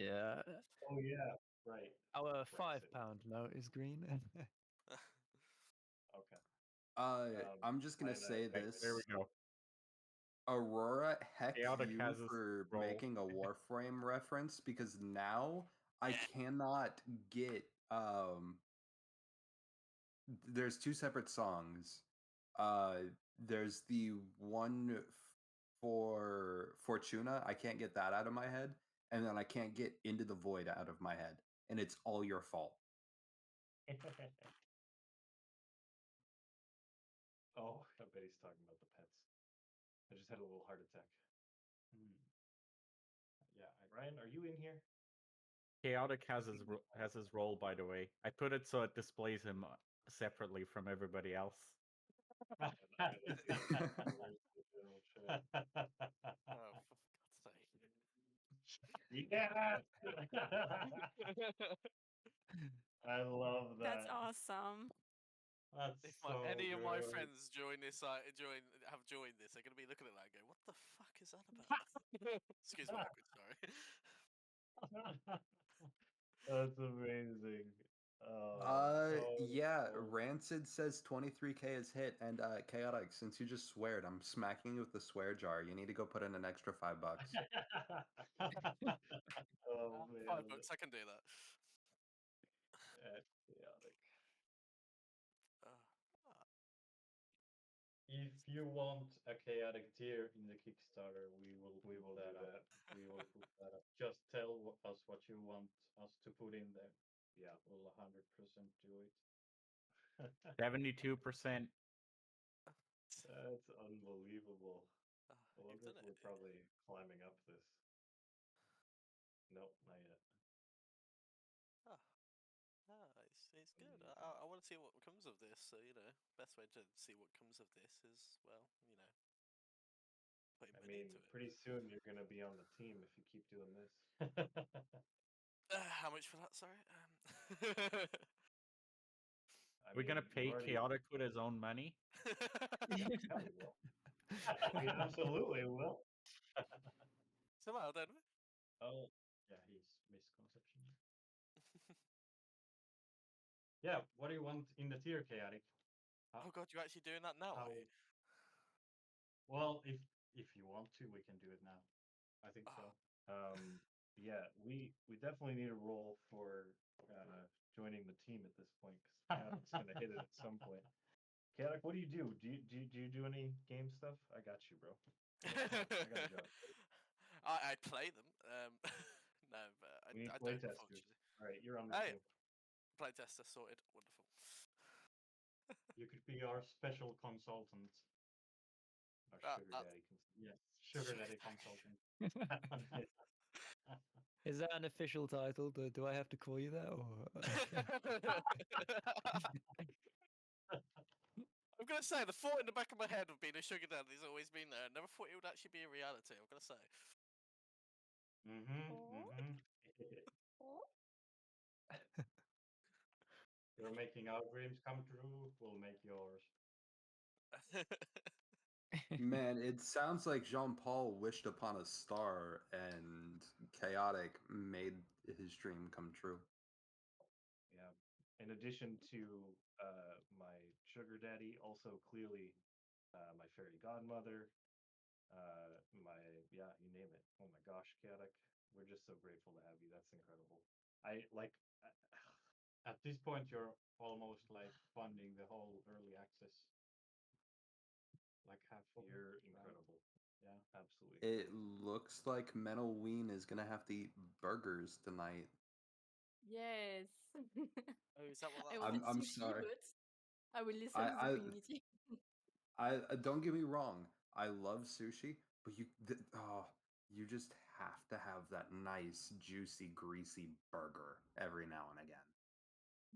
Yeah. Oh yeah, right. Our Brexit. £5 note is green. Okay. I'm just gonna and, say okay, this. There we go. Aurora, heck Chaotic you has his for role. making a Warframe reference because now I cannot get there's two separate songs. There's the one for Fortuna, I can't get that out of my head, and then I can't get Into the Void out of my head, and it's all your fault. Oh, I bet he's talking about the pets. I just had a little heart attack. Yeah, Ryan, are you in here? Chaotic has his role, by the way. I put it so it displays him separately from everybody else. Oh, for God's sake. Yeah. I love that. That's awesome. That's If so any of my good. friends joined this, have joined this, they're gonna be looking at that and go, "What the fuck is that about?" Excuse my language, sorry. That's amazing. Yeah, Rancid says 23K is hit, and Chaotic, since you just sweared, I'm smacking you with the swear jar. You need to go put in an extra $5. Oh man. $5, I can do that. That's chaotic. If you want a chaotic tier in the Kickstarter, we will do put that up. that. We will put that up. Just tell us what you want us to put in there. Yeah. We'll 100% do it. 72%. That's unbelievable. I wonder done if it. we're probably climbing up this. Nope, not yet. It's good. I want to see what comes of this. So best way to see what comes of this is putting money into it. Pretty soon you're gonna be on the team if you keep doing this. How much for that? Sorry. We're gonna pay Chaotic with his own money. Yeah, we will. We absolutely will. Somehow, don't we? Oh, yeah, he's misconception. Yeah, what do you want in the tier, chaotic? Oh God, you're actually doing that now, are you? Well, if you want to, we can do it now. I think so. Yeah, we definitely need a role for joining the team at this point because Chaotic's gonna hit it at some point. Chaotic, what do you do? Do you do any game stuff? I got you, bro. I got a job. I play them. No, but We need I play don't. testers. Unfortunately. All right, you're on the Hey, team. playtester sorted. Wonderful. You could be our special consultant. Our That- sugar that- daddy. Yes, sugar daddy consultant. Is that an official title? Do I have to call you that? Or... I'm gonna say the thought in the back of my head of being a sugar daddy has always been there. Never thought it would actually be a reality. I'm gonna say. You're making our dreams come true. We'll make yours. Man, it sounds like Jean-Paul wished upon a star and Chaotic made his dream come true. Yeah. In addition to my sugar daddy, also clearly my fairy godmother, you name it. Oh my gosh, Chaotic. We're just so grateful to have you. That's incredible. At this point, you're almost like funding the whole early access. Like half of it. You're incredible. Yeah, absolutely. It looks like Menoween is gonna have to eat burgers tonight. Yes. Oh, is that what I that wanted I'm sushi, sorry. but I will listen to the I community. don't get me wrong. I love sushi, but you just have to have that nice, juicy, greasy burger every now and again.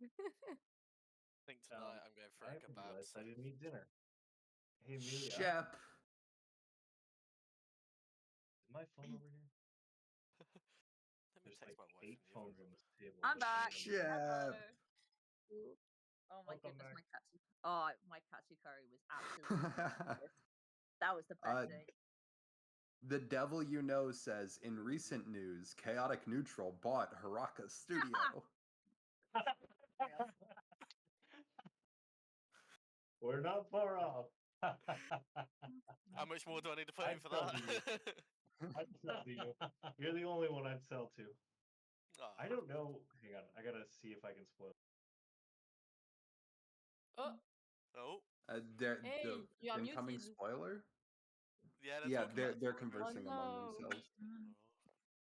I think tonight I'm going for a I kebab. realized So. I didn't eat dinner. Hey, Amelia. Shep. Is my phone over here? Let me There's text like my wife 8 in the other phones room. on this table. I'm but none back. of them are- Shep. Oh my Welcome goodness, back. my katsu curry was absolutely delicious. That was the best thing. The devil you know says in recent news, Chaotic Neutral bought Harakka Studio. We're not far off. How much more do I need to put in I'd for sell that? to you. I'd sell to you. You're the only one I'd sell to. I don't know. Hang on. I gotta see if I can spoil. Oh, Oh. hey, The you are incoming muted. spoiler? Yeah, they're Yeah, talking about they're spoilers. conversing Oh, among no. themselves.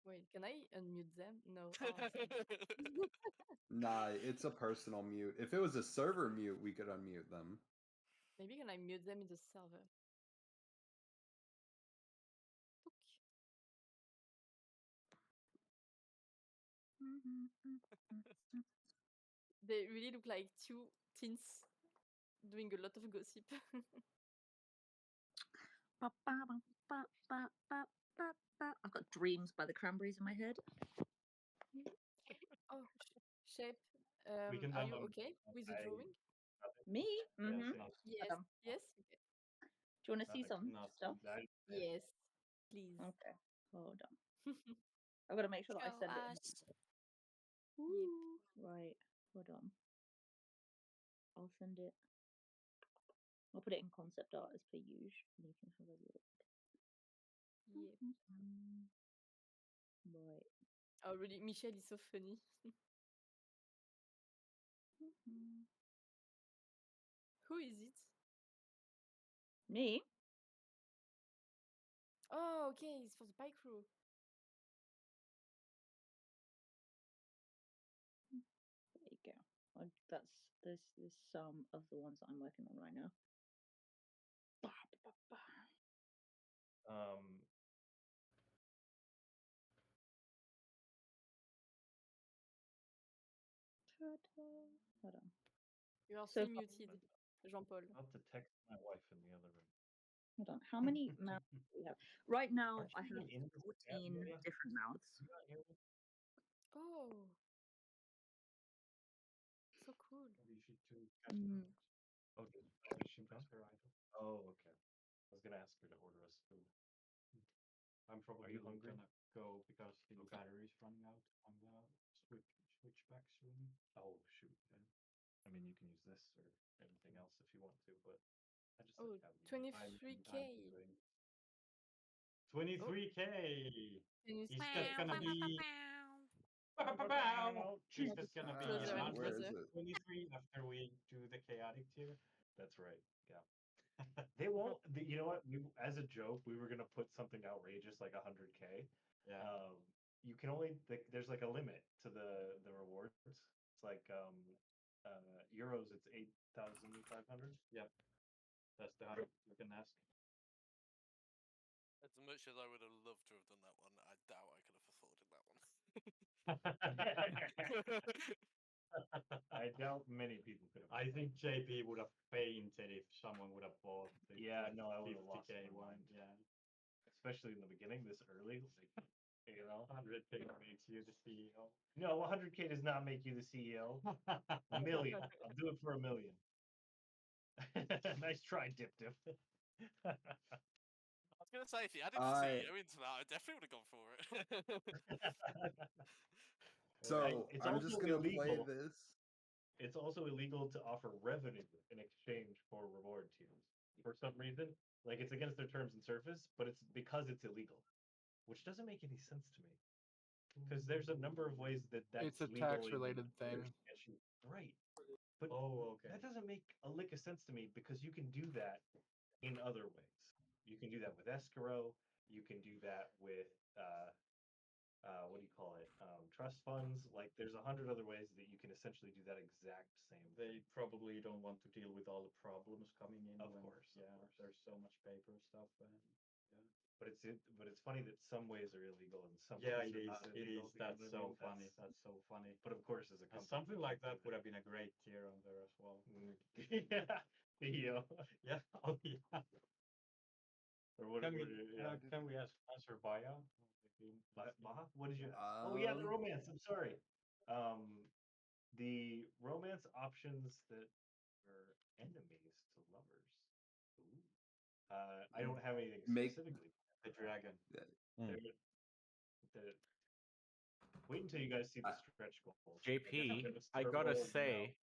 Wait, can I unmute them? No. Oh, thanks. Nah, it's a personal mute. If it was a server mute, we could unmute them. Maybe can I mute them in the server? They really look like two teens doing a lot of gossip. I've got Dreams by the Cranberries in my head. Oh, Shape, We can are you download. okay with the drawing? Me? Mm-hmm. Yes, yes. Okay. Do you want to see some stuff? Yes, please. Okay, hold on. I've got to make sure that I Show send us. it. Ooh. Right, hold on. I'll send it. I'll put it in concept art as per usual. And you can have a look. Yep. Right. Oh, really? Michelle is so funny. Who is it? Me? Oh, okay, it's for the bike crew. There you go. There's some of the ones that I'm working on right now. Hold on. You are So still muted, Jean-Paul. I'll have to text my wife in the other room. Hold on. How many mouths do we have? Right now, Aren't I you have even in this 14 area? different mouths. You not hear me? Oh, so cool. Maybe you should do. Mm. Oh, did she ask her idol? Oh, okay. I was gonna ask her to order us food. I'm probably you hungry? gonna go because the battery's running out on the switch back soon. Oh shoot! Yeah. I mean, you can use this or anything else if you want to, but I just Oh, like having you. 23K. 23K. Is Can that you gonna be? Is this gonna be Closer and Where is closer. it? 23 after we do the chaotic tier? That's right. Yeah. They won't. You know what? As a joke, we were gonna put something outrageous like 100K. Yeah. You can only there's like a limit to the rewards. It's like euros. It's 8,500. Yep. That's the hardest you can ask. As much as I would have loved to have done that one, I doubt I could have afforded that one. I doubt many people could have. I think JP would have fainted if someone would have bought the Yeah, no, I would have lost 50K my one. mind. Yeah. Especially in the beginning, this early. Like, you know, 100K makes you the CEO. no, 100K does not make you the CEO. A million. I'll do it for a million. Nice try, Dip Dip. I was gonna say if you added I- CEO into that, I definitely would have gone for it. So It's I'm also just gonna play illegal. this. It's also illegal to offer revenue in exchange for reward tiers for some reason. Like it's against their terms and service, but it's because it's illegal, which doesn't make any sense to me. Because there's a number of ways that that's It's a legal in tax-related others thing. issue. Right. But Oh, okay. that doesn't make a lick of sense to me because you can do that in other ways. You can do that with escrow. You can do that with what do you call it? Trust funds. Like there's 100 other ways that you can essentially do that exact same. They probably don't want to deal with all the problems coming in. Of when- course, of yeah. course. There's so much paper stuff, and yeah. But it's funny that some ways are illegal and some Yeah, ways it are is. not It illegal. is. You know That's what I so mean? funny. That's so funny. But of course, as a And company, something we like can't that do would have been a great tier on there as well. yeah, yeah. Yeah. Oh yeah. Or what? Can we answer Baya? Baha? What did you ask? Oh yeah, the romance. I'm sorry. The romance options that are enemies to lovers. Ooh. I don't have anything specifically. The dragon. Wait until you guys see the stretch goals. JP, I'm gonna I start gotta rolling them say,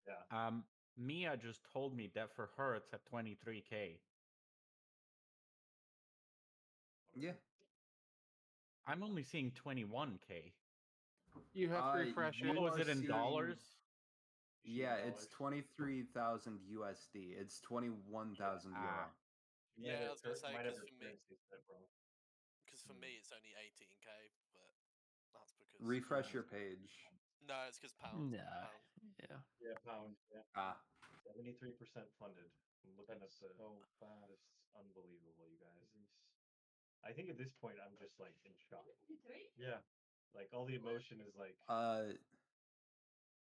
Yeah. Mia just told me that for her it's at 23K. Yeah. I'm only seeing 21K. You have to refresh it. Oh, is it in dollars? Yeah, it's 23,000 USD. It's 21,000 euro. Yeah, I was gonna say might have because her for me, currency set wrong. because for me it's only 18k, but that's because Refresh your page. No, it's because pound. Nah. Pound. Yeah. Yeah, pound. Yeah. Ah. 73% funded. I'm looking That's at the. so fast. It's unbelievable, you guys. I think at this point I'm just like in shock. Yeah. Like all the emotion is like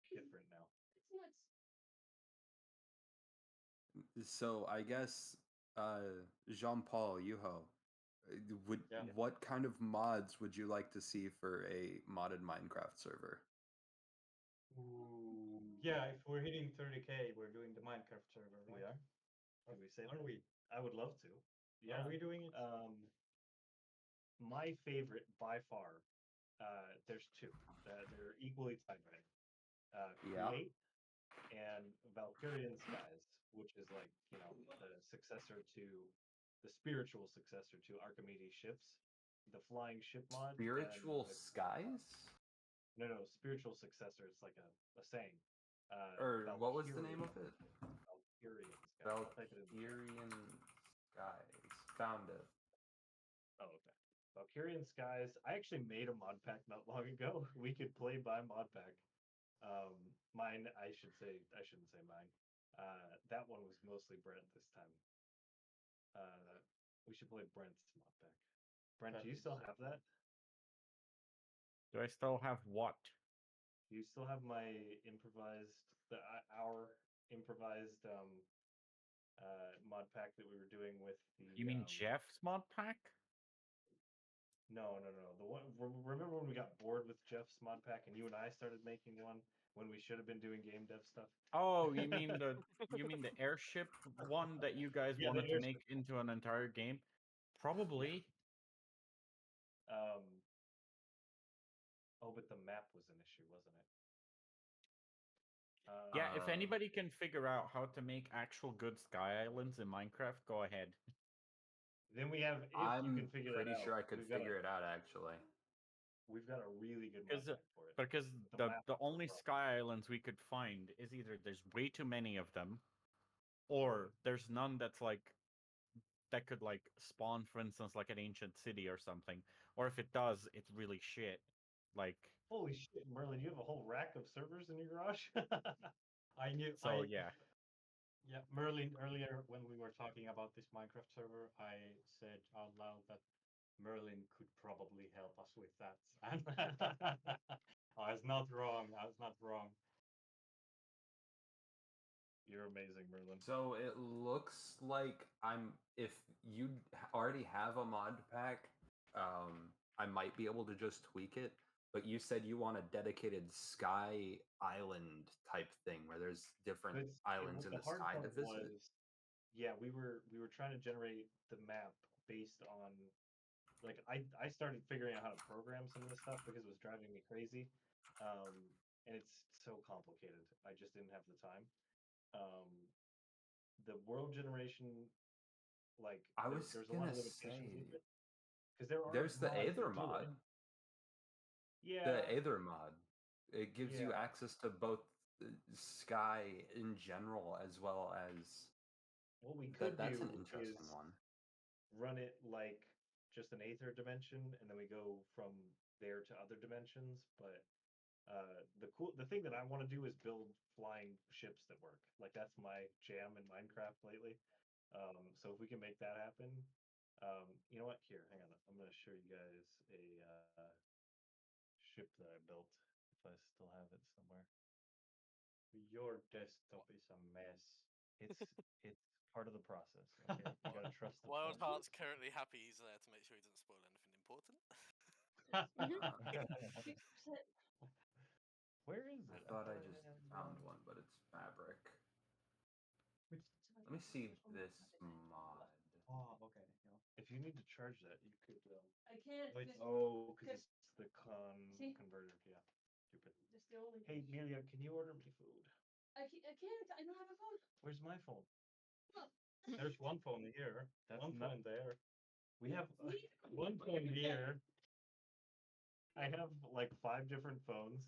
different now. It's nuts. So I guess Jean-Paul, Yuho, what kind of mods would you like to see for a modded Minecraft server? Ooh. Yeah, if we're hitting 30K, we're doing the Minecraft server, right? We are. Can we say Are that? we? I would love to. Yeah. Are we doing it? My favorite by far. There's two. They're equally tied, right? Yeah. Create and Valkyrian Skies, which is like the successor to the spiritual successor to Archimedes ships, the flying ship mod. Spiritual Skies? No, spiritual successor. It's like a saying. Or what was the name of it? Valkyrian Skies. I'll type it in. Valkyrian Skies. Found it. Oh, okay. Valkyrian Skies. I actually made a mod pack not long ago. We could play by mod pack. Mine, I shouldn't say mine. That one was mostly Brent this time. We should play Brent's mod pack. Brent, do you still have that? Do I still have what? Do you still have my improvised, our improvised mod pack that we were doing with the? You mean Jeff's mod pack? No. The one. Remember when we got bored with Jeff's mod pack and you and I started making one when we should have been doing game dev stuff? Oh, you mean the airship one that you guys Yeah, the wanted to airship. make into an entire game? Probably. Oh, but the map was an issue, wasn't it? Yeah, if anybody can figure out how to make actual good sky islands in Minecraft, go ahead. Then we have. If I'm you can figure that pretty out, sure I could we've got figure it out actually. We've got a really good mod pack for it. Because The map the is the only problem. sky islands we could find is either there's way too many of them, or there's none that's like that could like spawn, for instance, like an ancient city or something. Or if it does, it's really shit. Like Holy shit, Merlin! You have a whole rack of servers in your garage. I knew. so, yeah. Yeah, Merlin, earlier when we were talking about this Minecraft server, I said out loud that Merlin could probably help us with that. And I was not wrong. I was not wrong. You're amazing, Merlin. So it looks like if you already have a mod pack, I might be able to just tweak it. But you said you want a dedicated sky island type thing where there's different islands in the hard sky to part visit. Yeah, we were trying to generate the map based on like I started figuring out how to program some of this stuff because it was driving me crazy, and it's so complicated. I just didn't have the time. The world generation, like I was there's a lot gonna of limitations say, with it because there are there's the mods Aether that do mod. it. Yeah, The Aether mod. It gives you Yeah. access to both sky in general as well as. what we could That's do an interesting is one. run it like just an Aether dimension, and then we go from there to other dimensions. But the thing that I want to do is build flying ships that work. Like that's my jam in Minecraft lately. So if we can make that happen, you know what? Here, hang on. I'm gonna show you guys a ship that I built. If I still have it somewhere. Your desktop is a mess. It's part of the process. Okay, you gotta trust the Wild process. Heart's currently happy he's there to make sure he doesn't spoil anything important. Where is I it? thought I had just it. found one, but it's fabric. Let me see this mod. Oh, okay. Yeah. If you need to charge that, you could. I can't. Wait, just- oh, because just- it's the See? converter. Yeah, stupid. Just the only. Hey, Melia, can you order me food? I can't. I don't have a phone. Where's my phone? Well, There's one phone here. That's one not- phone there. We have one phone here. I have like 5 different phones.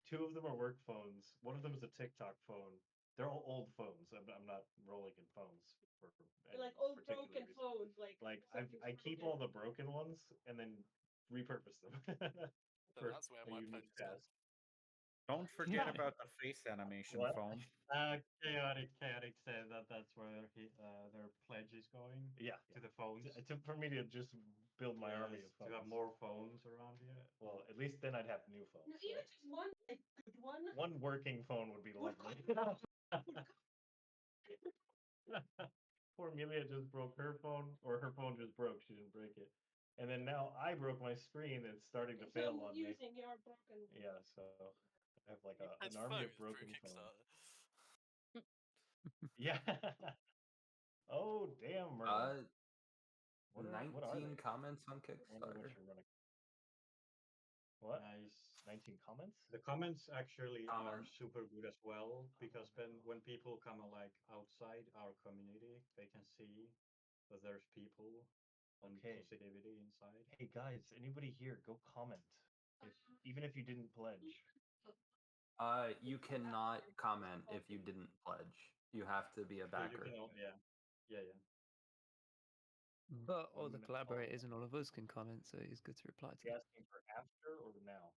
2 of them are work phones. One of them is a TikTok phone. They're all old phones. I'm not rolling in phones for They're any like old particular broken reason. phones. Like I keep all the broken ones and then repurpose them So for that's where a my unique pledge has gone. task. Don't forget about the face animation What? phone. Chaotic said that that's where their pledge is going. Yeah, To the phones. for me to just build my army of Yes, phones. to have more phones around here. Well, at least then I'd have new phones. no, even just one like good one. One working phone would be lovely. Poor Amelia just broke her phone, or her phone just broke. She didn't break it. And then now I broke my screen. It's starting to fail on me. Using your broken. Yeah, so I have like an It's army of phone through broken phones. Kickstarter. Yeah. Oh damn, Merlin. What are 19 they? comments on I wonder what Kickstarter. you're running. What? Nice. 19 comments? The comments actually are Comment. super good as well because when people come like outside our community, they can see that there's people and Okay. positivity inside. Hey guys, anybody here, go comment. Even if you didn't pledge. You cannot comment if you didn't pledge. You have to be a So you backer. can, yeah. But all the I'm collaborators and all of us can comment, so it's good to reply to you them. asking for after or now?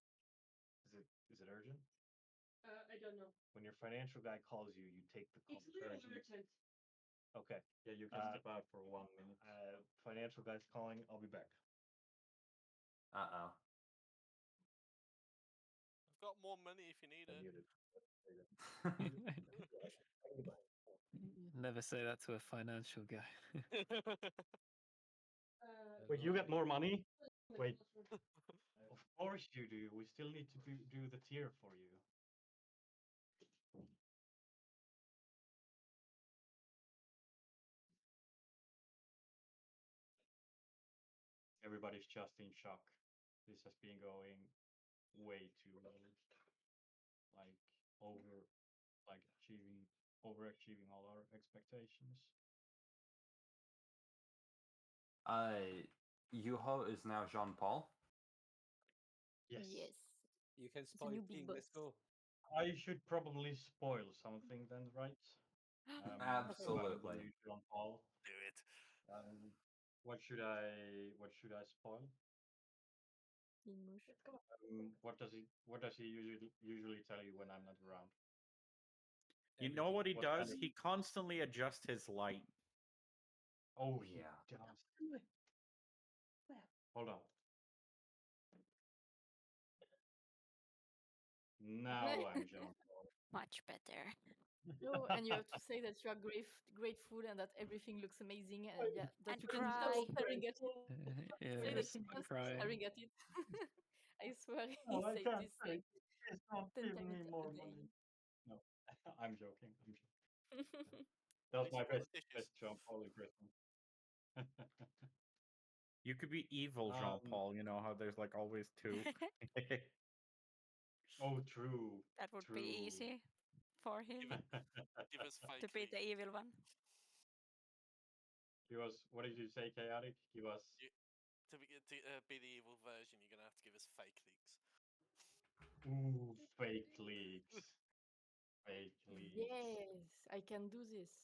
Is it urgent? I don't know. When your financial guy calls you, you take the call. It's little urgent. Okay. Yeah, you can step out for 1 minute. Financial guy's calling. I'll be back. Uh-oh. I've got more money if you need I'm it. muted. Never say that to a financial guy. Wait, you get more money? Wait. Of course you do. We still need to do the tier for you. Everybody's just in shock. This has been going way too long. Like overachieving all our expectations. Yuho is now Jean-Paul. Yes. Yes. You can It's a spoil new big King. boss. Let's go. I should probably spoil something then, right? Absolutely. Jean-Paul. Do it. What should I spoil? Inmush. What does he usually tell you when I'm not around? You know what he What does? kind of- He constantly adjusts his light. Oh, he Yeah. does. Hold on. Now I'm Jean-Paul. Much better. No, and you have to say that you are grateful and that everything looks amazing, and yeah, that And you can stop cry. staring at it. Yeah, Say that you can stop cry. staring at it. I swear, he No, I said can't this say. like Please don't 10 give times me a more day. money. No, I'm joking. That was Please my spoil best the dishes. Jean-Paul impression. You could be evil Jean-Paul, you know how there's like always two. Oh, true. That would True. be easy for him Give us fake to be the leaks. evil one. Give us. What did you say, chaotic? Give us. To be the evil version, you're gonna have to give us fake leaks. Ooh, fake leaks. Fake leaks. Yes, I can do this.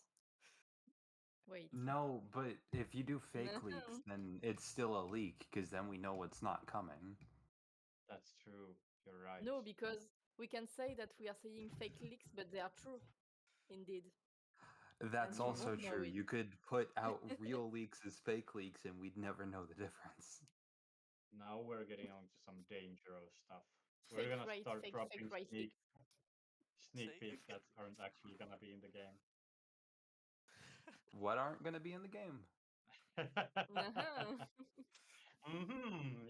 Wait. No, but if you do fake leaks, No. then it's still a leak because then we know what's not coming. That's true. You're right. No, because we can say that we are saying fake leaks, but they are true, indeed. That's And you also won't know true. it. You could put out real leaks as fake leaks and we'd never know the difference. Now we're getting on to some dangerous stuff. We're Fake gonna right, start fake dropping right sneak See? peeks that aren't actually gonna be in the game. What aren't going to be in the game? Uh-huh.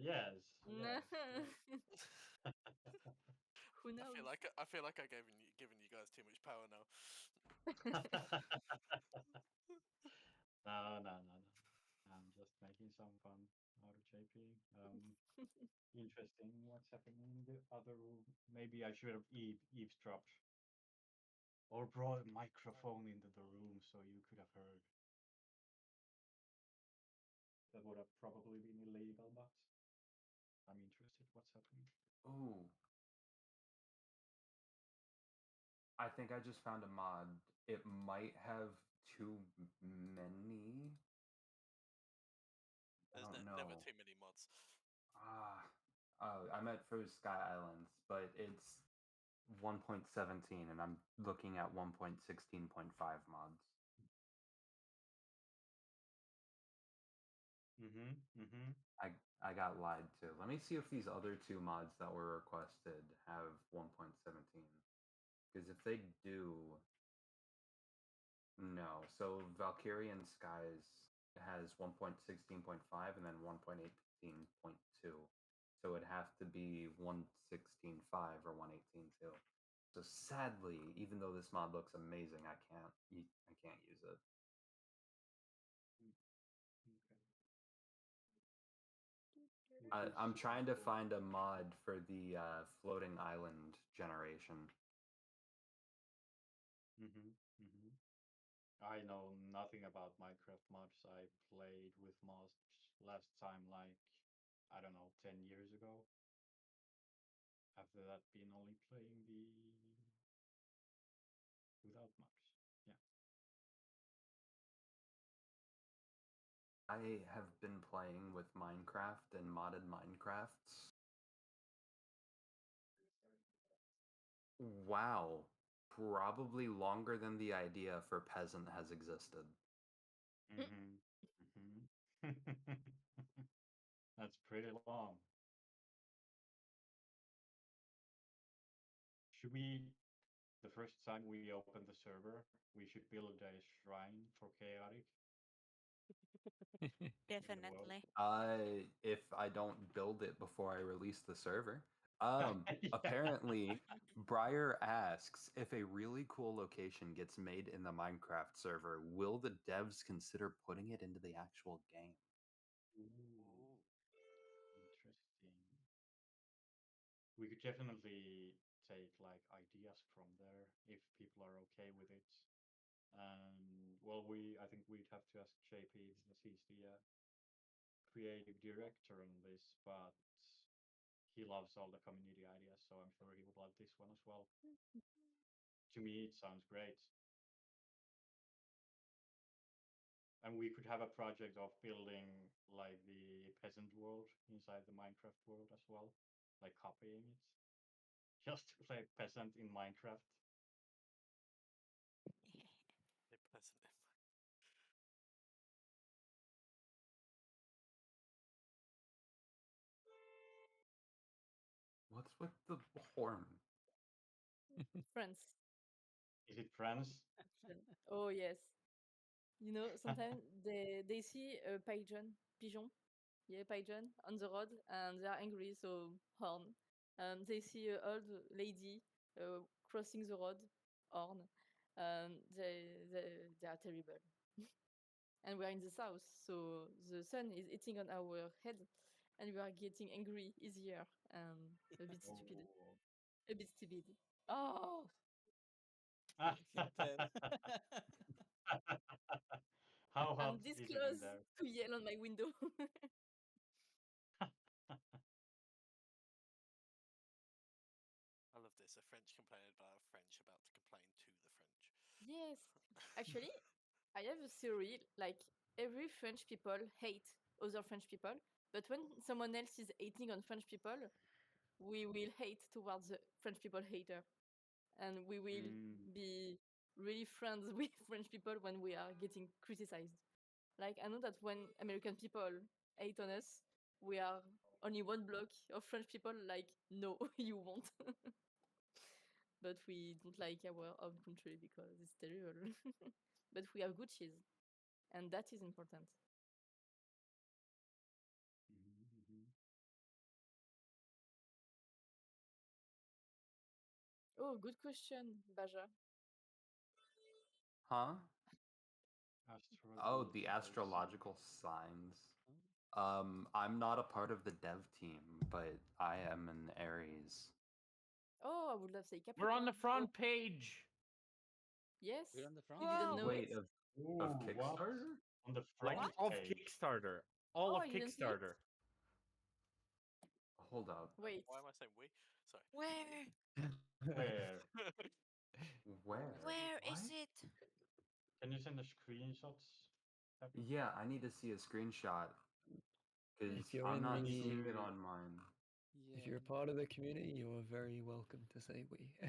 Yes. Yes. Uh-huh. Who knows? I feel like I've given you guys too much power now. No, no, no, no. I'm just making some fun out of JP. Interesting. What's happening in the other room? Maybe I should have eavesdropped or brought a microphone into the room so you could have heard. That would have probably been illegal, but I'm interested. What's happening? Ooh. I think I just found a mod. It might have too many. I There's don't never know. too many mods. I meant for Sky Islands, but it's 1.17 and I'm looking at 1.16.5 mods. I got lied to. Let me see if these other two mods that were requested have 1.17. Because if they do, no. So Valkyrian Skies has 1.16.5 and then 1.18.2. So it'd have to be 116.5 or 118.2. So sadly, even though this mod looks amazing, I can't use it. I'm trying to find a mod for the floating island generation. I know nothing about Minecraft mods. I played with mods last time, like, I don't know, 10 years ago. After that, been only playing the without mods. Yeah. I have been playing with Minecraft and modded Minecrafts. Wow. Probably longer than the idea for Peasant has existed. That's pretty long. Should we, the first time we open the server, we should build a shrine for chaotic? Definitely. If I don't build it before I release the server. Yeah. Apparently, Briar asks if a really cool location gets made in the Minecraft server, will the devs consider putting it into the actual game? Ooh, interesting. We could definitely take like ideas from there if people are okay with it. Well, I think we'd have to ask JP as he's the creative director on this, but he loves all the community ideas, so I'm sure he would love this one as well. To me, it sounds great. And we could have a project of building like the peasant world inside the Minecraft world as well, like copying it. Just to play peasant in Minecraft. A peasant. What's with the horn? France. Is it France? Oh yes. You know, sometimes they see a pigeon, yeah, pigeon on the road, and they are angry. So horn. They see an old lady crossing the road, horn. They are terrible. And we are in the south, so the sun is hitting on our head, and we are getting angry easier and a bit stupid. A bit stupid. Oh. How hot I'm this is it in close there? to yell on my window. I love this. A French complaining about a French about to complain to the French. Yes, actually, I have a theory, like every French people hate other French people, but when someone else is hating on French people, we will hate towards the French people hater, and we will be really friends with French people when we are getting criticized. Like I know that when American people hate on us, we are only one block of French people. Like no, you won't. But we don't like our own country because it's terrible. But we have good cheese, and that is important. Oh, good question, Baja. Huh? Oh, the Astrological astrological signs. I'm not a part of the dev team, but I am an Aries. Oh, I would love to say We're on the Capricorn. front page. Yes. We're on the front. You didn't know Wait, it? of Ooh, what? Kickstarter? On the Like front of page. Kickstarter. All Oh, of you didn't see it? Kickstarter. Hold up. Wait. Why am I saying we? Sorry. Where? Where? Where? Where What? is it? Can you send the screenshots? Happy? Yeah, I need to see a screenshot because If you're I'm in not the, seeing it on mine. if you're a part of the community, you are very welcome to say we. I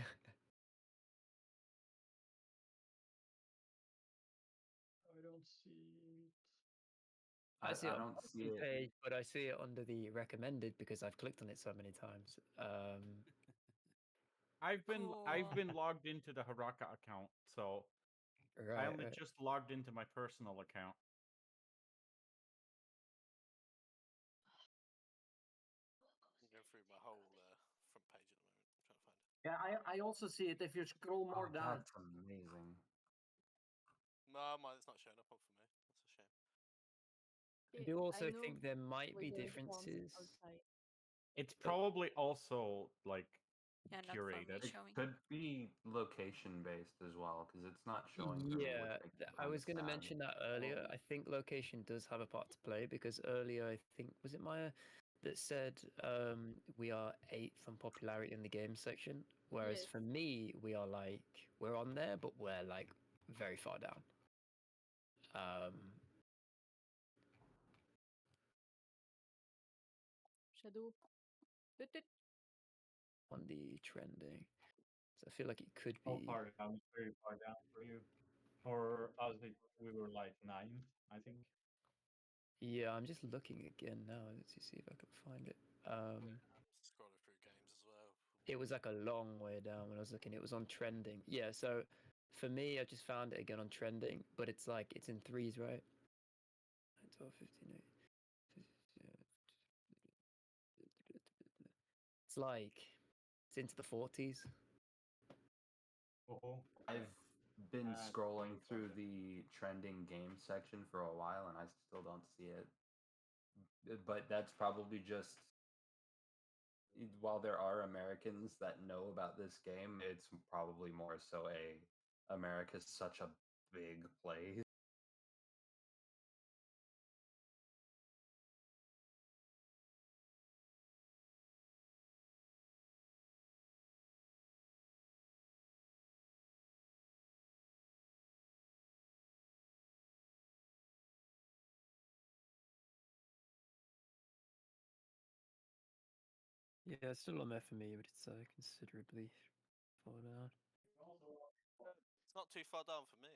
don't see it. I see it I on don't the see front it. page, but I see it under the recommended because I've clicked on it so many times. I've Cool. been logged into the Harakka account, so I Right, only right. just logged into my personal account. I'm going through my whole front page at the moment. I'm trying to find it. Yeah, I also see it if you scroll more Oh, down. that's amazing. No, it's not showing up for me. That's a shame. I do also know think there might be whether it runs differences. outside. It's probably also like Yeah, not for me curated. It showing. could be location based as well because it's not showing for me, which Yeah, makes me I kind was of going to sad. mention that earlier. I think location does have a part to play because earlier I think was it Maya that said we are 8th on popularity in the game section, whereas Yes. for me we're on there, but we're like very far down. Shadow. On the trending, so I feel like it could How be. far down? Very far down for you. For us, we were like 9th, I think. Yeah, I'm just looking again now. Let's see if I can find it. I'm scrolling through games as well. It was like a long way down when I was looking. It was on trending. Yeah, so for me, I just found it again on trending, but it's like it's in threes, right? 12, 15, 8. It's like it's into the 40s. Oh, I've been That's scrolling very far through down. the trending game section for a while and I still don't see it. But that's probably just while there are Americans that know about this game, it's probably more so America's such a big place. Yeah, it's still on there for me, but it's considerably far down. It's not too far down for me.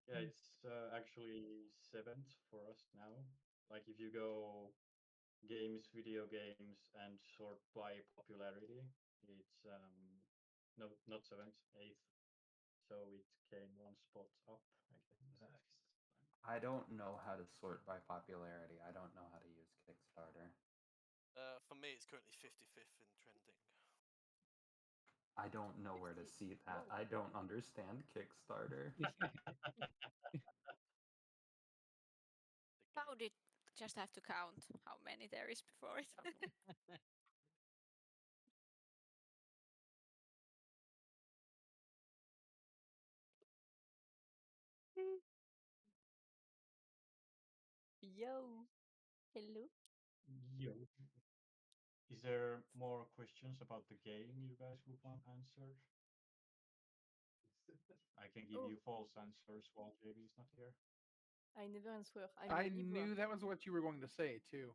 Yeah, it's actually 7th for us now. Like if you go games, video games, and sort by popularity, it's no, not 7th, 8th. So it came one spot up, I guess. I don't know how to sort by popularity. I don't know how to use Kickstarter. For me, it's currently 55th in trending. I don't know where to see that. I don't understand Kickstarter. How did just have to count how many there is before it? Yo. Hello. Yo. Is there more questions about the game you guys would want answered? I can give Oh. you false answers while JB is not here. I never answer. I'm I a Libra. knew that was what you were going to say too.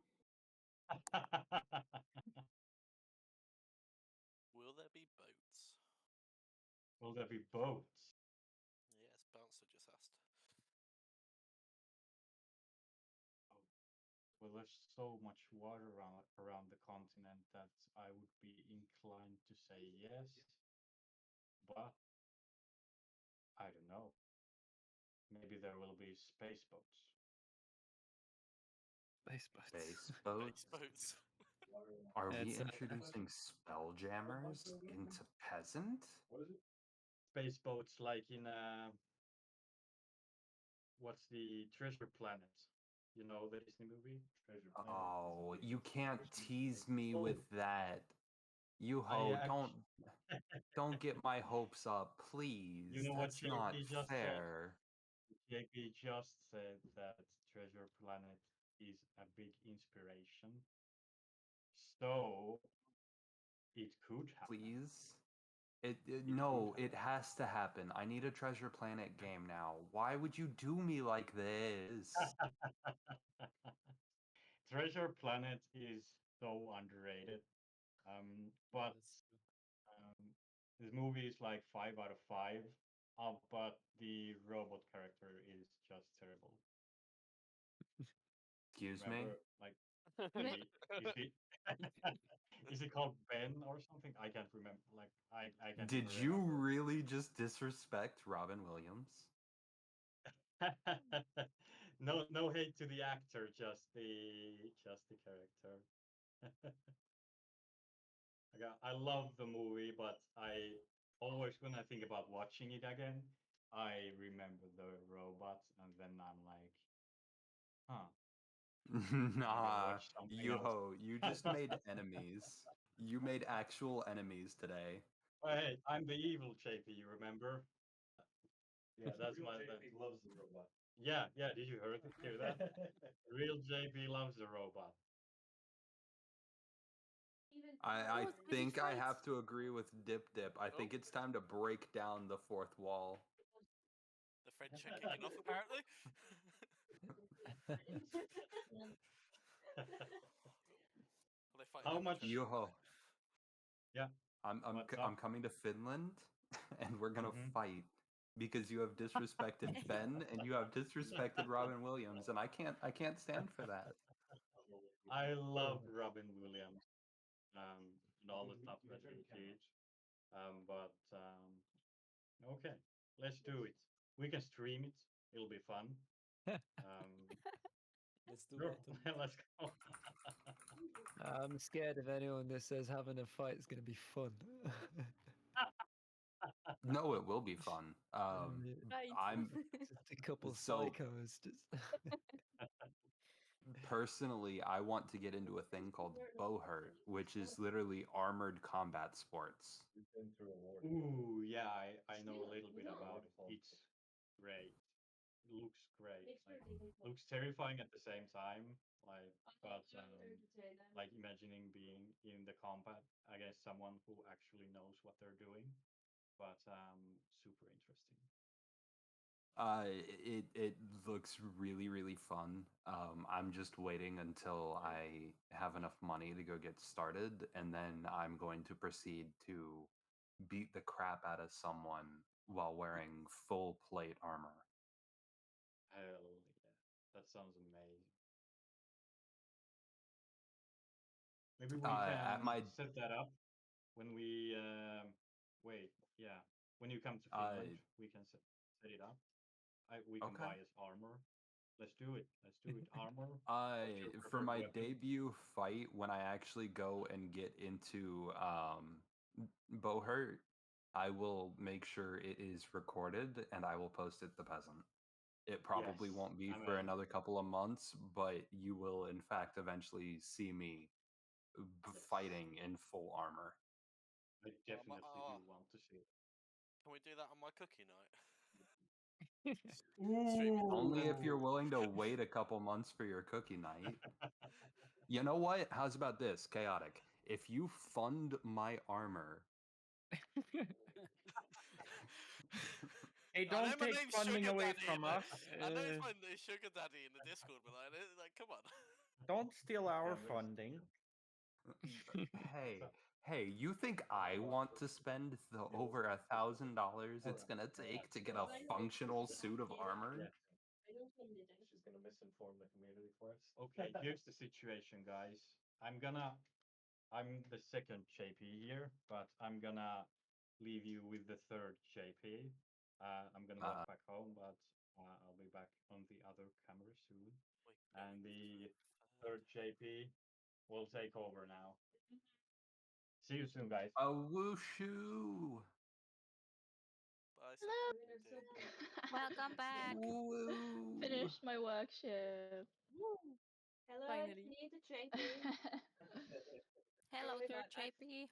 Will there be boats? Will there be boats? Yes, Bouncer just asked. Well, there's so much water around the continent that I would be inclined to say yes, but I don't know. Maybe there will be space boats. Space boats. Space boats? Boats. Are we It's, introducing spelljammers into Peasant? What is it? Space boats like in what's the Treasure Planet? You know the Disney movie Treasure Planet. Oh, you can't tease me with that. You I don't get my hopes up, please. You know what That's not JP just fair. said? JP just said that Treasure Planet is a big inspiration. So it could happen. Please? No, it has to happen. I need a Treasure Planet game now. Why would you do me like this? Treasure Planet is so underrated. But this movie is like 5 out of 5. But the robot character is just terrible. Excuse Remember, me? like, is he called Ben or something? I can't remember. Like, I can't Did even you remember. really just disrespect Robin Williams? No hate to the actor, just the character. I love the movie, but I always, when I think about watching it again, I remember the robots, and then I'm like, huh. Nah, watch something else. you just made enemies. You made actual enemies today. Hey, I'm the evil JP, you remember? Yeah, that's my JP loves the robot. Yeah, did you hear that? Real JP loves the robot. I Oh, think I fight. have to agree with Dip Dip. I think it's time to break down the fourth wall. The French are kicking off, apparently. Are they fighting How over much? treasure? Yo, Yeah. I'm coming to Finland, and we're gonna Mhm. fight because you have disrespected Ben and you have disrespected Robin Williams, and I can't stand for that. I love Robin Williams and all the stuff that he did. But okay, let's do it. We can stream it. It'll be fun. Let's do Sure. that. Let's go. I'm scared of anyone that says having a fight is going to be fun. No, it will be fun. I'm just a couple so psychos. Just personally, I want to get into a thing called Bohurt, which is literally armored combat sports. Ooh, yeah, I know a little bit about it. It's great. It looks great. Looks terrifying at the same time. But like imagining being in the combat against someone who actually knows what they're doing. But super interesting. It looks really fun. I'm just waiting until I have enough money to go get started, and then I'm going to proceed to beat the crap out of someone while wearing full plate armor. Hell yeah, that sounds amazing. Maybe we At can my set that up when we wait. Yeah, when you come to Finland, we can set it up. We can Okay. buy us armor. Let's do it. Let's do it. Armor. For preferred my weapon? debut fight, when I actually go and get into Bohurt, I will make sure it is recorded and I will post it the Peasant. It probably Yes, won't be for amazing. another couple of months, but you will in fact eventually see me fighting in full armor. I definitely do want to see it. Can we do that on my cookie night? Only if you're willing to wait a couple months for your cookie night. You know what? How's about this, Chaotic? If you fund my armor, Hey, I know don't my take name's funding Sugar away Daddy from in the- us. I know it's my name's Sugar Daddy in the Discord, but like come on. Don't steal our Yeah, there's- funding. Hey, you think I want to spend the over $1,000 it's gonna take to get a functional suit of armor? She's gonna misinform the community for us. Okay, here's the situation, guys. I'm the second JP here, but I'm gonna leave you with the third JP. I'm gonna walk back home, but I'll be back on the other camera soon. And the third JP will take over now. See you soon, guys. A whooshu! Bye, Welcome back. Finished my workshop. Hello, Finally. it's me, the JP. Hello, Oh my third God, JP.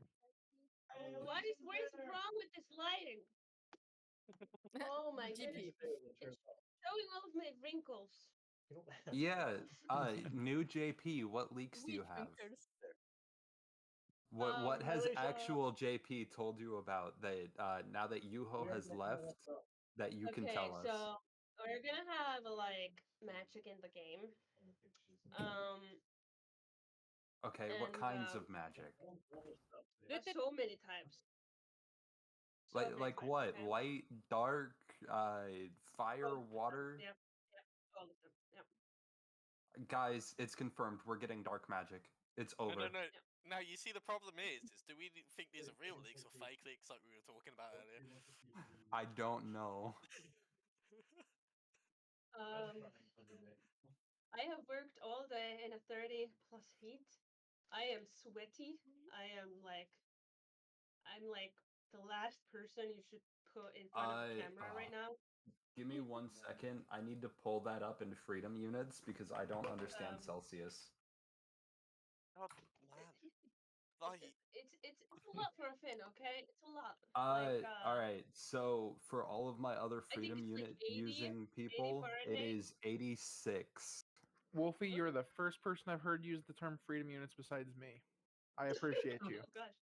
what is wrong with this lighting? Oh my GP. goodness. It's showing all of my wrinkles. Yeah, new JP, what leaks do you have? What has actual JP told you about that now that Yuho has left that you can Okay, tell us? so we're gonna have like magic in the game. Okay, what and, kinds of magic? So many types. So many Like types, what? okay? Light, dark, fire, water? Yep, all of them. Yep. Guys, it's confirmed. We're getting dark magic. It's No, over. no, no. Now you see the problem is do we think these are real leaks or fake leaks like we were talking about earlier? I don't know. I have worked all day in a 30 plus heat. I am sweaty. I'm like the last person you should put in front of a camera right now. Give me 1 second. I need to pull that up in freedom units because I don't understand Celsius. God, man. Like, It's a lot for a Finn, okay? It's a lot. All right. So for all of my other freedom it's like unit 80 using people, it Fahrenheit. is 86. Wolfie, you're the first person I've heard use the term freedom units besides me. I appreciate you. Oh gosh.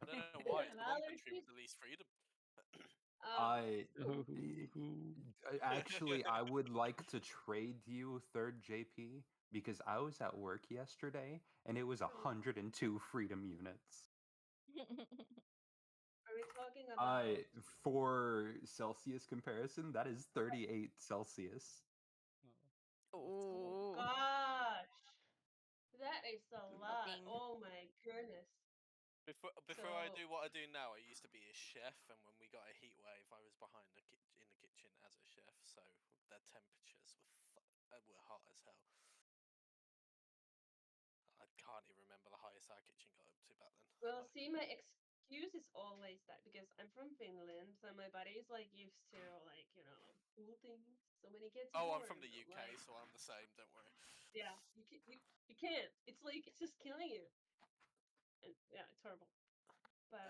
I don't know why. It's the one Allergies? country with the least freedom. I actually I would like to trade you third JP because I was at work yesterday and it was 102 freedom units. Are we talking about For Celsius comparison, that is 38 Celsius. Oh gosh. That is a lot. Nothing. Oh my goodness. Before I So- do what I do now, I used to be a chef, and when we got a heat wave, I was behind in the kitchen as a chef, so the temperatures were hot as hell. I can't even remember the highest our kitchen got up to back then. Well, see, my excuse is always that because I'm from Finland, so my body is like used to cool things. So when it gets Oh, warm, I'm from the UK, like, so I'm the same. Don't worry. yeah, you can't. It's like it's just killing you. And yeah, it's horrible. But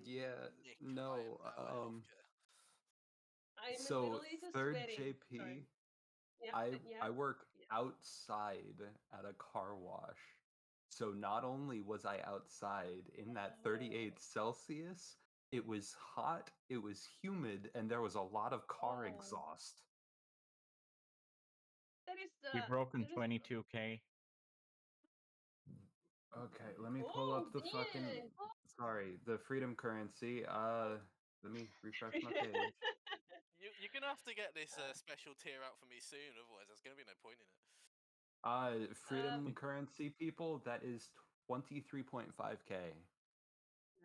Yeah, Nick, no. I am now healthcare. I'm So literally just third sweating. JP, Sorry. Yeah, I work outside at a car wash. So not only was I outside in that 38 Celsius, it was hot, it was humid, and there was a lot of car exhaust. That is the. We broken that is- 22K. Okay, let me pull up the fucking. dang. Sorry, the freedom currency. Let me refresh my page. You're gonna have to get this special tier out for me soon, otherwise there's gonna be no point in it. Freedom currency people, that is 23.5K.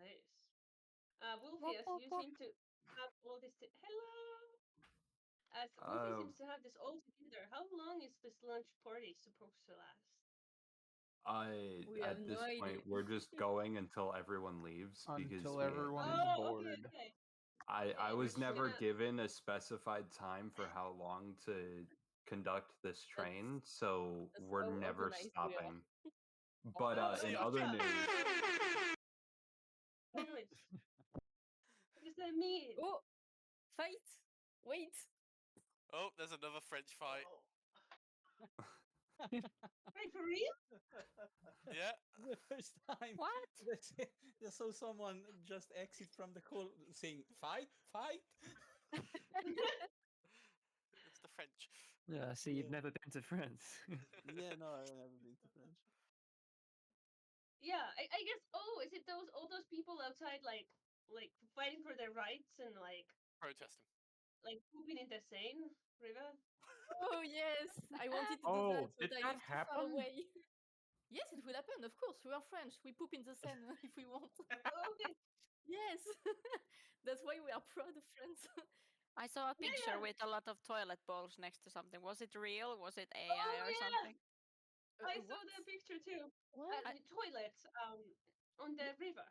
Nice. Wolfius, you seem to have all this. Hello. As Wolfie seems to have this all together. How long is this lunch party supposed to last? We have At no this idea. point, we're just going until everyone leaves because Until we. everyone is Oh, bored. okay. I we're was just never gonna- given a specified time for how long to conduct this train, so that's we're how never organized we are. stopping. But Oh, in see, other okay. news, Noise. What does that mean? Oh, fight! Wait. Oh, there's another French fight. Wait, for real? Yeah. The first time. What? I saw someone just exit from the call saying, fight, fight. It's the French. Yeah, see, you've never been to France. Yeah, no, I've never been to France. Yeah, I guess. Oh, is it all those people outside, like fighting for their rights and protesting, like pooping in the Seine river? Oh yes, I wanted to do Oh, that, but did I that live too far happen? away. Yes, it will happen. Of course, we are French. We poop in the Seine if we want. Okay. Yes, that's why we are proud of France. I saw a picture with a lot of toilet bowls next to something. Was it real? Was it AI Oh or yeah, something? I saw the picture too. What? The toilets on the river,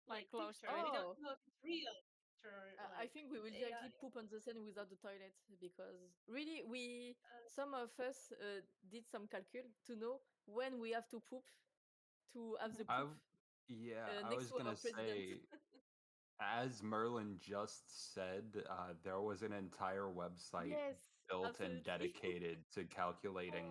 Like like close picture. to I it? don't Oh, know if it's real picture or I like think we will AI. directly poop on the Seine without the toilet because really, some of us did some calcul to know when we have to poop to have the I poop yeah, I next was to our gonna president. say, as Merlin just said, there was an entire website Yes, built and absolutely. dedicated to calculating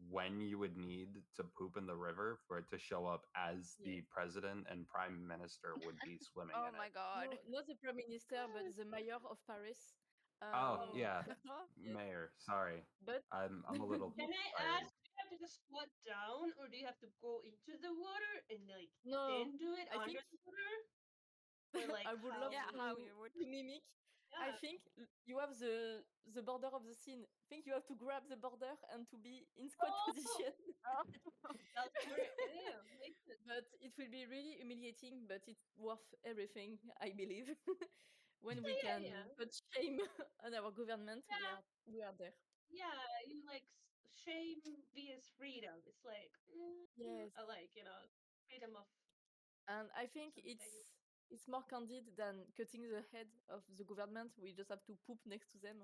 when you would need to poop in the river for it to show up as Yeah. the president and prime minister would be swimming Oh in my it. god. No, not the prime minister, but the mayor of Paris. Oh yeah, Yes, mayor. Sorry, but I'm a little Can I tired. ask? Do you have to just squat down, or do you have to go into the water and no, then do it I under think the water? Or like I would how? love Yeah, how to you would. mimic. I Yeah. think you have the border of the scene. I think you have to grab the border and to be in squat Oh, position. that's great. Yeah, makes sense. But it will be really humiliating, but it's worth everything, I believe. When we Yeah, yeah, can put shame on our government, we are there. yeah. You like shame vs freedom. It's like Yes. I like freedom of And I think something. it's more candid than cutting the head of the government. We just have to poop next to them.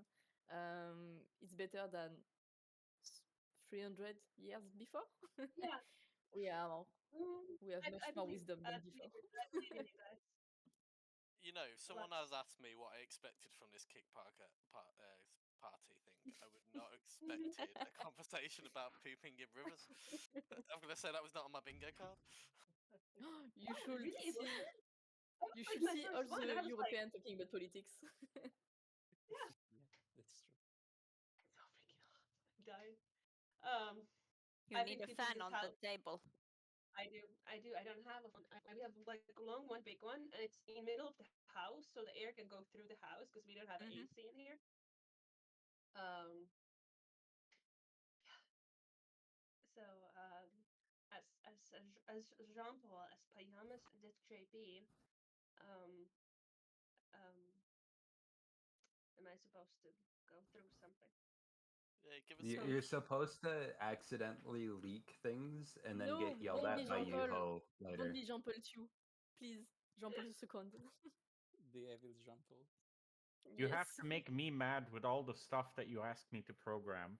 It's better than 300 years before. Yeah. we are we have much I more believe wisdom than before. I believe in you guys. You know, if A lot. someone has asked me what I expected from this party thing, I would not expected a conversation about pooping in rivers. I'm gonna say that was not on my bingo card. You Oh, should really? It see wasn't? That was you like should my see all first one. the I was like, Europeans talking about politics. yeah, Yeah, that's true. it's so freaking hot. I'm dying. Um, You I've need been a keeping fan this on the house. table. I do. I do. I don't have a phone. We have like a long one, big one, and it's in the middle of the house, so the air can go through the house because we don't have Mm-hmm. AC in here. Um, so as Jean Paul as pajamas as JB, um, am I supposed to go through something? Yeah, give us You're some. supposed to accidentally leak things and then No, get yelled don't be at by Jean Paul. Yuho Don't later. be Jean Paul too. Please, Jean Paul II. The evil Jean Paul. You have Yes. to make me mad with all the stuff that you ask me to program.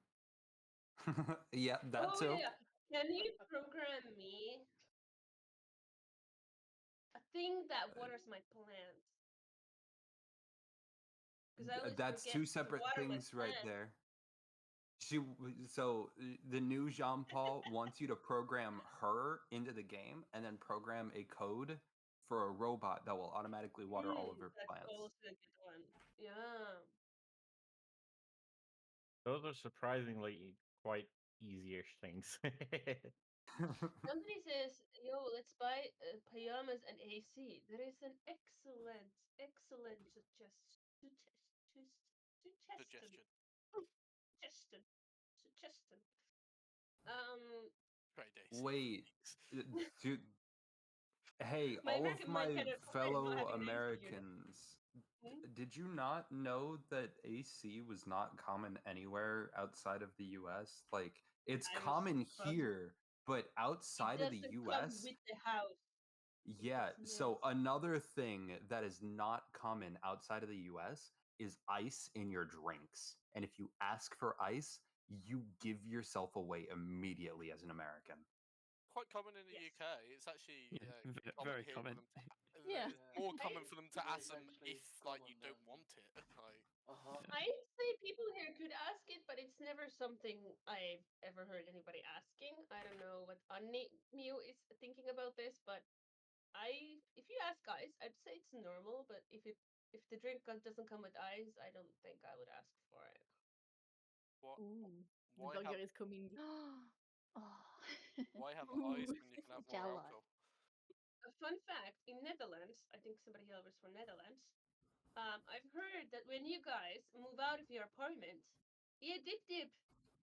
Yeah, that Oh too. yeah. Can you program me a thing that waters my plants? Because I always That's forget two to separate water my things right plants. there. The new Jean Paul wants you to program her into the game and then program a code for a robot that will automatically water all of her That's plants. also a good one. Yeah. Those are surprisingly quite easy-ish things. Somebody says, "Yo, let's buy pajamas and AC." That is an excellent Suggestion. suggestion. Um, Trade AC. Wait, dude. Hey, my all of American mind my kind of complains not fellow having an AC unit. Americans, Hmm? did you not know that AC was not common anywhere outside of the US? Like, it's I was common puzzled. here, but It outside of the doesn't come US, with the house. yeah. It's So nasty. another thing that is not common outside of the US is ice in your drinks. And if you ask for ice, you give yourself away immediately as an American. Quite common in the Yes. UK. It's actually Yeah, common very here common. for them. Yeah. It's more common I for them to ask them if like you don't want it. Like I'd say people here could ask it, but it's never something I've ever heard anybody asking. I don't know what Mew is thinking about this, but if you ask guys, I'd say it's normal. But if if the drink doesn't come with ice, I don't think I would ask for it. Ooh, the Why burger have is coming. why have Ooh. ice when you can have more Jealous. alcohol? A fun fact, in Netherlands, I think somebody here was from Netherlands. I've heard that when you guys move out of your apartment, yeah, dip,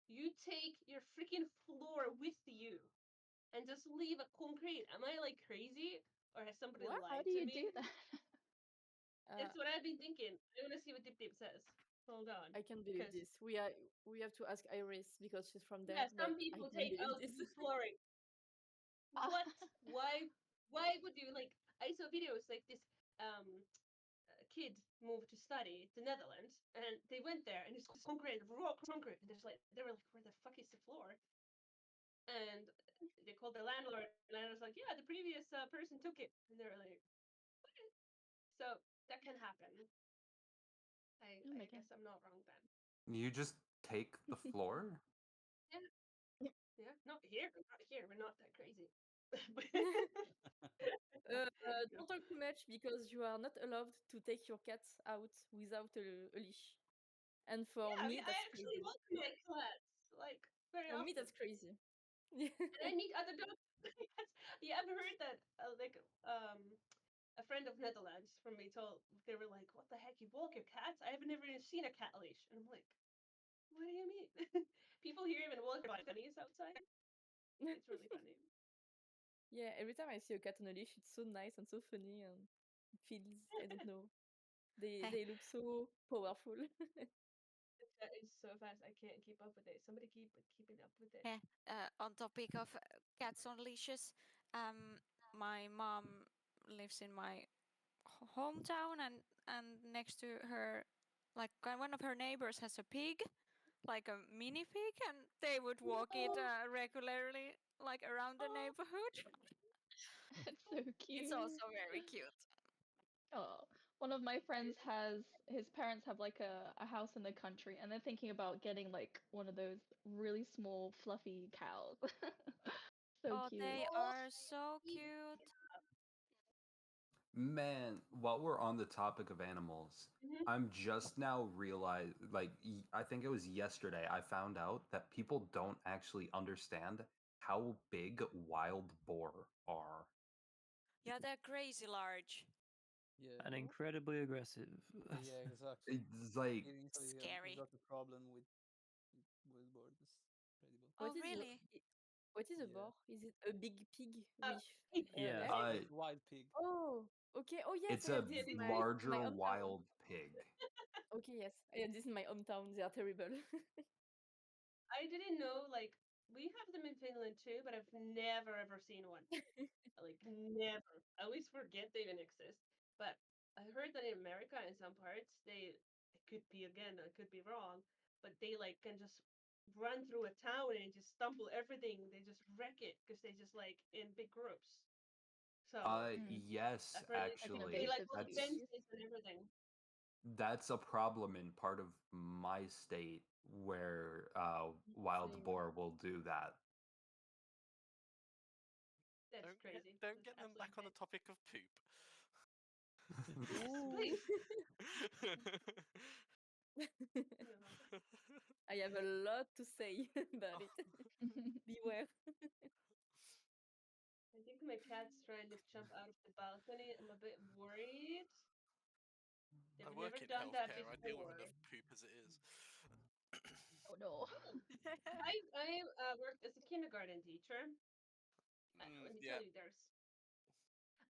you take your freaking floor with you and just leave a concrete. Am I like crazy, or has somebody What? lied How do to you me? do that? That's what I've been thinking. I want to see what dip says. Hold on. I can't believe this. We have to ask Iris because she's from there. Yeah, some but people I can't take believe out this. the flooring. What? Why would you like? I saw videos like this. Kid moved to study to Netherlands, and they went there, and it's concrete, raw concrete, and they were like, where the fuck is the floor? And they called the landlord, and I was like, yeah, the previous person took it, and they were like, what? So that can happen. I guess I'm not wrong then. You just take the floor? Yeah. Yeah, not here. We're not that crazy. Don't talk too much because you are not allowed to take your cat out without a leash. And for Yeah, me, I that's actually crazy. walk my cats like very For often. me, that's crazy. And I meet other dogs. You ever heard that? A friend of Netherlands from me told they were like, "What the heck? You walk your cats? I have never even seen a cat leash." And I'm like, "What do you mean?" People here even walk their bunnies outside. It's really funny. Yeah, every time I see a cat on a leash, it's so nice and so funny and it feels, I don't know. They look so powerful. It's so fast. I can't keep up with it. Somebody keeping up with it. Yeah. On topic of cats on leashes, my mom lives in my hometown, and next to her, like one of her neighbors has a pig, like a mini pig, and they would walk it regularly, like around the neighborhood. It's so cute. It's also very cute. Oh, one of my friends has his parents have like a house in the country, and they're thinking about getting like one of those really small fluffy cows. So Oh, cute. they are so cute. Man, while we're on the topic of animals, I'm just now I think it was yesterday, I found out that people don't actually understand how big wild boar are. Yeah, they're crazy large. Yeah. And incredibly aggressive. Yeah, exactly. It's like In Italy, Scary. we got a problem with board. It's incredible. Oh, really? What is a Yeah. boar? Is it a big pig with Yes. legs? Like wild pig. Oh, okay. Oh yes, it's I a have this in larger my hometown. wild pig. Okay, yes, I have this in my hometown. They are terrible. I didn't know, like, we have them in Finland too, but I've never ever seen one. Like, never. I always forget they even exist. But I heard that in America, in some parts, it could be, again, I could be wrong, but they, like, can just run through a town and just stumble everything. They just wreck it because they just, like, in big groups. So, Yes, apparently, they, actually, like, all the fences and everything. that's a problem in part of my state where wild Same. boar will do that. That's crazy. Don't get them back on the topic of poop. Please. I have a lot to say about it. Beware. I think my cat's trying to jump out of the balcony. I'm a bit worried. They've I never work in done that healthcare. I deal with before. enough poop as it is. Oh no. I worked as a kindergarten teacher. Let me tell you,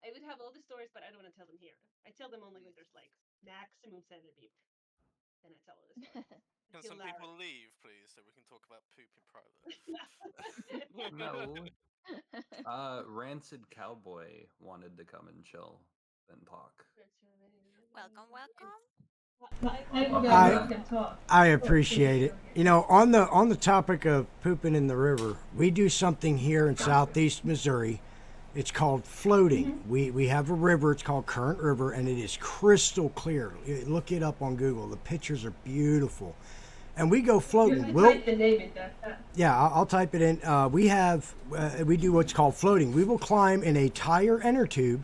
I would have all the stories, but I don't want to tell them here. I tell them only when there's like maximum 7 people. Then I tell all the stories. Can some people leave, please, so we can talk about poop in private? No. Rancid Cowboy wanted to come and chill and talk. Welcome. I appreciate it. You know, on the topic of pooping in the river, we do something here in southeast Missouri. It's called floating. We have a river. It's called Current River, and it is crystal clear. Look it up on Google. The pictures are beautiful, and we go floating. Type the name in there. Yeah, I'll type it in. We do what's called floating. We will climb in a tire inner tube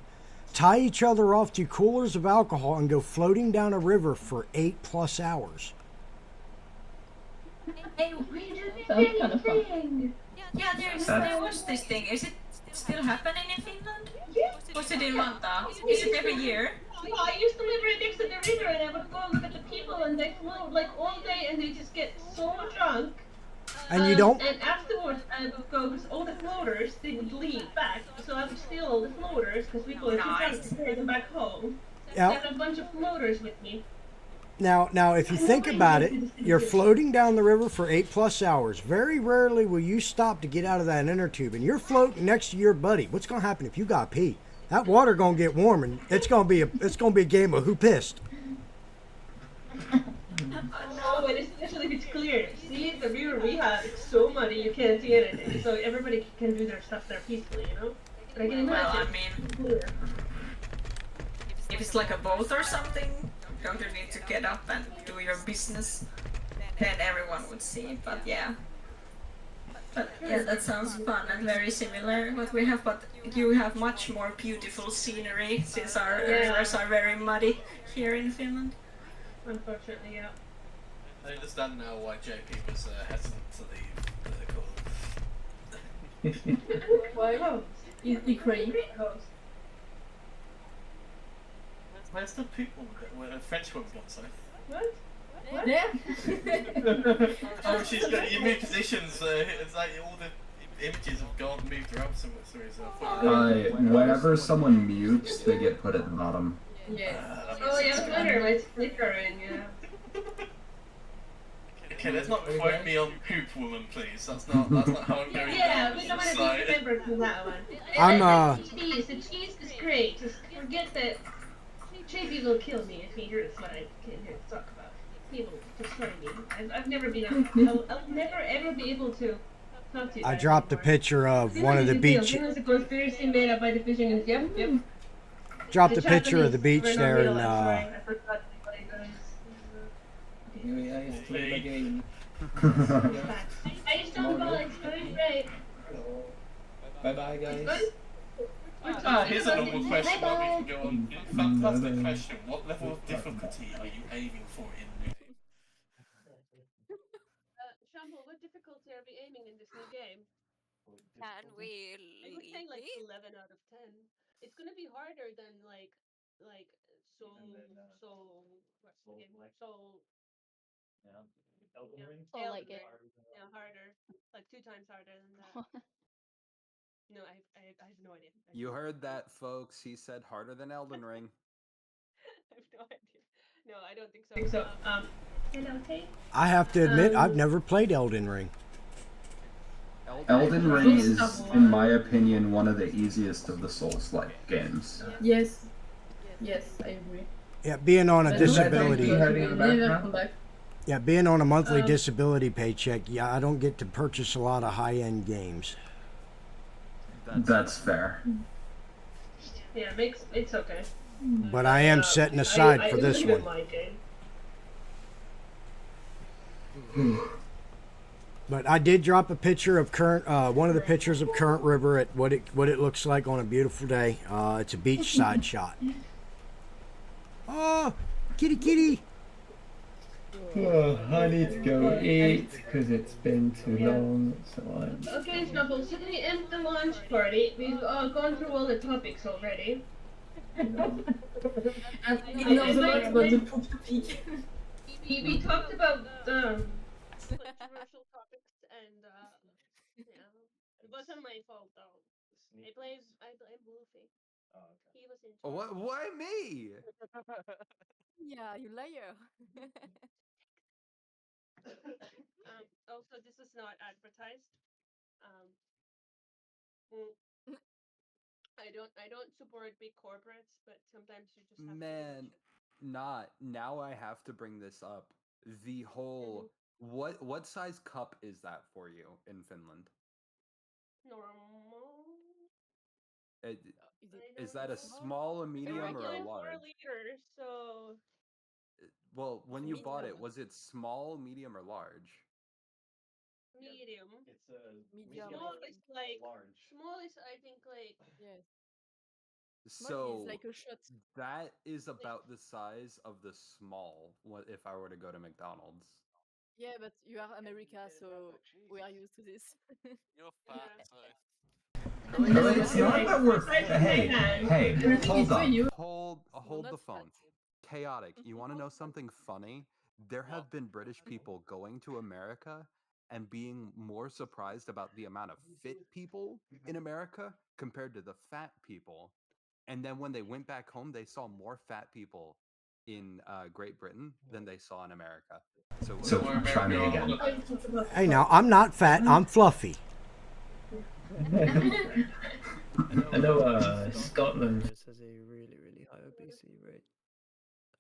tie each other off to coolers of alcohol, and go floating down a river for 8+ hours. Hey, we did the Sounds same kind of fun. thing. Yeah, there was this thing. Is it still happening in Finland? Was it in Vantaa? Is it every year? Yeah, I used to live right next to the river, and I would go look at the people, and they float like all day, and they just get so drunk. And you don't. And afterwards, I would go because all the floaters they would leave back, so I would steal all the floaters because people are too drunk to carry them back home. Yeah. I had a bunch of floaters with me. Now, if you think about it, you're floating down the river for 8+ hours. Very rarely will you stop to get out of that inner tube, and you're floating next to your buddy. What's gonna happen if you got pee? That water gonna get warm, and it's gonna be a game of who pissed. Oh, and especially if it's clear. See, the river we have, it's so muddy you can't see anything, so everybody can do their stuff there peacefully, you know? But I can imagine. Well, I mean, if it's like a boat or something, don't you need to get up and do your business? Then everyone would see, but yeah. But yeah, that sounds fun and very similar what we have, but you have much more beautiful scenery since our rivers are very muddy here in Finland. Unfortunately, yeah. I understand now why JP was hesitant to leave the call. Why? Is the crane? Where's the people? Where French woman gone, sorry. What? Yeah. Oh, she's got your new positions. It's like all the images have gone moved around so much. Whenever someone mutes, they get put at the bottom. Yeah. Oh yeah, I was wondering why it's flickering, yeah. Okay, let's not quote me on Poop Woman, please. That's not how I'm going. Yeah, we don't want to be remembered from that one. The cheese is great. Just forget that JP will kill me if he hears what I came here to talk about. He will destroy me. I've never been I'll never ever be able to talk to you. I dropped a picture of one of the beach. It was a conspiracy made up by the fishing and yep. Dropped a picture of the beach there in. I forgot what I got. I just don't call it going right. Bye bye, guys. Here's a normal question that we can go on. Fantastic question. What level of difficulty are you aiming for in the new game? Shampoo, what difficulty are we aiming in this new game? Can we I would say like 11 out of 10. It's gonna be harder than like what's the game? Elden Ring? Like it. Yeah, harder. Like 2 times harder than that. No, I have no idea. You heard that, folks. He said harder than Elden Ring. I have no idea. No, I don't think so. Hello, Kate? I have to admit, I've never played Elden Ring. Elden Ring is, in my opinion, one of the easiest of the Souls-like games. Yes. Yes, I agree. Yeah, being on a disability. Never come back. Yeah, being on a monthly disability paycheck, yeah, I don't get to purchase a lot of high-end games. That's fair. Yeah, it's okay. But I am setting aside for this one. But I did drop a picture of one of the pictures of Current River at what it looks like on a beautiful day. It's a beachside shot. Oh, kitty, kitty. Oh, I need to go eat because it's been too long. So Okay, Snubble, should we end the launch party? We've gone through all the topics already. We talked about controversial topics and yeah, it wasn't my fault though. I blame Wolfie. Oh, okay. He was in charge. Why me? Yeah, you liar. Also, this is not advertised. I don't support big corporates, but sometimes you just have Man, not now. I have to bring this up. The whole what size cup is that for you in Finland? Normal. Is that a small, a medium, or a large? 4 liters, so. Well, when you bought it, was it small, medium, or large? Medium. It's a Small is like large. Small is I think like Small is like a shot. that is about the size of the small. What if I were to go to McDonald's? Yeah, but you are America, so we are used to this. You're fat, so. No, it's not that we're. Hey, hold on. Hold the phone. Chaotic. You want to know something funny? There have been British people going to America and being more surprised about the amount of fit people in America compared to the fat people. And then when they went back home, they saw more fat people in Great Britain than they saw in America. So try me again. Hey, now I'm not fat. I'm fluffy. I know Scotland has a really, really high obesity rate.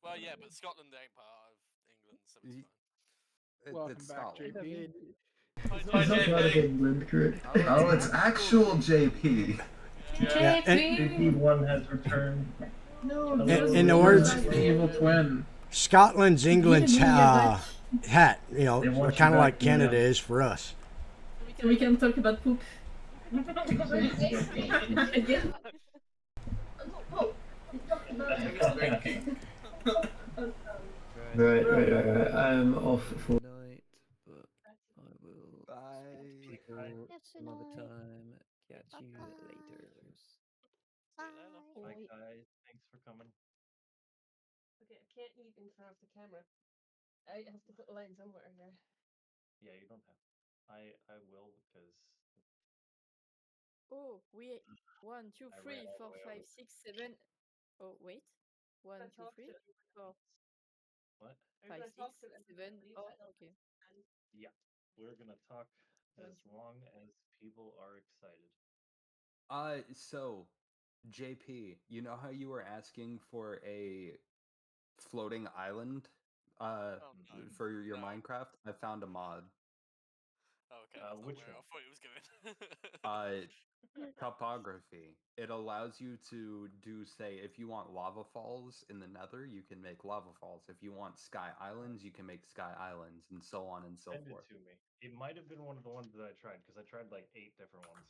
Well, yeah, but Scotland ain't part of England, so it's fine. Welcome It's back, Scotland. JP. It's not part of England, correct? Oh, it's actual JP. Yeah, JP1 has returned. No, in the words, evil twin. Scotland's England's hat. You know, They want you kind of back, like Canada yeah. is for us. So we can talk about poop. Again. Right. I'm off for. Night, but I will speak to you another time. Catch you later. Bye, guys. Thanks for coming. Okay, I can't eat in front of the camera. I have to put a line somewhere here. Yeah, you don't have. I will because. Oh, we 1, 2, I 3, ran all 4, the way 5, over. 6, 7. Oh, wait. 1, 2, 3, 4, What? 5, 6, 7. Oh, okay. Yeah, we're gonna talk One, as two. long as people are excited. So, JP, you know how you were asking for a floating island for your Minecraft? I found a mod. Oh, okay, that's not which where one? I thought it was going. Topography. It allows you to do, say, if you want lava falls in the nether, you can make lava falls. If you want sky islands, you can make sky islands, and so on and so Send forth. it to me. It might have been one of the ones that I tried because I tried like 8 different ones.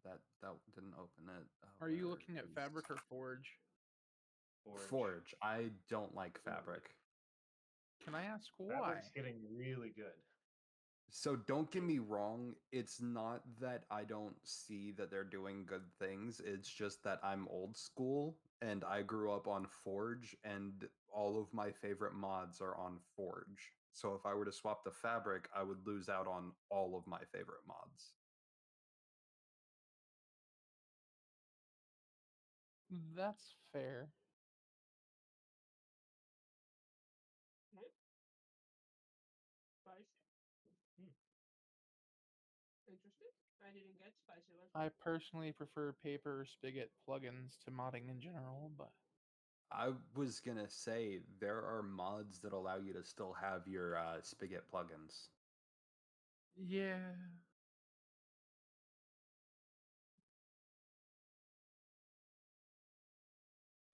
That didn't open it. Are you looking at Fabric or Forge? Forge. I don't like Fabric. Can I ask why? Fabric's getting really good. So don't get me wrong, it's not that I don't see that they're doing good things, it's just that I'm old school and I grew up on Forge and all of my favorite mods are on Forge. So if I were to swap to Fabric, I would lose out on all of my favorite mods. That's fair. Spicy. Interesting. I didn't get spicy one. I personally prefer paper spigot plugins to modding in general, but I was gonna say there are mods that allow you to still have your Spigot plugins. yeah.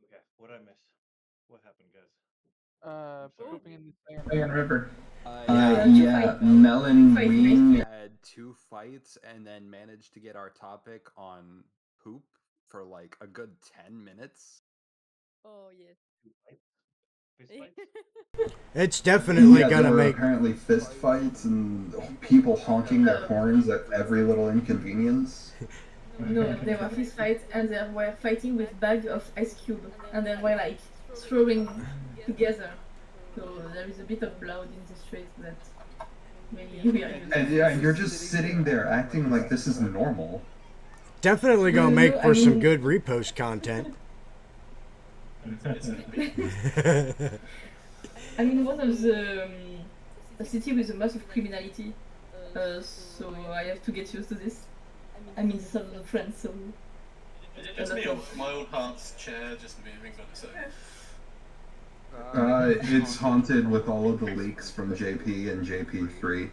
Okay, what I miss? What happened, guys? Pooping in the Sand River. Yeah, Melon Wing. We had 2 fights and then managed to get our topic on poop for like a good 10 minutes. Oh, yes. 2 fights? Fist fights? It's definitely Yeah, gonna there were make. apparently fist fights and people honking their horns at every little inconvenience. No, there were fist fights and they were fighting with bags of ice cube and they were like throwing together. So there is a bit of blood in the streets that really we are using. And yeah, you're just sitting there acting like this is normal. Definitely gonna make for some good repost content. I mean, one of the a city with a massive criminality, so I have to get used to this. I mean, this is France, so. It's me, my old heart's chair just moving on its own. It's haunted with all of the leaks from JP and JP3.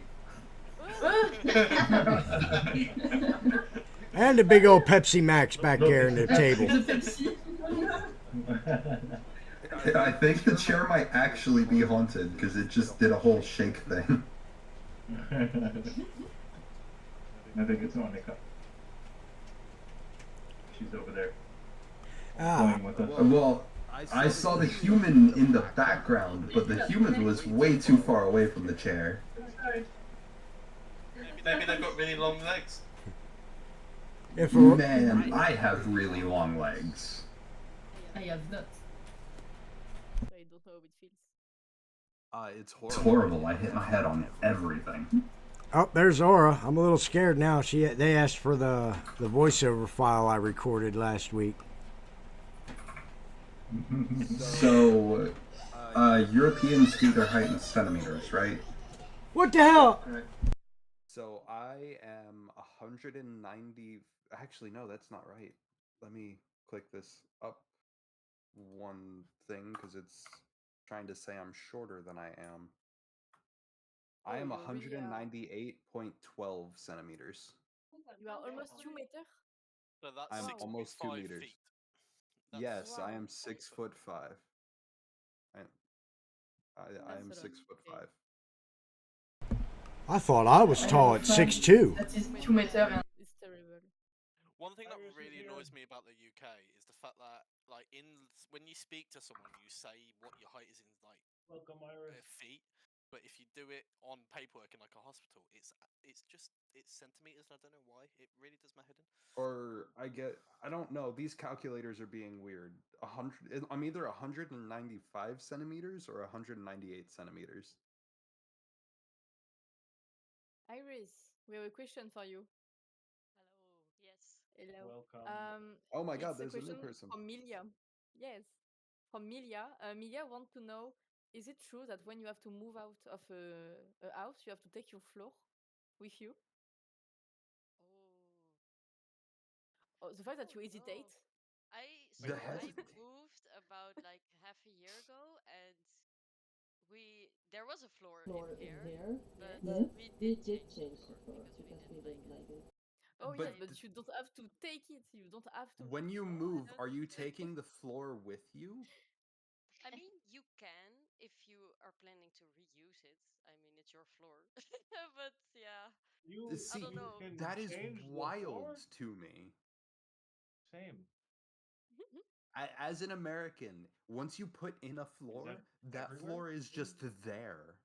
And a big old Pepsi Max back there in the table. I think the chair might actually be haunted because it just did a whole shake thing. I think it's Monica. She's over there. Ah. Playing with us. Well, I saw the human in the background, but the human was way too far away from the chair. Maybe they've got really long legs. Man, I have really long legs. I have not. So I don't know how it feels. It's horrible. It's horrible. I hit my head on everything. Oh, there's Aura. I'm a little scared now. They asked for the voiceover file I recorded last week. So, Europeans do their height in centimeters, right? What the hell? So I am 190. Actually, no, that's not right. Let me click this up one thing because it's trying to say I'm shorter than I am. I am you're really, 198.12 centimeters. You are almost 2 meters. So that's I'm 6.5 almost 2 meters. feet. Yes, I Wow. am 6'5". I am That's a lot. 6'5". I thought I was tall at 6'2". That is 2 meters. It's terrible. One thing that really annoys me about the UK is the fact that, like, when you speak to someone, you say what your height is in Welcome, Iris. feet, but if you do it on paperwork in like a hospital, it's centimeters. And I don't know why. It really does my head in. Or I don't know. These calculators are being weird. I'm either 195 centimeters or 198 centimeters. Iris, we have a question for you. Hello. Yes. Hello. Welcome. Oh my God, It's a there's a new question person. from Milia. Yes, from Milia. Milia wants to know: is it true that when you have to move out of a house, you have to take your floor with you? Oh. Or the fact that you hesitate? I moved about like half a year ago, and there was a floor in here, but we did change the floor because we didn't like it. Oh But yes, but you don't have to take it. You don't have to. When you move, are you taking the floor with you? I mean, you can if you are planning to reuse it. I mean, it's your floor. But yeah, I don't know. That is wild to me. Same. As an American, once you put in a floor, that floor is just there.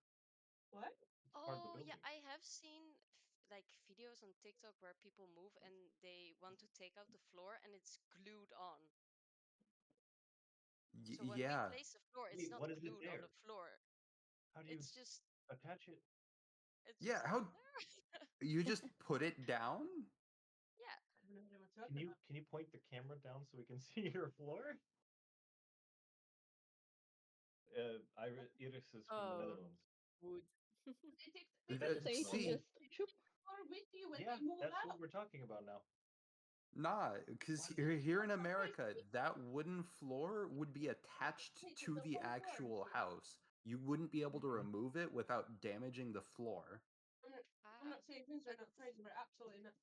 What? Oh yeah, I have seen like videos on TikTok where people move and they want to take out the floor and it's glued on. So when we Yeah. place the floor, it's Wait, not what is it glued on there? the floor. How do you It's just attach it? it's Yeah, just how there. you just put it down? Yeah. Can you point the camera down so we can see your floor? Iris is from the Netherlands. Wood. That's So you can just shoop. Yeah, that's what we're talking about now. Nah, because here in America, that wooden floor would be attached to the actual house. You wouldn't be able to remove it without damaging the floor. I'm not saying things are not crazy, but absolutely nuts.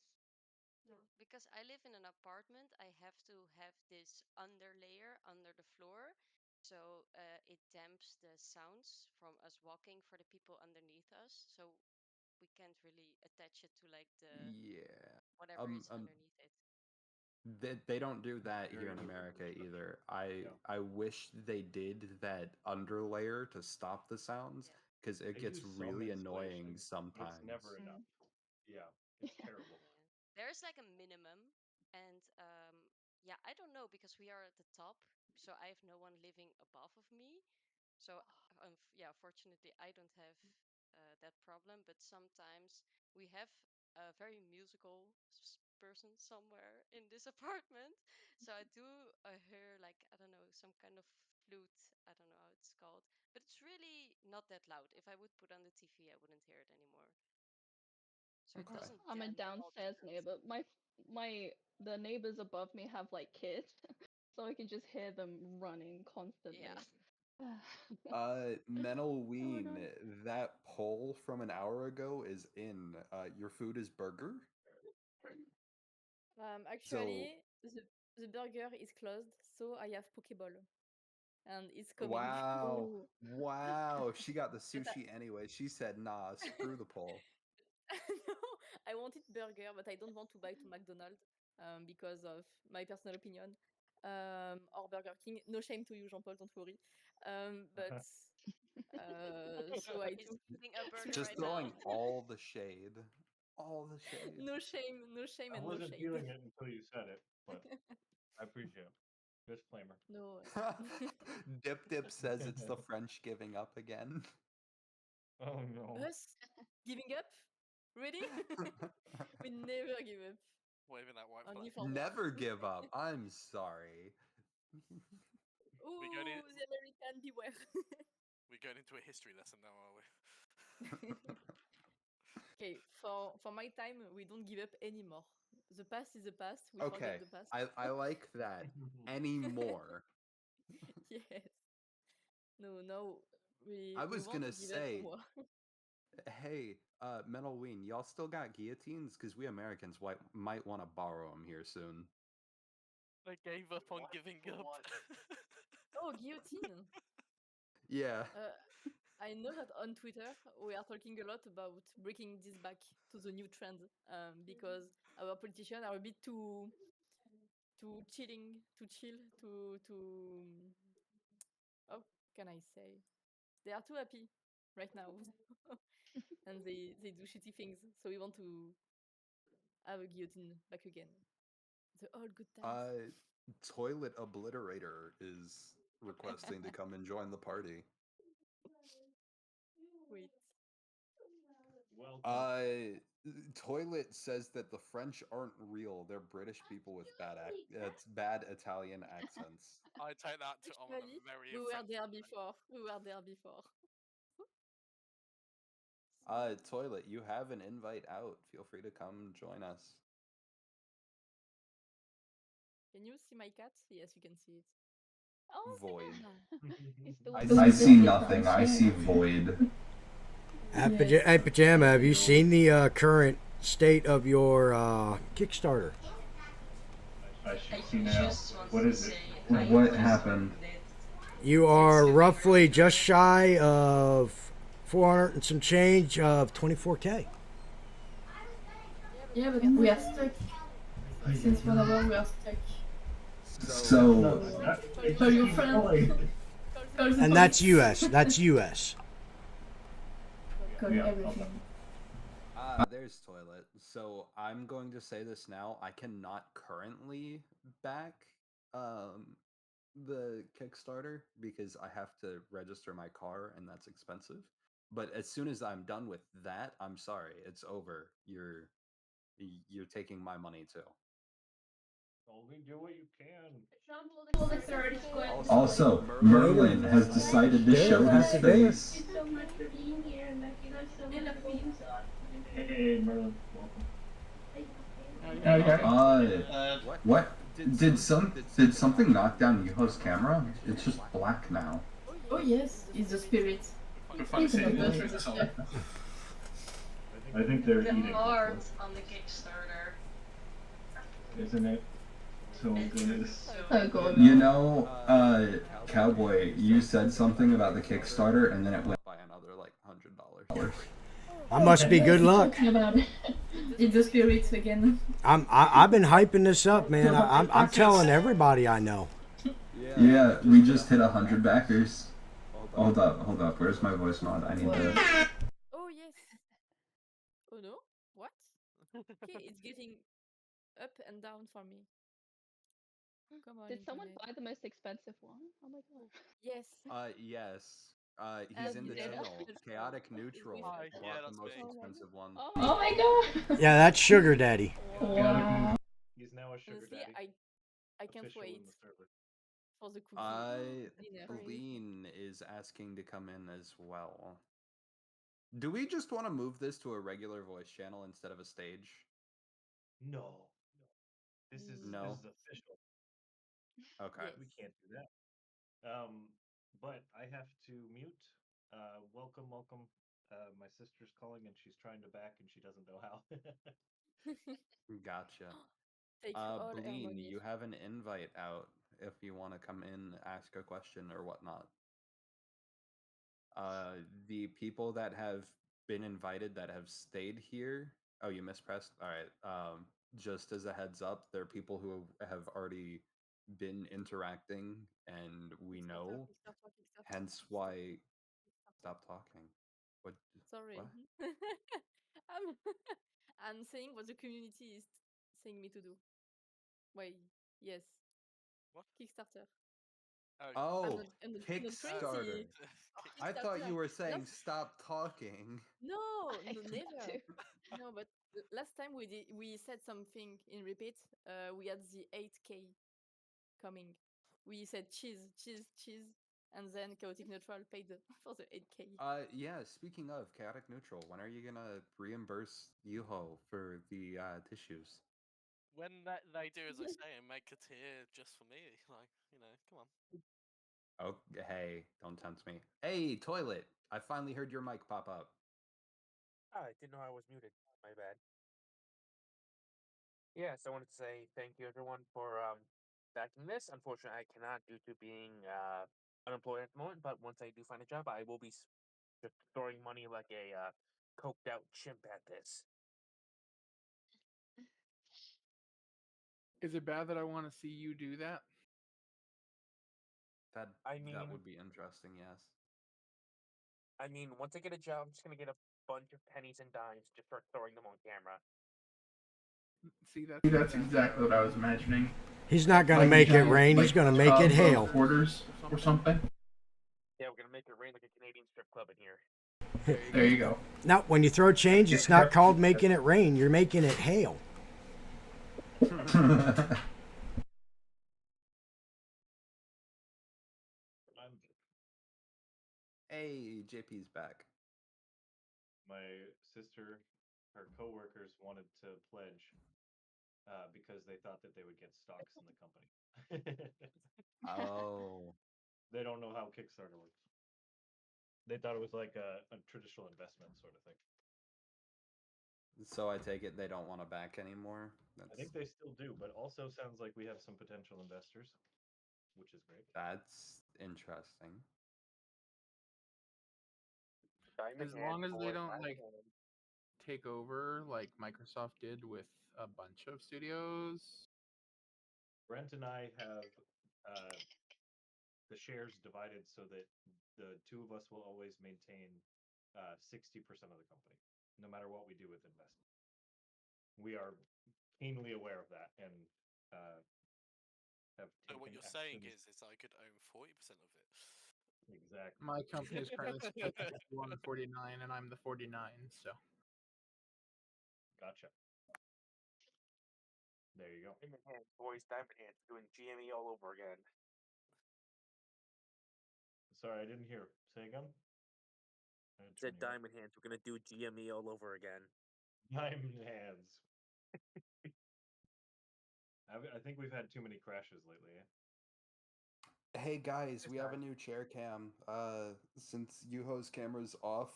No. Because I live in an apartment, I have to have this underlayer under the floor, so it damps the sounds from us walking for the people underneath us. So we can't really attach it to like the whatever is underneath it. They don't do that here in America either. I wish they did that underlayer to stop the sounds because it They gets do some really annoying installation, sometimes. It's never enough. Yeah, it's terrible. There's like a minimum, and yeah, I don't know because we are at the top, so I have no one living above of me. So yeah, fortunately, I don't have that problem. But sometimes we have a very musical person somewhere in this apartment, so I do hear like I don't know some kind of flute. I don't know how it's called, but it's really not that loud. If I would put on the TV, I wouldn't hear it anymore. So it doesn't. I'm a dampen all the downstairs sounds. neighbor. The neighbors above me have like kids, so I can just hear them running constantly. Menelween, God. that poll from an hour ago is in. Your food is burger? Actually, the burger is closed, so I have Pokeball, and it's coming. Wow. Wow. She got the But sushi anyway. She said, nah, screw the poll. no, I wanted burger, but I don't want to buy to McDonald's. because of my personal opinion. Or Burger King. No shame to you, Jean-Paul, don't worry. But so I He's took eating a burger Just right throwing now. all the shade. All the shade. no shame, no shame, I and no wasn't shade. feeling it until you said it, but I appreciate it. Disclaimer. No. Dip says it's the French giving up again. Oh no. Us giving up? Really? We never give up. Waving that white Only flag. for Never give up. I'm sorry. Ooh, We're going, the American beware. we're going into a history lesson now, are we? Okay, for my time, we don't give up anymore. The past is the past. We Okay, forget the past. I like that. Anymore. Yes. No, I we was want gonna to give up say, more. hey, Metalween, y'all still got guillotines? Because we Americans might want to borrow them here soon. They gave up on giving up. Oh, guillotine. Yeah. I know that on Twitter we are talking a lot about bringing this back to the new trend, because our politicians are a bit too chilling, too chill, too. How can I say? They are too happy right now, and they do shitty things. So we want to have a guillotine back again. The old good times. Toilet Obliterator is requesting to come and join the party. Wait. Welcome. Toilet says that the French aren't real. They're British people with it's bad Italian accents. I take that to on a Actually, very we were offensive there way. before. We were there before. Toilet, you have an invite out. Feel free to come join us. Can you see my cat? Yes, you can see it. Oh, Void. He's the I one see nothing. I see void. Hey, Pajama, have you seen the current state of your Kickstarter? I should see now. What is it? What happened? You are roughly just shy of 400 and some change of 24K. Yeah, but we are stuck. Since 1 hour we are stuck. So Call your friend. And that's US. That's US. Call everything. There's Toilet. So I'm going to say this now. I cannot currently back the Kickstarter because I have to register my car and that's expensive. But as soon as I'm done with that, I'm sorry, it's over. You're taking my money too. Only do what you can. Also, Merlin has decided to show his face. Thank you so much for being here, and thank you guys so much for being so awesome. Hey, Merlin, welcome. What? Did something knock down Yuho's camera? It's just black now. Oh yes, he's the spirit. He's an adventurous soul. I think they're The eating. art on the Kickstarter. Isn't it so good? So good. You know, Cowboy, you said something about the Kickstarter, and then it went by another like $100. I must be good luck. Talking about it. It's the spirits again. I've been hyping this up, man. I'm telling everybody I know. Yeah, we just hit 100 backers. Hold up. Where's my voice mod? I need to. Oh yes. Oh no. What? Okay, it's getting up and down for me. Come on. Did someone internet. buy the most expensive one? Oh my god. Yes. Yes. He's And in the yeah, channel. Chaotic Neutral with- bought the that's most me. expensive one. Oh my god. Yeah, that's Sugar Daddy. Wow. He's now a sugar Honestly, daddy. I can't Official wait in the server. for the cookie dinner. Bleen is asking to come in as well. Do we just want to move this to a regular voice channel instead of a stage? No. This is official. Okay. We can't do that. But I have to mute. Welcome. My sister's calling and she's trying to back and she doesn't know how. Gotcha. Take all our Bleen, money. you have an invite out if you want to come in, ask a question or whatnot. The people that have been invited that have stayed here Oh, you mispressed? All right. Just as a heads up, there are people who have already been interacting, and we know. Hence why. Stop talking. What? Sorry. What? I'm, I'm saying what the community is saying me to do. Wait, yes. What? Kickstarter. Oh, I'm not Kickstarter. crazy. I thought you were saying Last, stop talking. no, I no, thought never. too. No, but last time we said something in repeat. We had the 8K coming. We said cheese, cheese, cheese, and then Chaotic Neutral paid for the 8K. Yeah, speaking of chaotic neutral, when are you gonna reimburse Yuho for the tissues? When they do as I say and make a tier just for me, like, you know, come on. Oh, hey, don't tempt me. Hey, toilet! I finally heard your mic pop up. Oh, I didn't know I was muted. My bad. Yes, I wanted to say thank you everyone for backing this. Unfortunately, I cannot due to being unemployed at the moment. But once I do find a job, I will be just throwing money like a coked out chimp at this. Is it bad that I want to see you do that? That I mean, that would be interesting. Yes. Once I get a job, I'm just gonna get a bunch of pennies and dimes, just start throwing them on camera. See, that's exactly what I was imagining. He's not going to make it rain. He's going to make it hail. Quarters or something. Yeah, we're gonna make it rain like a Canadian strip club in here. There you go. Now, when you throw change, it's not called making it rain. You're making it hail. Hey, JP's back. My sister, her coworkers wanted to pledge because they thought that they would get stocks in the company. Oh. They don't know how Kickstarter works. They thought it was like a traditional investment sort of thing. So I take it they don't want to back anymore? I think they still do, but also sounds like we have some potential investors, which is great. That's interesting. As long as they don't like take over like Microsoft did with a bunch of studios. Brent and I have the shares divided so that the two of us will always maintain 60% of the company, no matter what we do with investment. We are keenly aware of that and have taken So what you're saying is I could own 40% of it. Exactly. My company is currently split 51 and 49, and I'm the 49, so. Gotcha. There you go. Diamond Hands, boys, Diamond Hands, doing GME all over again. Sorry, I didn't hear. Say again? Said Diamond Hands, we're gonna do GME all over again. Diamond Hands. I think we've had too many crashes lately. Eh? Hey guys, we have a new chair cam. Since Yuho's camera's off,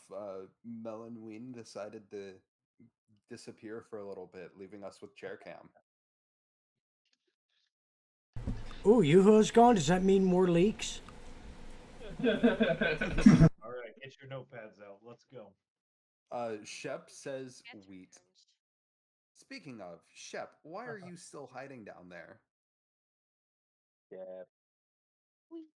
Melon Ween decided to disappear for a little bit, leaving us with chair cam. Ooh, Yuho's gone. Does that mean more leaks? All right, get your notepads out. Let's go. Shep says wheat. Speaking of, Shep, why are you still hiding down there? Yeah. You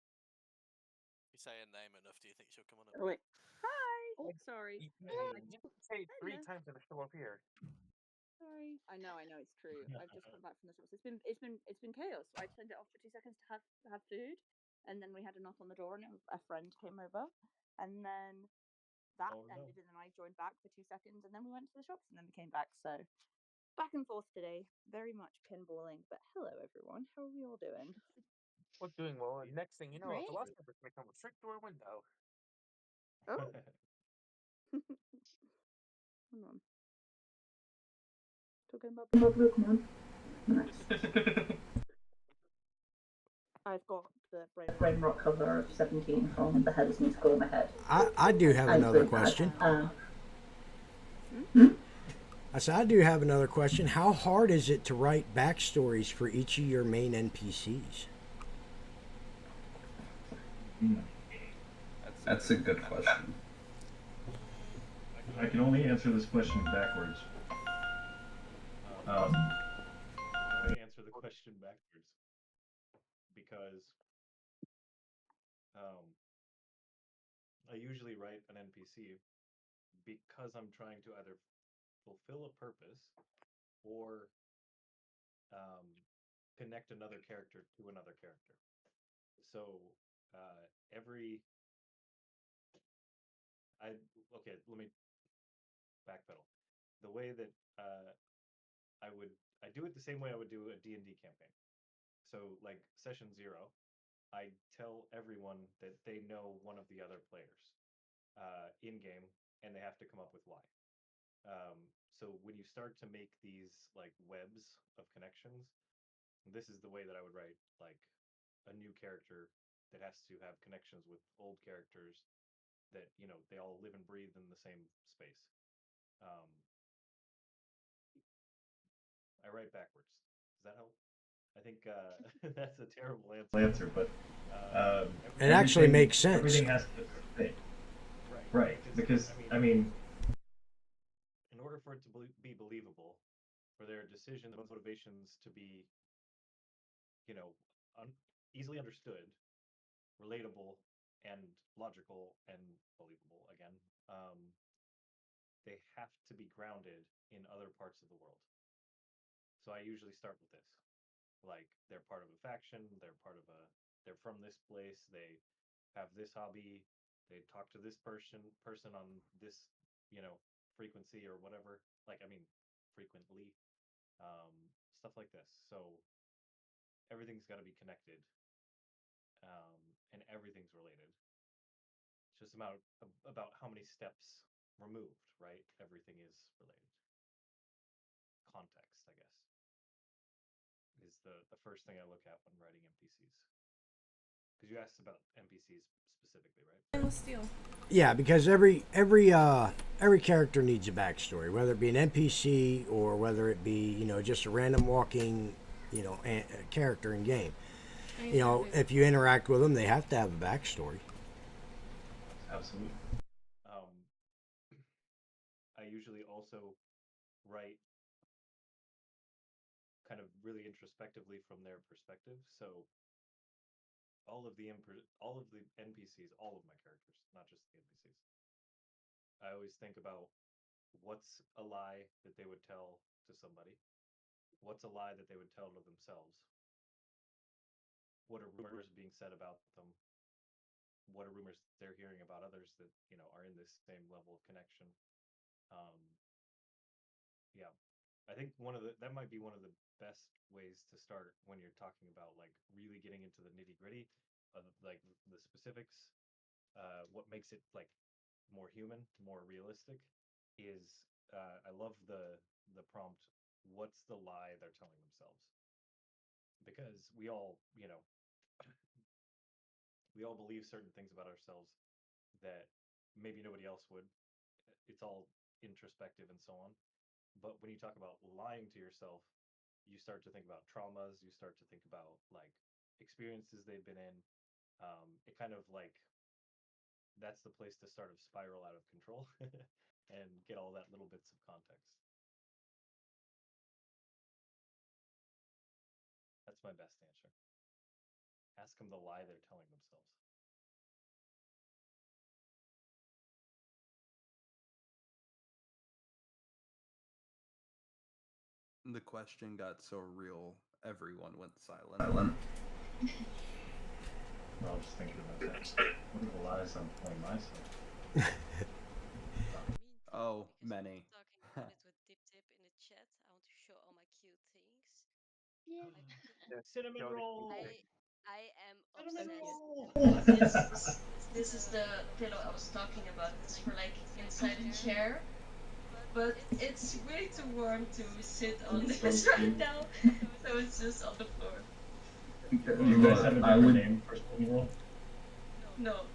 say a name enough, do you think she'll come on? Oh, wait. Hi. Oh, sorry. You can say it 3 times and it'll show up here. Sorry. I know. It's true. I've just come back from the shops. It's been chaos. I turned it off for 2 seconds to have food, and then we had a knock on the door, and a friend came over, and then that ended, and then I joined back for 2 seconds, and then we went to the shops, and then we came back. So back and forth today, very much pinballing. But hello, everyone. How are we all doing? We're doing well. And next thing you know, Great. the last member's gonna come straight through our window. Oh. Hold on. Talking about Pokemon. Nice. I've got the Brain Rock cover of 17 from the Headless Musical in my head. I do have another question. I said, I do have another question. How hard is it to write backstories for each of your main NPCs? That's a good question. I can only answer this question backwards. Let me answer the question backwards because I usually write an NPC because I'm trying to either fulfill a purpose or connect another character to another character. So every okay, let me backpedal. The way that I do it the same way I would do a D&D campaign. So like session 0, I tell everyone that they know one of the other players in game, and they have to come up with why. So when you start to make these like webs of connections, this is the way that I would write like a new character that has to have connections with old characters that they all live and breathe in the same space. I write backwards. Does that help? I think that's a terrible answer, but it actually makes sense. Everything has to fit. Right, because I mean, in order for it to be believable, for their decisions and motivations to be, easily understood, relatable, and logical and believable again, they have to be grounded in other parts of the world. So I usually start with this. Like they're part of a faction, they're from this place, they have this hobby, they talk to this person on this, frequency or whatever. Like I mean frequently. Stuff like this. So everything's got to be connected. And everything's related. It's just about how many steps removed, right? Everything is related. Context, I guess, is the first thing I look at when writing NPCs. Because you asked about NPCs specifically, right? Yeah, because every character needs a backstory, whether it be an NPC or whether it be just a random walking a character in game. If you interact with them, they have to have a backstory. Absolutely. I usually also write kind of really introspectively from their perspective. So all of the NPCs, all of my characters, not just the NPCs. I always think about what's a lie that they would tell to somebody, what's a lie that they would tell to themselves, what are rumors being said about them, what are rumors they're hearing about others that are in this same level of connection. Yeah, I think that might be one of the best ways to start when you're talking about like really getting into the nitty gritty of like the specifics. What makes it like more human, more realistic is I love the prompt. What's the lie they're telling themselves? Because we all believe certain things about ourselves that maybe nobody else would. It's all introspective and so on. But when you talk about lying to yourself, you start to think about traumas, you start to think about like experiences they've been in. It kind of like that's the place to sort of spiral out of control and get all that little bits of context. That's my best answer. Ask them the lie they're telling themselves. The question got so real, everyone went silent. I was just thinking about that. What are the lies I'm telling myself? Oh, many. Talking about it with Dip Dip in the chat. I want to show all my cute things. Yeah. Cinnamon roll. I am obsessed. This is the pillow I was talking about. This is for like inside a chair, but it's way too warm to sit on this right now, so it's just on the floor. Do you guys have a different name for cinnamon roll? No,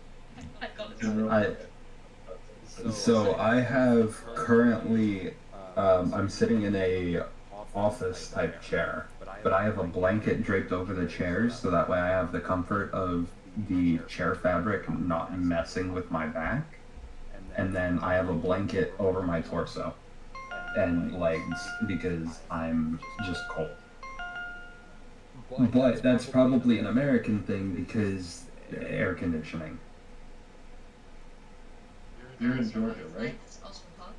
I call it cinnamon roll. So I have currently, I'm sitting in a office type chair, but I have a blanket draped over the chairs so that way I have the comfort of the chair fabric not messing with my back, and then I have a blanket over my torso. and legs because I'm just cold. But that's probably an American thing because air conditioning. You're in Georgia, right? It's also hot.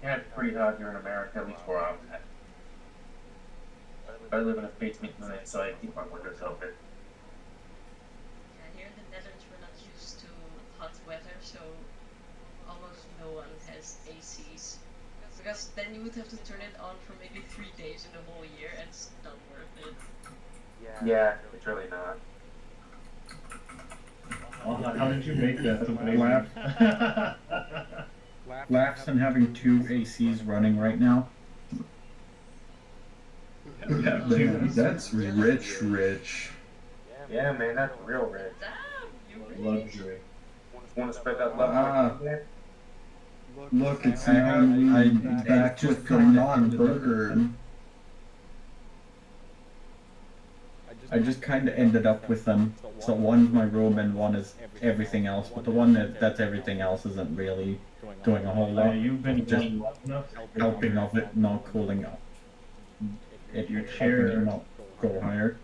Yeah, it's pretty hot here in America, at least where I'm at. I live in a basement unit, so I keep my windows open. Yeah, here in the Netherlands we're not used to hot weather, so almost no one has ACs. Because then you would have to turn it on for maybe 3 days in the whole year, and it's not worth it. Yeah, it's really not. How did you make that? Laughs and having two ACs running right now. That's rich. Yeah, man, that's real rich. Damn, you Luxury. Want to spread that Ah. love? Look, it's I'm back with the non-burger. I just kind of ended up with them. So one's my room and one is everything else. But the one that's everything else isn't really doing a whole lot. You've been just helping of it not cooling up. Your chair not go higher.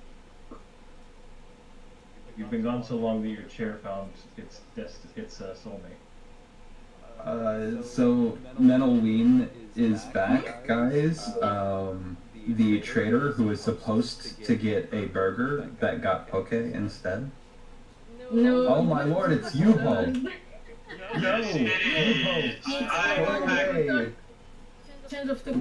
You've been gone so long that your chair found its soulmate. So Menelween is back, guys. The trader who was supposed to get a burger that got poke instead. No. Oh my lord, it's Yuho! No!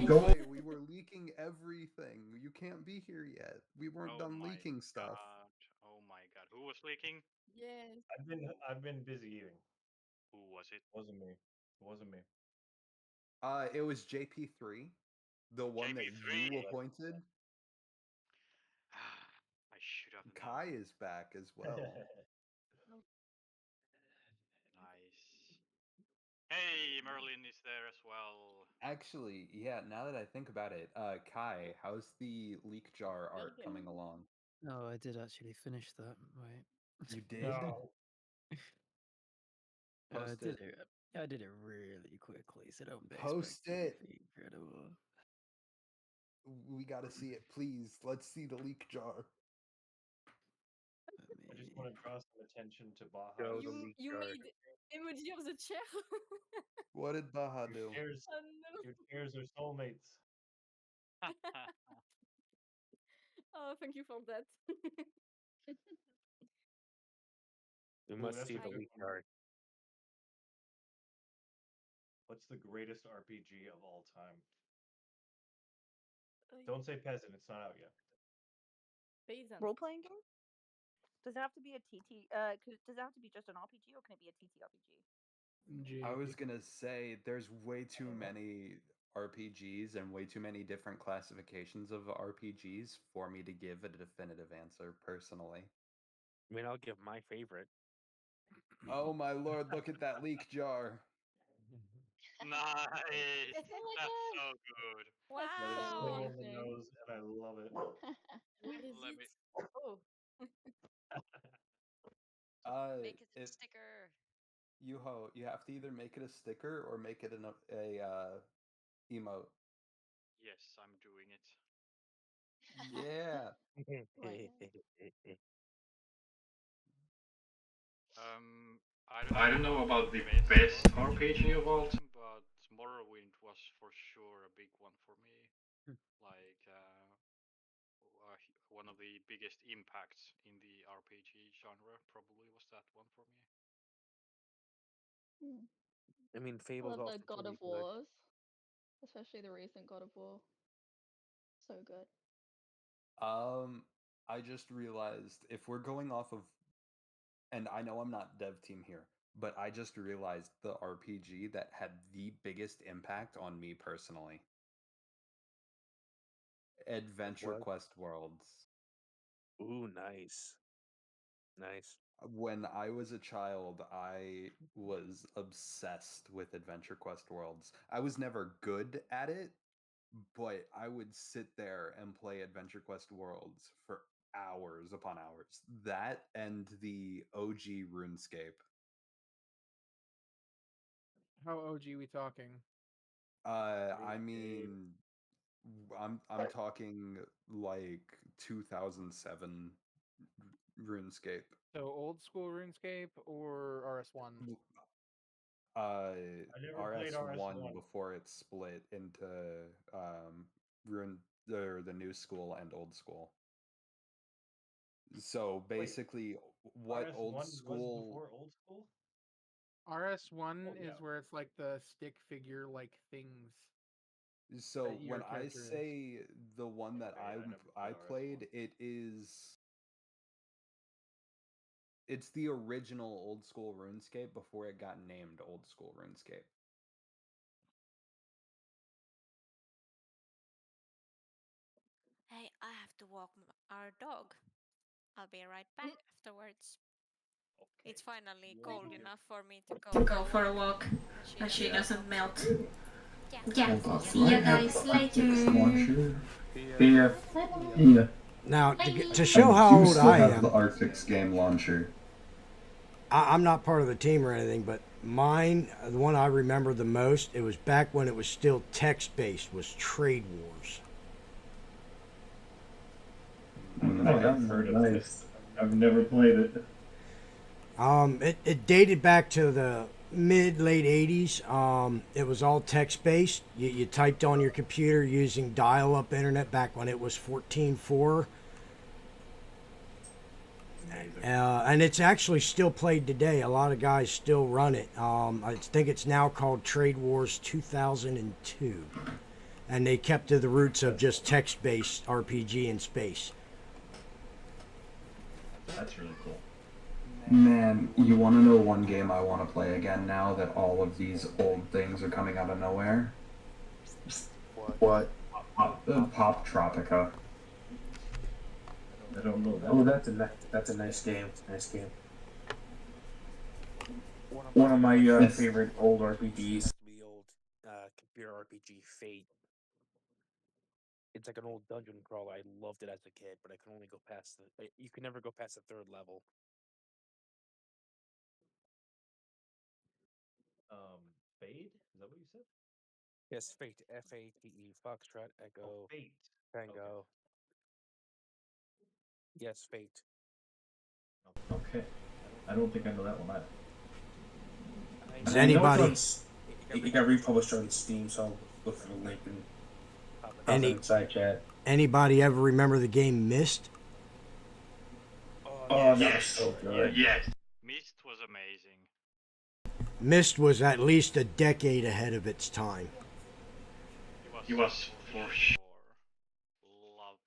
Go away. We were leaking everything. You can't be here yet. We weren't done leaking stuff. Oh my god, who was leaking? Yes. I've been busy eating. Who was it? Wasn't me. It wasn't me. It was JP3, the one that you JP3. appointed. I should have known. Kai is back as well. Nice. Hey, Merlin is there as well. Actually, yeah, now that I think about it, Kai, how's the leak jar art coming along? No, I did actually finish that. Wait. You did? No. Post I did it. it. I did it really quickly, so don't be Post expecting it. anything incredible. We gotta see it, please. Let's see the leak jar. I just want to draw some attention to Baja. You made emoji of the chair. What did Baha do? Oh no. Your chairs are soulmates. Oh, thank you for that. We Ooh, must that's see a the good leak one. art. What's the greatest RPG of all time? Don't say Peasant. It's not out yet. Peasant. Role playing game? Does it have to be a TT? Does it have to be just an RPG, or can it be a TTRPG? I was gonna say there's way too many RPGs and way too many different classifications of RPGs for me to give a definitive answer personally. I mean, I'll give my favorite. Oh my lord, look at that leak jar. Nice. Oh my That's god. so good. Wow. That is so on the amazing. nose, and I love it. Where is Let it? me. Oh. Make it a sticker. Yuho, you have to either make it a sticker or make it a emote. Yes, I'm doing it. Yeah. I don't know about the best RPG of all time, but Morrowind was for sure a big one for me. Like one of the biggest impacts in the RPG genre probably was that one for me. I mean, I Fable's love also the God pretty of good. Wars, especially the recent God of War. So good. I just realized if we're going off of, and I know I'm not dev team here, but I just realized the RPG that had the biggest impact on me personally. Adventure What? Quest Worlds. Ooh, nice. Nice. When I was a child, I was obsessed with Adventure Quest Worlds. I was never good at it, but I would sit there and play Adventure Quest Worlds for hours upon hours. That and the OG RuneScape. How OG we talking? I mean, I'm talking like 2007 RuneScape. So old school RuneScape or RS1? Played RS1 RS1. before it split into Rune the new school and old school. So basically, what RS1 old was school? before old school? RS1 is where it's like the stick figure like things. So when I say the one that I played, it's the original old school RuneScape before it got named old school RuneScape. Hey, I have to walk our dog. I'll be right back afterwards. It's finally cold enough for me to Go for a walk, and she doesn't melt. Yeah. See you guys later. Yeah. Now, to show how old I am, the Arctics game launcher. I'm not part of the team or anything, but mine, the one I remember the most, it was back when it was still text-based, was Trade Wars. I've heard of this. I've never played it. It dated back to the late 80s. It was all text-based. You typed on your computer using dial-up internet back when it was 14.4. And it's actually still played today. A lot of guys still run it. I think it's now called Trade Wars 2002. And they kept to the roots of just text-based RPG in space. That's really cool. Man, you want to know one game I want to play again now that all of these old things are coming out of nowhere? What? Pop Tropica. I don't know that. Oh, that's a nice game. Nice game. One of my favorite old RPGs. The old computer RPG Fate. It's like an old dungeon crawler. I loved it as a kid, but I could only go past you can never go past the third level. Fade? Is that what you said? Yes, Fate. F-A-T-E. Foxtrot Echo. Fate. Tango. Okay. Yes, Fate. Okay. I don't think I know that one either. Does anybody? It got republished on Steam, so I'll look for the link and inside chat. Anybody ever remember the game Myst? Oh, that was so good. Yes. Myst was amazing. Myst was at least a decade ahead of its time. He was for sure. Love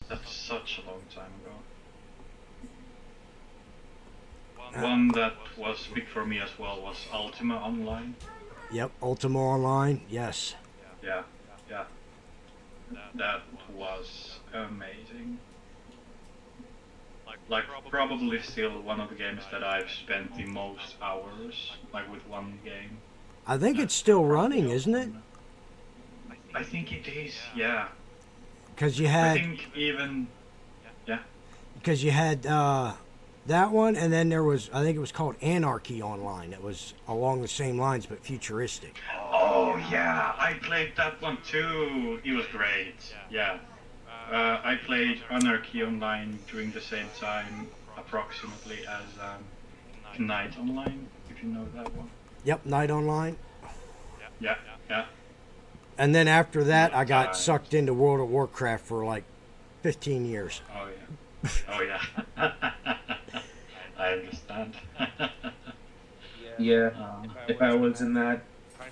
that. That's such a long time ago. One that was big for me as well was Ultima Online. Yep, Ultima Online, yes. Yeah. That was amazing. Like probably still one of the games that I've spent the most hours, like with one game. I think it's still running, isn't it? I think it is, yeah. Because you had. I think even, yeah. Because you had that one, and then there was, I think it was called Anarchy Online. It was along the same lines, but futuristic. Oh yeah, I played that one too. It was great. Yeah. I played Anarchy Online during the same time, approximately as Night Online, if you know that one. Yep, Night Online. Yeah. And then after that, I got sucked into World of Warcraft for like 15 years. Oh yeah. I understand. Yeah. If I was in that,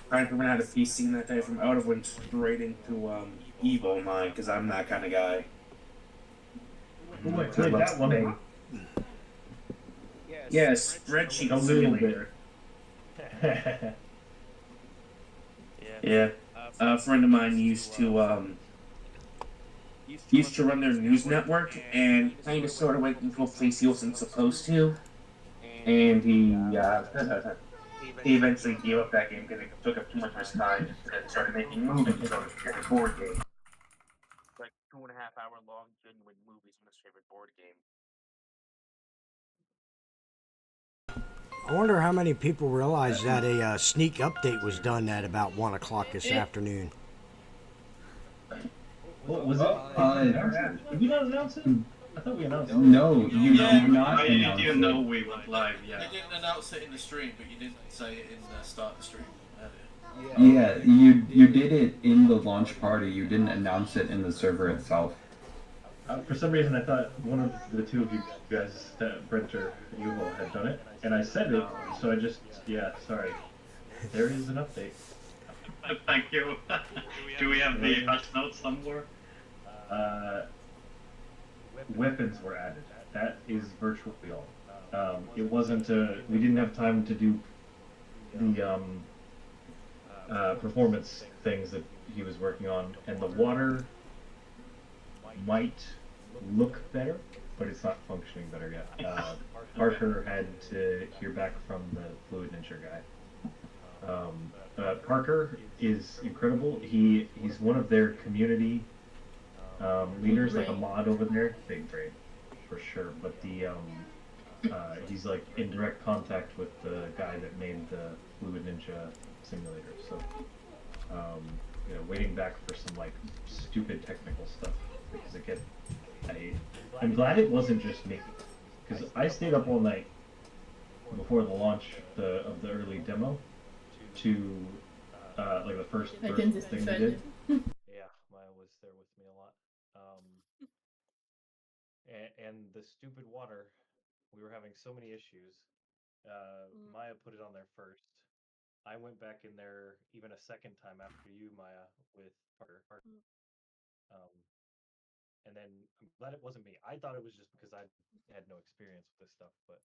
trying to learn how to PC in that time, I would have went straight into EVE Online, because I'm that kind of guy. Ooh, I played that one. Yeah, Spreadsheet Simulator. Yeah. A friend of mine used to run their news network, and kind of sort of went into a place he wasn't supposed to, and he eventually gave up that game because it took up too much of his time and started making movies on his favorite board game. Like 2.5 hour long genuine movies on his favorite board game. I wonder how many people realize that a sneak update was done at about 1 o'clock this afternoon. What was it? Did we not announce it? I thought we announced it. No, you did not I didn't announce even know it. we went live. Yeah. You didn't announce it in the stream, but you did say it in the start of the stream earlier. Yeah, you did it in the launch party. You didn't announce it in the server itself. For some reason, I thought one of the two of you guys, Brent or Yuval, had done it, and I said it, so I just, sorry. There is an update. Thank you. Do we have the patch notes somewhere? Weapons were added. That is virtually all. It wasn't. We didn't have time to do the performance things that he was working on, and the water might look better, but it's not functioning better yet. Parker had to hear back from the Fluid Ninja guy. Parker is incredible. He's one of their community leaders, like a mod over there. Big brain, for sure. But he's like in direct contact with the guy that made the Fluid Ninja simulator. So, waiting back for some like stupid technical stuff because again, I'm glad it wasn't just me, because I stayed up all night before the launch of the early demo to like the first thing they did. Yeah, Maya was there with me a lot. And the stupid water, we were having so many issues. Maya put it on there first. I went back in there even a second time after you, Maya, with Parker. And then I'm glad it wasn't me. I thought it was just because I had no experience with this stuff, but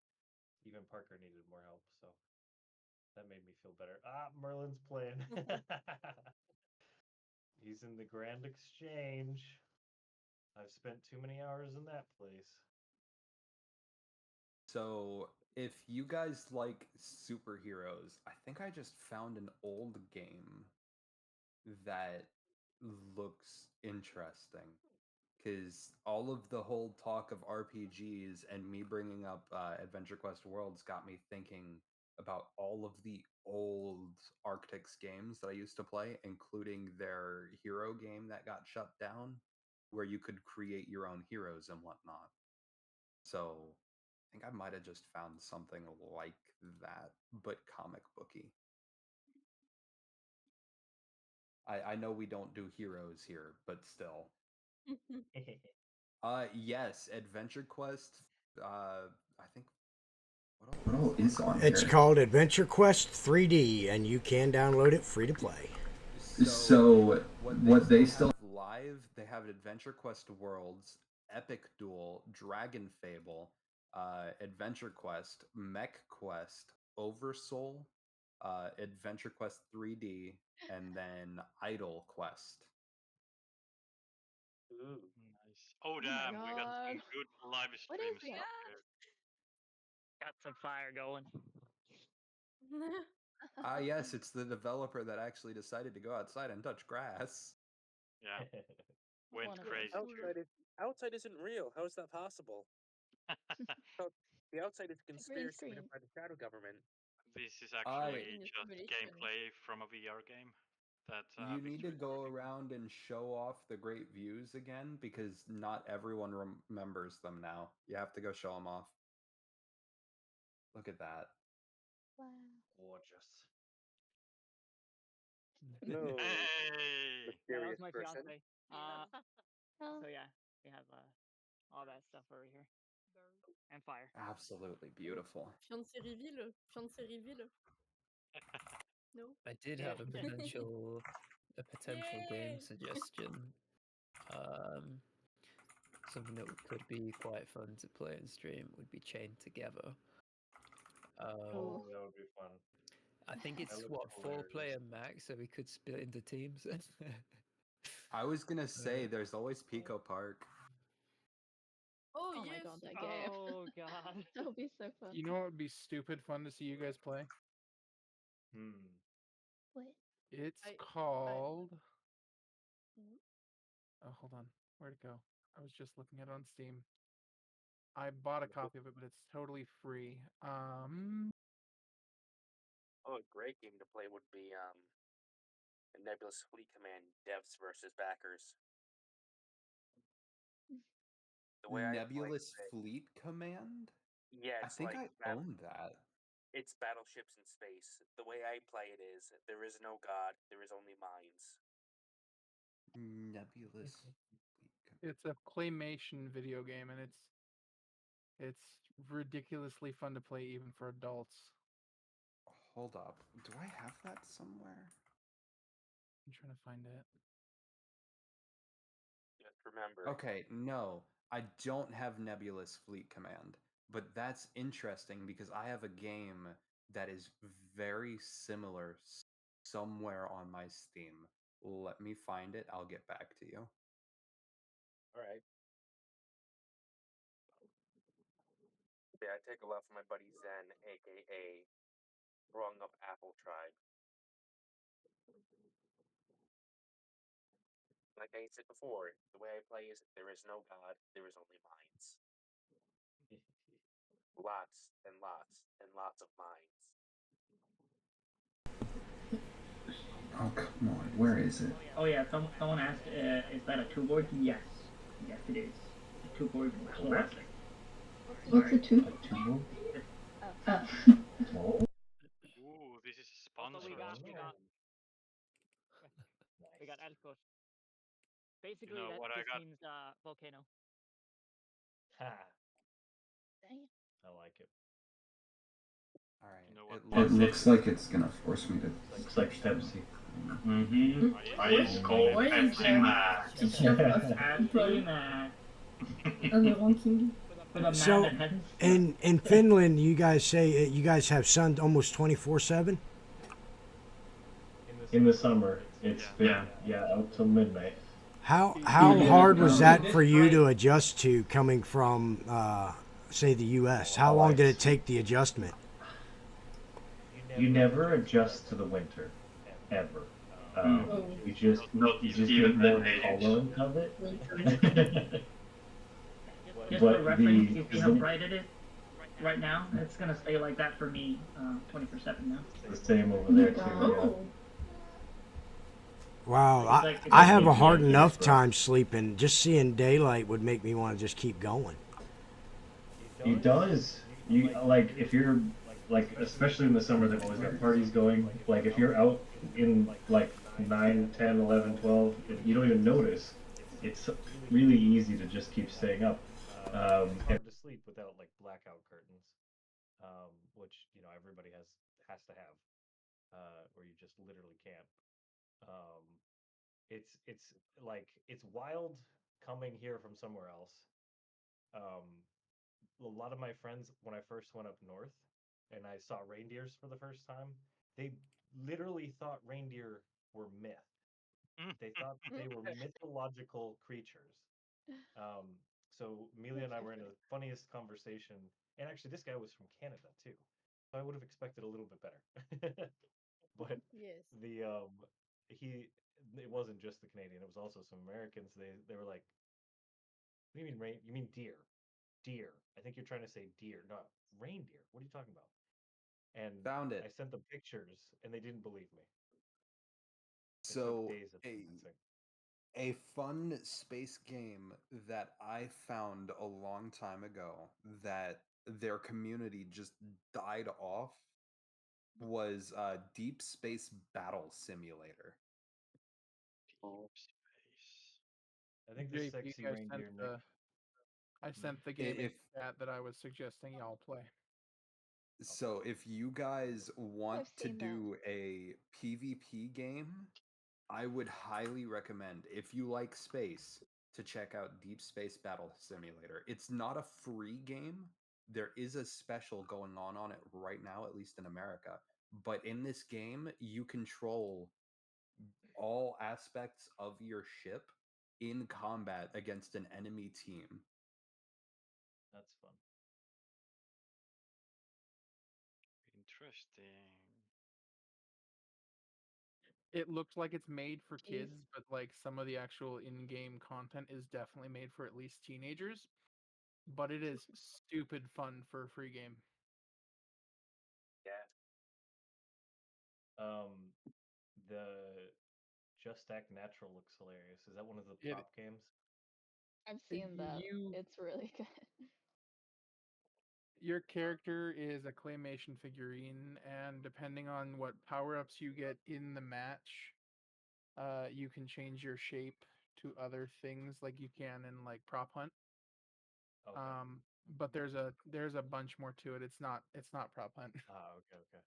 even Parker needed more help, so that made me feel better. Merlin's playing. He's in the Grand Exchange. I've spent too many hours in that place. So, if you guys like superheroes, I think I just found an old game that looks interesting. Because all of the whole talk of RPGs and me bringing up Adventure Quest Worlds got me thinking about all of the old Arctics games that I used to play, including their hero game that got shut down, where you could create your own heroes and whatnot. So I think I might have just found something like that, but comic booky. I know we don't do heroes here, but still. Yes, Adventure Quest. I think. What all is on here? It's called Adventure Quest 3D, and you can download it free to play. So what they still have live, they have Adventure Quest Worlds, Epic Duel, Dragon Fable, Adventure Quest, Mech Quest, Oversoul, Adventure Quest 3D, and then Idol Quest. Ooh, nice. Oh damn, we got some good live stream stuff here. Got some fire going. Yes, it's the developer that actually decided to go outside and touch grass. Yeah. Went crazy. Outside isn't real. How is that possible? The outside is a conspiracy committed by the shadow government. This is actually just gameplay from a VR game. That you need to go around and show off the great views again, because not everyone remembers them now. You have to go show them off. Look at that. Wow. Gorgeous. Hello. Hey! That was Mysterious my person. fiance. So yeah, we have all that stuff over here. And fire. Absolutely beautiful. Fiancé reveal. Fiancé reveal. No. I did have a potential game suggestion. Something that could be quite fun to play and stream would be Chained Together. That would be fun. I think it's 4-player max, so we could split into teams. I was gonna say there's always Pico Park. Oh, my yes. god, that game. Oh god. That would be so fun. You know what would be stupid fun to see you guys play? What? It's called. Oh, hold on. Where'd it go? I was just looking at it on Steam. I bought a copy of it, but it's totally free. Oh, a great game to play would be Nebulous Fleet Command devs versus backers. The way Nebulous Fleet Command? Yeah, I it's think like I own that. It's battleships in space. The way I play it is there is no god, there is only minds. Nebulous. It's a claymation video game, and it's ridiculously fun to play even for adults. Hold up. Do I have that somewhere? I'm trying to find it. Just remember. Okay, no. I don't have Nebulous Fleet Command, but that's interesting because I have a game that is very similar somewhere on my Steam. Let me find it. I'll get back to you. All right. Yeah, I take a lot from my buddy Zen, aka Growing Up Apple Tribe. Like I said before, the way I play is there is no god, there is only minds. Lots and lots and lots of minds. Oh, come on. Where is it? Oh, yeah. Someone asked, is that a two-board? Yes. Yes, it is. A two-board classic. What's a two? Two. Ooh, this is Also, sponsored. we got Elkos. Basically, You know that what I just got? means volcano. Ha. Dang. I like it. All right. You know It looks like it's gonna force me to. Looks like Pepsi. Mm-hmm. Ice cold Pepsi Max. Pepsi Max. The ranking. So, in Finland, you guys say you guys have sun almost 24/7. In the summer, it's been out till midnight. How hard was that for you to adjust to coming from, say, the U.S.? How long did it take the adjustment? You never adjust to the winter, ever. You just get more tolerant of it. Just for reference, you see how bright it is right now? It's going to stay like that for me 24/7 now. It's the same over there, too. Yeah. Wow, I have a hard enough time sleeping. Just seeing daylight would make me want to just keep going. It does. You like if you're like especially in the summer they've always got parties going. Like if you're out in like 9, 10, 11, 12, you don't even notice. It's really easy to just keep staying up. It's hard to sleep without like blackout curtains, which everybody has to have, or you just literally can't. Um, it's like it's wild coming here from somewhere else. Um, a lot of my friends, when I first went up north and I saw reindeers for the first time, they literally thought reindeer were myth. They thought they were mythological creatures. So Amelia and I were in the funniest conversation, and actually this guy was from Canada too, so I would have expected a little bit better. But Yes. it wasn't just the Canadian, it was also some Americans. They were like, "What do you mean rain? You mean deer? Deer? I think you're trying to say deer, not reindeer. What are you talking about?" And Found it. I sent them pictures, and they didn't believe me. It took So days of convincing. a fun space game that I found a long time ago that their community just died off was Deep Space Battle Simulator. Deep space. I think the JP, sexy reindeer Nick. I sent the game in If chat that I was suggesting y'all play. so, if you guys want I've to seen that. do a PvP game, I would highly recommend, if you like space, to check out Deep Space Battle Simulator. It's not a free game. There is a special going on it right now, at least in America. But in this game, you control all aspects of your ship in combat against an enemy team. That's fun. Interesting. It looks like it's made for kids, but like some of the actual in-game content is definitely made for at least teenagers. But it is stupid fun for a free game. Yeah. The Just Act Natural looks hilarious. Is that one of the It- prop games? I've seen that. You It's really good. your character is a claymation figurine, and depending on what power-ups you get in the match, you can change your shape to other things like you can in like prop hunt. Okay. But there's a bunch more to it. It's not prop hunt. Okay.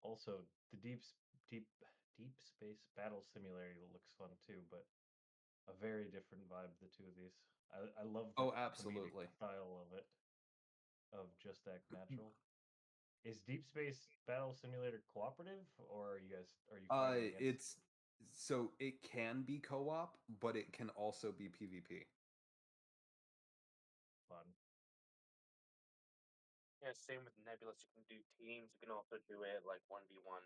Also the deep space battle simulator looks fun too, but a very different vibe, the two of these. I love the comedic absolutely. style of it, of Just Act Natural. Is Deep Space Battle Simulator cooperative, or are you fighting against? It's so it can be co-op, but it can also be PvP. Fun. Yeah, same with Nebulous. You can do teams. You can also do it like 1v1.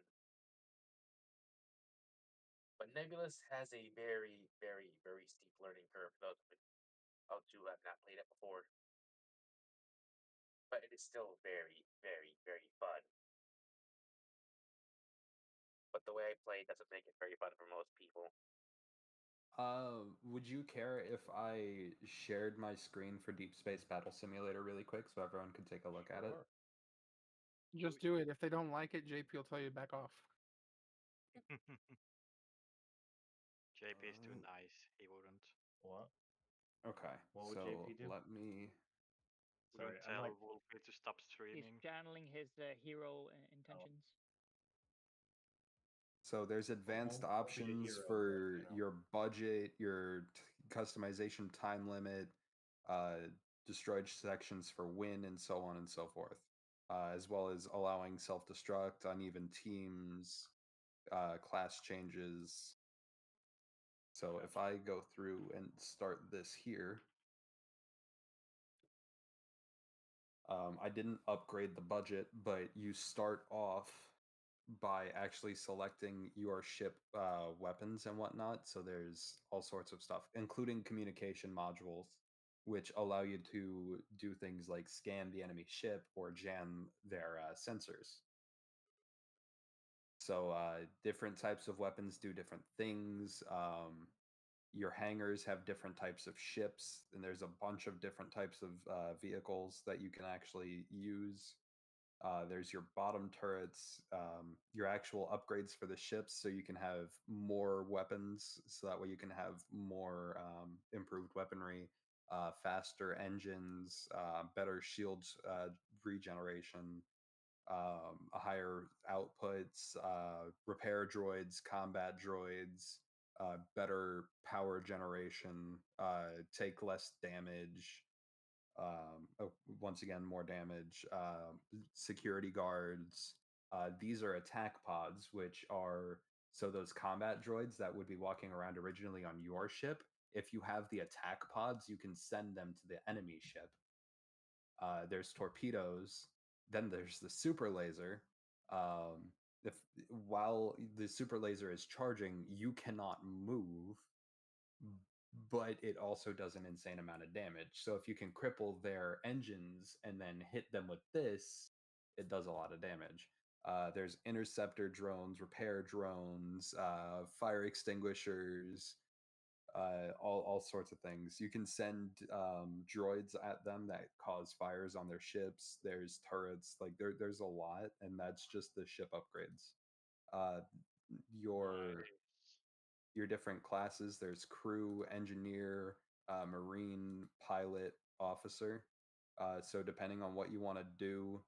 But Nebulous has a very, very, very steep learning curve for those who have not played it before. But it is still very, very, very fun. But the way I play doesn't make it very fun for most people. Would you care if I shared my screen for Deep Space Battle Simulator really quick so everyone could take a look at it? Just do it. If they don't like it, JP will tell you to back off. JP is too nice. He wouldn't. What? Okay. What would so JP do? let me. Wouldn't Sorry, I'm tell like Wolfie to stop He's streaming. channeling his hero intentions. So there's advanced won't be the options hero, for but, your budget, your customization time limit, destroyed sections for win, and so on and so forth, as well as allowing self-destruct, uneven teams, class changes. So if I go through and start this here, I didn't upgrade the budget, but you start off by actually selecting your ship weapons and whatnot. So there's all sorts of stuff, including communication modules, which allow you to do things like scan the enemy ship or jam their sensors. So different types of weapons do different things. Your hangars have different types of ships, and there's a bunch of different types of vehicles that you can actually use. There's your bottom turrets, your actual upgrades for the ships, so you can have more weapons, so that way you can have more improved weaponry, faster engines, better shields regeneration, a higher outputs, repair droids, combat droids, better power generation, take less damage. Once again, more damage. Security guards. These are attack pods, which are so those combat droids that would be walking around originally on your ship. If you have the attack pods, you can send them to the enemy ship. There's torpedoes. Then there's the super laser. If while the super laser is charging, you cannot move, but it also does an insane amount of damage. So if you can cripple their engines and then hit them with this, it does a lot of damage. There's interceptor drones, repair drones, fire extinguishers, all sorts of things. You can send droids at them that cause fires on their ships. There's turrets, like there's a lot, and that's just the ship upgrades. Uh, your your different classes. There's crew, engineer, marine, pilot, officer. So depending on what you want to do,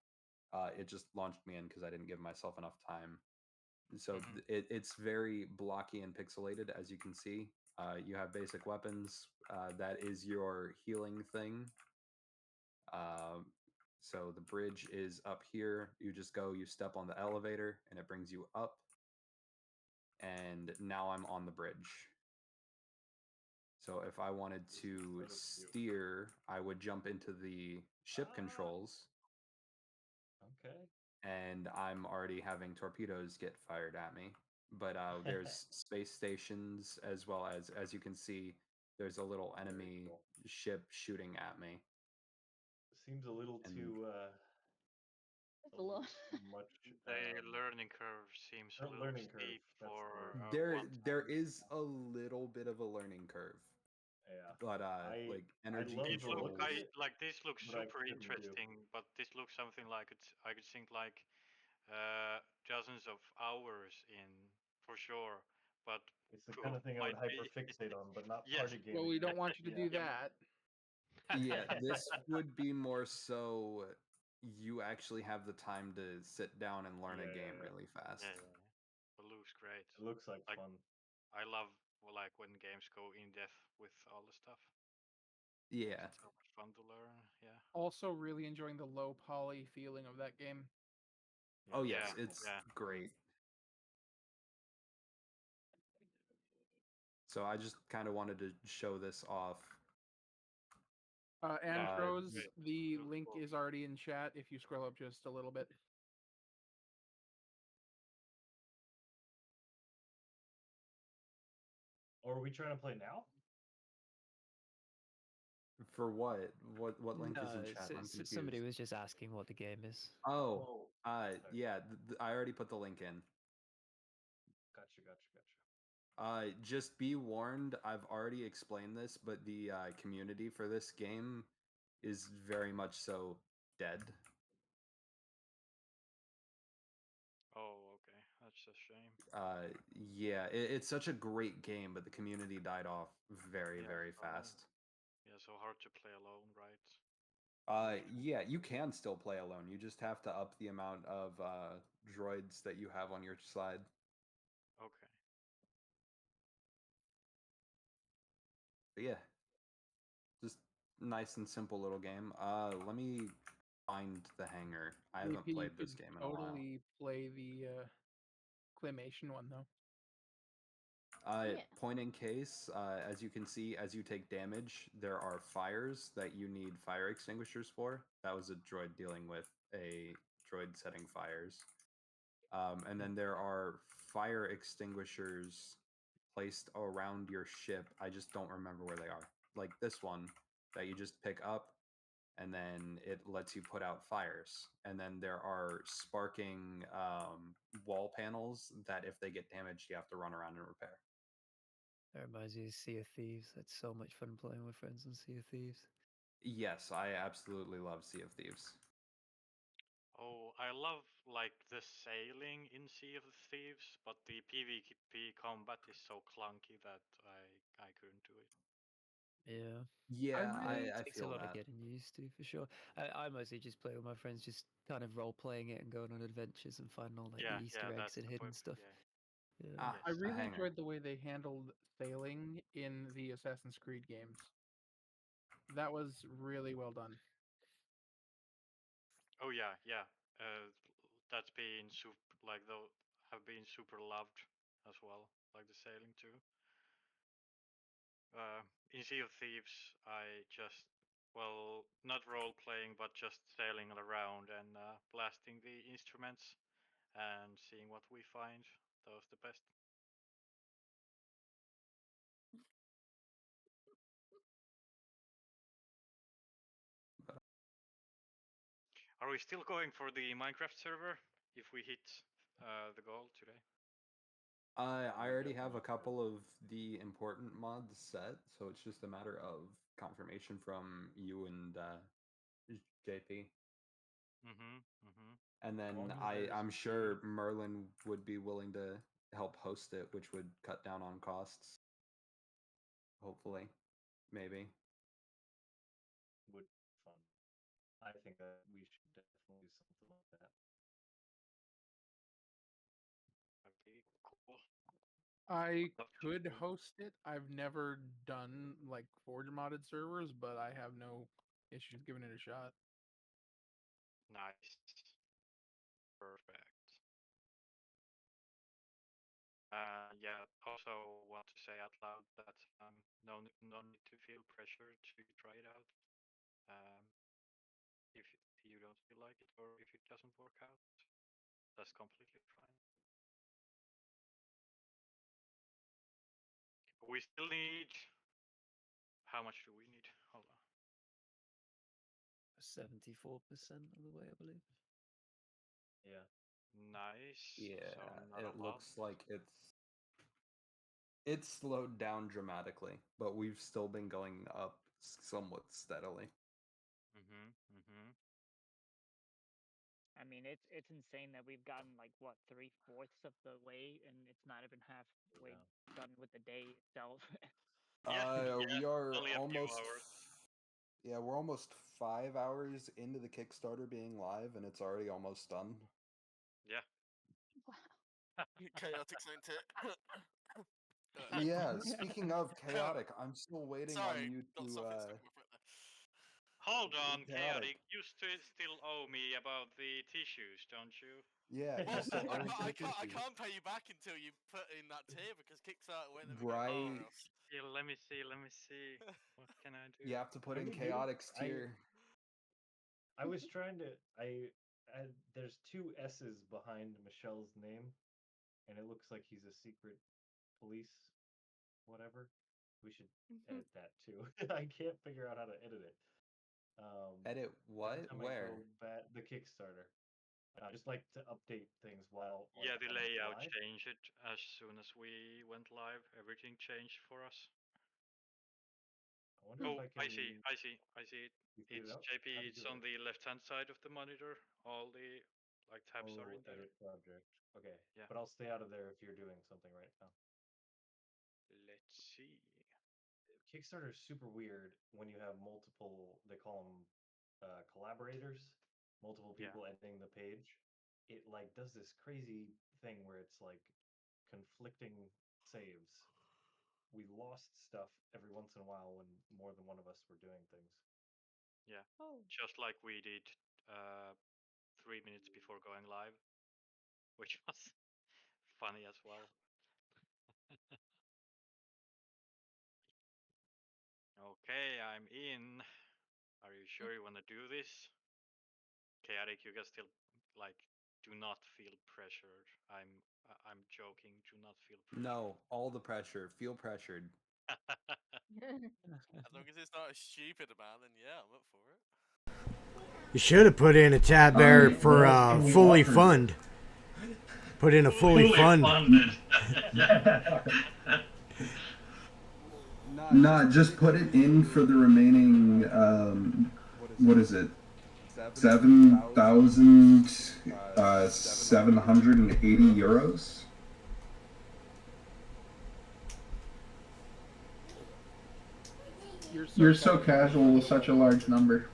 it just launched me in because I didn't give myself enough time. So it's very blocky and pixelated, as you can see. You have basic weapons. That is your healing thing. So the bridge is up here. You just go, you step on the elevator, and it brings you up. And now I'm on the bridge. So if I wanted to steer, I would jump into the ship controls. Okay. And I'm already having torpedoes get fired at me. But there's space stations, as well as you can see, there's a little enemy ship shooting at me. Seems a little too It's a lot. much. The learning curve seems a little learning curve. steep That's for There is a little bit of a learning curve. Yeah. But like energy love it the look controls. of it, like this looks but I super couldn't do. interesting, but this looks something like I could think like dozens of hours in for sure. But It's the kind of thing I would hyperfixate on, but not yes. party gaming. Well, we don't want you to do that. Yeah, this would be more so you actually have the time to sit down and learn a game really fast. It looks great. It looks like fun. I love like when games go in depth with all the stuff. Yeah. It's so much fun to learn. Yeah. Also, really enjoying the low poly feeling of that game. Oh yes, it's great. So I just kind of wanted to show this off. Antros, the link is already in chat if you scroll up just a little bit. Or are we trying to play now? For what? What link is in chat? I'm confused. Somebody was just asking what the game is. Oh, yeah, I already put the link in. Gotcha. Just be warned, I've already explained this, but the community for this game is very much so dead. Oh, okay. That's a shame. Yeah, it's such a great game, but the community died off very, very fast. Yeah, so hard to play alone, right? Yeah, you can still play alone. You just have to up the amount of droids that you have on your side. Okay. But yeah, just nice and simple little game. Let me find the hangar. I haven't You played could this game in a while. totally play the claymation one though. Point in case, as you can see, as you take damage, there are fires that you need fire extinguishers for. That was a droid dealing with a droid setting fires. And then there are fire extinguishers placed around your ship. I just don't remember where they are. Like this one that you just pick up, and then it lets you put out fires. And then there are sparking wall panels that if they get damaged, you have to run around and repair. That reminds me of Sea of Thieves. That's so much fun playing with friends on Sea of Thieves. Yes, I absolutely love Sea of Thieves. Oh, I love like the sailing in Sea of Thieves, but the PvP combat is so clunky that I couldn't do it. Yeah. Yeah, I takes feel a lot that. of getting used to for sure. I mostly just play with my friends, just kind of role playing it and going on adventures and finding all like the Easter eggs and hidden stuff. Yeah. I really enjoyed the way they handled sailing in the Assassin's Creed games. That was really well done. Oh yeah. That's been have been super loved as well, like the sailing too. In Sea of Thieves, I just not role playing, but just sailing around and blasting the instruments and seeing what we find. That was the best. Are we still going for the Minecraft server if we hit the goal today? I already have a couple of the important mods set, so it's just a matter of confirmation from you and JP. And then I'm sure Merlin would be willing to help host it, which would cut down on costs. Hopefully, maybe. Would be fun. I think that we should definitely do something like that. That'd be cool. I could host it. I've never done like Forge modded servers, but I have no issues giving it a shot. Nice. Perfect. Yeah, also want to say out loud that no need to feel pressure to try it out. If you don't feel like it or if it doesn't work out, that's completely fine. We still need. How much do we need? Hold on. 74% of the way, I believe. Yeah. Nice. Yeah, So not it a lot. looks like it's slowed down dramatically, but we've still been going up somewhat steadily. Mhm. Mhm. I mean, it's insane that we've gotten like what 3/4 of the way, and it's not even halfway done with the day itself. We are only a few almost hours. yeah, we're almost 5 hours into the Kickstarter being live, and it's already almost done. Yeah. Chaotic something to. Yeah, speaking of chaotic, I'm still waiting on Sorry, you got to something stuck in my throat there. Hold on, chaotic. You still owe me about the tissues, don't you? Yeah, you Well, still owe me I the can't tissues. pay you back until you put in that tier because Kickstarter won't let me go Right. anywhere else. Yeah, let me see. What can I do? You have to put I in mean, dude, chaotic's tier. I was trying to. There's two S's behind Michelle's name, and it looks like he's a secret police, whatever. We should edit that too. I can't figure out how to edit it. Edit what? Every time I Where? go back the Kickstarter, I just like to update things while Yeah, the when it's layout live. changed it as soon as we went live. Everything changed for us. I wonder if I can. I see it. You figured It's it out? JP. How did It's you do on it? the left-hand side of the monitor. All the tabs are in there. Edit project. Okay. Yeah. But I'll stay out of there if you're doing something right now. Let's see. Kickstarter is super weird when you have multiple. They call them collaborators. Multiple people editing the page. It like does this crazy thing where it's like conflicting saves. We lost stuff every once in a while when more than one of us were doing things. Yeah. Oh. Just like we did 3 minutes before going live, which was funny as well. Okay, I'm in. Are you sure you want to do this? Chaotic, you can still do not feel pressured. I'm joking. Do not feel pressured. No, all the pressure. Feel pressured. As long as it's not a stupid amount, then yeah, I'm up for it. You should have put in a tab there for fully fund. Put in a fully fund. Nah, just put it in for the remaining. What is it? 7,780 euros. You're so casual with such a large number.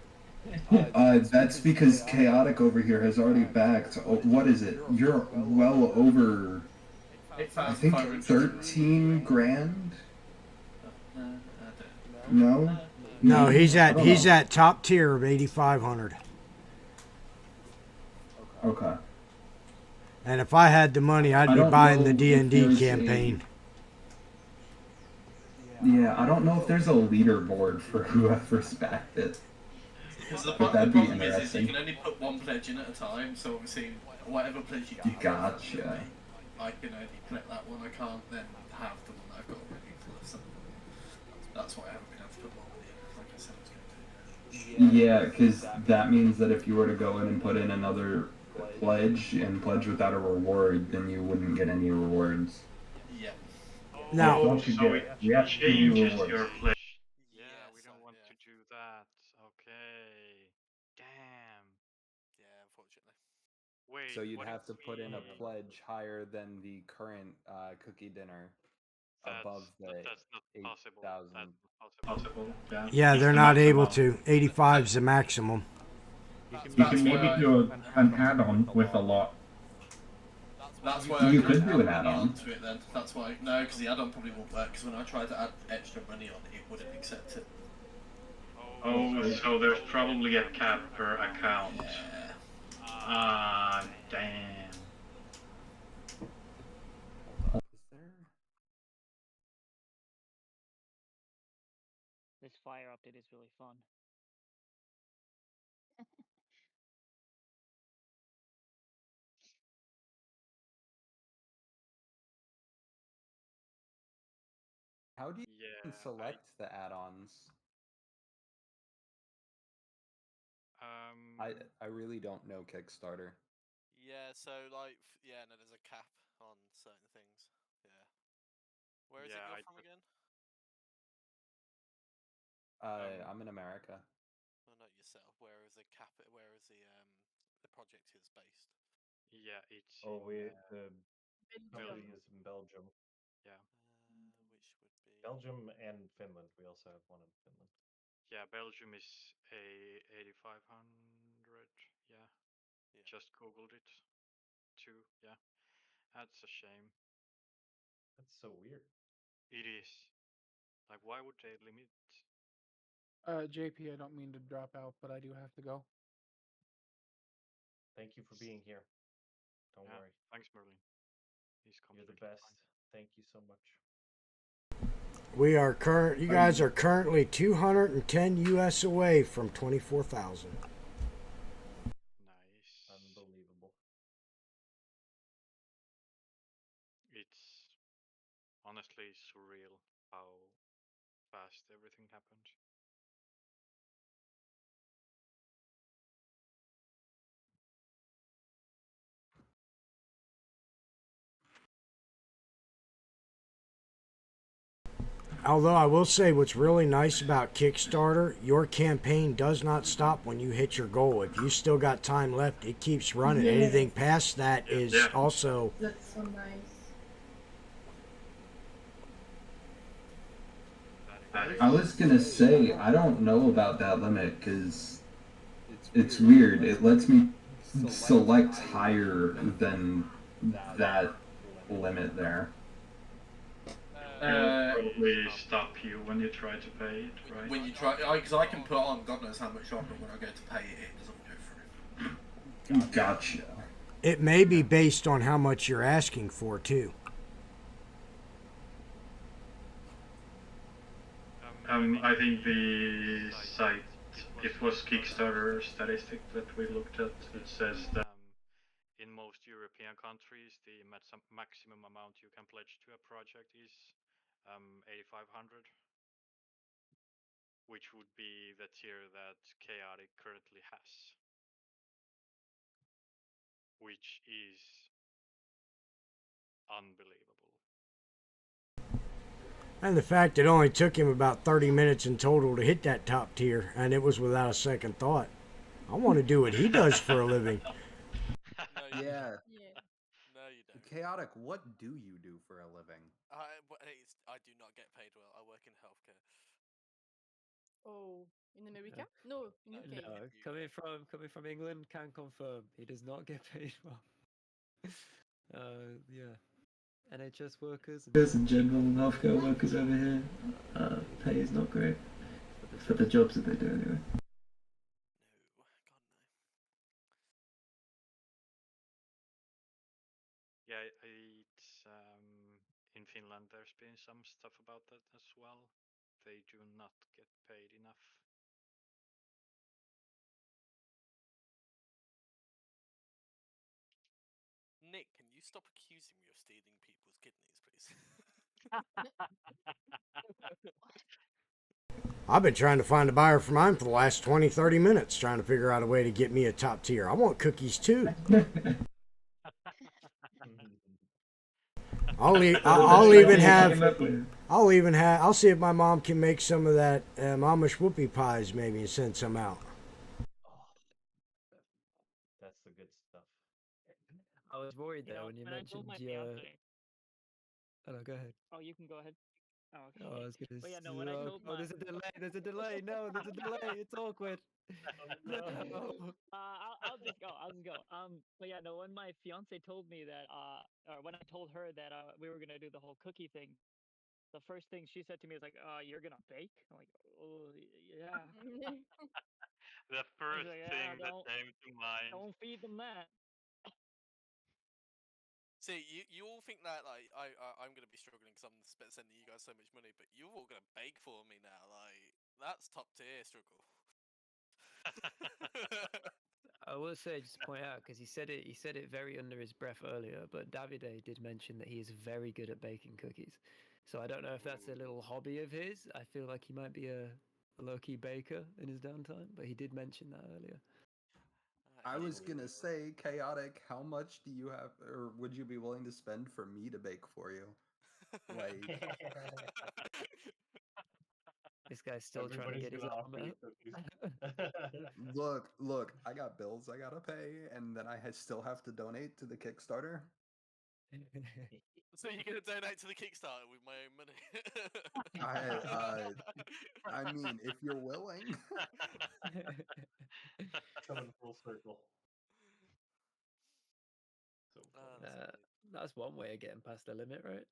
That's because Chaotic over here has already backed. What is it? You're well over. I think 13 grand. No. No, he's at top tier of 8,500. Okay. And if I had the money, I'd be buying the D&D campaign. Yeah, I don't know if there's a leaderboard for whoever's backed it. Because the that'd be problem is you interesting. can only put one pledge in at a time, so obviously whatever pledge you get, Gotcha. I can only collect that one. I can't then have the one that I've got already. So that's why I haven't been able to put more money in, like I said I was going to. Yeah, because that means that if you were to go in and put in another pledge and pledge without a reward, then you wouldn't get any rewards. Yeah. Now, don't you get? We have to give you rewards. Yeah, we don't want to do that. Okay. Damn. Yeah, unfortunately. Wait. So you'd what have if to put in a we- pledge higher than the current cookie dinner above the That's not possible. 8,000. That's not possible. Yeah, they're not able to. 85 is the maximum. You can maybe do an add-on with a lot. That's why You I could couldn't do add an money add-on. onto it then. That's why because the add-on probably won't work. Because when I tried to add extra money on it wouldn't accept it. Oh, so there's probably a cap per account. Yeah. Ah, damn. Hold up, is there? This fire update is really fun. How do you select the add-ons? I really don't know Kickstarter. Yeah, so like, yeah, no, there's a cap on certain things. Yeah. Where is it you're from again? I'm in America. Well, not yourself. Where is the cap? Where is the project is based? Yeah, it's the company is in Belgium. Yeah. Which would be Belgium and Finland. We also have one in Finland. Yeah, Belgium is a 8500. Yeah. Just googled it too. Yeah. That's a shame. That's so weird. It is. Like, why would they limit? JP, I don't mean to drop out, but I do have to go. Thank you for being here. Don't worry. Thanks, Merlin. You're the best. Thank you so much. You guys are currently 210 US away from 24,000. Nice. Unbelievable. It's honestly surreal how fast everything happened. Although I will say what's really nice about Kickstarter, your campaign does not stop when you hit your goal. If you still got time left, it keeps running. Yeah. Anything past that is also... That's so nice. I was gonna say, I don't know about that limit because it's weird. It lets me select higher than that limit there. Probably stop you when you try to pay it, right? When you try, because I can put on God knows how much on, but when I go to pay it, it doesn't go through. Gotcha. It may be based on how much you're asking for, too. I think the site, it was Kickstarter statistic that we looked at. It says that in most European countries, the maximum amount you can pledge to a project is 8,500, which would be the tier that Chaotic currently has, which is unbelievable. And the fact it only took him about 30 minutes in total to hit that top tier, and it was without a second thought. I want to do what he does for a living. Yeah. No, you don't. Chaotic, what do you do for a living? I do not get paid well. I work in healthcare. Oh, in America? No, in UK. No, coming from England, can confirm he does not get paid well. Yeah, NHS workers In general, healthcare workers over here, pay is not great for the jobs that they do anyway. Yeah, it's in Finland. There's been some stuff about that as well. They do not get paid enough. Nick, can you stop accusing me of stealing people's kidneys, please? I've been trying to find a buyer for mine for the last 20, 30 minutes, trying to figure out a way to get me a top tier. I want cookies too. I'll see if my mom can make some of that Amish whoopie pies maybe and send some out. That's the good stuff. I was worried though when you mentioned your. Hello, go ahead. Oh, you can go ahead. Oh, okay. Oh, I was gonna. But yeah, no, when I told my... there's a delay. There's a delay. No, there's a delay. It's awkward. No. I'll just go. But yeah, no, when my fiance told me that, or when I told her that we were gonna do the whole cookie thing, the first thing she said to me is like, "You're gonna bake?" I'm like, "Oh, yeah." The first like, thing that came to mind. Don't feed them that. See, you all think that like I'm gonna be struggling because I'm sending you guys so much money, but you're all gonna bake for me now. Like that's top tier struggle. I will say, just point out because he said it very under his breath earlier. But Davide did mention that he is very good at baking cookies. So I don't know if that's a little hobby of his. I feel like he might be a low-key baker in his downtime, but he did mention that earlier. I was gonna say, chaotic. How much do you have, or would you be willing to spend for me to bake for you? Like, This guy's still trying to Everybody's get his gonna arm offer you out. cookies. look, I got bills I gotta pay, and then I still have to donate to the Kickstarter. So you're gonna donate to the Kickstarter with my own money? I mean, if you're willing. Coming full circle. So funny. That's one way of getting past the limit, right?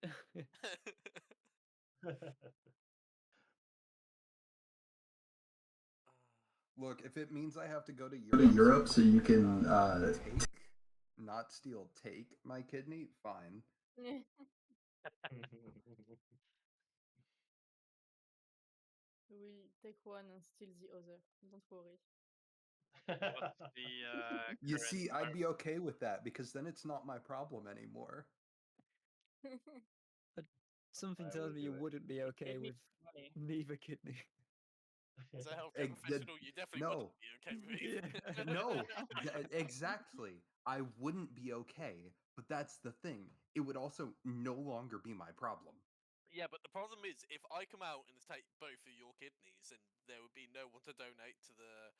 Look, if it means I have to go to Europe, so you can take, not steal, take my kidney, fine. We take one and steal the other. Don't worry. What's the You current see, I'd be okay with that because then it's not my problem anymore. But something I tells would me do you it. wouldn't be okay Give me with money. neither kidney. As a healthcare professional, you definitely No, wouldn't be okay with me. no, exactly. I wouldn't be okay, but that's the thing. It would also no longer be my problem. Yeah, but the problem is, if I come out and take both of your kidneys, then there would be no one to donate to the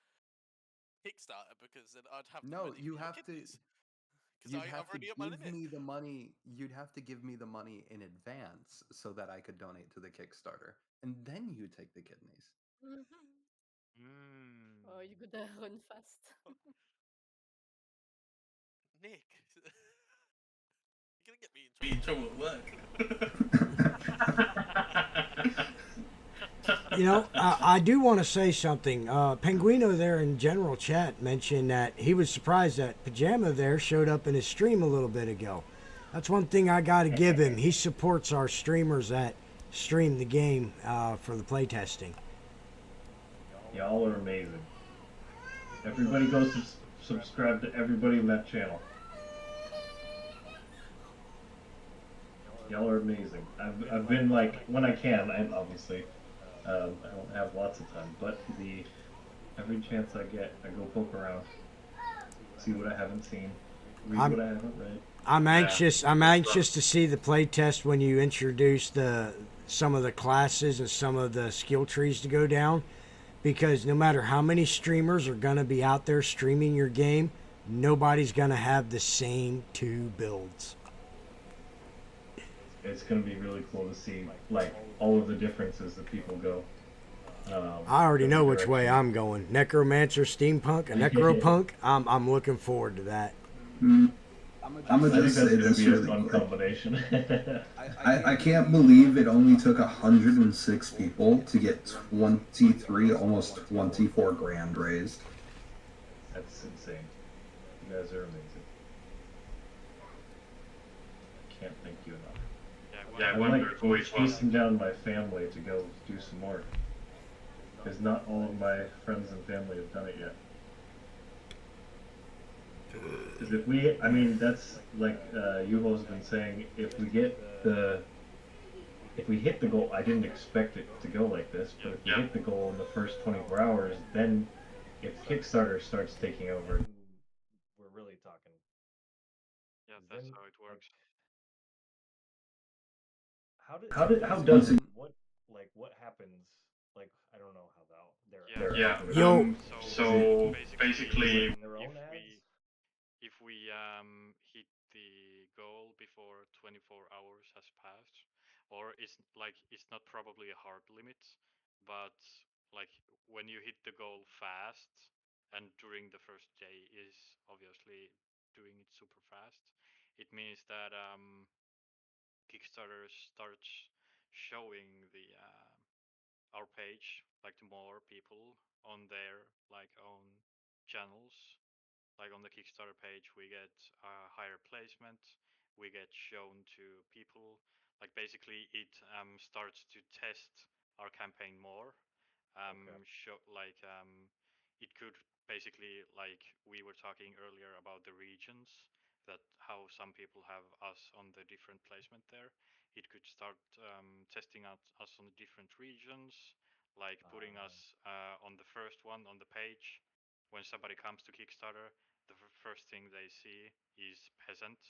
Kickstarter because then I'd have the No, money you for your have to. kidneys. Because You'd I've have to already up my give limit. me the money. You'd have to give me the money in advance so that I could donate to the Kickstarter, and then you take the kidneys. Oh, you gotta run fast. Nick, you're gonna get me in trouble at work. You know, I do want to say something. Penguino there in general chat mentioned that he was surprised that Pajama there showed up in his stream a little bit ago. That's one thing I got to give him. He supports our streamers that stream the game for the playtesting. Y'all are amazing. Everybody go subscribe to everybody in that channel. Y'all are amazing. I've been like, when I can, obviously I don't have lots of time, but every chance I get, I go poke around, see what I haven't seen, read what I haven't read. I'm anxious. I'm anxious to see the playtest when you introduce some of the classes and some of the skill trees to go down, because no matter how many streamers are gonna be out there streaming your game, nobody's gonna have the same two builds. It's gonna be really cool to see like all of the differences that people go. I already know which way I'm going. Necromancer, steampunk, a necropunk. I'm looking forward to that. I'm gonna just say that's gonna be a fun combination. I can't believe it only took 106 people to get 23, almost 24 grand raised. That's insane. You guys are amazing. Can't thank you enough. Yeah, I'm like chasing down my family to go do some more. Because not all of my friends and family have done it yet. Because if we, I mean, that's like Yuho's been saying, if we hit the goal, I didn't expect it to go like this, but if we hit the goal in the first 24 hours, then if Kickstarter starts taking over, we're really talking. Yeah, that's how it works. How does it? What happens? Like, I don't know how they're. So basically, if we hit the goal before 24 hours has passed, or it's not probably a hard limit, but like when you hit the goal fast and during the first day is obviously doing it super fast, it means that Kickstarter starts showing the our page like to more people on their like own channels. Like on the Kickstarter page, we get higher placement. We get shown to people. Like basically, it starts to test our campaign more. Show like it could basically, like we were talking earlier about the regions, that how some people have us on the different placement there. It could start testing out us on the different regions, like putting us on the first one on the page. When somebody comes to Kickstarter, the first thing they see is Peasant.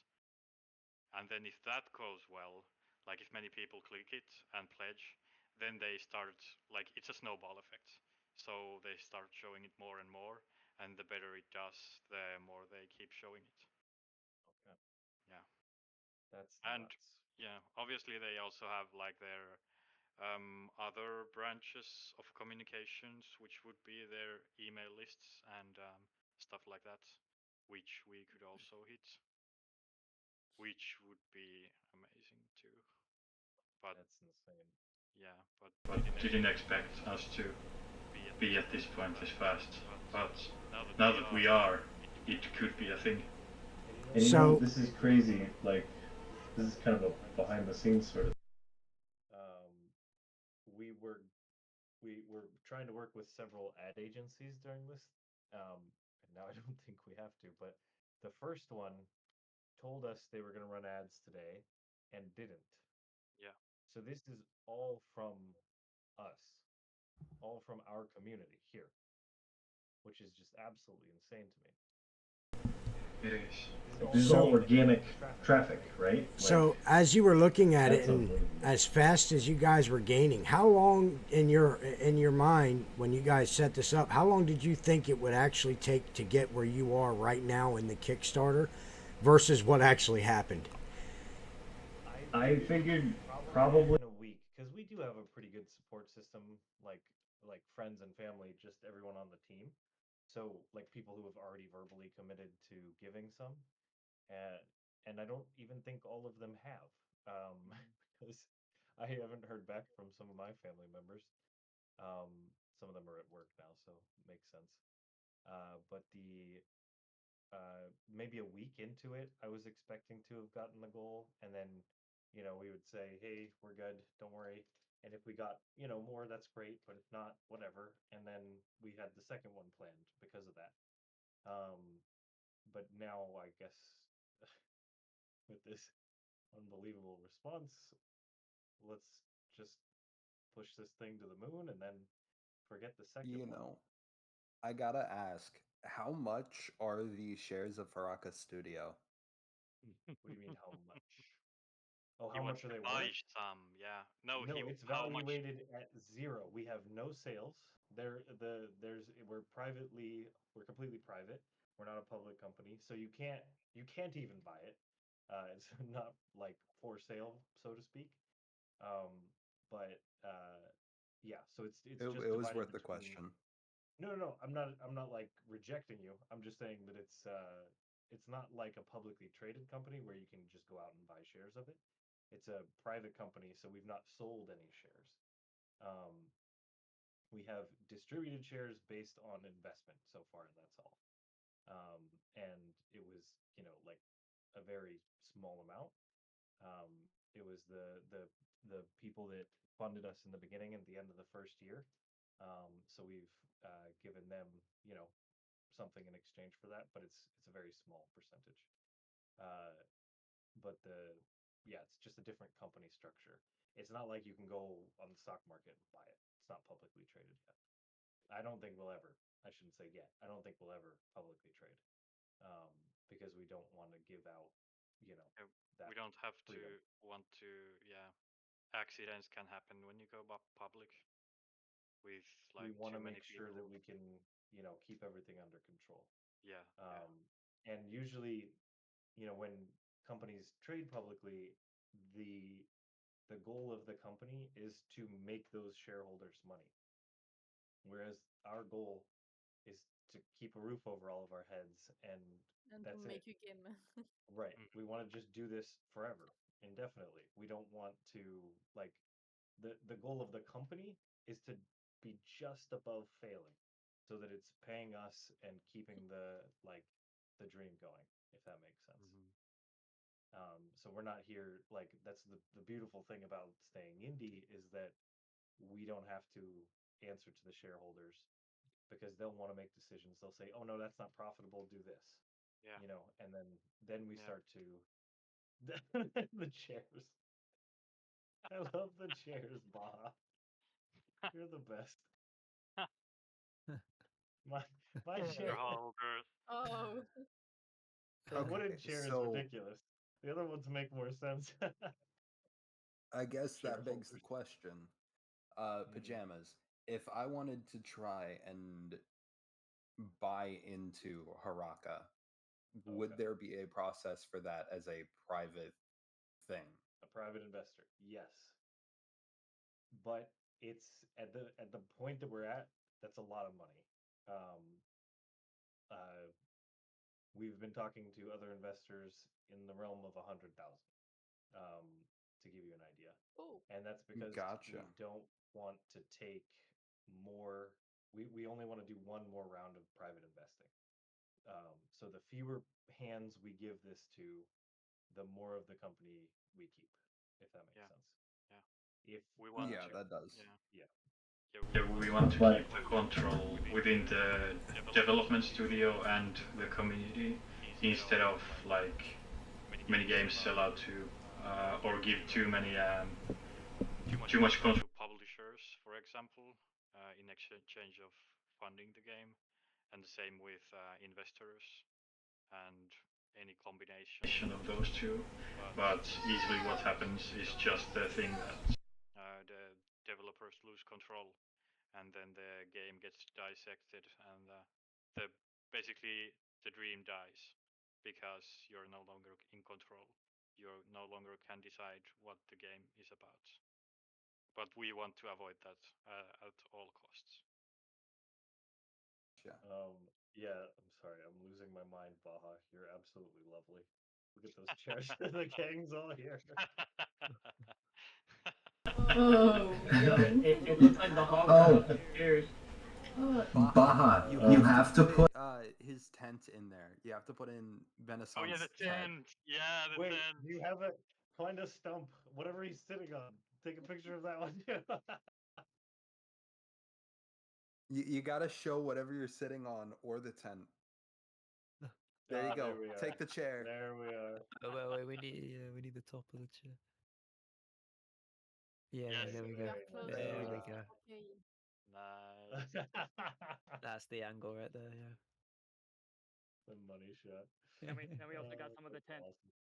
And then if that goes well, like if many people click it and pledge, then they start, like, it's a snowball effect. So they start showing it more and more, and the better it does, the more they keep showing it. Okay. Yeah. That's And nuts. yeah, obviously they also have like their other branches of communications, which would be their email lists and stuff like that, which we could also hit, which would be amazing too. But that's insane. Yeah, but But didn't expect us to be at this point this fast. But now that we are, it could be a thing. And you know, this is crazy. Like, this is kind of a behind the scenes sort of. We were trying to work with several ad agencies during this, and now I don't think we have to. But the first one told us they were going to run ads today, and didn't. Yeah. So this is all from us, all from our community here, which is just absolutely insane to me. It is. This is all organic traffic, right? So as you were looking at it, that's and unbelievable. as fast as you guys were gaining, how long in your mind when you guys set this up, how long did you think it would actually take to get where you are right now in the Kickstarter versus what actually happened? I figured probably in a week, because we do have a pretty good support system, like friends and family, just everyone on the team. So like people who have already verbally committed to giving some, and I don't even think all of them have, because I haven't heard back from some of my family members. Some of them are at work now, so it makes sense. But maybe a week into it, I was expecting to have gotten the goal, and then, we would say, "Hey, we're good, don't worry." And if we got, more, that's great, but if not, whatever. And then we had the second one planned because of that. But now I guess with this unbelievable response, let's just push this thing to the moon and then forget the second You one. know, I gotta ask, how much are the shares of Harakka Studio? What do you mean, how much? Oh, He how wants much are to they buy worth? some, yeah. No, No, it's how much? valuated at zero. We have no sales. We're completely private. We're not a public company, so you can't even buy it. It's not like for sale, so to speak. Um, but yeah, so it's just It was divided worth the between. question. No. I'm not like rejecting you. I'm just saying that it's not like a publicly traded company where you can just go out and buy shares of it. It's a private company, so we've not sold any shares. Um, we have distributed shares based on investment so far, and that's all. And it was, like a very small amount. Um, it was the people that funded us in the beginning and the end of the first year. So we've given them, something in exchange for that, but it's a very small percentage. Uh, but yeah, it's just a different company structure. It's not like you can go on the stock market and buy it. It's not publicly traded yet. I don't think we'll ever. I shouldn't say yet. I don't think we'll ever publicly trade, because we don't want to give out, that We don't have to freedom. want to, yeah. Accidents can happen when you go public with We like want too to many make sure that people. we can, keep everything under control. Yeah, And usually, when companies trade publicly, the the goal of the company is to make those shareholders money. Whereas our goal is to keep a roof over all of our heads, and And to that's it. make you game. Right. We want to just do this forever, indefinitely. We don't want to, like, the goal of the company is to be just above failing, so that it's paying us and keeping the dream going, if that makes sense. So we're not here, like, that's the beautiful thing about staying indie, is that we don't have to answer to the shareholders, because they'll want to make decisions. They'll say, "Oh no, that's not profitable, do this." Yeah. And then we Yeah. start to the chairs. I love the chairs, Baha. You're the best. My my chair. Shareholders. Oh. The wooden chair is so ridiculous. The other ones make more sense. I guess that begs the Shareholders. question, pajamas. If I wanted to try and buy into Harakka, would there be a process for that as a private thing? A private investor, yes. But it's at the point that we're at, that's a lot of money. Um, uh, we've been talking to other investors in the realm of 100,000, to give you an idea. Oh. And that's because Gotcha. we don't want to take more. We only want to do one more round of private investing. So the fewer hands we give this to, the more of the company we keep, if that makes sense. Yeah. If we want Yeah, to, that does. Yeah. Yeah, we want to keep the control within the development studio and the community instead of like many games sell out to or give too much control to publishers, for example, in exchange of funding the game, and the same with investors and any combination of those two. But easily what happens is just the thing that the developers lose control, and then the game gets dissected, and the basically the dream dies because you're no longer in control. You no longer can decide what the game is about. But we want to avoid that at all costs. Yeah. Yeah, I'm sorry, I'm losing my mind, Baja. You're absolutely lovely. Look at those chairs. The gang's all here. Oh, yo, it looks like the hog got the chairs. Baja, you have to put his tent in there. You have to put in Renaissance. Oh yeah, the tent. Yeah, the Wait, tent. you have it. Find a stump, whatever he's sitting on. Take a picture of that one too. You got to show whatever you're sitting on or the tent. There you go. There we are. Take the chair. There we are. Oh, wait, we need the top of the chair. Yeah, Yes. there we go. There we go. Nice. That's the angle right there. Yeah. The money shot. And we also got some of the tent. Awesome.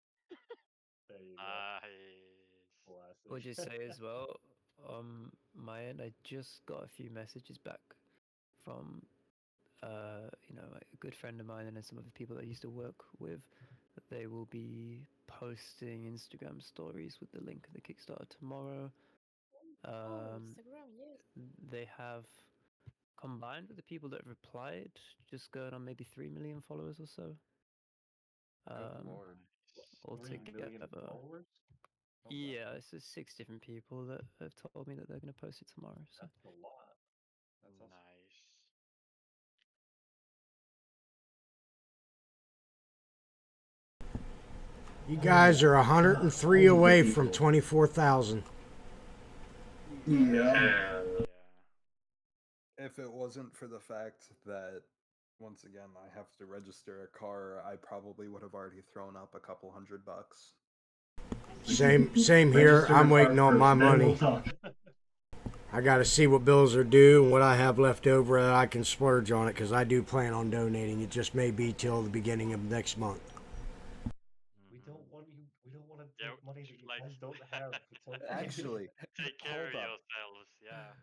There you go. Nice. Classic. I'll just say as well, on my end, I just got a few messages back from, a good friend of mine and then some of the people that I used to work with. That they will be posting Instagram stories with the link of the Kickstarter tomorrow. Instagram, yes. They have combined with the people that have replied, just going on maybe 3 million followers or so. Good lord. 3 million followers? Oh, Yeah, it's just 6 different people that have told me that they're going to post it tomorrow. So that's a lot. That's awesome. Nice. You guys are 103 away from 24,000. Yeah. If it wasn't for the fact that, once again, I have to register a car, I probably would have already thrown up a couple $100. Same here. I'm waiting on my money. I got to see what bills are due and what I have left over that I can splurge on it, because I do plan on donating. It just may be till the beginning of next month. We don't want you. We don't want to take money that you guys don't have. It's okay. Actually, take care of yourselves. Yeah.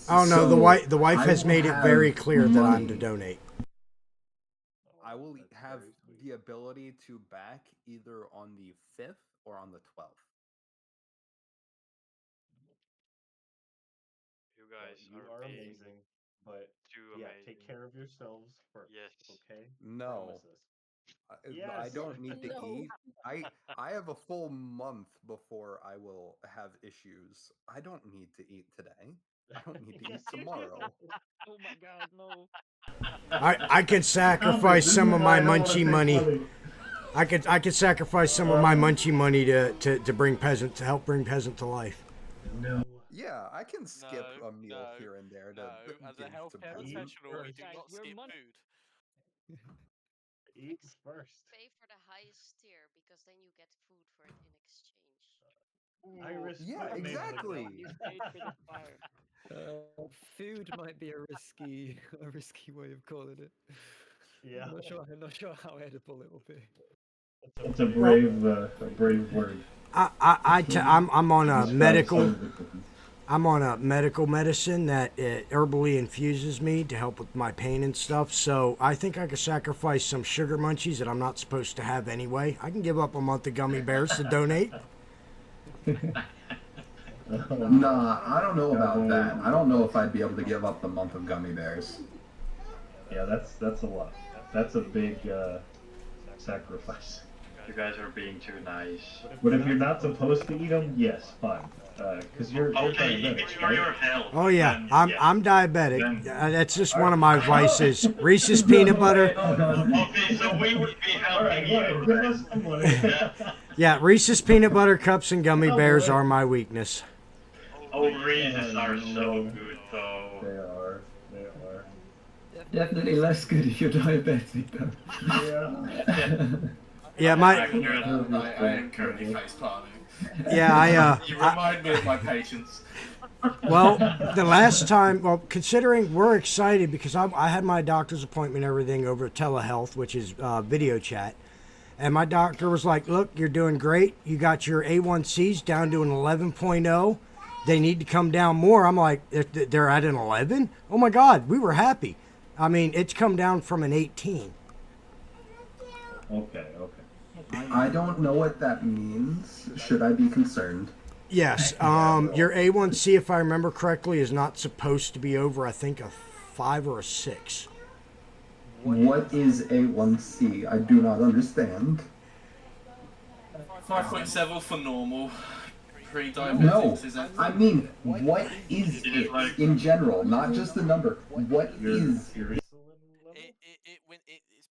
Oh no, the wife has made it very clear that I'm to donate. I will have the ability to back either on the 5th or on the 12th. You guys you are amazing, but amazing. take care of yourselves first. Yes. Okay. No. Promise us. I don't need to eat. I have a full month before I will have issues. I don't need to eat today. I don't need to eat tomorrow. Oh my god, no. I could sacrifice some of my munchie money. I could sacrifice some of my munchie money to bring Peasant, to help bring Peasant to life. No. Yeah, I can skip a meal here and there to as a give to healthcare Peasant. professional, we do not skip food. Eat first. Pay for the highest tier because then you get food for it in exchange. Yeah, exactly. You paid for the fire. food might be a risky way of calling it. Yeah. I'm not sure how edible it will be. It's a brave word. I'm on a Describes medical. some of the cookies. I'm on a medical medicine that herbally infuses me to help with my pain and stuff. So I think I could sacrifice some sugar munchies that I'm not supposed to have anyway. I can give up a month of gummy bears to donate. Nah, I don't know about that. I don't know if I'd be able to give up the month of gummy bears. Yeah, that's a lot. That's a big sacrifice. You guys are being too nice. But if you're not supposed to eat them, yes, fine. Because you're Okay, if diabetic, it's for right? your health. Oh yeah, then I'm diabetic. That's just one of my vices. Reese's peanut butter. Okay, so we would be helping you. Yeah, Reese's peanut butter cups and gummy bears are my weakness. Oh, Reese's are so good though. They are. Definitely less good if you're diabetic, though. Yeah, my. I am currently face palming. Yeah, You remind me of my patients. Well, the last time, considering we're excited because I had my doctor's appointment and everything over telehealth, which is video chat. And my doctor was like, look, you're doing great. You got your A1Cs down to an 11.0. They need to come down more. I'm like, they're at an 11? Oh my God, we were happy. I mean, it's come down from an 18. Okay. I don't know what that means. Should I be concerned? Yes. Your A1C, if I remember correctly, is not supposed to be over, I think, a 5 or a 6. What is A1C? I do not understand. 5.7 for normal. Pre-diabetes, No, is it? I mean, what is it in general? Not just the number. What is It's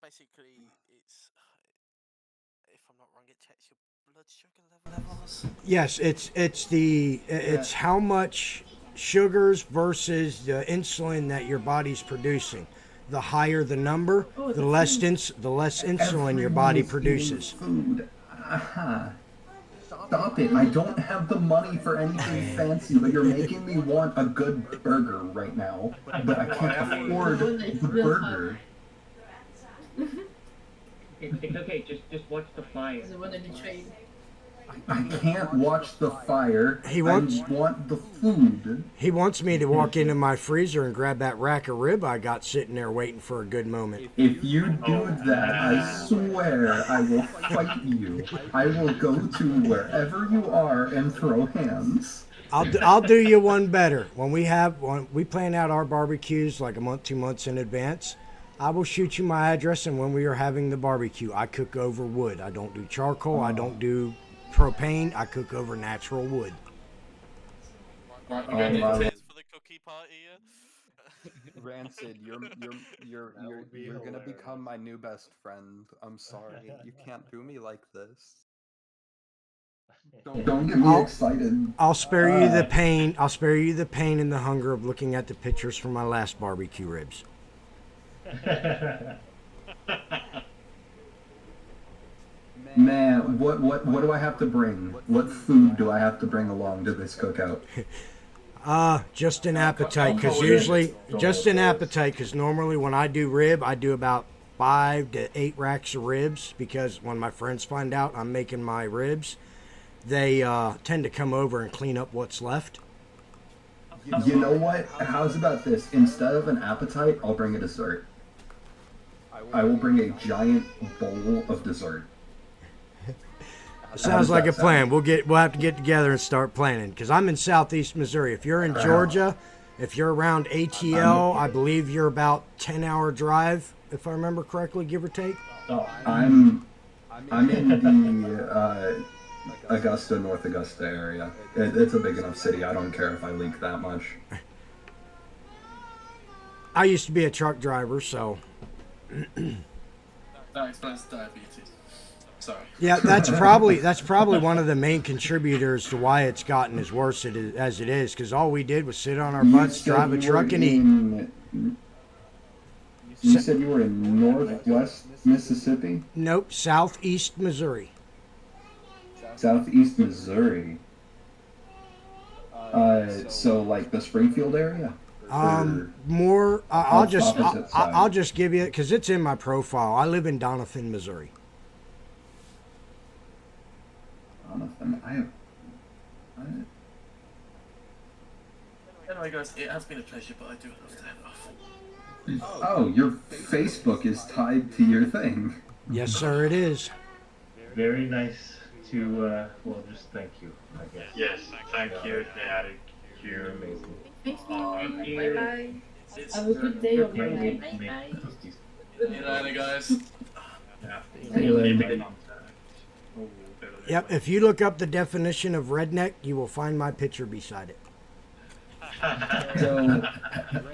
basically, if I'm not wrong, it checks your blood sugar levels. Yes, it's how much sugars versus the insulin that your body's producing. The higher the number, the less insulin your body produces. Food. Stop it. I don't have the money for anything fancy, but you're making me want a good burger right now. But I can't afford the burger. It's okay, just watch the fire. I can't watch the fire. I want the food. He wants me to walk into my freezer and grab that rack of rib I got sitting there waiting for a good moment. If you do that, I swear I will fight you. I will go to wherever you are and throw hands. I'll do you one better. When we plan out our barbecues like a month, 2 months in advance, I will shoot you my address, and when we are having the barbecue, I cook over wood. I don't do charcoal. I don't do propane. I cook over natural wood. Right, we're going to for the cookie party, yeah? Rancid, you're gonna become my new best friend. I'm sorry, you can't do me like this. Don't get me excited. I'll spare you the pain. I'll spare you the pain and the hunger of looking at the pictures from my last barbecue ribs. Man, what do I have to bring? What food do I have to bring along to this cookout? Just an appetite, because normally when I do rib, I do about 5 to 8 racks of ribs, because when my friends find out I'm making my ribs, they tend to come over and clean up what's left. You know what? How's about this? Instead of an appetite, I'll bring a dessert. I will bring a giant bowl of dessert. Sounds like a plan. We'll have to get together and start planning, because I'm in Southeast Missouri. If you're in Georgia, if you're around ATL, I believe you're about 10-hour drive, if I remember correctly, give or take. I'm in the Augusta, North Augusta area. It's a big enough city. I don't care if I leak that much. I used to be a truck driver, so. That explains diabetes. Sorry. Yeah, that's probably one of the main contributors to why it's gotten as worse as it is, because all we did was sit on our butts, drive a truck, and eat. You said you were in Northwest Mississippi? Nope, Southeast Missouri. Southeast Missouri. So like the Springfield area? More. I'll just opposite side. I'll just give you because it's in my profile. I live in Doniphan, Missouri. Jonathan, Anyway, guys, it has been a pleasure, but I do have to head off. Oh, your Facebook is tied to your thing. Yes, sir, it is. Very nice to, well, just thank you, I guess. Yes, thank you, Harakka. You're amazing. Thank you. Bye-bye. Have a good day or bye-bye. Bye-bye. See you later, guys. See you later. Yep. If you look up the definition of redneck, you will find my picture beside it. So,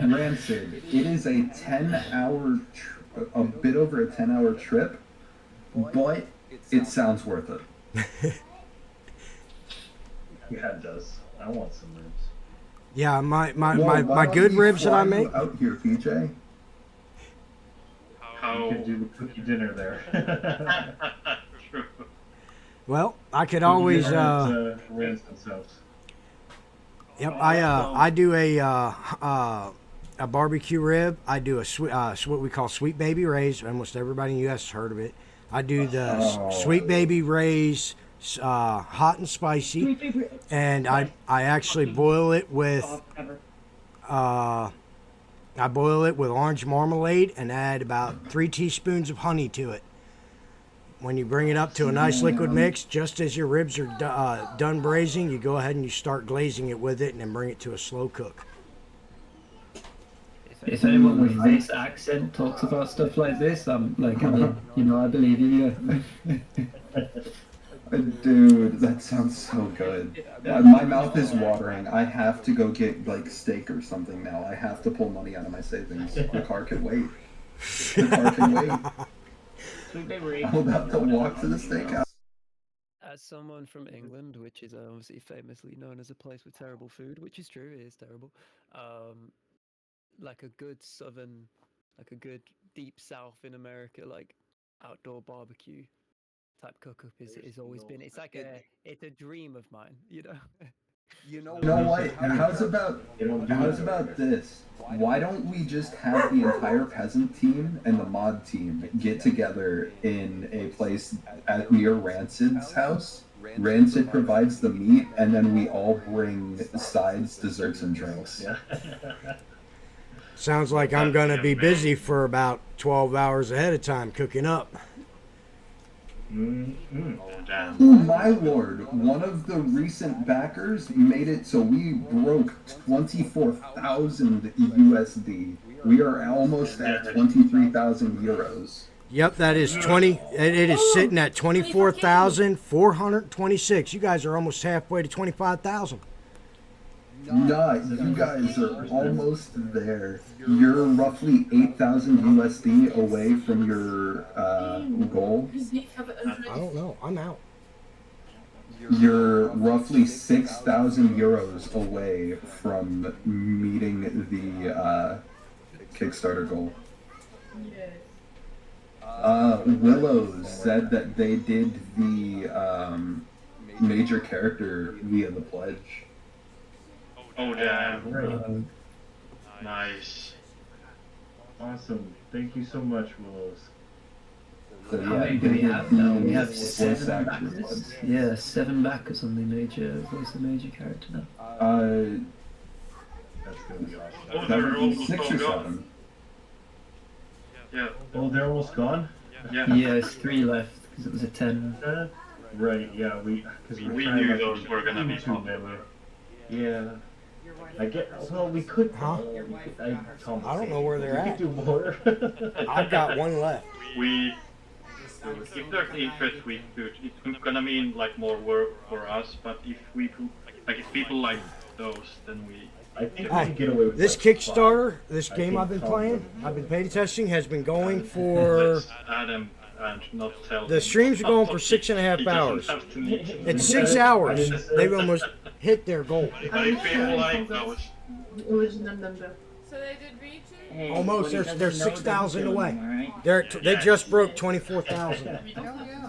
Rancid, it is a 10-hour, a bit over a 10-hour trip, but it sounds worth it. Yeah, it does. I want some ribs. Yeah, my Why good don't we ribs that I fly make. you out here, PJ. You could do the cookie dinner there. Well, I could always. Rancid's house. Yep, I do a barbecue rib. I do a sweet, what we call Sweet Baby Ray's. Almost everybody in the U.S. has heard of it. I do the Sweet Baby Ray's, hot and spicy, and I actually boil it with orange marmalade and add about 3 teaspoons of honey to it. When you bring it up to a nice liquid mix, just as your ribs are done braising, you go ahead and you start glazing it with it and then bring it to a slow cook. If anyone with this accent talks about stuff like this, I'm like, I believe you. Dude, that sounds so good. My mouth is watering. I have to go get like steak or something now. I have to pull money out of my savings. The car can wait. The car can wait. I'll have to walk to the steakhouse. As someone from England, which is obviously famously known as a place with terrible food, which is true, it is terrible. Like a good southern, like a good deep south in America, like outdoor barbecue type cook-up is always been. It's like it's a dream of mine, you know. You know what? How's about this? Why don't we just have the entire peasant team and the mod team get together in a place near Rancid's house? Rancid provides the meat, and then we all bring sides, desserts, and drinks. Yeah. Sounds like I'm going to be busy for about 12 hours ahead of time cooking up. Oh my lord, one of the recent backers made it so we broke 24,000 USD. We are almost at 23,000 euros. Yep, that is 20. It is sitting at 24,426. You guys are almost halfway to 25,000. Nah, you guys are almost there. You're roughly 8,000 USD away from your goal. I don't know. I'm out. You're roughly 6,000 euros away from meeting the Kickstarter goal. Willow said that they did the major character via the pledge. Oh damn. Nice. Awesome. Thank you so much, Willows. So How many do we have now? We have 7 backers. Yeah, 7 backers on the major voice the major character now. That's gonna be awesome. Oh, they're almost 6 or gone. 7. Yeah. Oh, they're almost gone? Yeah. Yeah, it's 3 left because it was a 10. Right, yeah, we knew those were gonna be too many. Yeah. I get. Well, we could. Huh? I don't know where they're at. We could do more. I've got 1 left. If there's interest, we could. It's gonna mean like more work for us, but if we could, like if people like those, then we. I think we can get away with This like Kickstarter, 5. this I game think I've been Tom playing, would- I've been beta testing, has been going for. Let's add them and not tell. The him. streams are going for 6.5 He doesn't hours. have to meet him. It's 6 hours. They've almost hit their goal. I feel like that was. Original number. So they did reach it? Hey, Almost. what he They're doesn't know doesn't 6,000 kill him, away. alright? They just broke 24,000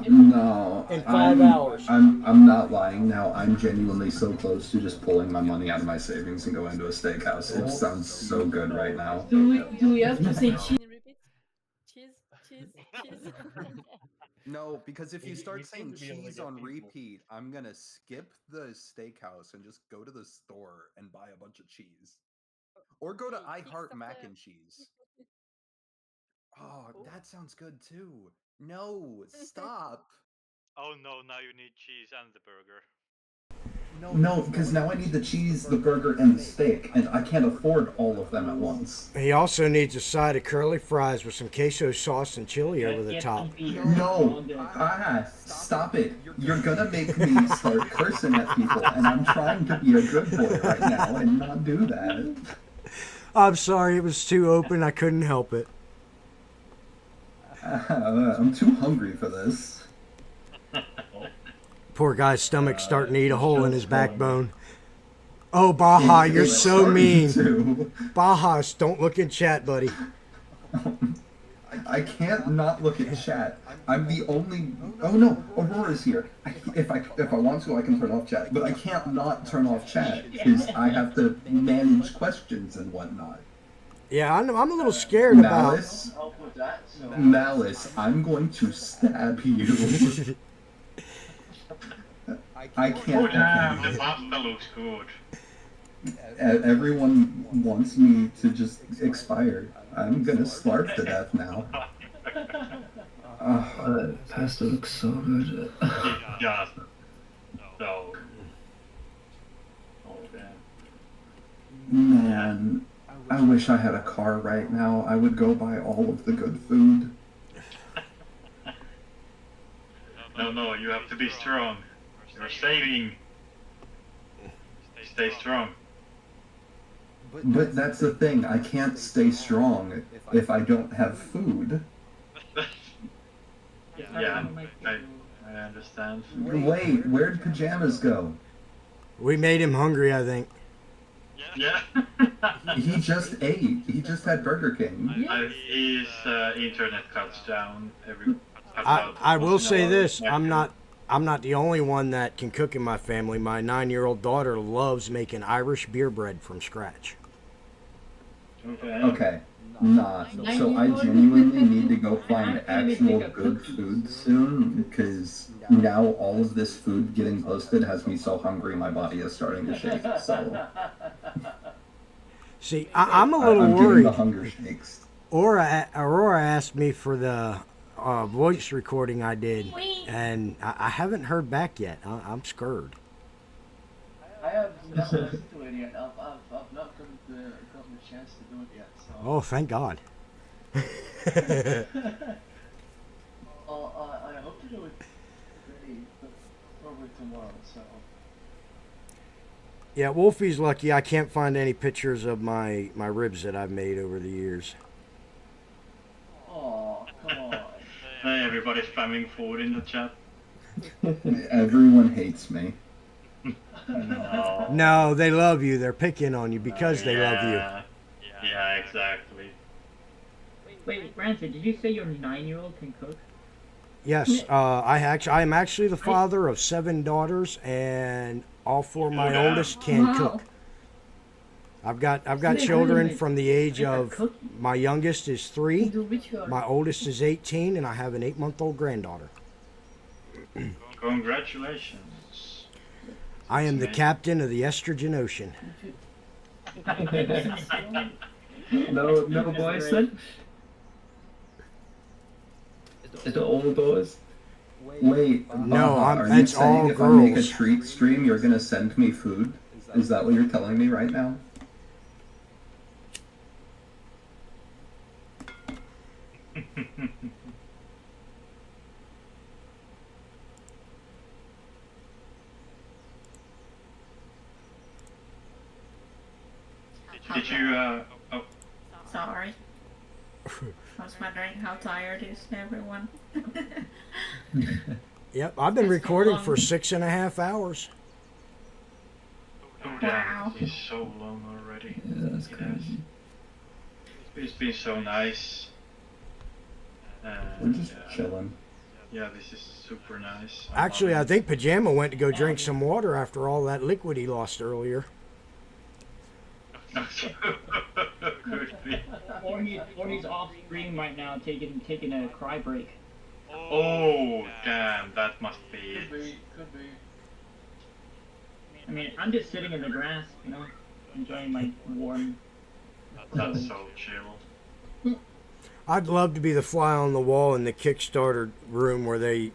No, in 5 hours. I'm not lying now. I'm genuinely so close to just pulling my money out of my savings and going to a steakhouse. It sounds so good right now. Do we have to say cheese? Can you repeat? Cheese. No, because if you start we seem saying to be able to cheese get on people. repeat, I'm gonna skip the steakhouse and just go to the store and buy a bunch of cheese. Or go to I Heart Mac and Cheese. Oh, that sounds good too. No, stop. Oh no, now you need cheese and the burger. No, because now I need the cheese, the burger, and the steak, and I can't afford all of them at once. He also needs a side of curly fries with some queso sauce and chili over the top. No, stop it. You're gonna make me start cursing at people, and I'm trying to be a good boy right now and not do that. I'm sorry, it was too open. I couldn't help it. I'm too hungry for this. Poor guy's stomach's starting to eat a hole in his backbone. Oh, Baja, you're so mean. Baja, don't look in chat, buddy. I can't not look at chat. I'm the only. Oh no, Aurora's here. If I want to, I can turn off chat, but I can't not turn off chat because I have to manage questions and whatnot. Yeah, I'm a little scared Malice, Malice, I'm going to stab you. I can't. The pasta looks good. Everyone wants me to just expire. I'm gonna starve to death now. Pasta looks so good. Just so. Man, I wish I had a car right now. I would go buy all of the good food. No, you have to be strong. You're saving. Stay strong. But that's the thing, I can't stay strong if I don't have food. Yeah, I understand. Wait, where'd Pajamas go? We made him hungry, I think. Yeah. He just ate. He just had Burger King. His internet cuts down every. I will say this: I'm not the only one that can cook in my family. My 9-year-old daughter loves making Irish beer bread from scratch. Okay, nah. So I genuinely need to go find actual good food soon, because now all of this food getting posted has me so hungry my body is starting to shake. So. See, I'm a little I'm worried. getting the hunger shakes. Aurora asked me for the voice recording I did, and I haven't heard back yet. I'm scared. I have not listened to it yet. I've not gotten the chance to do it yet. So. Oh, thank God. I hope to do it ready probably tomorrow. So. Yeah, Wolfie's lucky. I can't find any pictures of my ribs that I've made over the years. Oh, come on. Hey, everybody's spamming food in the chat. Everyone hates me. No, they love you. They're picking on you because they love you. Yeah, exactly. Wait, Rancid, did you say your 9-year-old can cook? Yes, I'm actually the father of 7 daughters, and all 4 of my oldest can cook. I've got children from the age of, my youngest is 3, my oldest is 18, and I have an 8-month-old granddaughter. Congratulations. I am the captain of the estrogen ocean. No boys then? Is it all boys? Wait, No, are you it's saying all if I make a girls. treat stream, you're gonna send me food? Is that what you're telling me right now? Did you, oh. Sorry. I was wondering how tired is everyone. Yep, I've been recording for 6.5 hours. Oh, damn, it's so long already. Yeah, that's crazy. It's been so nice. We're just chilling. Yeah, this is super nice. Actually, I think Pajama went to go drink some water after all that liquid he lost earlier. Could be. Or he's off stream right now taking a cry break. Oh, damn, that must be it. Could be. I mean, I'm just sitting in the grass, you know, enjoying my warm. That's so chill. I'd love to be the fly on the wall in the Kickstarter room where they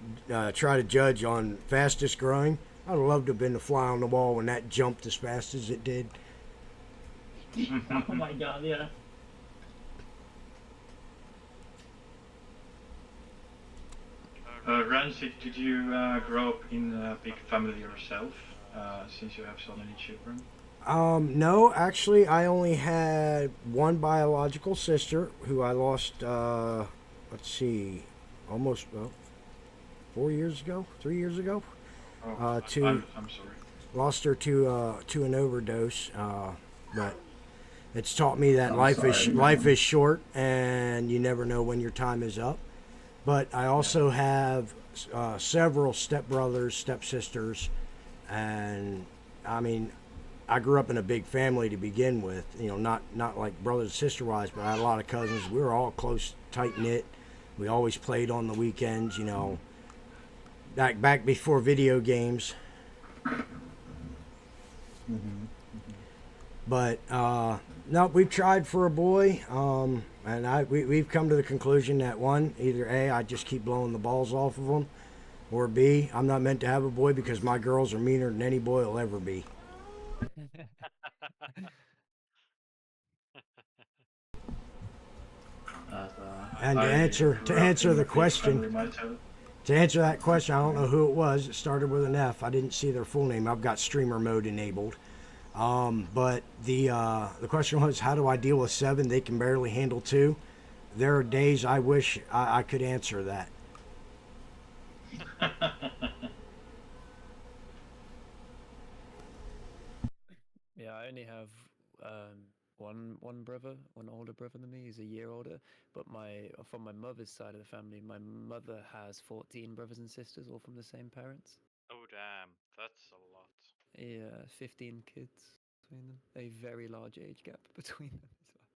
try to judge on fastest growing. I'd love to have been the fly on the wall when that jumped as fast as it did. Oh my god, yeah. Rancid, did you grow up in a big family yourself, since you have so many children? No, actually, I only had one biological sister who I lost, let's see, almost, 4 years ago, 3 years ago. Oh, To I'm sorry. Lost her to an overdose, but it's taught me that life is short and you never know when your time is up. But I also have several stepbrothers, stepsisters, and I mean, I grew up in a big family to begin with. You know, not like brothers and sister wise, but I had a lot of cousins. We were all close, tight knit. We always played on the weekends. You know, back before video games. But no, we've tried for a boy, and we've come to the conclusion that one, either A, I just keep blowing the balls off of them, or B, I'm not meant to have a boy because my girls are meaner than any boy will ever be. And to answer the question, to answer that question, I don't know who it was. It started with an F. I didn't see their full name. I've got streamer mode enabled. But the question was, how do I deal with 7? They can barely handle 2. There are days I wish I could answer that. Yeah, I only have one brother, one older brother than me. He's a year older. But from my mother's side of the family, my mother has 14 brothers and sisters, all from the same parents. Oh damn, that's a lot. Yeah, 15 kids between them. A very large age gap between them as well.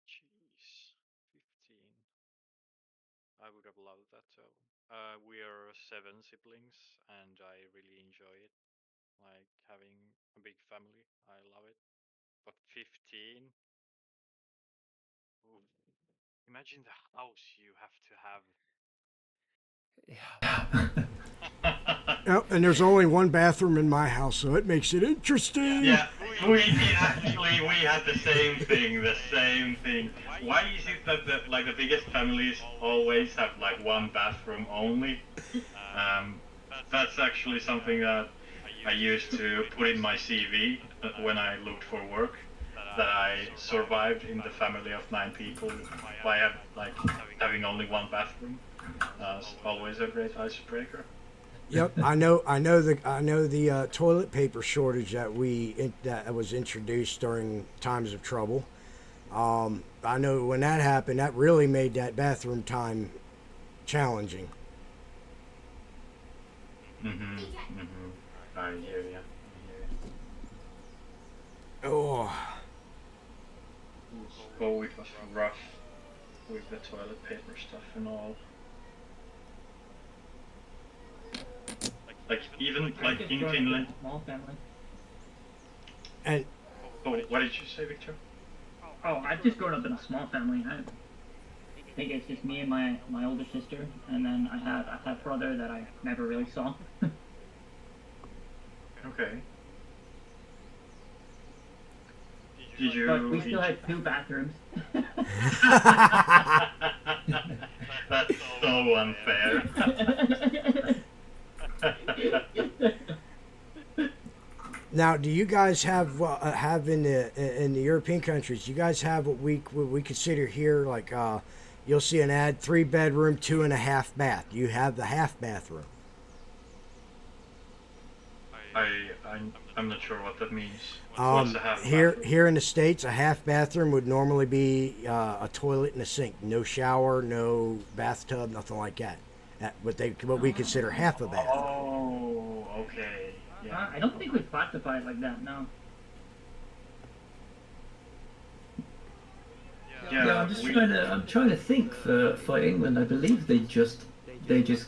Jeez, 15. I would have loved that too. We are 7 siblings, and I really enjoy it. Like having a big family, I love it. But 15? Ooh. Imagine the house you have to have. Oh, and there's only one bathroom in my house, so it makes it interesting. Yeah, we had the same thing. Why is it that the biggest families always have like one bathroom only? That's actually something that I used to put in my CV when I looked for work. That I survived in the family of 9 people by having only one bathroom. It's always a great icebreaker. Yep, I know the toilet paper shortage that was introduced during times of trouble. I know when that happened, that really made that bathroom time challenging. I hear ya. Oh. Oh, it was rough with the toilet paper stuff and all. Like even like in Finland. Small family. And what did you say, Victor? Oh, I've just grown up in a small family. I think it's just me and my older sister, and then I have a brother that I never really saw. Okay. Did you? But we still had 2 bathrooms. That's so unfair. Now, do you guys have in the European countries? You guys have what we consider here like you'll see an ad 3-bedroom, 2.5 bath. You have the half bathroom. I'm not sure what that means. What's a half Here bathroom? here in the States, a half bathroom would normally be a toilet and a sink, no shower, no bathtub, nothing like that. What we consider half a bath. Oh, okay. Yeah. I don't think we classify it like that. No. Yeah, I'm trying to think for England. I believe they just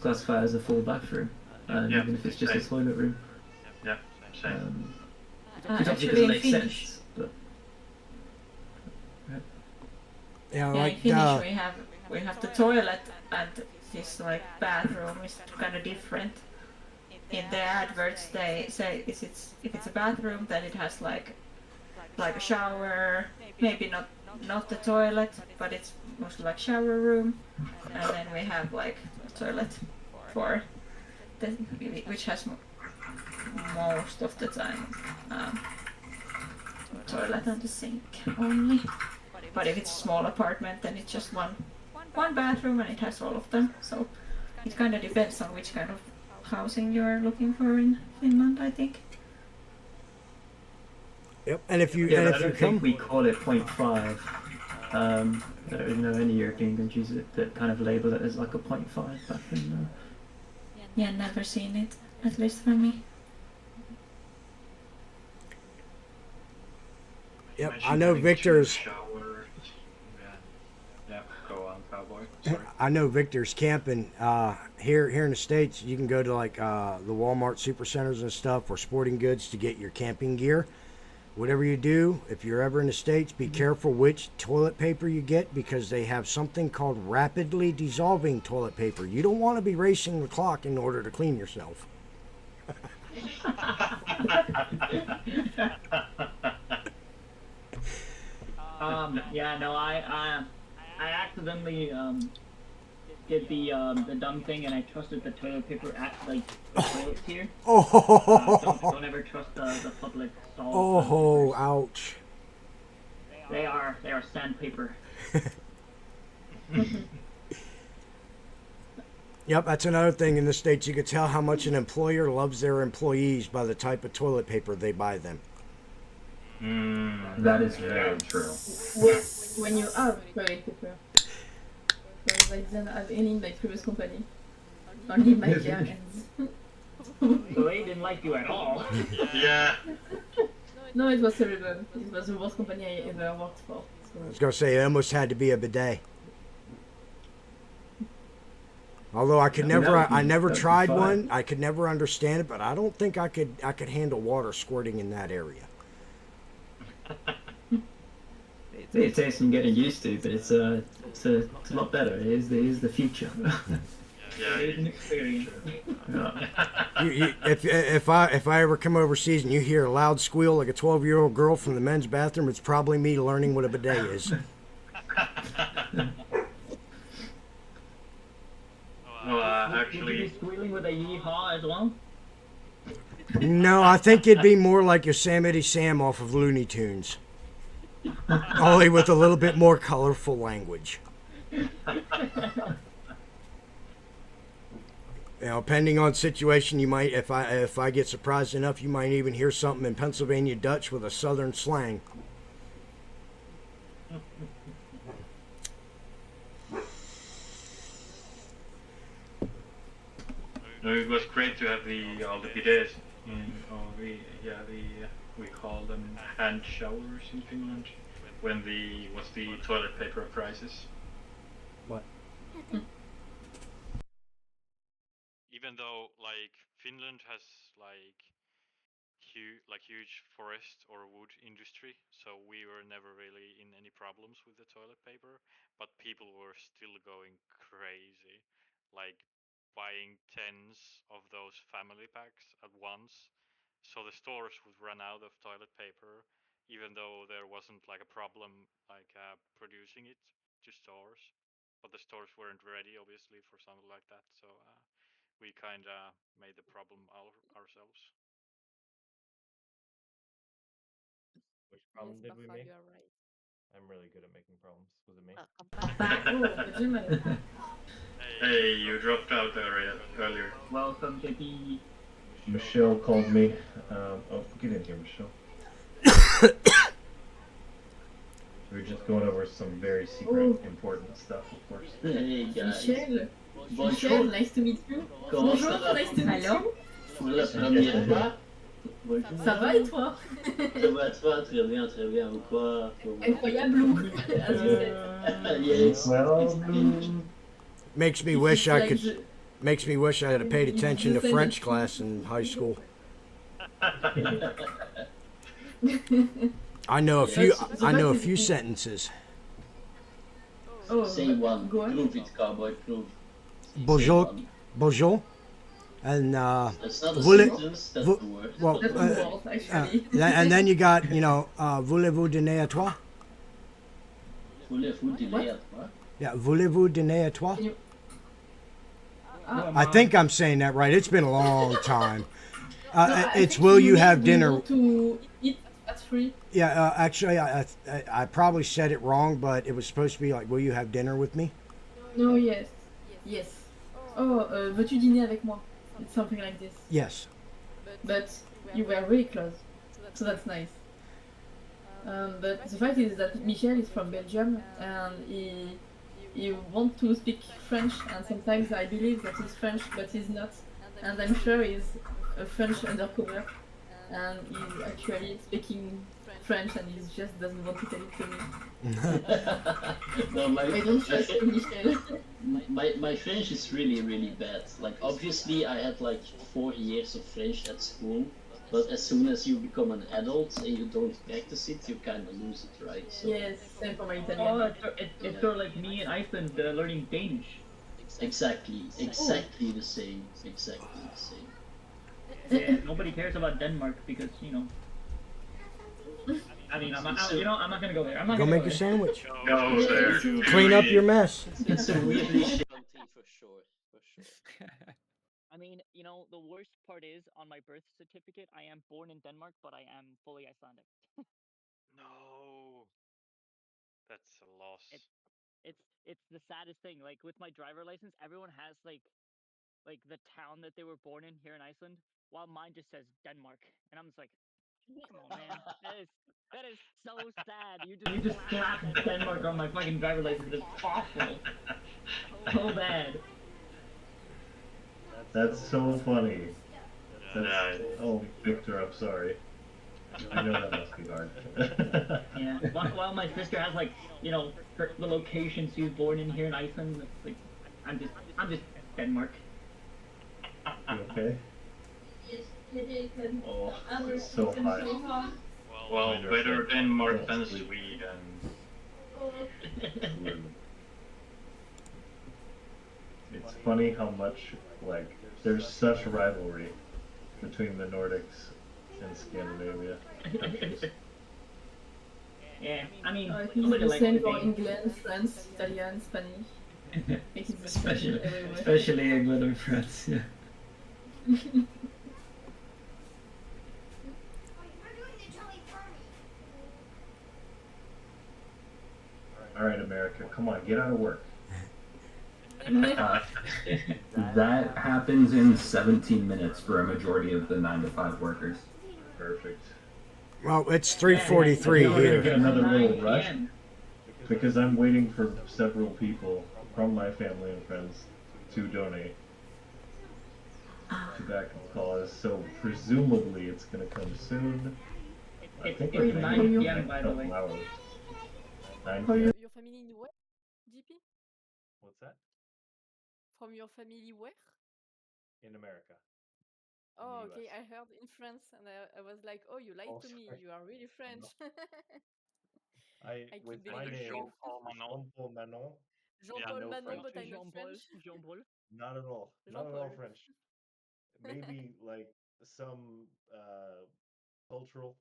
classify it as a full bathroom, Yeah, even if it's just a same. toilet room. Yeah, same. Which obviously Actually, doesn't in make Finnish, sense, but Yeah, yeah, in like Finnish we have the toilet and this like bathroom is kind of different. In the adverts, they say if it's a bathroom, then it has like a shower, maybe not the toilet, but it's mostly like shower room, and then we have like a toilet for the, which has most of the time toilet and the sink only. But if it's a small apartment, then it's just one bathroom and it has all of them. So it kind of depends on which kind of housing you're looking for in Finland, I think. Yep, and if you I don't think we call it 0.5. There is no any European countries that kind of label it as like a 0.5 bathroom. No. Yeah, never seen it, at least for me. Yep, I know Victor's. Shower. Yeah, go on, cowboy. Sorry. I know Victor's camping here in the States. You can go to like the Walmart supercenters and stuff or sporting goods to get your camping gear. Whatever you do, if you're ever in the States, be careful which toilet paper you get because they have something called rapidly dissolving toilet paper. You don't want to be racing the clock in order to clean yourself. Yeah, no, I accidentally did the dumb thing and I trusted the toilet paper at like the toilets here. Don't ever trust the public stall. Oh, ouch. They are sandpaper. Yep, that's another thing in the States. You can tell how much an employer loves their employees by the type of toilet paper they buy them. That is very true. When you have toilet paper. So I didn't have any in my previous company. Only my bare hands. So they didn't like you at all. Yeah. No, it was terrible. It was the worst company I ever worked for. So. I was going to say, it almost had to be a bidet. Although I never tried one. I could never understand it, but I don't think I could handle water squirting in that area. It takes some getting used to, but it's a lot better. It is the future. Yeah, it's an experience. If I ever come overseas and you hear a loud squeal like a 12-year-old girl from the men's bathroom, it's probably me learning what a bidet is. Actually, would you be squealing with a yeehaw as well? No, I think it'd be more like Yosemite Sam off of Looney Tunes. Only with a little bit more colorful language. Depending on situation, you might, if I get surprised enough, you might even hear something in Pennsylvania Dutch with a southern slang. No, it was great to have all the bidets. We call them hand showers in Finland when was the toilet paper crisis. What? Even though like Finland has huge forest or wood industry, so we were never really in any problems with the toilet paper, but people were still going crazy, like buying tens of those family packs at once. So the stores would run out of toilet paper, even though there wasn't like a problem producing it to stores. But the stores weren't ready, obviously, for something like that. So we kind of made the problem ourselves. Which problem did we make? You are right. I'm really good at making problems. Was it me? Hey, you dropped out earlier. Welcome to the Michelle called me. Oh, get in here, Michelle. We're just going over some very secret, important stuff, of course. Hey guys. Michel. Bonjour. Michel, nice to meet you. Bonjour, nice to meet you. Pour la première fois. Ça va et toi? Ça va, très bien, ou quoi? Incroyable, as you said. Yes. Well, Makes me wish I could. Makes me wish I had paid attention to French class in high school. I know a few. I know a few sentences. Oh, Say one. go on. Prove it, cowboy. Prove. Bonjour, bonjour, and That's not a voulez- sentence. That's vo- the word. well, That's the word, actually. and then you got voulez-vous dîner à toi? Voulez-vous dîner à toi? Yeah, voulez-vous dîner à toi? Ah, I think I'm saying that right. It's been a long time. no, I It's think will you you mean have we dinner? want to eat at 3. Yeah, actually, I probably said it wrong, but it was supposed to be like, will you have dinner with me? No, yes. Yes. Oh, veux-tu dîner avec moi? It's something like this. Yes. But you were really close. So that's nice. But the fact is that Michel is from Belgium and he wants to speak French, and sometimes I believe that he's French, but he's not. And I'm sure he's a French undercover, and he's actually speaking French, and he just doesn't want to tell it to me. No, I don't trust you, Michel. My French is really, really bad. Like, obviously, I had like 4 years of French at school, but as soon as you become an adult and you don't practice it, you kind of lose it, right? So, Yes, same for my Oh, Italian. it's sort of like me in Iceland learning Danish. exactly the same. Exactly the same. Yeah, nobody cares about Denmark because, I mean, I'm not gonna go there. I'm not Go gonna make go a there. sandwich. No, sir. Clean up your mess. It's a weirdly For sure. I mean, the worst part is on my birth certificate, I am born in Denmark, but I am fully Icelandic. No. That's a loss. It's the saddest thing. Like with my driver license, everyone has like the town that they were born in here in Iceland, while mine just says Denmark, and I'm just like, come on, man, that is so sad. You just slapped Denmark on my fucking driver license. It's awful. So bad. That's so funny. Oh, Victor, I'm sorry. I know that must be hard. Yeah. While my sister has the location she was born in here in Iceland, it's like I'm just Denmark. You okay? Oh, it's so hot. Well, better Denmark than Sweden. It's funny how much, there's such rivalry between the Nordics and Scandinavia. Yeah, I mean, I think it's the same for England, France, Italian, Spanish. I think it's the same everywhere. Especially England and France, yeah. Alright, America, come on, get out of work. That happens in 17 minutes for a majority of the 9 to 5 workers. Perfect. Well, it's 3:43 We're gonna get here. another little rush because I'm waiting for several people from my family and friends to donate to back the cause. So presumably it's gonna come soon. I think we're It's gonna 9 get PM, a by the couple way. hours. 9 From p.m. your family in where, GP? What's that? From your family where? In America. Oh, the okay. US. I heard in France, and I was like, "Oh, you lied Oh, to me. sorry. You are really French." I With keep my believing name, you. Jean-Paul Manon. Jean-Paul no Manon, French. but I'm not Jean-Paul, French. Jean-Paul. Not at all. Not at all Jean-Paul. French. Maybe some cultural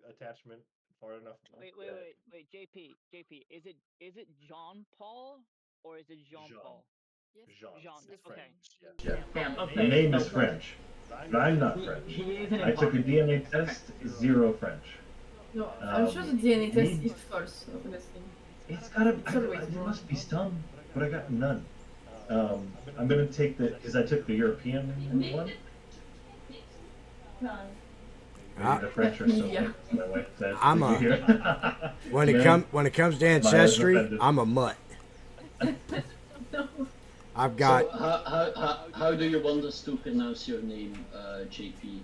attachment far enough. Wait, JP. Is it John Paul or is it Jean Paul? Yes. Jean. Jean. It's Okay. French. Yeah. Damn, okay. The name is So- French, but I'm not French. He is an I took a imposter. DNA test, zero French. No, I'm sure the DNA test need- is false, honestly. It's gotta. It's always There wrong. must be some, but I got none. I'm gonna take because I took the European one. Maybe the French are so Yeah. white, my wife said. I'm Did you a hear? when Man, it comes to my husband ancestry, offended. I'm a mutt. No. I've got So how do you want us to pronounce your name, JP?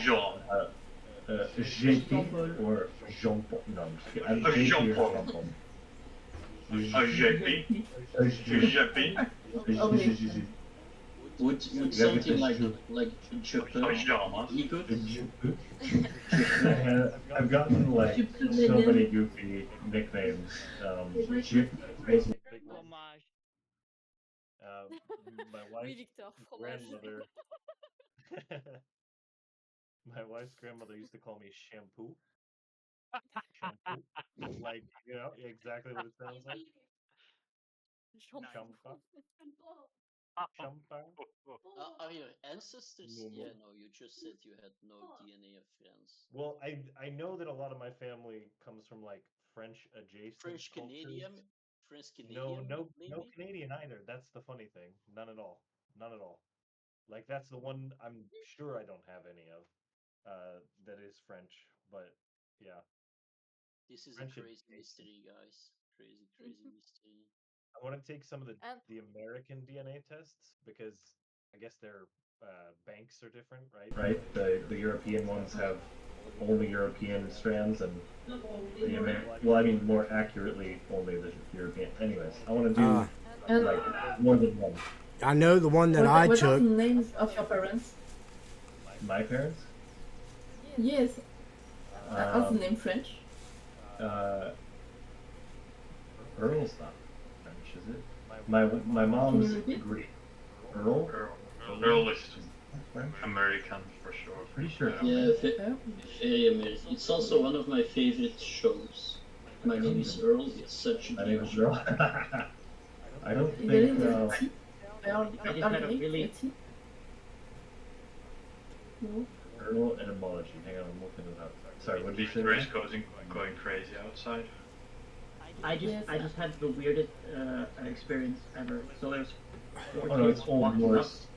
Jean. JP or Jean Paul? No, I'm just kidding. I'm JP Jean or Paul. Jean Paul. JP. JP. Would something like Japan be good? I've gotten like so many goofy nicknames. Chip was Big one. Fromage. My Oui, wife's Victor, fromage. grandmother. My wife's grandmother used to call me shampoo. Shampoo. Like, exactly what it sounds like. Champa. Champa. Are your ancestors? Mumu. Yeah, no, you just said you had no DNA of friends. Well, I know that a lot of my family comes from like French adjacent French cultures. Canadian? French No, Canadian, no, maybe? no Canadian either. That's the funny thing. None at all. None at all. Like that's the one I'm sure I don't have any of. That is French, but yeah. This is French a crazy adjacent. mystery, guys. Crazy, crazy mystery. I want to take some of And the American DNA tests because I guess their banks are different, right? right. The European ones have only European strands, and well, I mean more accurately, only the European. Anyways, I want to do And like more than one. I know the one that I what are took. the names of your parents? My parents. Yes. What's the name French? Earl's not French, is it? My mom's Greek. Earl. Earl is French. American for sure. Pretty sure. Yeah, very American. It's also one of my favorite shows. My name is Earl. It's such a My good name is show. Earl. I don't think. I just had a really. Earl etymology. Hang on, I'm looking it up. Sorry, what did you say? Grace going crazy outside. I just had the weirdest experience ever. So there's four Oh no, kids it's Old walking up, Norse.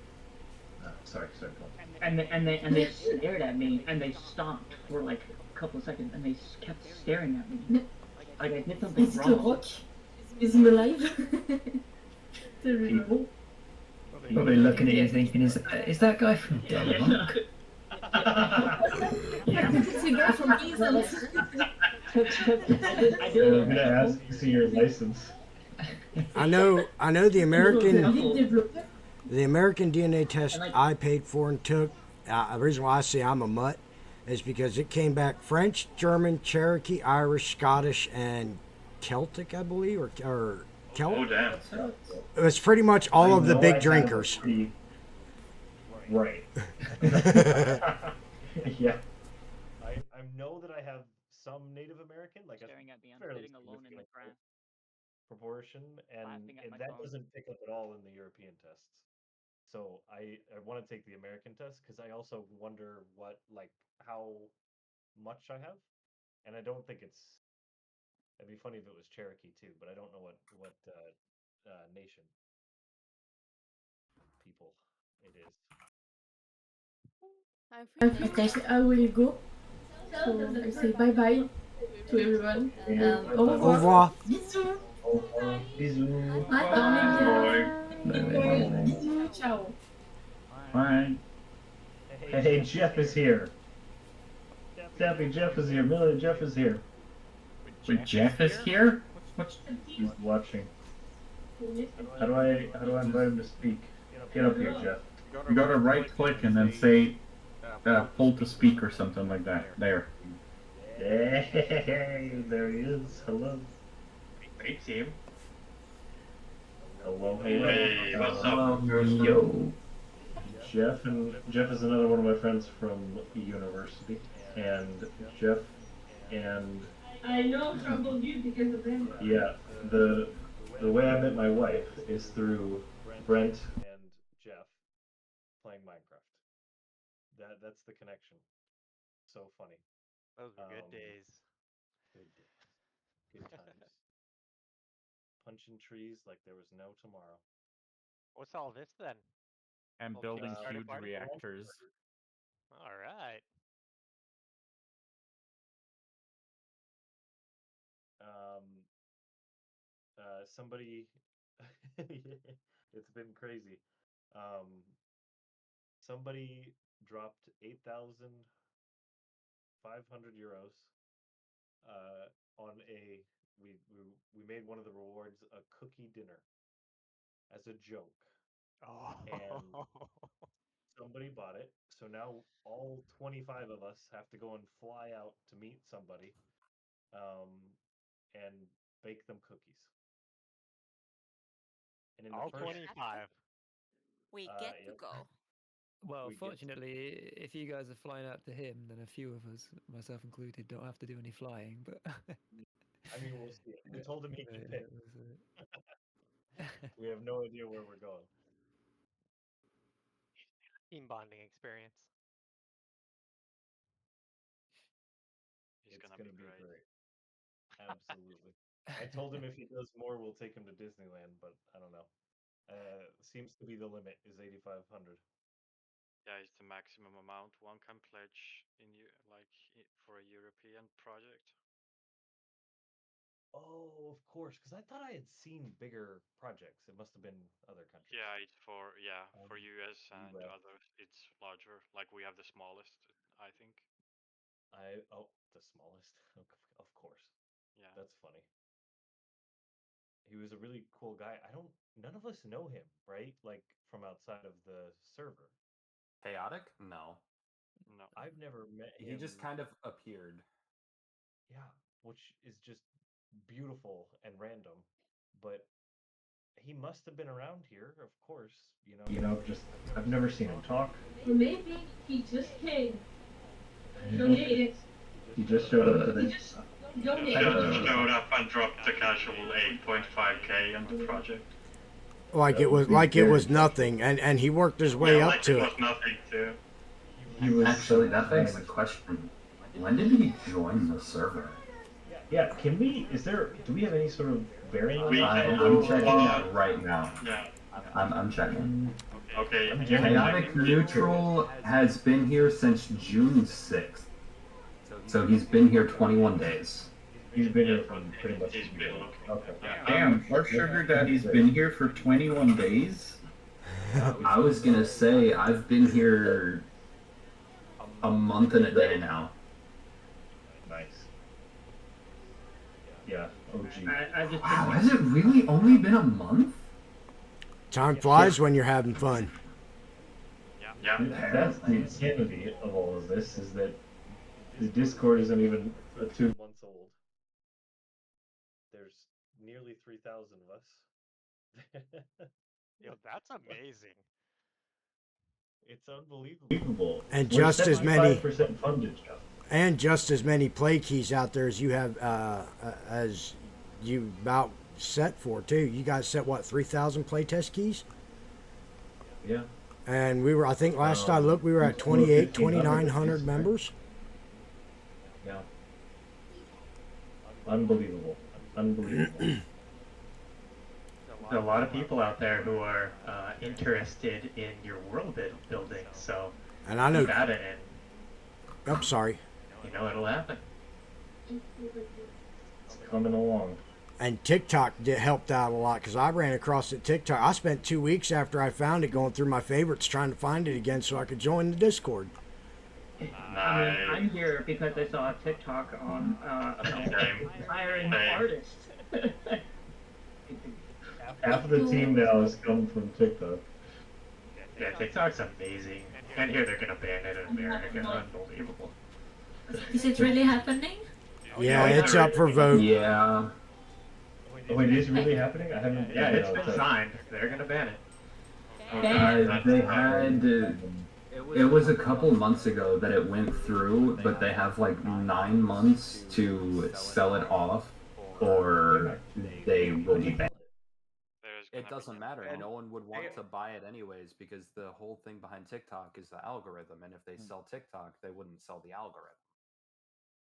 Sorry, go on. and they stared at me and they stopped for like a couple of seconds and they kept staring at me. Like I did something Is it a wrong. rock? Is he alive? People? Probably looking at you thinking, is that guy from Denmark? It's a guy from Peasant. I did I'm gonna ask you to see your license. I know the American DNA test I paid for and took. The reason why I say I'm a mutt is because it came back French, German, Cherokee, Irish, Scottish, and Celtic, I believe, or Celtic. Oh damn! It was pretty much all of the big drinkers. Right. Yeah. I know that I have some Native American, like Staring at me. I'm fairly sitting alone in the significant grass. proportion, and Laughing at my that phone. doesn't pick up at all in the European tests. So I want to take the American test because I also wonder how much I have, and I don't think it's. It'd be funny if it was Cherokee too, but I don't know what nation people it is. I will go. So I say bye bye to everyone. And au revoir. Au revoir. Bisous. Au revoir. Bisous. Bye. Bisous. Ciao. Bye. Hey, Jeff is here. Jeff is here. Miller, Jeff is here. Wait, Jeff is here? What's... He's watching. How do I invite him to speak? Get up here, Jeff. You gotta right click and then say pull to speak or something like that. There. Hey, there he is. Hello. Hey team. Hello. Hey, what's up? Yo. Jeff is another one of my friends from university, and Jeff and I know trouble you because of them. yeah, the way I met my wife is through Brent and Jeff playing Minecraft. That's the connection. So funny. Those were good days. Good days. Good times. Punching trees like there was no tomorrow. What's all this then? And Okay, building start a huge party? reactors. All right. Somebody, it's been crazy. Um, somebody dropped 8,500 euros on we made one of the rewards a cookie dinner as a joke, and Oh. somebody bought it. So now all 25 of us have to go and fly out to meet somebody, um, and bake them cookies. And in the All first, 25. We get to yep, go. Well, we get fortunately, if you guys are flying out to him, then a few of us, myself included, don't have to do any flying. But I mean, we'll see. I told him he yeah, could it pick. was, We have no idea where we're going. Team bonding experience. It's It's gonna gonna be be great. great. Absolutely. I told him if he does more, we'll take him to Disneyland, but I don't know. Seems to be the limit is 8,500. Yeah, it's the maximum amount one can pledge in for a European project. Oh, of course, because I thought I had seen bigger projects. It must have been other countries. Yeah, it's for US and US. others. It's larger. Like we have the smallest, I think. The smallest. Of course. Yeah. That's funny. He was a really cool guy. None of us know him, right? Like from outside of the server. Chaotic? No. No. I've never met He him. just kind of appeared. Yeah, which is just beautiful and random. But he must have been around here, of course. Just I've never seen him talk. Or maybe he just came. He just showed up today. He just showed up and dropped the casual 8.5k on the project. Like it was nothing, and he worked his way up to it it. was nothing too. He was Actually, that begs the question: when did he join the server? Yeah, do we have any sort of bearing on that? I'm checking that right now. Yeah. I'm checking. Okay. Chaotic Neutral has been here since June 6th. So he's been here 21 days. He's been here from pretty much. He's been looking. Okay. Damn, our Sugar Daddy's been here for 21 days? I was gonna say, I've been here a month and a day now. Nice. Yeah, OG. Wow, has it really only been a month? Time flies when you're having fun. Yeah. That's the insanity of all of this, is that the Discord isn't even 2 months old. There's nearly 3,000 of us. Yo, that's amazing. It's unbelievable. And We're just as many 75% funded, Jeff. and just as many play keys out there as you have as you about set for too. You guys set what 3,000 playtest keys? Yeah. And I think last I looked, we were at 2,900 members. Yeah. Unbelievable. Unbelievable. A lot of people out there who are interested in your world building, so And I know. keep at it, and I'm sorry. it'll happen. It's coming along. And TikTok helped out a lot because I ran across it TikTok. I spent 2 weeks after I found it going through my favorites trying to find it again so I could join the Discord. I mean, I'm here because I saw a TikTok on hiring artists. Half of the team now has come from TikTok. Yeah, TikTok's amazing. And here they're gonna ban it in America. Unbelievable. Is it really happening? Yeah, it's up for vote. Yeah. Oh, wait, it is really happening? I haven't. Yeah, it's been signed. They're gonna ban it. They had. It was a couple months ago that it went through, but they have like 9 months to sell it off, or they will be banned. It doesn't matter. No one would want to buy it anyways because the whole thing behind TikTok is the algorithm, and if they sell TikTok, they wouldn't sell the algorithm.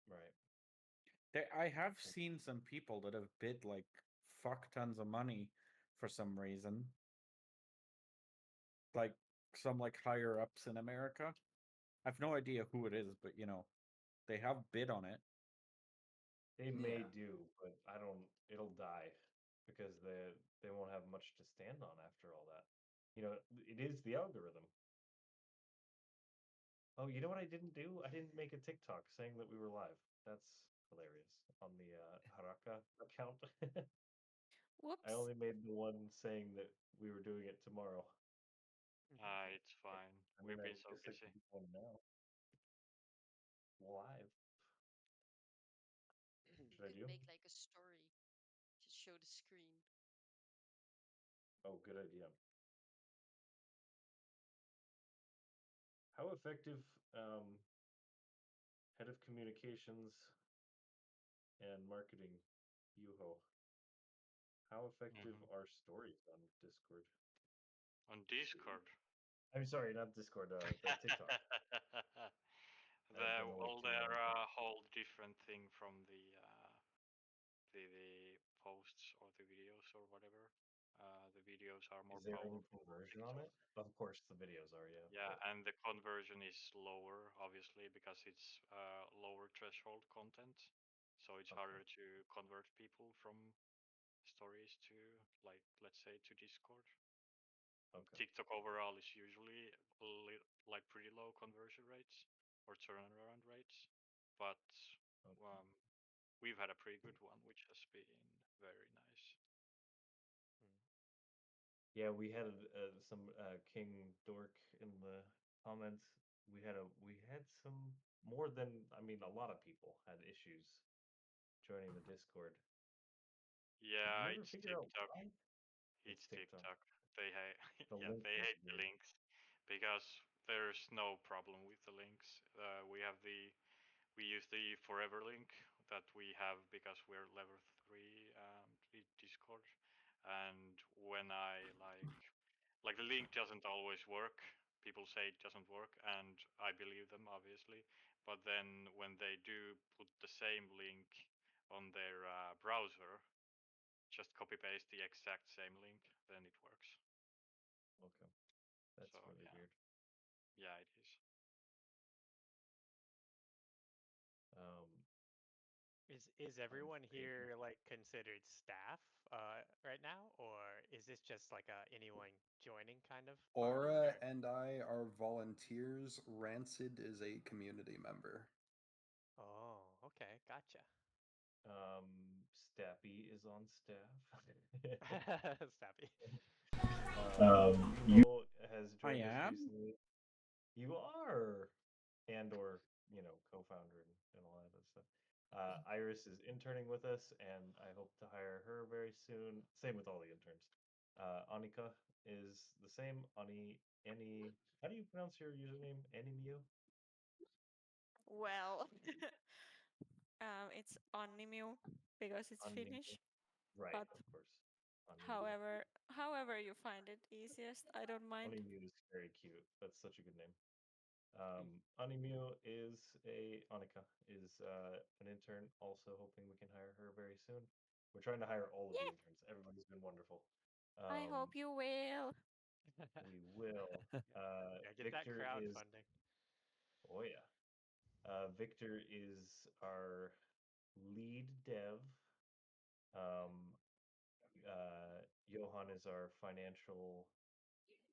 Right. I have seen some people that have bid like fuck tons of money for some reason. Like some higher ups in America. I have no idea who it is, but they have bid on it. They may Yeah. do, but I don't. It'll die because they won't have much to stand on after all that. It is the algorithm. Oh, you know what I didn't do? I didn't make a TikTok saying that we were live. That's hilarious on the Harakka account. I Whoops. only made the one saying that we were doing it tomorrow. It's fine. I mean, We've I been so guess I busy. could do one now. Live. You Should I could do? make like a story to show the screen. Oh, good idea. How effective head of communications and marketing, Yuho? How effective are stories on Discord? On Discord. I'm sorry, not Discord. The TikTok. I don't know what They're to. a whole different thing from the posts or the videos or whatever. The videos are more Is there any powerful on conversion on TikTok. it? Of course, the videos are, yeah. Yeah, But and the conversion is lower, obviously, because it's lower threshold content. So it's harder to convert people from stories to, like, let's say, to Discord. okay. TikTok overall is usually like pretty low conversion rates or turnaround rates, but um, we've had a pretty good one, which has been very nice. Yeah, we had some King Dork in the comments. We had some more than I mean a lot of people had issues joining the Discord. Did you Yeah, ever it's figure out TikTok. why? It's TikTok. TikTok. They hate, The yeah, link they is hate the weird. links because there's no problem with the links. We use the forever link that we have because we're level 3 Discord, and when I like the link doesn't always work. People say it doesn't work, and I believe them obviously. But then when they do put the same link on their browser, just copy paste the exact same link, then it works. Okay, that's So really yeah, weird. yeah, it is. Um, Is everyone here like considered staff right now, or is this just like anyone joining kind of party? Aura and I are volunteers. Rancid is a community member. Oh, okay, gotcha. Stappy is on staff. Sappy. You Yuho has I joined us am. recently. You are, or co-founder and all that other stuff. Iris is interning with us, and I hope to hire her very soon. Same with all the interns. Anika is the same. Annie. How do you pronounce your username? Animio? Well, it's Onimiu because it's Finnish. Right, But of course. however you find it easiest, I don't mind. Animio is very cute. That's such a good name. Animio is Anika is an intern. Also hoping we can hire her very soon. We're trying to hire all of the interns. Everybody's been wonderful. I hope you will. We will. Yeah, get that Victor is. crowdfunding. Oh yeah. Victor is our lead dev. Um, Johan is our financial.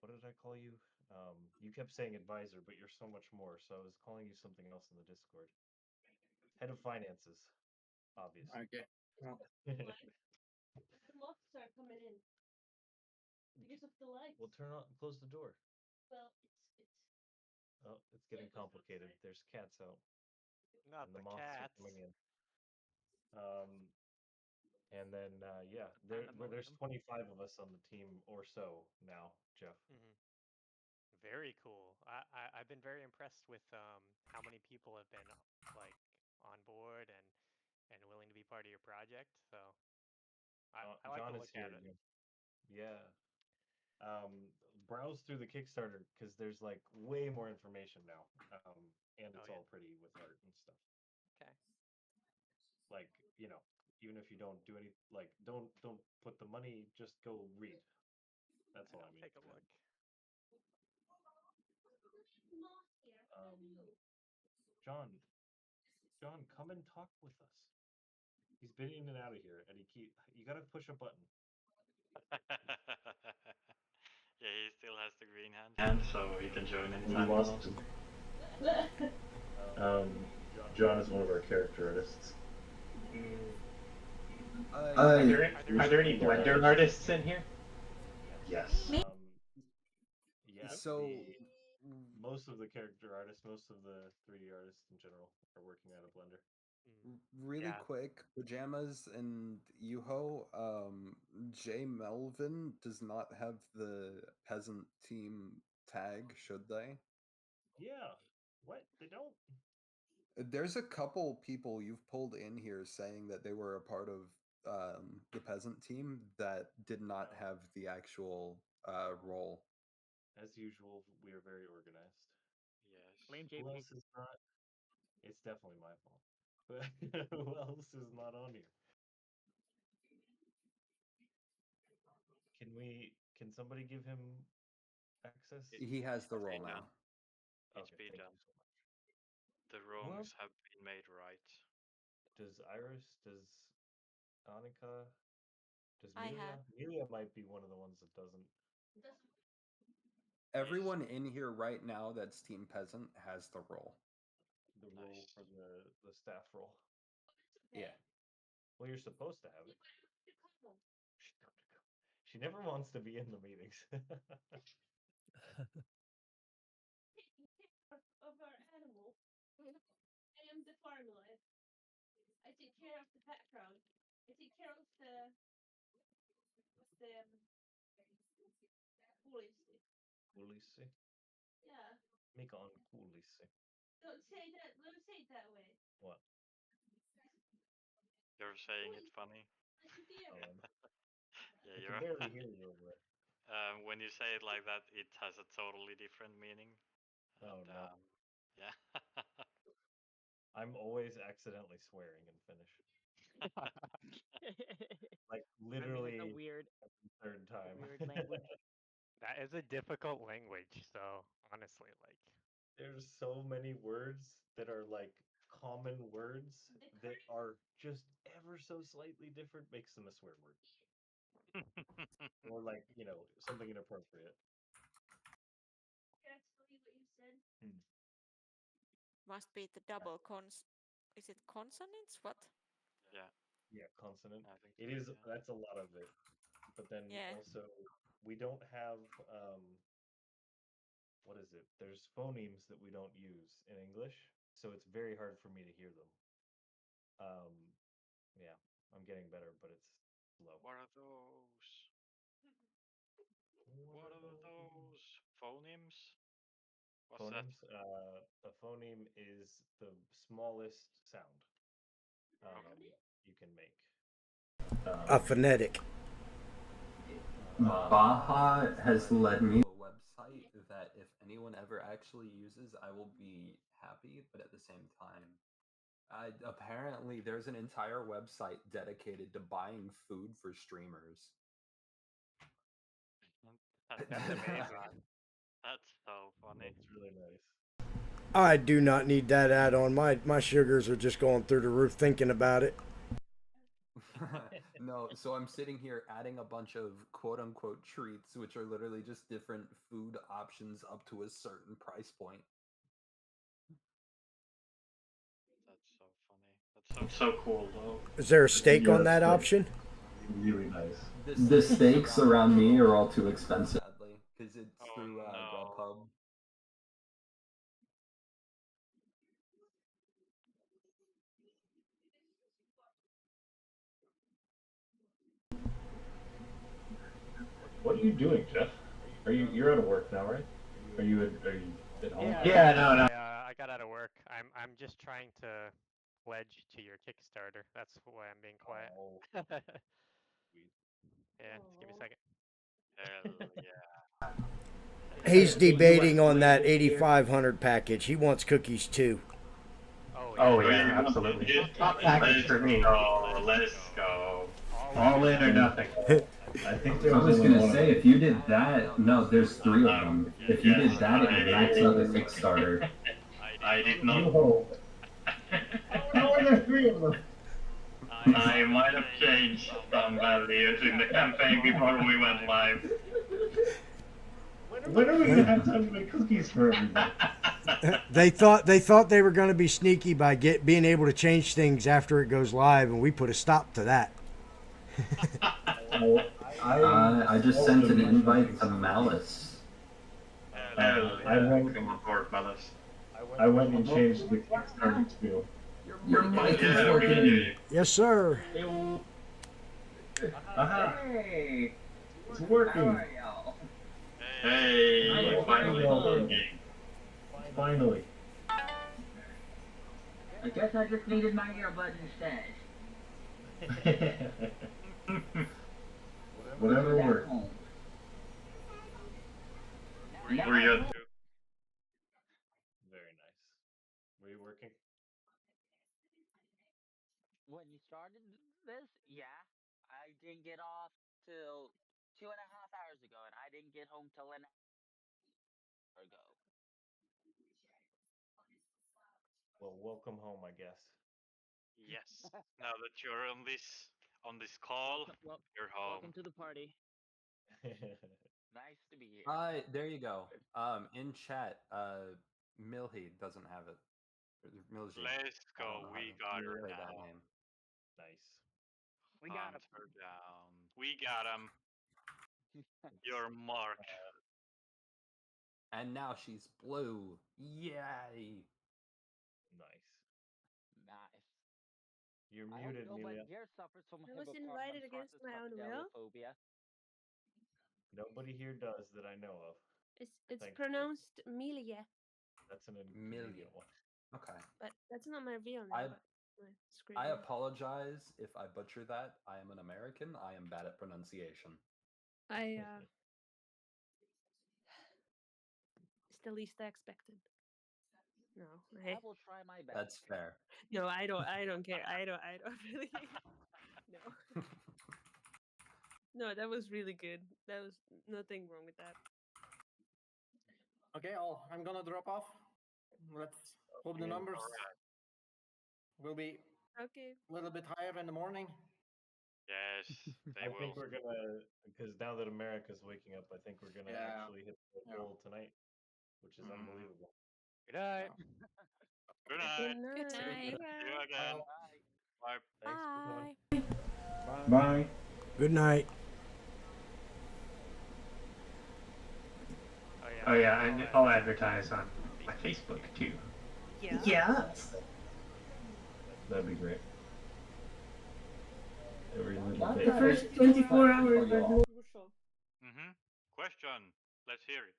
What did I call you? You kept saying advisor, but you're so much more. So I was calling you something else in the Discord. Head of finances, obviously. Okay. Well, The moths are coming in because of the lights. We'll turn on, close the door. Well, it's. Oh, it's getting complicated. There's cats out, Not and the the moths are cats. coming in. And then yeah, there's Pandemonium. 25 of us on the team or so now, Jeff. Very cool. I've been very impressed with how many people have been like on board and willing to be part of your project. So I like to John is look here at it. again. Yeah. Browse through the Kickstarter because there's like way more information now, and Oh it's yeah. all pretty with art and stuff. Okay. Like even if you don't do any, like don't put the money, just go read. That's all I I'll mean. take a look. John, come and talk with us. He's been in and out of here, and you gotta push a button. Yeah, he still has the green hand. And so he can join anytime he wants to. John is one of our character artists. Are there any Blender artists in here? Yes. Yeah. So most of the character artists, most of the 3D artists in general, are working out of Blender. Really quick, Pajamas and Yuho, Jay Melvin does not have the Peasant team tag, should they? Yeah. What? They don't? There's a couple people you've pulled in here saying that they were a part of the Peasant team that did not have the actual role. As usual, we are very organized. Yes. Blame Who JP. else is not? It's definitely my fault. But who else is not on here? Can somebody give him access? He has the role now. It's Okay, been thank done. you so much. The wrongs have been made right. Does Iris, does Annika, does I Milia? have. Milia might be one of the ones that doesn't. Everyone in here right now that's Team Peasant has the role. The role for the staff role. Yeah. Well, you're supposed to have it. She never wants to be in the meetings. Of our animal. I am the farmer. I take care of the background. I take care of the policy. Kulissi? Yeah. Mikä on kulissi? Don't say that. Don't say it that way. What? You're saying it funny. Yeah, I you're. can barely hear you over it. When you say it like that, it has a totally different meaning. Oh no. Yeah. I'm always accidentally swearing in Finnish. Like literally I mean, it's a weird, third time. Weird language. That is a difficult language, so honestly, like There's so many words that are like common words that are just ever so slightly different makes them a swear word. Or like, something inappropriate. Actually, what you said. Must be the double is it consonants? What? Yeah. Yeah, consonant. I think It so, is. yeah. That's a lot of it. But then Yeah. also we don't have what is it? There's phonemes that we don't use in English, so it's very hard for me to hear them. Yeah, I'm getting better, but it's slow. What are those? What are those? Phonemes? What's Phonemes? that? A phoneme is the smallest sound you can make. A phonetic. Baja has led me. A website that if anyone ever actually uses, I will be happy, but at the same time, apparently there's an entire website dedicated to buying food for streamers. that's amazing. That's so funny. It's really nice. I do not need that add-on. My sugars are just going through the roof thinking about it. No, so I'm sitting here adding a bunch of quote-unquote treats, which are literally just different food options up to a certain price point. That's so funny. That's so cool, though. Is there a steak on that option? Really nice. The steaks around me are all too expensive. Sadly, because it's through Grubhub. What are you doing, Jeff? You're out of work now, right? Are you at home? Yeah, no. I got out of work. I'm just trying to pledge to your Kickstarter. That's why I'm being quiet. Yeah, just give me a second. Hell yeah. He's debating on that 8,500 package. He wants cookies too. Oh yeah, absolutely. Top package for me. Oh, let's go. All in or nothing. I think I was gonna say, if you did that, no, there's 3 of them. If you did that, it would max out the Kickstarter. I I did You not. hold. How are there three of them? I might have changed some values in the campaign before we went live. When are we gonna have time to make cookies for everybody? They thought they were going to be sneaky by being able to change things after it goes live, and we put a stop to that. Oh, I just also sent an made invite cookies. to Malice. I went. Come on board, Malice. I went and changed the Kickstarter too. Your mic is Yeah, we can hear working. you. Yes, sir. Aha! Hey, It's how working. are y'all? Hey, finally working. Finally. I guess I just needed my earbud instead. Whatever works. Were you at two? Very nice. Were you working? When you started this, yeah, I didn't get off till 2.5 hours ago, and I didn't get home till an hour ago. Well, welcome home, I guess. Yes. Now that you're on this call, you're home. Welcome to the party. Nice to be here. There you go. In chat, Milhi doesn't have it. Milji. Let's go. We got her Say now. that name. Nice. We got Hunt her down. We got him. You're marked. And now she's blue. Yay! Nice. Nice. You're I muted, hope nobody Melia. here suffers from I was invited against my own will. phobia. Nobody here does that I know of. It's Thankfully. pronounced Milia, That's an Millie. inconvenient one. Okay. but that's not my real name. I but my screen I name. apologize if I butcher that. I am an American. I am bad at pronunciation. It's the least I expected. No, I will try my best. That's fair. No, I don't care. I don't really. No. No, that was really good. That was nothing wrong with that. Okay, I'm gonna drop off. Let's hope the numbers will be Okay. a little bit higher in the morning. Yes, they I will. think we're gonna, because now that America's waking up, I think we're gonna Yeah. actually hit the goal tonight, which is unbelievable. Good night. Good night. Good See night. you again. Bye. Thanks for coming. Bye. Good night. Oh yeah, and I'll advertise on my Facebook too. Yeah. Yes. That'd be great. Every little The bit. first 24 hours are crucial. Question. Let's hear it.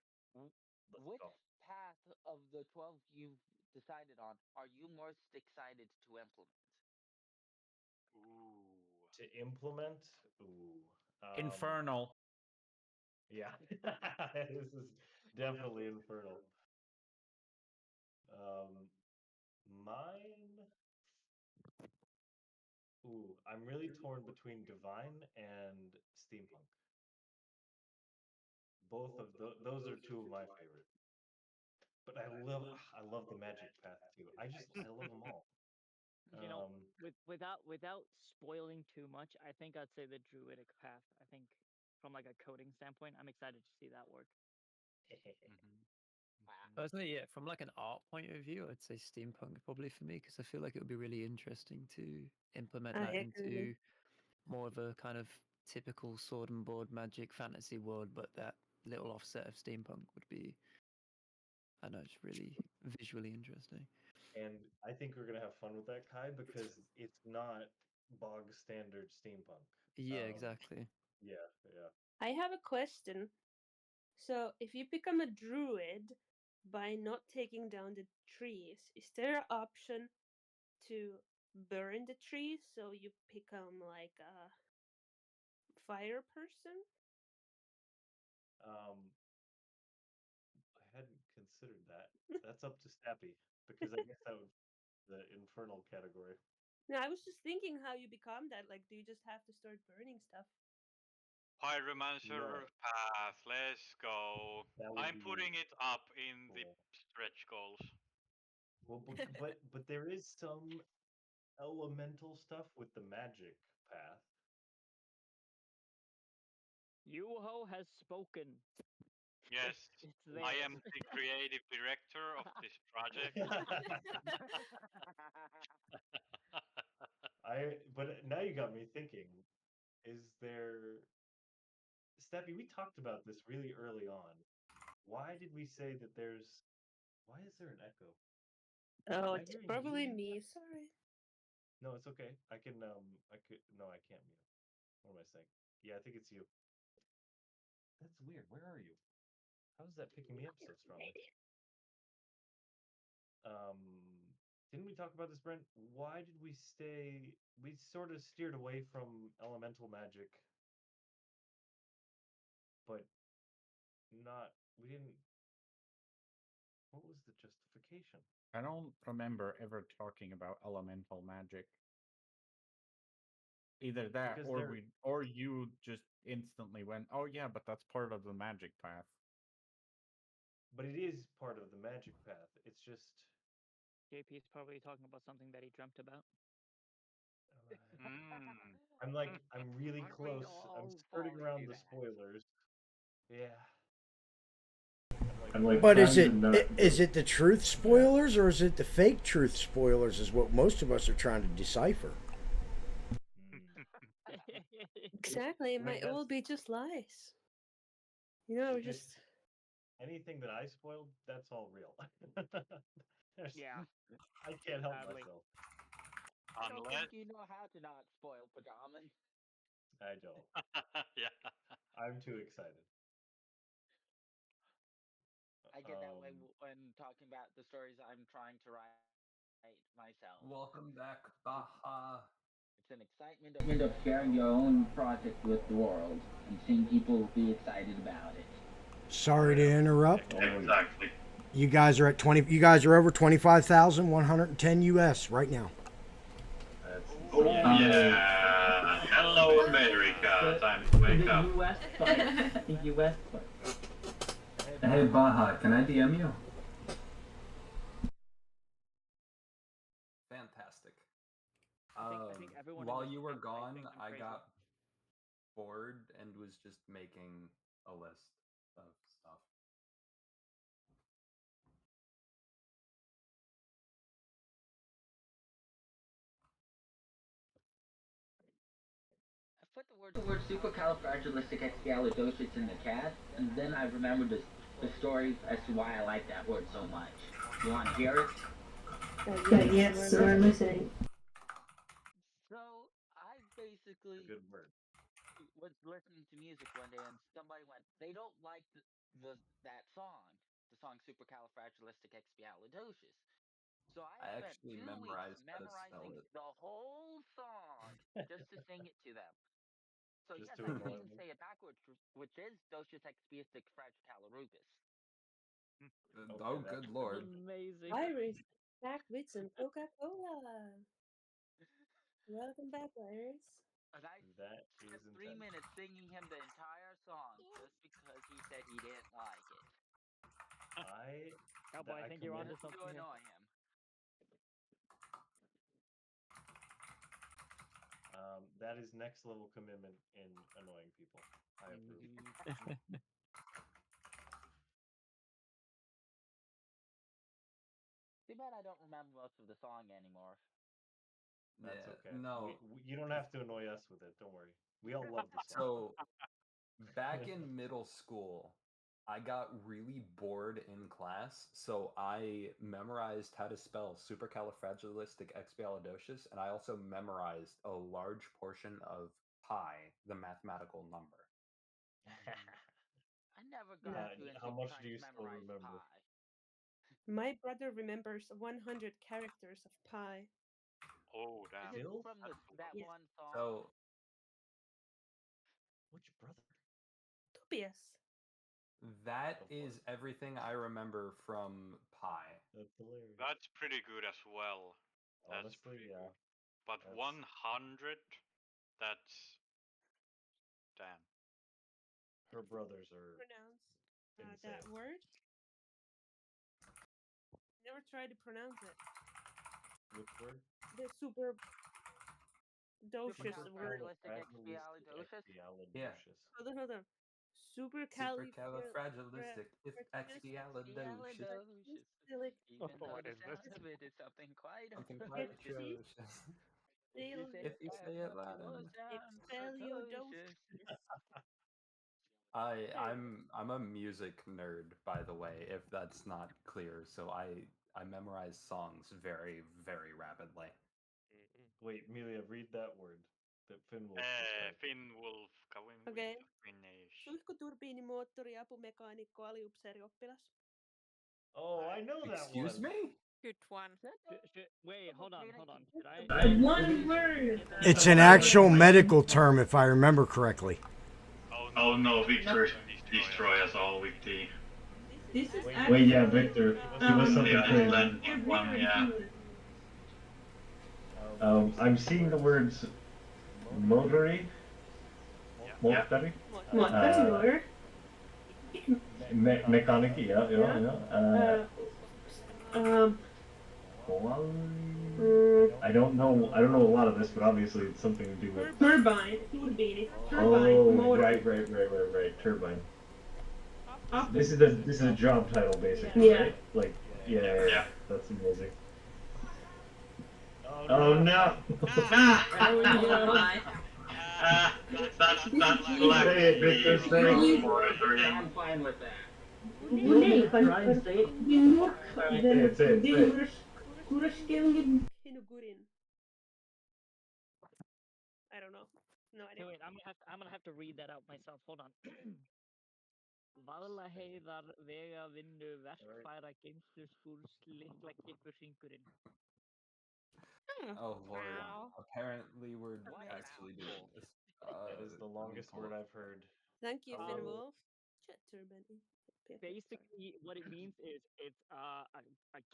Which path of the 12 you've decided on are you most excited to implement? Ooh. To implement? Ooh. Infernal. Yeah. This is definitely infernal. Mine. Ooh, I'm really torn between Divine and Steampunk. Both of those are two of my favorite. But I love the Magic Path too. I love them all. You know, without spoiling too much, I think I'd say the druidic path. I think from like a coding standpoint, I'm excited to see that work. Personally, yeah, from like an art point of view, I'd say steampunk probably for me because I feel like it would be really interesting to implement that into more of a kind of typical sword and board magic fantasy world, but that little offset of steampunk would be, I know, it's really visually interesting. And I think we're gonna have fun with that, Kai, because it's not bog standard steampunk. Yeah, exactly. Yeah. I have a question. So, if you become a druid by not taking down the trees, is there an option to burn the trees so you become like a fire person? I hadn't considered that. That's up to Stappy, because I guess that would the infernal category. No, I was just thinking how you become that. Like, do you just have to start burning stuff? Pyromancer path. Let's go. I'm putting it up in the stretch goals. Well, but there is some elemental stuff with the magic path. Yuho has spoken. Yes, It's I there. am the creative director of this project. But now you got me thinking. Is there, Steppy? We talked about this really early on. Why did we say that there's? Why is there an echo? Oh, Am I it's hearing probably you? me. Sorry. No, it's okay. I can I could no, I can't mute. What am I saying? Yeah, I think it's you. That's weird. Where are you? How is that picking me up so strongly? Um, didn't we talk about this, Brent? Why did we stay? We sort of steered away from elemental magic, but not. We didn't. What was the justification? I don't remember ever talking about elemental magic. Either that, Because or or you just instantly went, "Oh yeah, but that's part of the magic path." But it is part of the magic path. It's just. JP's probably talking about something that he dreamt about. I'm really Aren't we close. I'm all skirting falling around to the that? spoilers. Yeah. I'm like, But is trying it to not is it the truth spoilers or is it the fake truth spoilers? Is what most of us are trying to decipher. Exactly. It might all be just lies. You know, It- just anything that I spoiled, that's all real. Yeah. I can't help Sadly. myself. I don't Unless think you know how to not spoil pajamas. I don't. Yeah. I'm too excited. I get that way Um, when talking about the stories I'm trying to write myself. Welcome back, Baha. It's an excitement Of sharing your own project with the world and seeing people be excited about it. Sorry to interrupt. exactly. You guys are at 20. You guys are over 25,110 US right now. Oh yeah. Hello, America. Time to wake up. The US part. Hey Baha, can I DM you? Fantastic. I think everyone in While this you were chat might gone, think I'm I crazy. got bored and was just making a list of stuff. I put the word The word supercalifragilisticexpialidocious in the chat, and then I remembered the story as to why I like that word so much. You want to hear it? yes, we're listening. So I basically good word. was listening to music one day and somebody went, they don't like that song, the song Supercalifragilisticexpialidocious. So I I spent actually 2 weeks memorized how to spell memorizing it. the whole song just to sing it to them. So Just yes, to I can annoy even them. say it backwards, which is Docious Expiastic Fragicalorubus. Oh, good lord. Amazing. Iris, back with some Coca-Cola. Welcome back, Iris. And I That spent is 3 intense. minutes singing him the entire song just because he said he didn't like it. Cowboy, I think you're onto Just to something here. annoy him. That is next level commitment in annoying people. I approve. Too bad I don't remember most of the song anymore. That's Yeah, okay. no. You don't have to annoy us with it. Don't worry. We all love the song. So, back in middle school, I got really bored in class, so I memorized how to spell supercalifragilisticexpialidocious, and I also memorized a large portion of pi, the mathematical number. I never got too How into much trying do to you still memorize remember? pi. My brother remembers 100 characters of pi. Oh damn. Is it from that Yes. one song? So, which brother? Tobias. that is everything I remember from pi. That's hilarious. That's pretty good as well. That's Honestly, pretty yeah. good. But 100, that's damn. Her brothers are Pronounce insane. that word. Never never tried to pronounce it. Which word? The super docious word. Supercalifragilisticexpialidocious? Yeah. Hold on. Supercalifragilisticexpialidocious. Even though What the is this? sound of it is something quite Something quite atrocious. If you say If you say it loud it enough. sounds atrocious. I'm a music nerd, by the way, if that's not clear. So I memorize songs very, very rapidly. Wait, Amelia, read that word that Finn Wolf described. Finn Wolf going Okei. with Finnish. Suihkuturbiinimoottori, apumekaanikko, aliupseerioppilas. Oh, I know that Excuse one. me? Good one. Wait, hold on. Should I? One word. It's an actual medical term, if I remember correctly. Oh no, Victor destroy us all with the. This is Wait, yeah, Victor, give us something crazy. One, yeah. I'm seeing the words motory, motory, Motor. mechanic, yeah. I don't know a lot of this, but obviously it's something to do with Turbine. Turbine. Oh, right. Turbine. This is a job title, basically, Yeah. right? Like, yeah. That's amazing. Oh Oh no! no! That's like Say it, Victor, say it. I'm fine with that. Nej, Try and say it. Say it. Hinugurin. I don't know. No idea. Wait, I'm gonna have to read that out myself. Hold on. Valla heiðar vega vinnu verkfæra geymsluskúrslitlakippuhringurinn. Oh Lord. Wow. Apparently we're actually doing this. That is the longest word I've heard. Thank you, Finn Um, Wolf. Chat turbine. Basically, what it means is it's a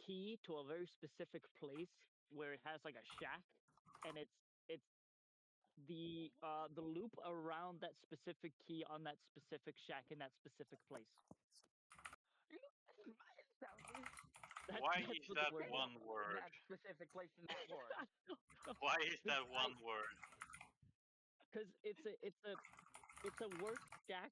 key to a very specific place where it has like a shack, and it's the loop around that specific key on that specific shack in that specific place. Why is what the that word one word? That specific place in that word. Why is that one word? Because it's a work shack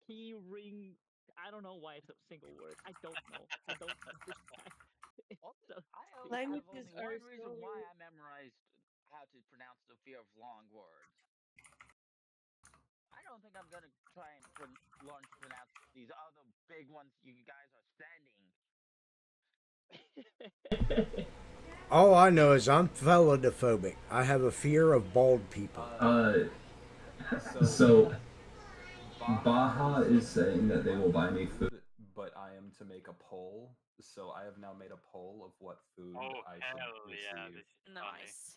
key ring. I don't know why it's a single word. I don't know. I don't understand. I only have Languages only are one reason so- why I memorized how to pronounce the fear of long words. I don't think I'm gonna try and learn to pronounce these other big ones you guys are standing. All I know is I'm felodophobic. I have a fear of bald people. So Baja is saying that they will buy me food. But I am to make a poll. So I have now made a poll of what food Oh I hell should receive. yeah, this is funny. Nice.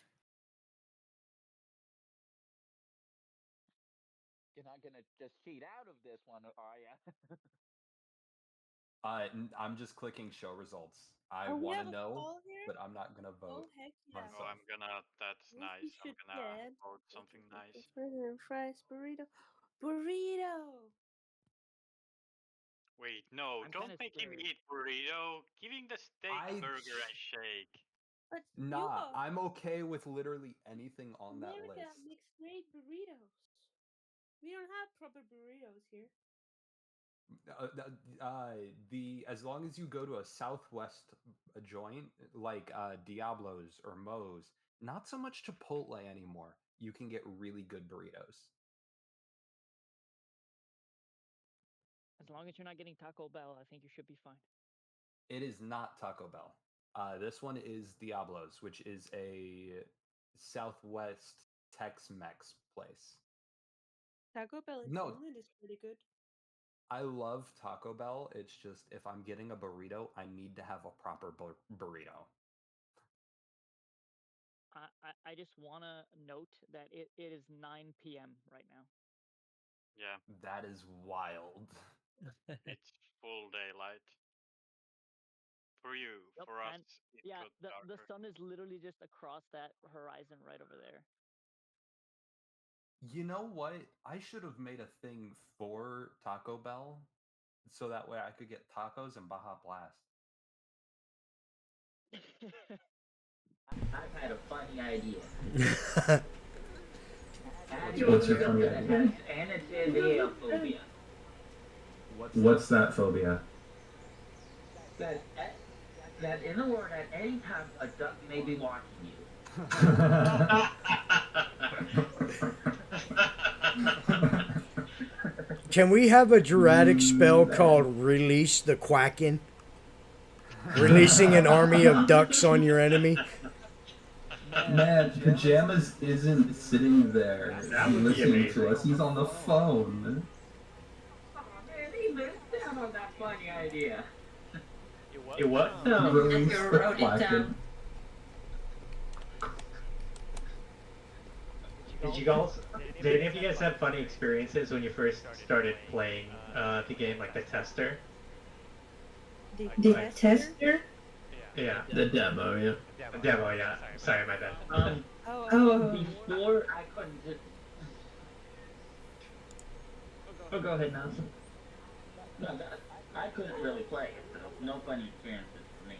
You're not gonna just cheat out of this one, are ya? I'm just clicking show results. I Oh, we want have to a know, poll here? but I'm not gonna vote Oh, heck yeah. myself. Oh, I'm gonna. That's What nice. we I'm should gonna get? vote something nice. Burger, fries, burrito. Burrito! Wait, no, I'm don't kinda make him scared. eat burrito. Give him the steak, burger, and shake. But Nah, I'm okay with literally anything on that America list. makes great burritos. We don't have proper burritos here. As long as you go to a Southwest joint like Diablo's or Moe's, not so much Chipotle anymore. You can get really good burritos. As long as you're not getting Taco Bell, I think you should be fine. It is not Taco Bell. This one is Diablo's, which is a Southwest Tex-Mex place. Taco Bell in No. Finland is pretty good. I love Taco Bell. It's just if I'm getting a burrito, I need to have a proper burrito. I just want to note that it is 9 p.m. right now. Yeah. That is wild. It's full daylight. For you, Yep, for us, and it yeah, got the darker. sun is literally just across that horizon right over there. You know what? I should have made a thing for Taco Bell so that way I could get tacos and Baja Blast. I've had a funny idea. What's your funny idea? Anatidiophobia. What's that phobia? That in the world at any time a duck may be watching you. Can we have a dramatic spell called Release the Quacking? Releasing an army of ducks on your enemy? Man, Pajamas isn't sitting there listening to us. He's on the phone. Oh man, he missed out on that funny idea. It what? Release the Quacking. Did any of you guys have funny experiences when you first started playing the game, like the tester? The tester? Yeah. The demo, yeah. The demo, yeah. Sorry, my bad. Before I couldn't just. Oh, go ahead now. No, I couldn't really play it, so no funny experiences for me.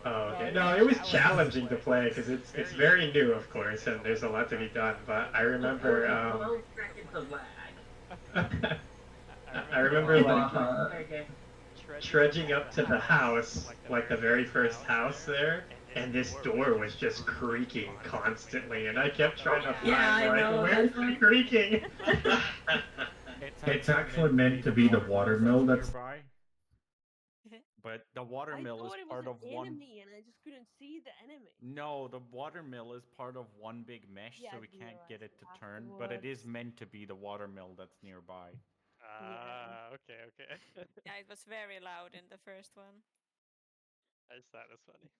Oh, okay. No, it was challenging to play because it's very new, of course, and there's a lot to be done. But I remember, 12 seconds of lag. I remember like trudging up to the house, like the very first house there, and this door was just creaking constantly, and I kept trying to find where's the creaking? It's actually meant to be the watermill that's nearby. But the I watermill thought is it was part an of one. enemy, and I just couldn't see the enemy. No, the watermill is part of one big mesh, Yeah, so I we can't realized get it to turn. But it is meant to be the watermill that's nearby. Okay, okay. Yeah, it was very loud in the first one. I just thought it was funny.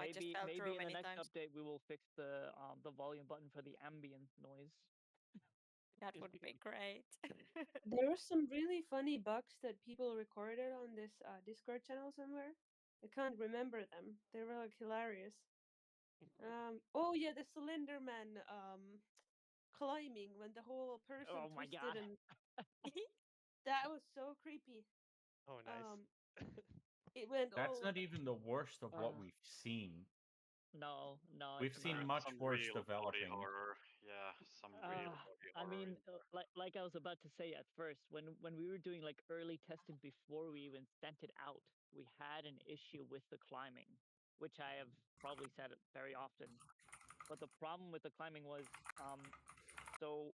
I just Maybe fell through in the many next times. update we will fix the volume button for the ambient noise. That would be great. There were some really funny bugs that people recorded on this Discord channel somewhere. I can't remember them. They were like hilarious. Oh yeah, the Slender Man climbing when the whole person Oh my twisted god. and that was so creepy. Oh, nice. It went That's all. not even the worst of what we've seen. No, We've it's seen not. much Some worse real body developing. horror. Yeah, some real body I horror. mean, like I was about to say at first, when we were doing like early testing before we even sent it out, we had an issue with the climbing, which I have probably said it very often. But the problem with the climbing was, so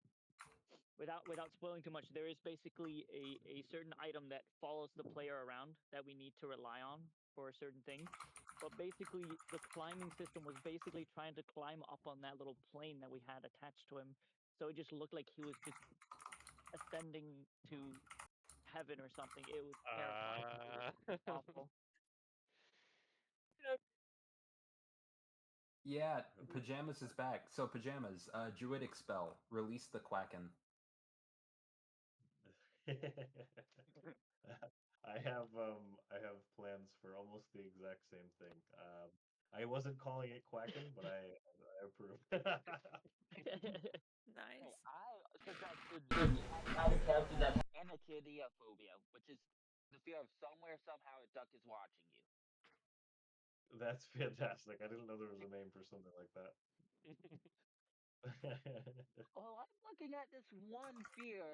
without spoiling too much, there is basically a certain item that follows the player around that we need to rely on for certain things. But basically, the climbing system was basically trying to climb up on that little plane that we had attached to him. So it just looked like he was just ascending to heaven or something. It was terrifying. It was awful. Yeah, Pajamas is back. So Pajamas, Druidic spell, release the Quacken. I have plans for almost the exact same thing. I wasn't calling it quacking, but I approve. Nice. I suggested add a character that has anatidiophobia, which is the fear of somewhere, somehow a duck is watching you. That's fantastic. I didn't know there was a name for something like that. Well, I'm looking at this one fear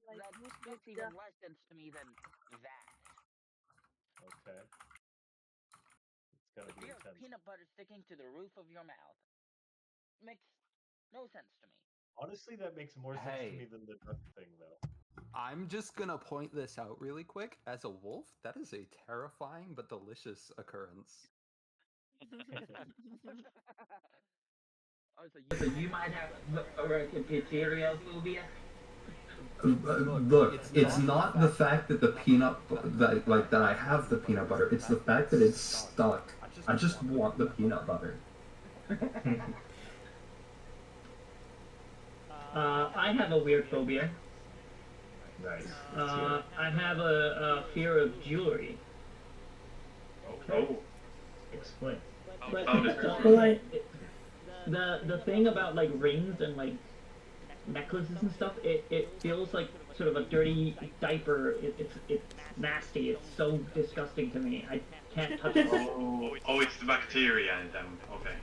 Like, that who's makes this even duck? less sense to me than that. Okay. It's The gotta be fear of intense. peanut butter sticking to the roof of your mouth makes no sense to me. Honestly, that makes more sense to me than the duck thing, though. I'm just gonna point this out really quick. As a wolf, that is a terrifying but delicious occurrence. Oh, so you might have arachnophobia? Look, it's not the fact that the that I have the peanut butter. It's the fact that it's stuck. I just want the peanut butter. I have a weird phobia. Nice. I have a fear of jewelry. Okay. Oh, explain. But Like, the thing about like rings and like necklaces and stuff, it feels like sort of a dirty diaper. It's nasty. It's so disgusting to me. I can't touch it. Oh, it's the bacteria in them. Okay.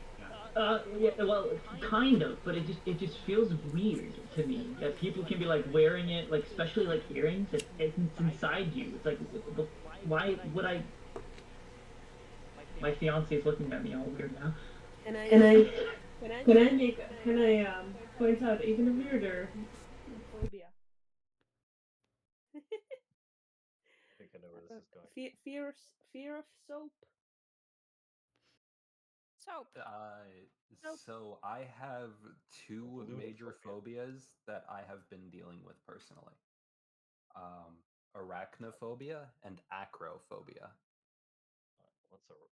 Yeah, well, kind of, but it just feels weird to me that people can be like wearing it, like especially like earrings. It's inside you. It's like, why would I? My fiance is looking at me all weird now. Can I Can I? can I Can I make make? Can I point out even a weirder? phobia? I think I know where this is going. Fear of soap. Soap. So I have two major phobias that I have been dealing with personally. Arachnophobia and acrophobia.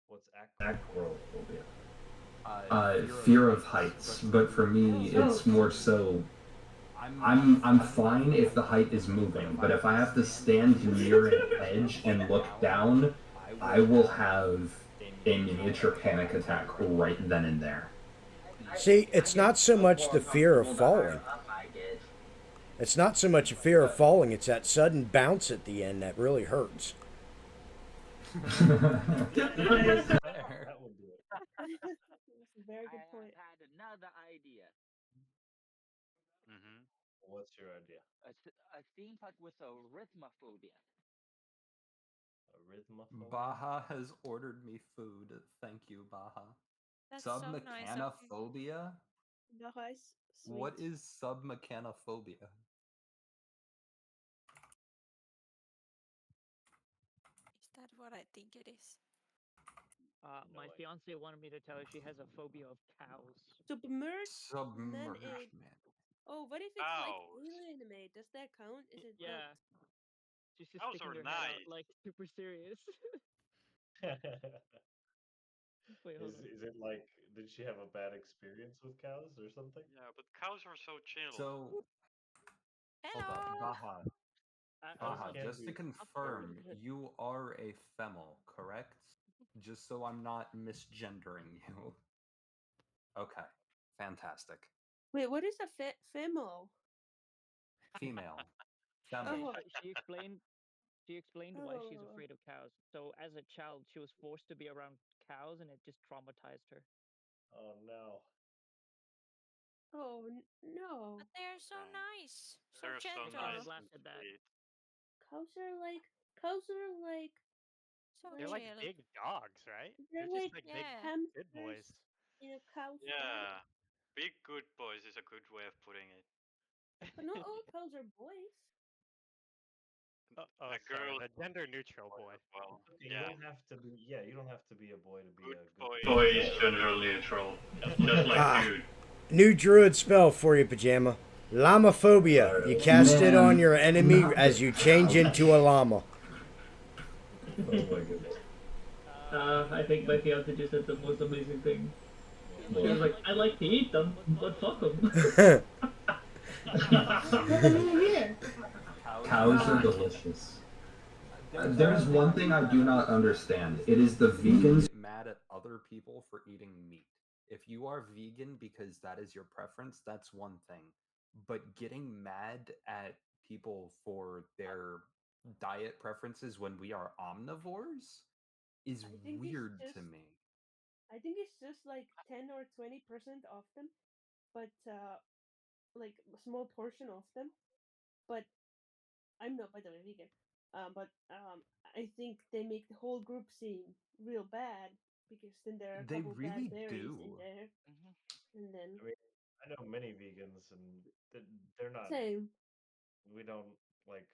What's Acrophobia. Fear of heights, but for me, it's more so. I'm fine if the height is moving, but if I have to stand near an edge and look down, I will have a miniature panic attack right then and there. See, it's not so much the fear of falling. It's not so much a fear of falling, it's that sudden bounce at the end that really hurts. That would do it. That's a very good point. I had another idea. Mm-hmm. What's your idea? A steampunk with arithmophobia. Arithmophobia? Baha has ordered me food. Thank you, Baha. That's so nice of you. Submechanophobia? Nice, sweet. What is submechanophobia? Is that what I think it is? My fiance wanted me to tell her she has a phobia of cows. Submerged man Submerged egg. man. Oh, what if it's like Cows. alien made? Does that count? Is it Yeah. not? She's just Cows sticking are her head out nice. like super serious. Wait, hold on. Is it like, did she have a bad experience with cows or something? Yeah, but cows are so chill. So, hold up, Hello. Baha. Baha, can just to be. confirm, you are a female, correct? Just so I'm not misgendering you. Okay, fantastic. Wait, what is a femo? Female. Oh. She explained. She explained why she's Oh. afraid of cows. So as a child, she was forced to be around cows, and it just traumatized her. Oh no. Oh no. But they're so nice, so They're so gentle. I kind nice of laughed and at that. sweet. Cows are like So They're like chill. big dogs, right? they're They're just like like big, Yeah. good boys. hamsters in a cow's body. Yeah. Big good boys is a good way of putting it. But not all cows are boys. Oh, A sorry, girl the gender neutral boy. well. You Yeah. don't have to be. Yeah, you don't have to be a boy to be Good a good boy. Boy is gender neutral, just like dude. New druid spell for you, Pajama. Llamaphobia. You cast it on your enemy as you change into a llama. Oh my goodness. I think my fiance just said the most amazing thing. She was like, I like to eat them, but fuck them. Cows are delicious. There's one thing I do not understand. It is the vegans. Get mad at other people for eating meat. If you are vegan because that is your preference, that's one thing. But getting mad at people for their diet preferences when we are omnivores is I think weird it's to just me. I think it's just like 10 or 20% of them, but like a small portion of them. But I'm not, by the way, vegan. But I think they make the whole group seem real bad because then there are a They couple bad really berries in do. there, and then I mean, I know many vegans, and they're not. same. We don't like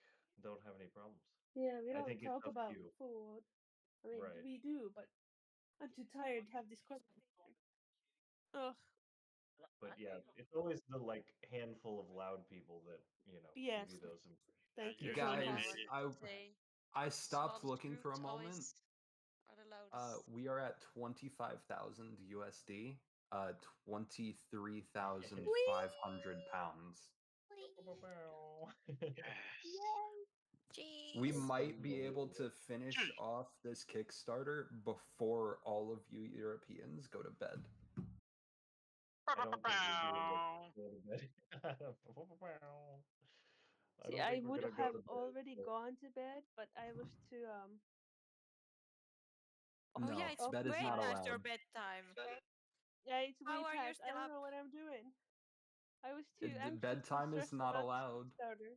don't have any problems. Yeah, we I don't think it's talk a about few. food. I mean, Right. we do, but I'm too tired to have this conversation. Ugh. But yeah, it's always the like handful of loud people that Yes. give you those impressions. Thank you so Guys, much. I stopped looking for a moment. Are the loudest. We are at 25,000 USD, 23,500 pounds. We Jeez. might be able to finish off this Kickstarter before all of you Europeans go to bed. I don't think we'll be able to go to bed. I See, don't I think we're would gonna go have to bed. already gone to bed, but I was too Oh yeah, No, it's bed is way not past your allowed. bedtime. Yeah, it's way How are you past. I still don't up? know what I'm doing. I was too The anxious and bedtime is stressed not about allowed. Kickstarter.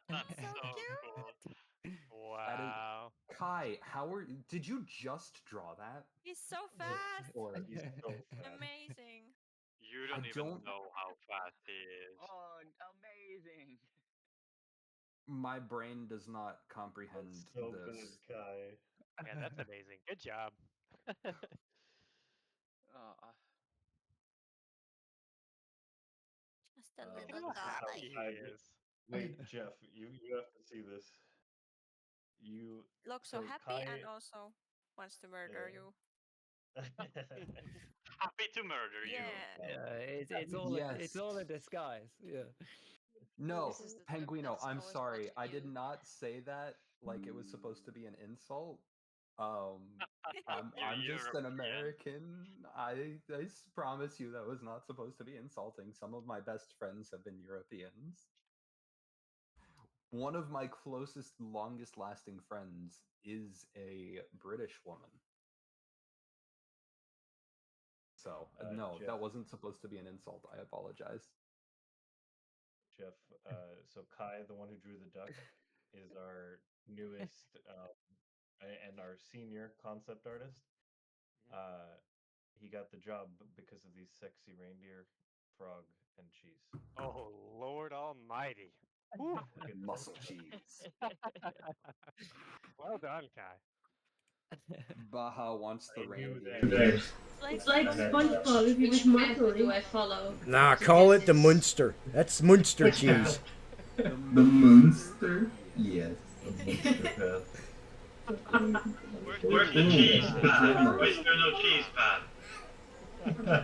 That's So so cool. cute. That is Wow. Kai. Did you just draw that? He's so fast. Or He's so fast. Amazing. You I don't even don't. know how fast he is. Oh, amazing. My brain does not That's comprehend so good, this. Kai. Yeah, that's amazing. Good job. Oh, Just a Um, little this is how Happy darling. he Kai gets. is. Wait, Jeff, you have to see this. You Looks so so happy and Kai. also wants to murder Yeah. you. Happy to murder you. Yeah. Yeah, it's all Yes. a disguise. Yeah. No, This is the look Penguino, that's I'm always sorry. watching I did you. not say that like it was supposed to be an insult. I'm You just an European. American. I promise you that was not supposed to be insulting. Some of my best friends have been Europeans. One of my closest, longest lasting friends is a British woman. So, no, Jeff, that wasn't supposed to be an insult. I apologize. Jeff. So Kai, the one who drew the duck, is our newest and our senior concept artist. Uh, he got the job because of these sexy reindeer, frog, and cheese. Oh Lord Almighty. Whew. Look at Muscle this. cheese. Well done, Kai. Baja wants the I knew reindeer. that. It's like Okay. SpongeBob if you Which with method do muscle. I follow? Nah, to call get it the this? Munster. That's Munster cheese. The The Munster? Yes. Where's the cheese pad? Why is there no cheese pad?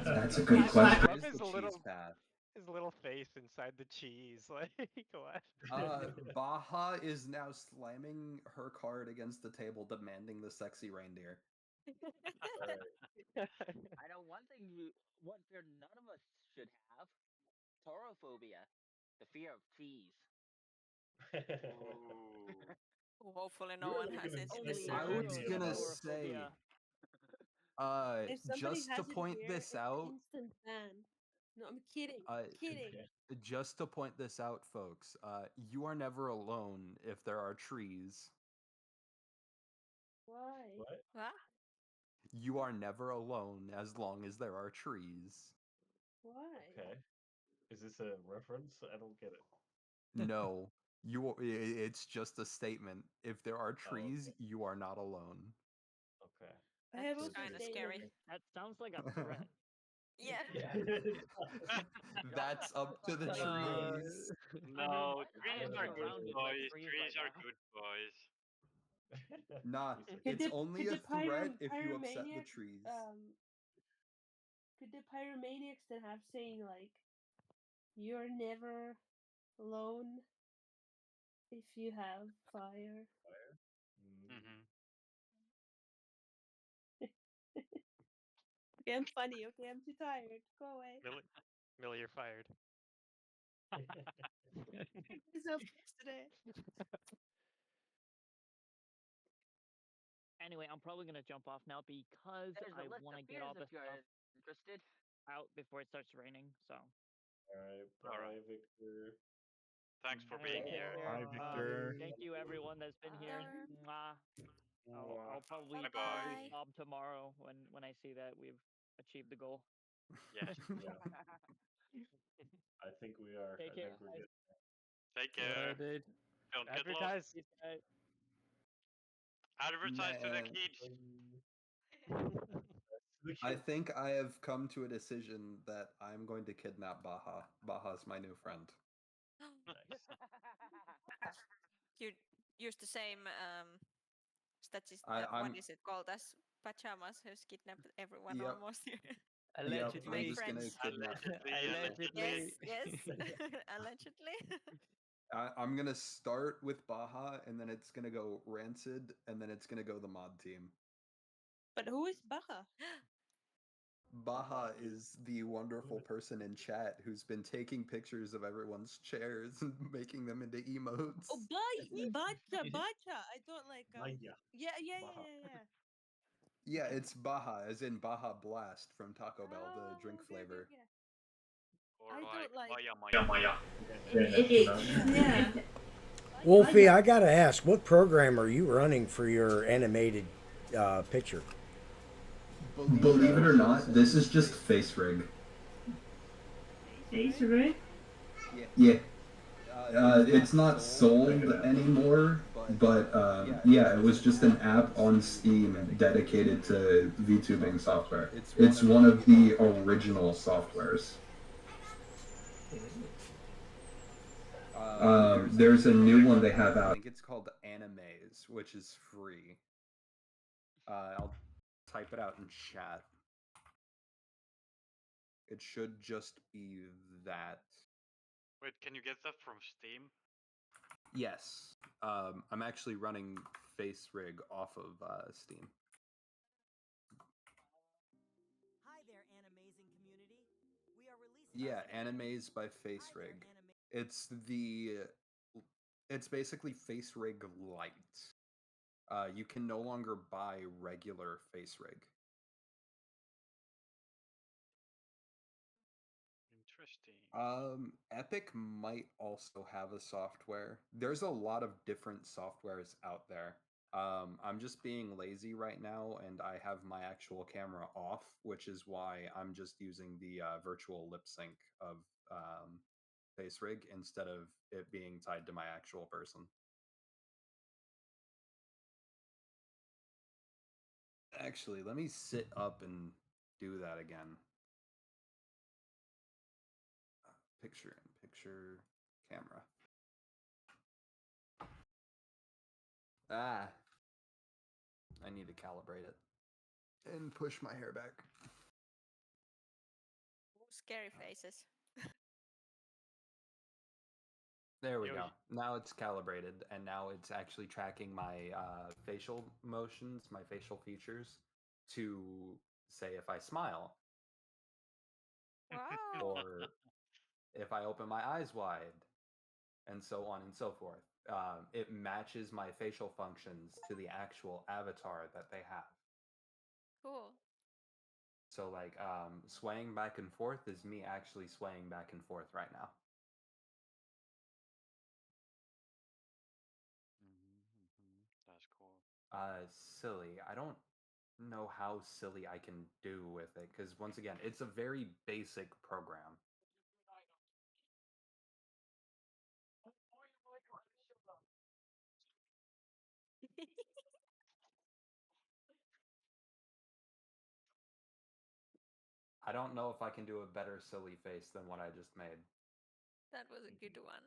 That's a good I question. love Is the cheese path? his little face inside the cheese. Like what? Baja is now slamming her card against the table, demanding the sexy reindeer. I know one fear none of us should have: torophobia, the fear of cheese. Ooh, hopefully no You are one like has an it in this I server. was gonna say, If somebody just to has it point here, this it's out, instant ban. No, I'm kidding. uh, Kidding. just to point this out, folks, you are never alone if there are trees. Why? What? What? You are never alone as long as there are trees. Why? Okay. Is this a reference? I don't get it. No, it's just a statement. If there are trees, you are not alone. Okay. I have That's also kind of stated. scary. That sounds like a threat. Yeah. That's up to the trees. No, I trees am are good surrounded by boys. trees Trees right are now. good boys. Nah, Could it's the only could a the threat if you upset the pyromaniac trees. could the pyromaniacs then have saying like, "You're never alone if you have fire." Mm-hmm. Okay, I'm funny. Okay, I'm too tired. Go away. Millie, you're fired. Myself yesterday. Anyway, I'm probably gonna jump off now because There's a I list want of to get fears all if the you're stuff interested. out before it starts raining. So, All right, Victor. Thanks for anyway, being take here. care. Bye, Victor. Thank you everyone that's been here. Mwah. I'll probably Bye bye. sob tomorrow when I see that we've achieved the goal. Yes. Yeah. I think we are. Take I care. think we're good. Take care. Dude. Don't get lost. Advertise. Peace, guys. Advertise to the Man, kids. I think I have come to a decision that I'm going to kidnap Baja. Baja's my new friend. Nice. You use the same I'm what is it called as pajamas who's kidnapped everyone Yep. almost here. Yep, I'm Make just gonna friends. kidnap. Yes, yes. Allegedly. I'm gonna start with Baja, and then it's gonna go Rancid, and then it's gonna go the mod team. But who is Baja? Baha is the wonderful person in chat who's been taking pictures of everyone's chairs and making them into emotes. Oh, bacha. I thought like Baya. yeah. Yeah, it's Baja, as in Baja Blast from Taco Bell, the drink flavor. Or I like thought like Maya Maya. Yeah. Wolfie, I gotta ask, what program are you running for your animated picture? Believe it or not, this is just face rig. Face rig? Yeah. It's not sold anymore, but yeah, it was just an app on Steam dedicated to VTubing software. It's one of the original softwares. There's a new one they have out. I think it's called Animes, which is free. I'll type it out in chat. It should just be that. Wait, can you get that from Steam? Yes. I'm actually running Face Rig off of Steam. Hi there, Animazing community. We are releasing Yeah, Animes by Face Rig. It's basically Face Rig Lite. You can no longer buy regular Face Rig. Interesting. Epic might also have a software. There's a lot of different softwares out there. I'm just being lazy right now, and I have my actual camera off, which is why I'm just using the virtual lip sync of Face Rig instead of it being tied to my actual person. Actually, let me sit up and do that again. Picture in picture camera. Ah. I need to calibrate it. And push my hair back. Scary faces. There we go. Now it's calibrated, and now it's actually tracking my facial motions, my facial features, to say if I smile. Wow. Or if I open my eyes wide, and so on and so forth. It matches my facial functions to the actual avatar that they have. Cool. So, like, swaying back and forth is me actually swaying back and forth right now. That's cool. Silly. I don't know how silly I can do with it, because once again, it's a very basic program. I don't know if I can do a better silly face than what I just made. That was a good one.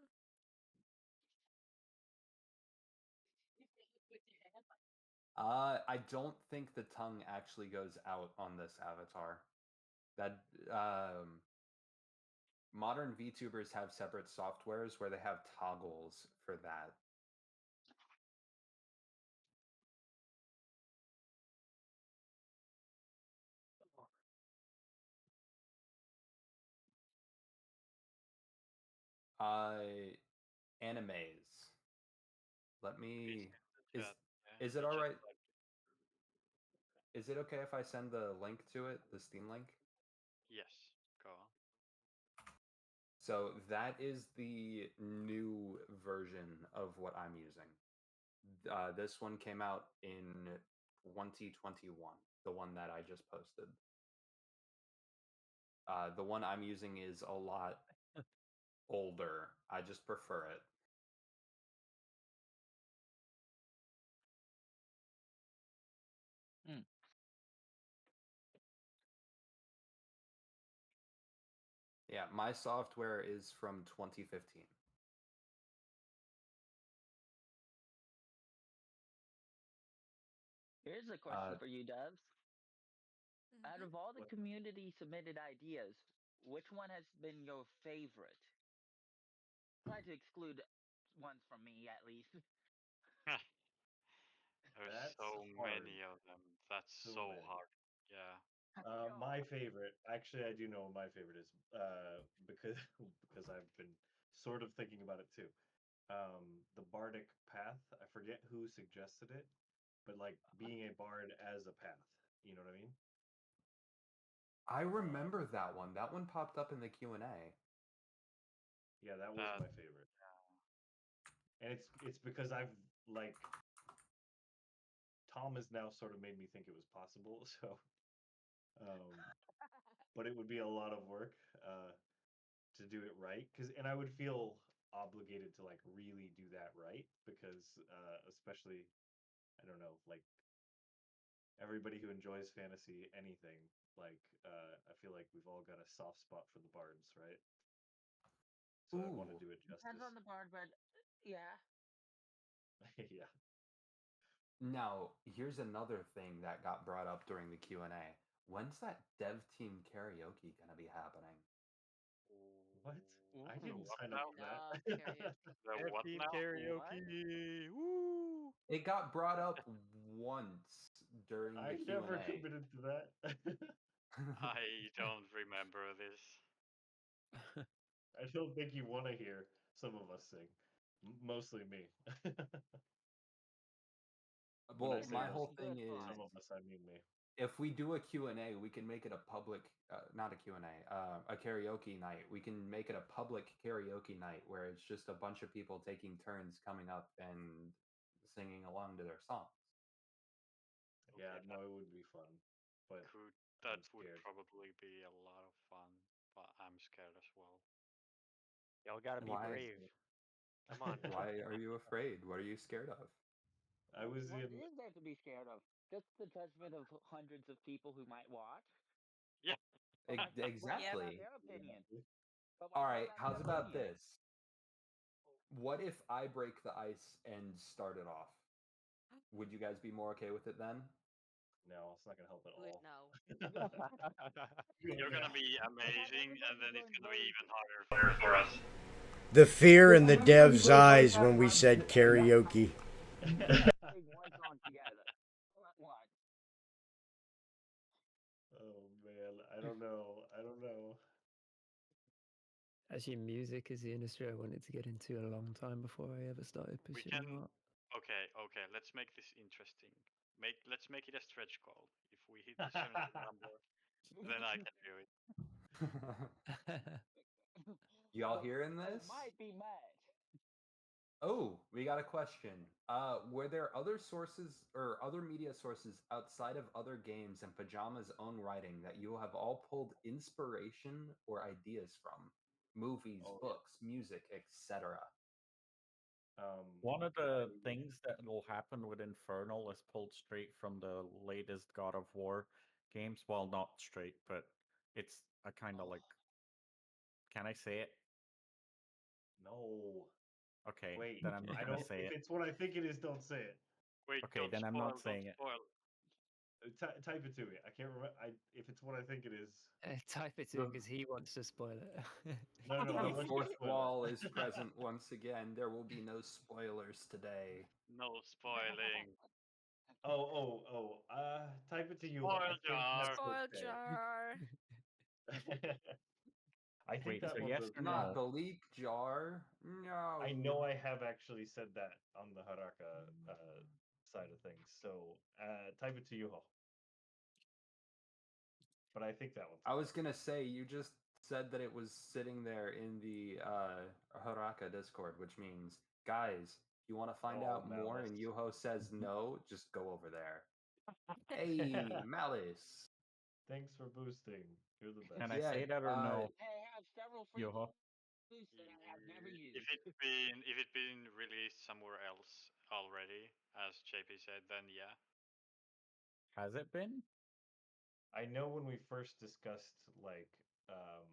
I don't think the tongue actually goes out on this avatar. That modern VTubers have separate softwares where they have toggles for that. Animes. Let me. Is it all right? Is it okay if I send the link to it, the Steam link? Yes, go on. So that is the new version of what I'm using. This one came out in 2021, the one that I just posted. The one I'm using is a lot older. I just prefer it. Yeah, my software is from 2015. Here's a question for you, devs. Out of all the community submitted ideas, which one has been your favorite? Try to exclude ones from me, at least. There's so many of them. That's so hard. Yeah. My favorite, actually, I do know what my favorite is, because because I've been sort of thinking about it too. The Bardic Path. I forget who suggested it, but like being a bard as a path. You know what I mean? I remember that one. That one popped up in the Q&A. Yeah, that was my favorite. And it's because I've like Tom has now sort of made me think it was possible. So, um, but it would be a lot of work to do it right. And I would feel obligated to like really do that right because especially I don't know, like everybody who enjoys fantasy anything, like I feel like we've all got a soft spot for the bards, right? So I want to Ooh. do it Depends justice. on the bard, but yeah. Yeah. Now, here's another thing that got brought up during the Q&A. When's that dev team karaoke gonna be happening? What? I The didn't what sign up now? for that. The what Team now? karaoke. Woo! It got brought up once during the I never Q&A. committed to that. I don't remember this. I don't think you want to hear some of us sing. Mostly me. When I Well, say my most whole of thing some is of us, I mean me. if we do a Q&A, we can make it a public, not a Q&A, a karaoke night. We can make it a public karaoke night where it's just a bunch of people taking turns coming up and singing along to their songs. Yeah, Okay, no, it would be fun, but that I'm would scared. probably be a lot of fun, but I'm scared as well. Y'all gotta be Why? brave. Come on now. Why are you afraid? What are you scared of? I was What in. is there to be scared of? Just the judgment of hundreds of people who might watch. Yeah. But they have Exactly. their opinion. But All they right, have their how's about opinion. this? What if I break the ice and start it off? Would you guys be more okay with it then? No, it's not gonna help at Good all. now. You're gonna be amazing, and then it's gonna be even harder For us. The fear in the dev's eyes when we said karaoke. Sing one song together. One. Oh man, I don't know. I don't know. Actually, music is the industry I wanted to get into a long time before I ever started We pursuing can. art. Okay, okay. Let's make this interesting. Let's make it a stretch goal. If we hit the 70 number, then I can do it. Y'all hearing I this? might be mad. Oh, we got a question. Were there other sources or other media sources outside of other games and Pajama's own writing that you have all pulled inspiration or ideas from? Movies, Oh yeah. books, music, etc. One of I the things that will happen with Infernal is pulled straight from the latest God of War games. Well, not straight, but it's a kind of like. Can I say it? no. Okay, Wait, then I'm not I gonna don't. say If it. it's what I think it is, don't say it. Wait, Okay, don't then I'm not spoil, don't saying it. spoil. Type it to me. I can't remember. If it's what I think it is. Type it to him The, because he wants to spoil it. No, no, I the want you to fourth spoil wall it. is present once again. There will be no spoilers today. No spoiling. Type it to you. I Spoil think jar. that's Spoil okay. jar. I think Wait, that so one's yes or Not okay. no? the leak jar. I No. know I have actually said that on the Harakka side of things. So type it to you, but I think that one's I okay. was gonna say you just said that it was sitting there in the Haraka Discord, which means, guys, you want to find Oh, out more, Malice. and Yuho says no, just go over there. Hey, Malice. Thanks for boosting. You're the Can best. I Yeah, say that or no? Hey, I have several free Yoho. boosts that I have never If used. it been released somewhere else already, as JP said, then yeah. Has it been? I know when we first discussed like um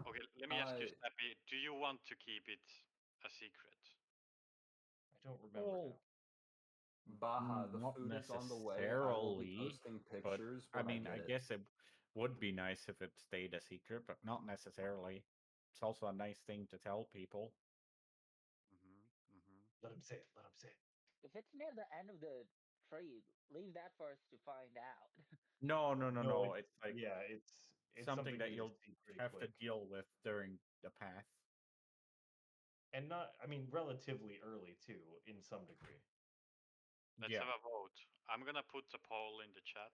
Okay, let me ask you, Snappy. Do you want to keep it a secret? I don't remember Well, now. Baja, the not food is on the way. I will be necessarily, posting but pictures I when I mean, get I it. guess it would be nice if it stayed a secret, but not necessarily. It's also a nice thing to tell people. Let him say it. Let him say it. If it's near the end of the tree. Leave that for us to find out. No, no, no, no. It's, It's like yeah, it's something that you you'll see pretty have to quick. deal with during the path. And not, I mean, relatively early too, in some degree. Let's Yeah. have a vote. I'm gonna put the poll in the chat.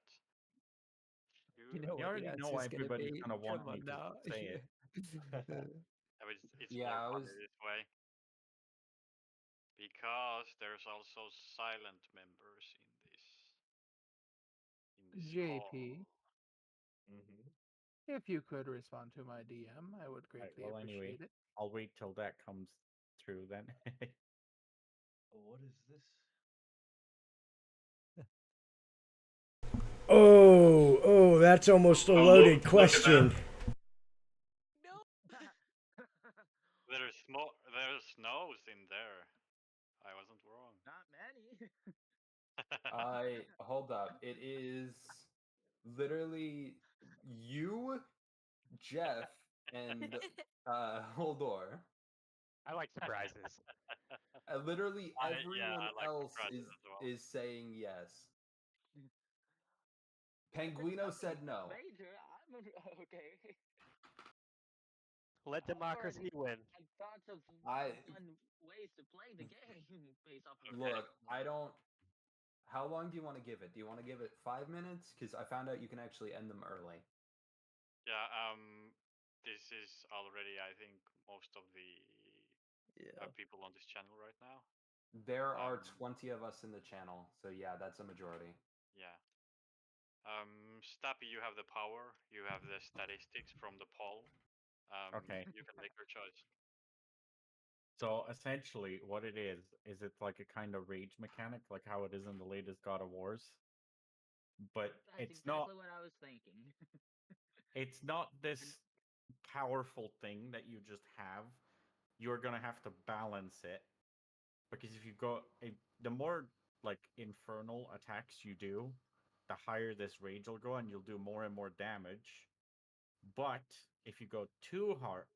You know You what the already know answer's gonna everybody's be. gonna want Come me on to now. say it. Yeah, but it's Yeah, more I funny was. this way. Because there's also silent members in this JP, call. if you could respond to my DM, I would Right, greatly well, anyway, appreciate it. I'll wait till that comes through then. What is this? Oh, that's almost a loaded question. There's snows in there. I wasn't wrong. Not many. Hold up. It is literally you, Jeff, and Holdor. I like surprises. Literally everyone I like else surprises as well. is saying yes. Penguino said no. Major, I'm okay. Let democracy win. I thoughts of I fun ways to play the game based off of look. I don't. How long do you want to give it? Do you want to give it 5 minutes? Because I found out you can actually end them early. Yeah, this is already, I think, most of the people on this channel right now. There are 20 of us in the channel, so yeah, that's a majority. Yeah. Stappy, you have the power. You have the statistics from the poll. Okay. You can make your choice. So essentially, what it is it's like a kind of rage mechanic, like how it is in the latest God of Wars. But That's it's exactly what I was thinking. it's not this powerful thing that you just have. You're gonna have to balance it, because if you go, the more like infernal attacks you do, the higher this rage will go, and you'll do more and more damage. But if you go too hard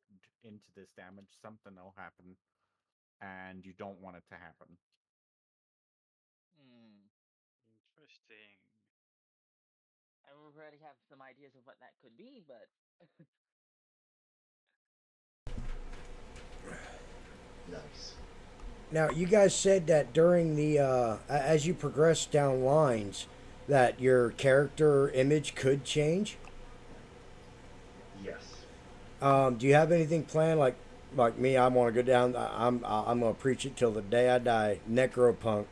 into this damage, something will happen, and you don't want it to happen. Interesting. I already have some ideas of what that could be, but Nice. Now, you guys said that during the as you progress down lines, that your character image could change. Yes. Do you have anything planned? Like me, I want to go down. I'm gonna preach it till the day I die. Necropunk.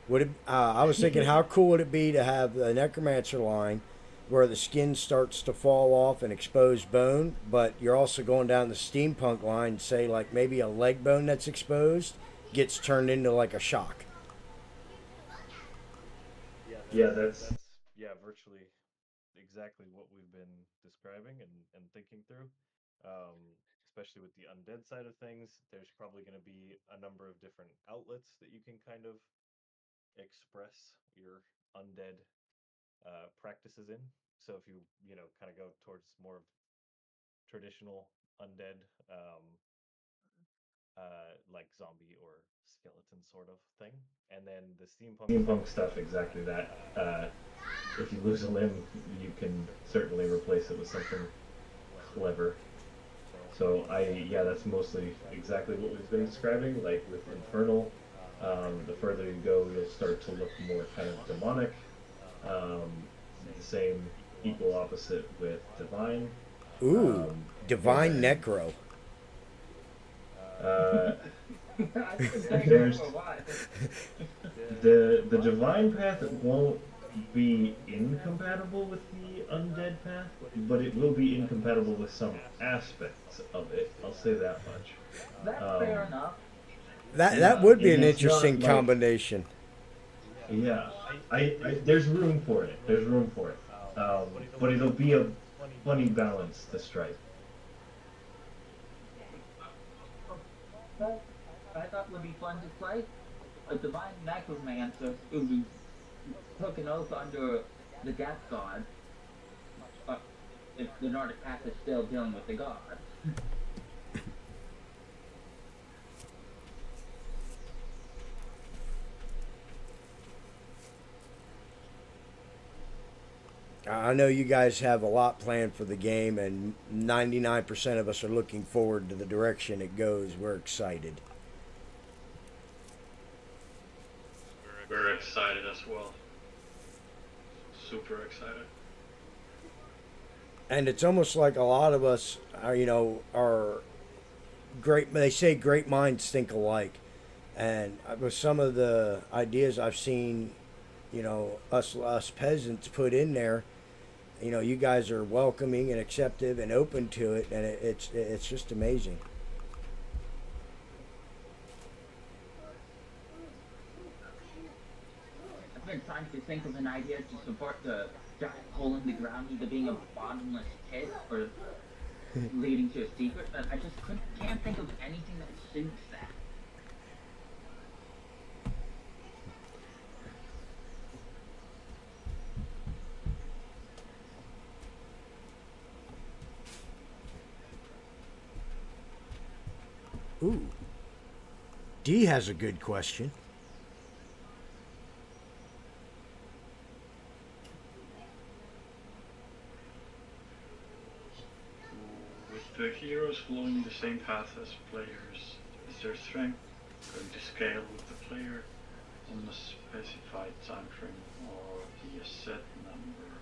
Would it? I was thinking, how cool would it be to have the necromancer line, where the skin starts to fall off and expose bone, but you're also going down the steampunk line, say like maybe a leg bone that's exposed gets turned into like a shock. Yeah, that's virtually exactly what we've been describing and thinking through. Especially with the undead side of things, there's probably going to be a number of different outlets that you can kind of express your undead practices in. So if you kind of go towards more of traditional undead, like zombie or skeleton sort of thing, and then the Steampunk stuff, exactly that. If you lose a limb, you can certainly replace it with something clever. So that's mostly exactly what we've been describing. Like with Infernal, the further you go, you'll start to look more kind of demonic. The same equal opposite with Divine. Ooh, Divine Necro. There's the divine path won't be incompatible with the undead path, but it will be incompatible with some aspects of it. I'll say that much. that's fair enough. That would be an It's not interesting like- combination. Yeah, there's room for it. There's room for it. But it'll be a funny balance to strike. I thought would be fun to play a divine necromancer who would took an oath under the death god. If the Nordic path is still dealing with the god. I know you guys have a lot planned for the game, and 99% of us are looking forward to the direction it goes. We're excited. We're excited as well. Super excited. And it's almost like a lot of us are great. They say great minds think alike, and with some of the ideas I've seen, us peasants put in there, you guys are welcoming and acceptive and open to it, and it's just amazing. I've been trying to think of an idea to support the giant hole in the ground either being a bottomless pit or leading to a secret, but I just can't think of anything that suits that. Ooh. D has a good question. With the heroes following the same path as players, is their strength going to scale with the player on a specified time frame or be a set number?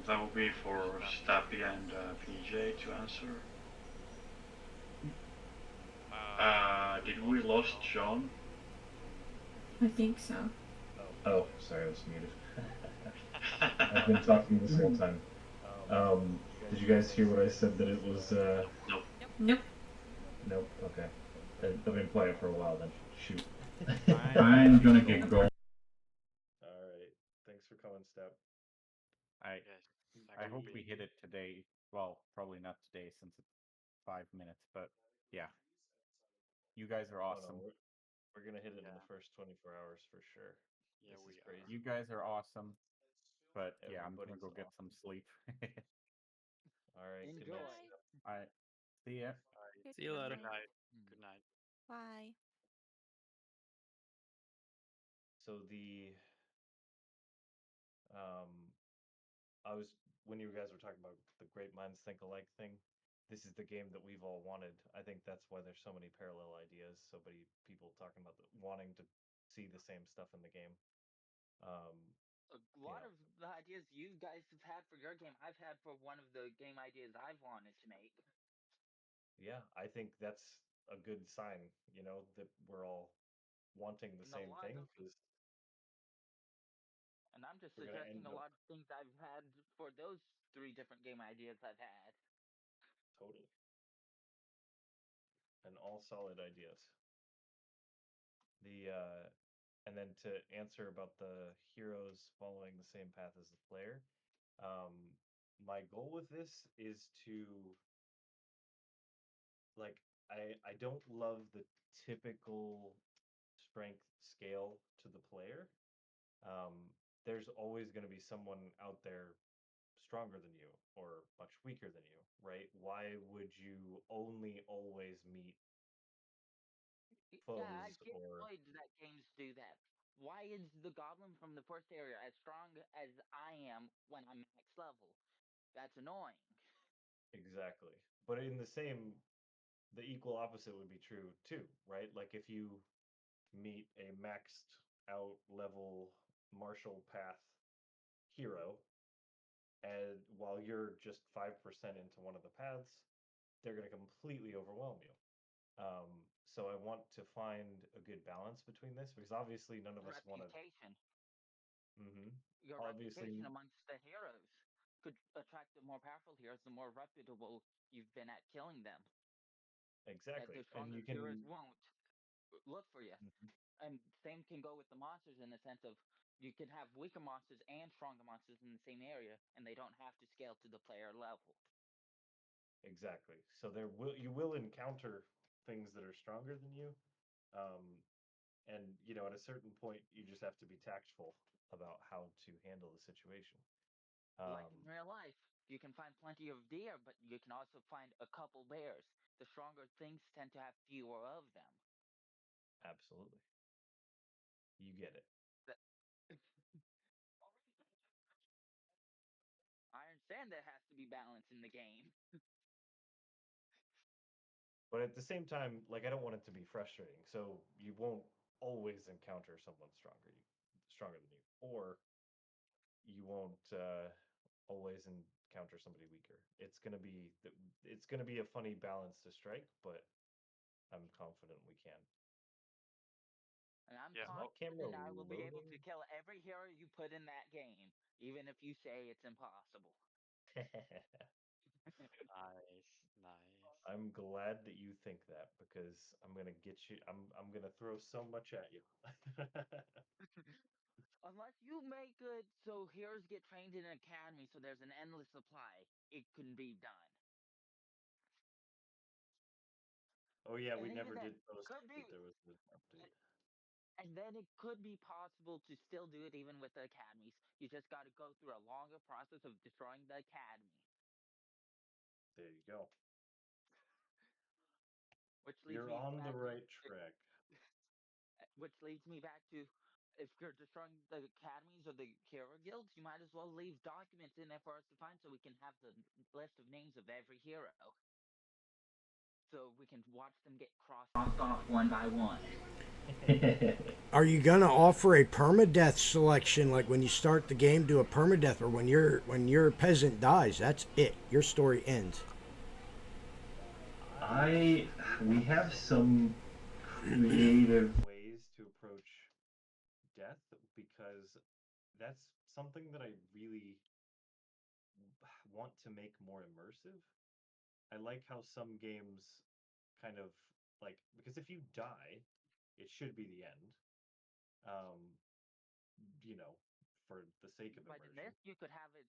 That will be for Stappy and PJ to answer. Did we lost John? I think so. Oh, sorry, I was muted. I've been talking this whole time. Did you guys hear what I said that it was? Nope. Nope. Nope. Okay. I've been playing for a while then. Shoot. I'm gonna get going. All right. Thanks for coming, Step. I hope we hit it today. Well, probably not today since it's 5 minutes, but yeah. You guys are awesome. No, we're gonna hit it in the first 24 hours for sure. Yeah, this we is crazy. You guys are awesome. But yeah, I'm gonna Everybody's go get some sleep. All right. Enjoy. Good night, Step. All right. See ya. See you later. Good night. Good night. Bye. So I was when you guys were talking about the great minds think alike thing. This is the game that we've all wanted. I think that's why there's so many parallel ideas. So many people talking about wanting to see the same stuff in the game. Um, A lot of the ideas you guys have had for your game, I've had for one of the game ideas I've wanted to make. Yeah, I think that's a good sign. That we're all wanting the And a same lot thing of, because and I'm just we're gonna suggesting end a up lot of things I've had for those 3 different game ideas I've had. totally and all solid ideas. The and then to answer about the heroes following the same path as the player, my goal with this is to like I don't love the typical strength scale to the player. There's always going to be someone out there stronger than you or much weaker than you, right? Why would you only always meet Yeah, I foes get or annoyed that games do that. Why is the goblin from the first area as strong as I am when I'm max level? That's annoying. exactly? But in the equal opposite would be true too, right? Like if you meet a maxed out level martial path hero, and while you're just 5% into one of the paths, they're going to completely overwhelm you. So I want to find a good balance between this because obviously none of us want to. Reputation. Hmm. Your Obviously, reputation amongst the heroes could attract the more powerful heroes, the more reputable you've been at killing them. That exactly, the and stronger you heroes can. won't look for you. Mhm. And same can go with the monsters in the sense of you can have weaker monsters and stronger monsters in the same area, and they don't have to scale to the player level. Exactly. So you will encounter things that are stronger than you, um, and at a certain point you just have to be tactful about how to handle the situation. Like Um, in real life, you can find plenty of deer, but you can also find a couple bears. The stronger things tend to have fewer of them. Absolutely, you get it. That, understand there has to be balance in the game. But at the same time, like I don't want it to be frustrating. So you won't always encounter someone stronger than you, or you won't always encounter somebody weaker. It's gonna be a funny balance to strike, but I'm confident we can. And I'm Is my camera confident I will be able to loading? kill every hero you put in that game, even if you say it's impossible. Nice, nice. I'm glad that you think that because I'm gonna get you. I'm gonna throw so much at you. Unless you make it so heroes get trained in an academy so there's an endless supply, it can be done. Oh yeah, we And even never then, did post could be, that there was an update. and then it could be possible to still do it even with the academies. You just got to go through a longer process of destroying the academy. There you go. Which leads You're me on the back right track. which leads me back to if you're destroying the academies or the hero guilds, you might as well leave documents in there for us to find so we can have the list of names of every hero. So we can watch them get crossed off one by one. Are you gonna offer a permadeath selection, like when you start the game, do a permadeath, or when your peasant dies, that's it, your story ends? We have some creative ways to approach death because that's something that I really want to make more immersive. I like how some games kind of like because if you die, it should be the end. Um, you know, for the sake of But in immersion. this, you could have it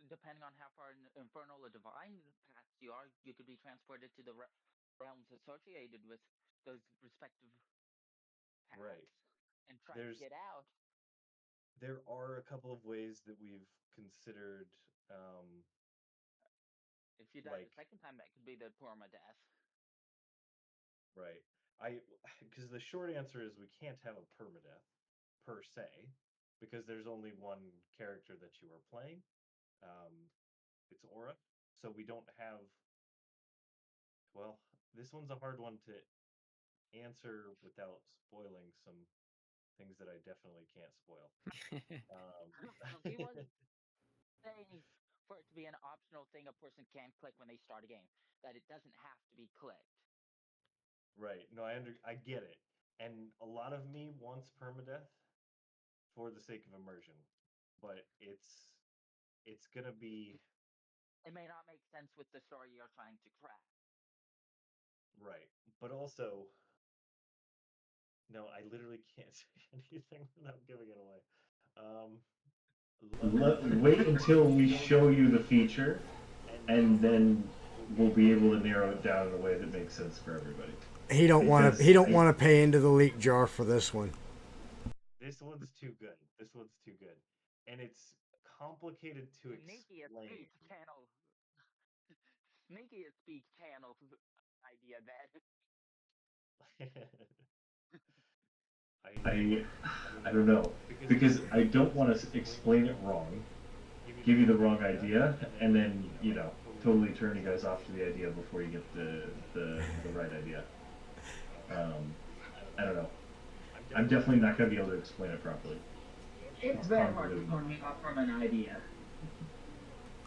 depending on how far infernal or divine paths you are. You could be transported to the realms associated with those respective paths Right. and try to get out. There are a couple of ways that we've considered If you die the second time, that could be the permadeath. Right. Because the short answer is we can't have a permadeath per se, because there's only one character that you are playing. It's Aura. So we don't have. Well, this one's a hard one to answer without spoiling some things that I definitely can't spoil. He wasn't saying for it to be an optional thing a person can click when they start a game. That it doesn't have to be clicked. Right. No, I get it. And a lot of me wants permadeath for the sake of immersion, but it's gonna be It may not make sense with the story you're trying to craft. right. But also, no, I literally can't say anything without giving it away. Wait until we show you the feature, and then we'll be able to narrow it down in a way that makes sense for everybody. He don't want to pay into the leak jar for this one. This one's too good. This one's too good, and it's complicated to Sneaky explain. speech channel. Sneaky speech channel idea that. I don't know, because I don't want to explain it wrong, give you the wrong idea, and then totally turn you guys off to the idea before you get the right idea. I don't know. I'm definitely not going to be able to explain it properly. It's very hard to turn me off from an idea.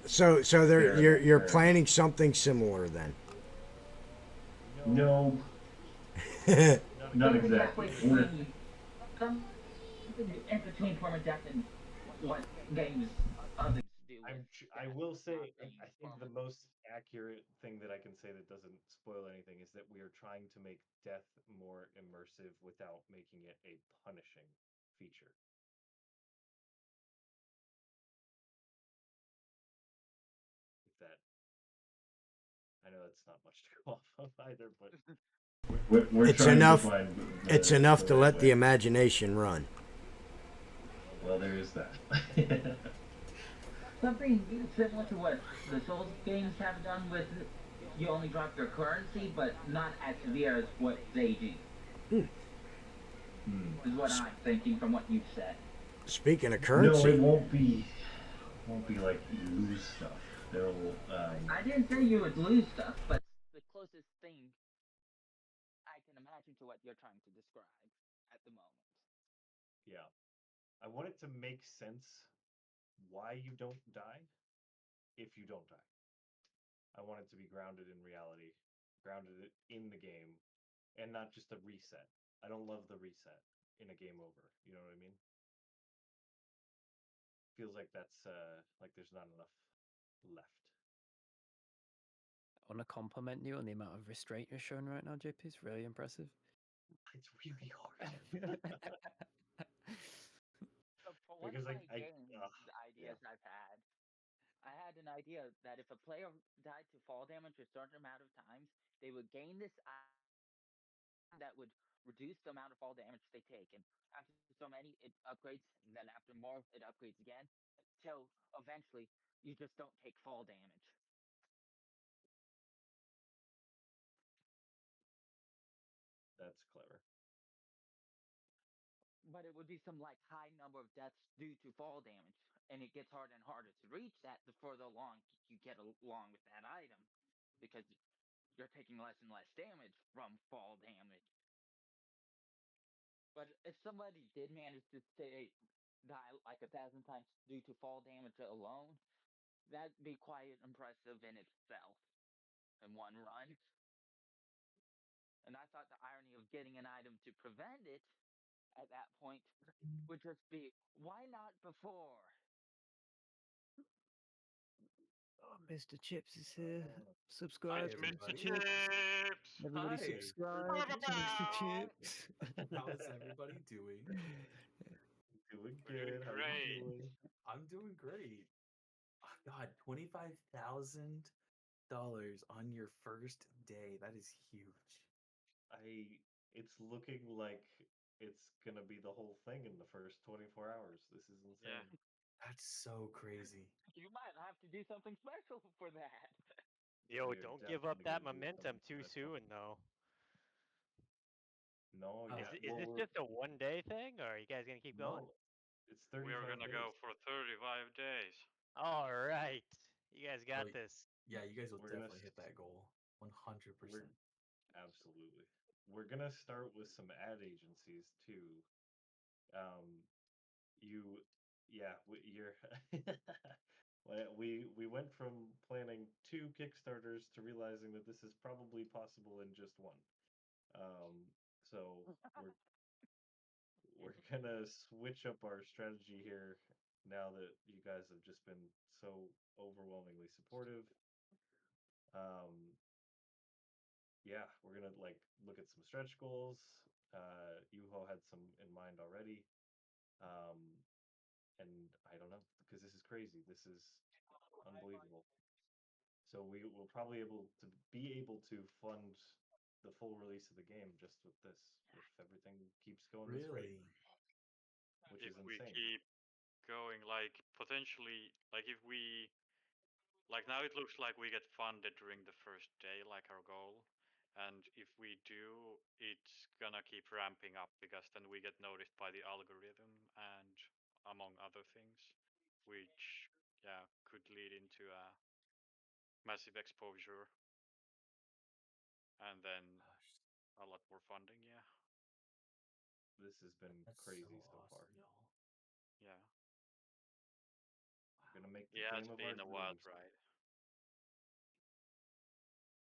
So you're planning something similar then? No. Not exactly. Something in between permadeath and what games others do. I will say, I think the most accurate thing that I can say that doesn't spoil anything is that we are trying to make death more immersive without making it a punishing feature. If that, I know that's not much to go off of either, but we're it's trying enough. To find It's enough to let the imagination run. Well, there is that. Something similar to what the Souls games have done with you only drop your currency, but not as severe as what they do. Is what I'm thinking from what you've said. Speaking of currency, no, it won't be like you lose stuff. They'll. I didn't say you would lose stuff, but the closest thing I can imagine to what you're trying to describe at the moment. Yeah. I want it to make sense why you don't die if you don't die. I want it to be grounded in reality, grounded in the game, and not just a reset. I don't love the reset in a game over. You know what I mean? Feels like that's like there's not enough left. I want to compliment you on the amount of restraint you're showing right now, JP. It's really impressive. It's really hard. So for one Because of my I game ideas yeah. I've had, I had an idea that if a player died to fall damage a certain amount of times, they would gain this item that would reduce the amount of fall damage they take. And after so many, it upgrades. And then after more, it upgrades again. Till eventually, you just don't take fall damage. That's clever. But it would be some like high number of deaths due to fall damage. And it gets harder and harder to reach that the further along you get along with that item. Because you're taking less and less damage from fall damage. But if somebody did manage to stay die like 1,000 times due to fall damage alone, that'd be quite impressive in itself in one run. And I thought the irony of getting an item to prevent it at that point would just be why not before? Oh, Mr. Chips is here. Subscribe Hi, to Mr. Mr. Chips. Chips. Everybody Hi. subscribe to Mr. Chips. How is everybody doing? Doing We're doing good. How you great. doing? I'm doing great. Oh, God, $25,000 on your first day. That is huge. It's looking like it's gonna be the whole thing in the first 24 hours. This is Yeah. insane. That's so crazy. You might have to do something special for that. Yo, We're don't give up definitely that gonna do momentum something too special. soon, though. No, Is yeah. is Well, this just a 1 day thing, or are you guys gonna keep going? no, it's We are 35 gonna days. go for 35 days. All right, you guys Oh, got this. yeah, you guys will We're gonna definitely hit that goal. 100%. we're absolutely. We're gonna start with some ad agencies too. Um, you, yeah, you're. We went from planning 2 Kickstarters to realizing that this is probably possible in just one. So we're gonna switch up our strategy here now that you guys have just been so overwhelmingly supportive. Um, yeah, we're gonna like look at some stretch goals. Yuho had some in mind already. Um, and I don't know because this is crazy. This is unbelievable. So we will probably able to fund the full release of the game just with this, if everything keeps going this rate, Really? which If is we insane. keep going, like potentially, like if we, like now it looks like we get funded during the first day, like our goal. And if we do, it's gonna keep ramping up because then we get noticed by the algorithm and among other things, which yeah could lead into a massive exposure and then a lot more funding. Yeah, This has been That's so crazy so far. awesome, y'all. yeah, Gonna make the yeah. game It's of our been a wild dreams. ride.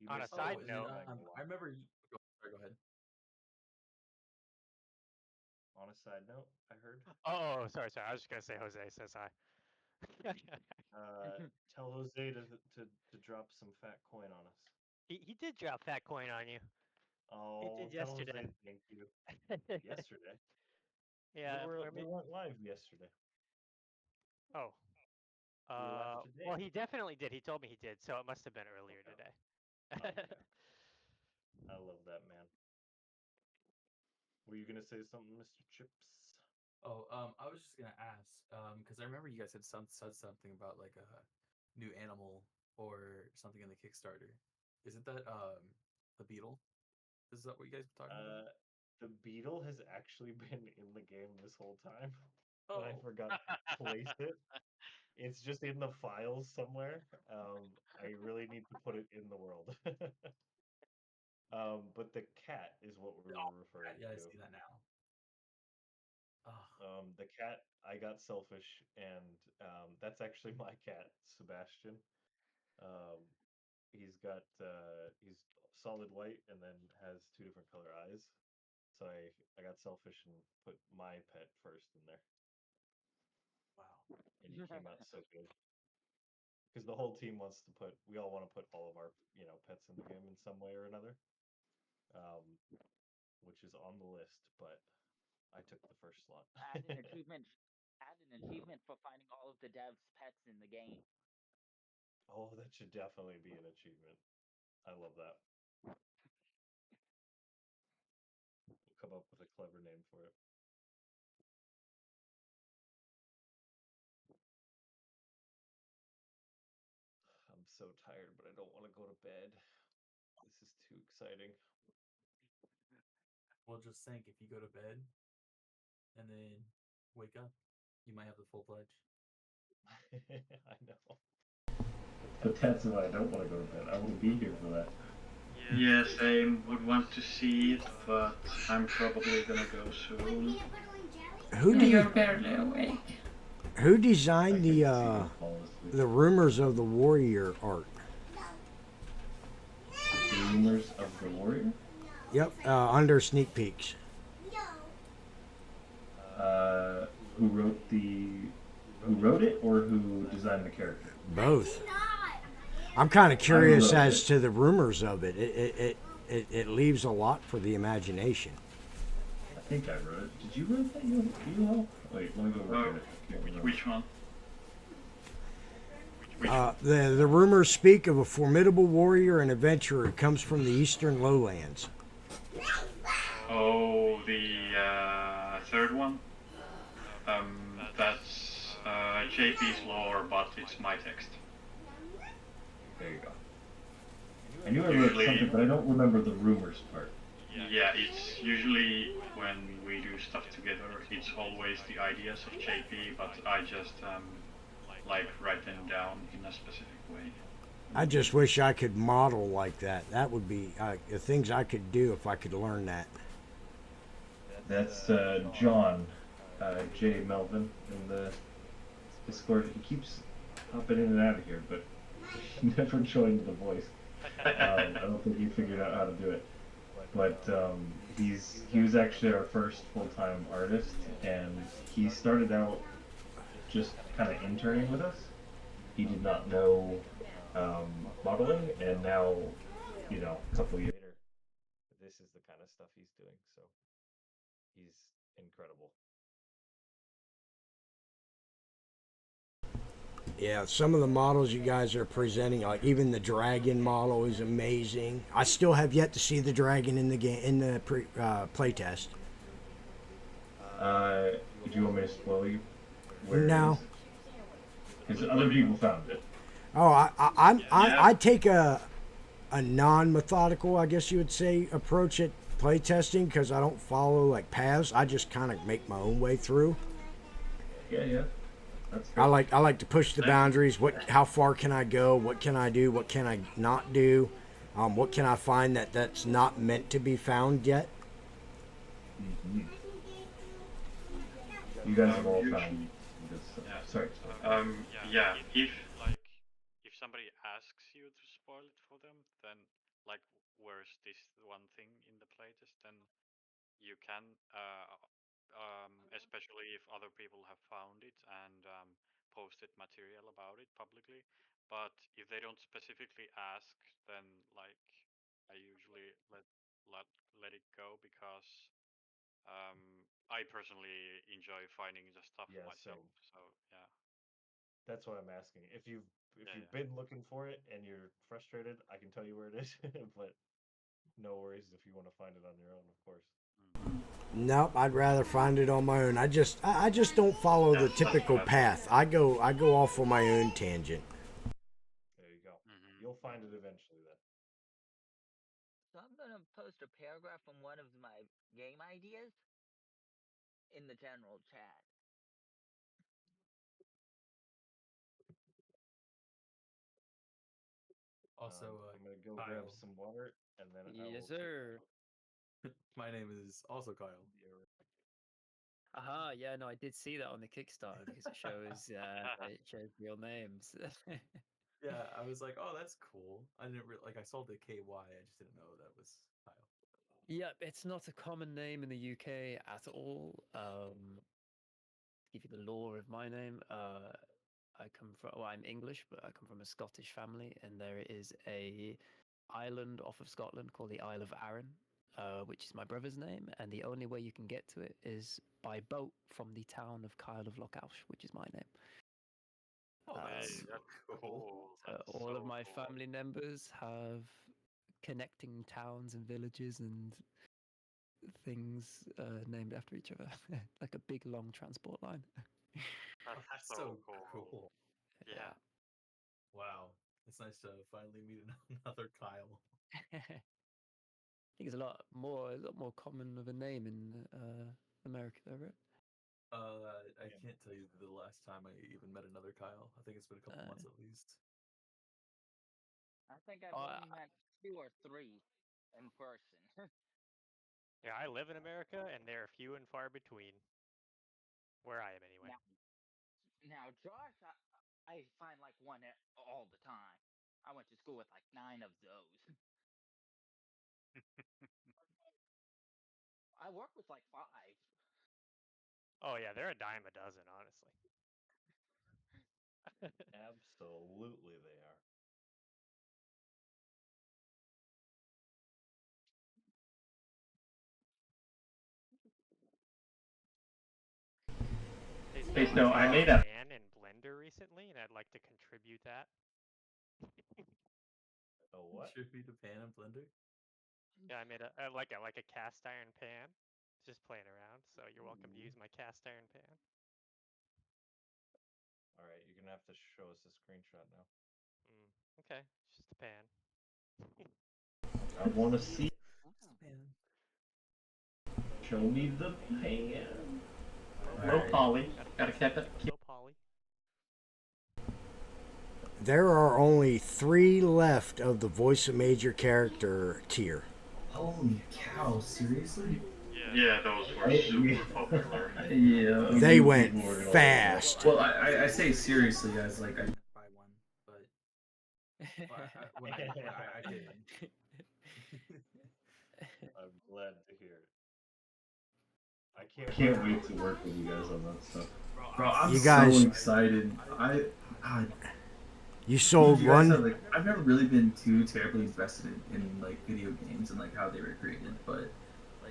You On a missed Oh, side Toho's and note, feedback a I lot. remember. Sorry, go ahead. On a side note, I heard. oh, sorry. I was just gonna say Jose says hi. Tell Jose to drop some fat coin on us. He did drop fat coin on you. He Oh, did tell yesterday. Jose thank you. Yesterday. Yeah, or We maybe. weren't live yesterday. Oh, We were live well, today. he definitely did. He told me he did, so it must have been earlier Okay. today. Okay. I love that man. Were you gonna say something, Mr. Chips? Oh, I was just gonna ask, because I remember you guys had said something about like a new animal or something in the Kickstarter. Isn't that the beetle? Is that what you guys were talking about? The beetle has actually been in the game this whole time, but I Oh. forgot to place it. It's just in the files somewhere. I really need to put it in the world. But the cat is what we were referring Yeah, I to. see that now. The cat, I got selfish, and that's actually my cat, Sebastian. Um, he's solid white and then has two different color eyes. So I got selfish and put my pet first in there. Wow. And he came out so good. Because the whole team wants to put, we all want to put all of our, pets in the game in some way or another. Which is on the list, but I took the first slot. Add an achievement. Add an achievement for finding all of the devs' pets in the game. Oh, that should definitely be an achievement. I love that. We'll come up with a clever name for it. I'm so tired, but I don't want to go to bed. This is too exciting. Well, just think, if you go to bed and then wake up, you might have the full pledge. I know. But that's why I don't want to go to bed. I want to be here for that. Yeah, same. Would want to see it, but I'm probably gonna go soon. You're barely awake. Who designed the Rumors of the Warrior art? The Rumors of the Warrior? Yep, under sneak peeks. Who wrote it or who designed the character? Both. I'm kind of curious as to the rumors of it. It leaves a lot for the imagination. I think I wrote it. Did you write that, you all? Wait, let me go look at it. Which one? The rumors speak of a formidable warrior and adventurer who comes from the eastern lowlands. Oh, the third one? That's JP's lore, but it's my text. There you go. I knew I wrote something, but I don't remember the rumors part. Yeah, it's usually when we do stuff together, it's always the ideas of JP, but I just write them down in a specific way. I just wish I could model like that. That would be the things I could do if I could learn that. That's John, J. Melvin in the Discord. He keeps hopping in and out of here, but he never joined the voice. I don't think he figured out how to do it. But he was actually our first full-time artist, and he started out just kind of interning with us. He did not know modeling, and now, a couple years later, this is the kind of stuff he's doing. So he's incredible. Yeah, some of the models you guys are presenting, like even the dragon model, is amazing. I still have yet to see the dragon in the game in the playtest. Do you want me to spoil you? No. Because other people found it. Oh, I take a non-methodical, I guess you would say, approach at playtesting because I don't follow like paths. I just kind of make my own way through. Yeah. I like to push the boundaries. How far can I go? What can I do? What can I not do? What can I find that's not meant to be found yet? Mm-hmm. You guys have all found this. Sorry. Yeah. If somebody asks you to spoil it for them, then where's this one thing in the playtest, then you can, especially if other people have found it and posted material about it publicly. But if they don't specifically ask, then I usually let it go because I personally enjoy finding the stuff myself. So yeah. That's why I'm asking. If you've been looking for it and you're frustrated, I can tell you where it is. But no worries if you want to find it on your own, of course. Nope, I'd rather find it on my own. I just don't follow the typical path. I go off on my own tangent. There you go. You'll find it eventually then. So I'm gonna post a paragraph from one of my game ideas in the general chat. Also, I'm gonna go Kyle. grab some water, and then I will Yes, sir. My name is also Kyle. Aha, yeah, no, I did see that on the Kickstarter because it shows real names. Yeah, I was like, oh, that's cool. I didn't like I saw the KY, I just didn't know that was Kyle. Yep, it's not a common name in the UK at all. To give you the lore of my name, I'm English, but I come from a Scottish family, and there is a island off of Scotland called the Isle of Arran, which is my brother's name, and the only way you can get to it is by boat from the town of Kyle of Lochaush, which is my name. Hey, that's cool. That's All of so my cool. family members have connecting towns and villages and things named after each other, like a big long transport line. That's so cool. Yeah. Wow. It's nice to finally meet another Kyle. I think it's a lot more common of a name in America, though, right? I can't tell you the last time I even met another Kyle. I think it's been a couple months at least. I think I've only met 2 or 3 in person. Yeah, I live in America, and they're few and far between. Where I am, anyway. Now Josh, I find like one all the time. I went to school with like 9 of those. I work with like 5. Oh yeah, they're a dime a dozen, honestly. Absolutely, they are. Hey, so I made a pan in Blender recently, and I'd like to contribute that. A what? Contribute to pan and Blender? Yeah, I made a like a cast iron pan. Just playing around, so you're welcome to use my cast iron pan. All right, you're gonna have to show us a screenshot now. Okay, it's just a pan. I want to see. Pan. Show me the pan. All Low right. poly. Gotta keep it. Low poly. There are only 3 left of the voice of major character tier. Holy cow! Seriously? Yeah, those were super popular. Yeah. They went fast. Well, I say seriously, guys. Like, Buy one, but when I didn't. I'm glad to hear it. I Can't wait to work with you guys on that stuff. Bro, I'm You guys- so excited. You sold you guys one? are, like, I've never really been too terribly invested in like video games and like how they were created, but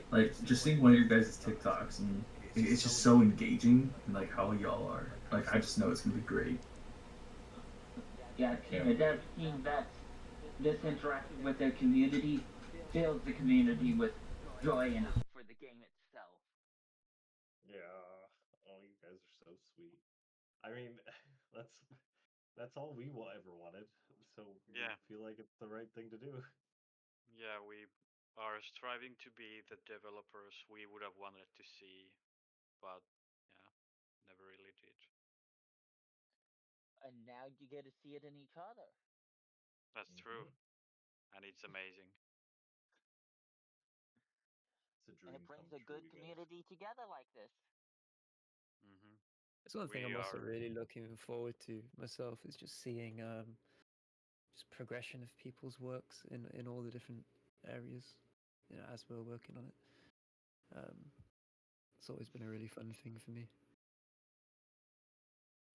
like just seeing one of your guys' TikToks and it's just so engaging and like how y'all are. Like I just know it's gonna be great. Yeah, it does seem that this interaction with their community fills the community with joy and hope for the game itself. Yeah. Oh, you guys are so sweet. I mean, that's all we ever wanted. So we Yeah. feel like it's the right thing to do. Yeah, we are striving to be the developers we would have wanted to see, but yeah, never really did. And now you get to see it in each other. That's true. And it's amazing. It's a And dream it brings come a true, good you guys. community together like this. It's one thing We I'm also are- really looking forward to myself is just seeing just progression of people's works in all the different areas, as we're working on it. It's always been a really fun thing for me.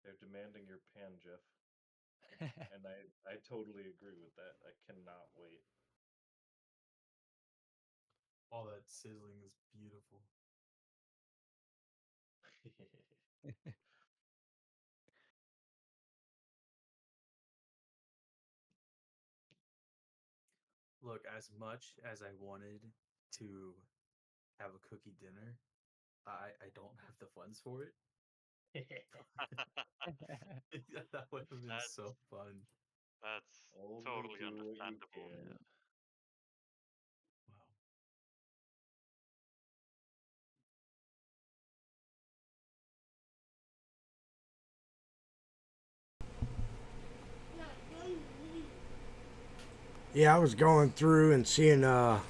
They're demanding your pan, Jeff. And I totally agree with that. I cannot wait. All that sizzling is beautiful. Look, as much as I wanted to have a cookie dinner, I don't have the funds for it. That would have been so fun. That's Only totally do what you understandable. can. Wow. Yeah, I was going through and seeing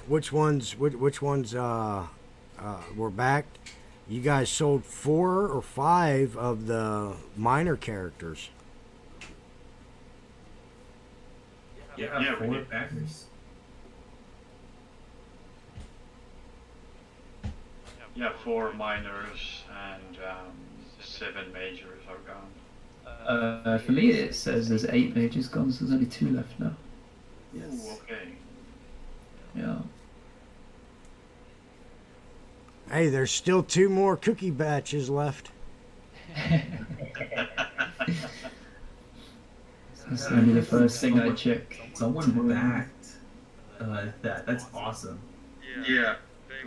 which ones were backed. You guys sold 4 or 5 of the minor characters. Yeah, 4 backers. Yeah, 4 minors and 7 majors are gone. For me, it says there's 8 mages gone, so there's only 2 left now. Ooh, okay. Yeah. Hey, there's still 2 more cookie batches left. That's only the first thing I check. Someone backed that. That's awesome. Yeah,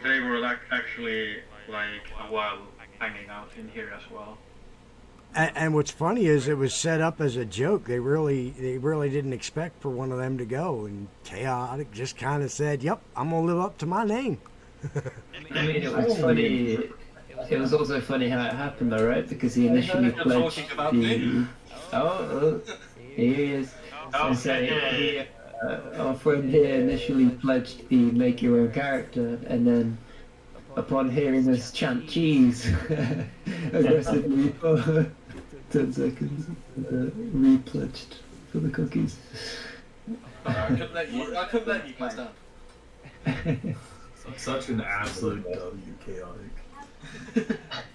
they were like actually like a while hanging out in here as well. And what's funny is it was set up as a joke. They really didn't expect for one of them to go, and Chaotic just kind of said, "Yep, I'm gonna live up to my name." I mean, it was funny. It was also funny how it happened, though, right? Because he initially pledged the. Oh, here he is. So our friend here initially pledged the make your own character, and then upon hearing us chant cheese aggressively for 10 seconds, re-pledged for the cookies. I couldn't let you guys down. Such an absolute W, Chaotic.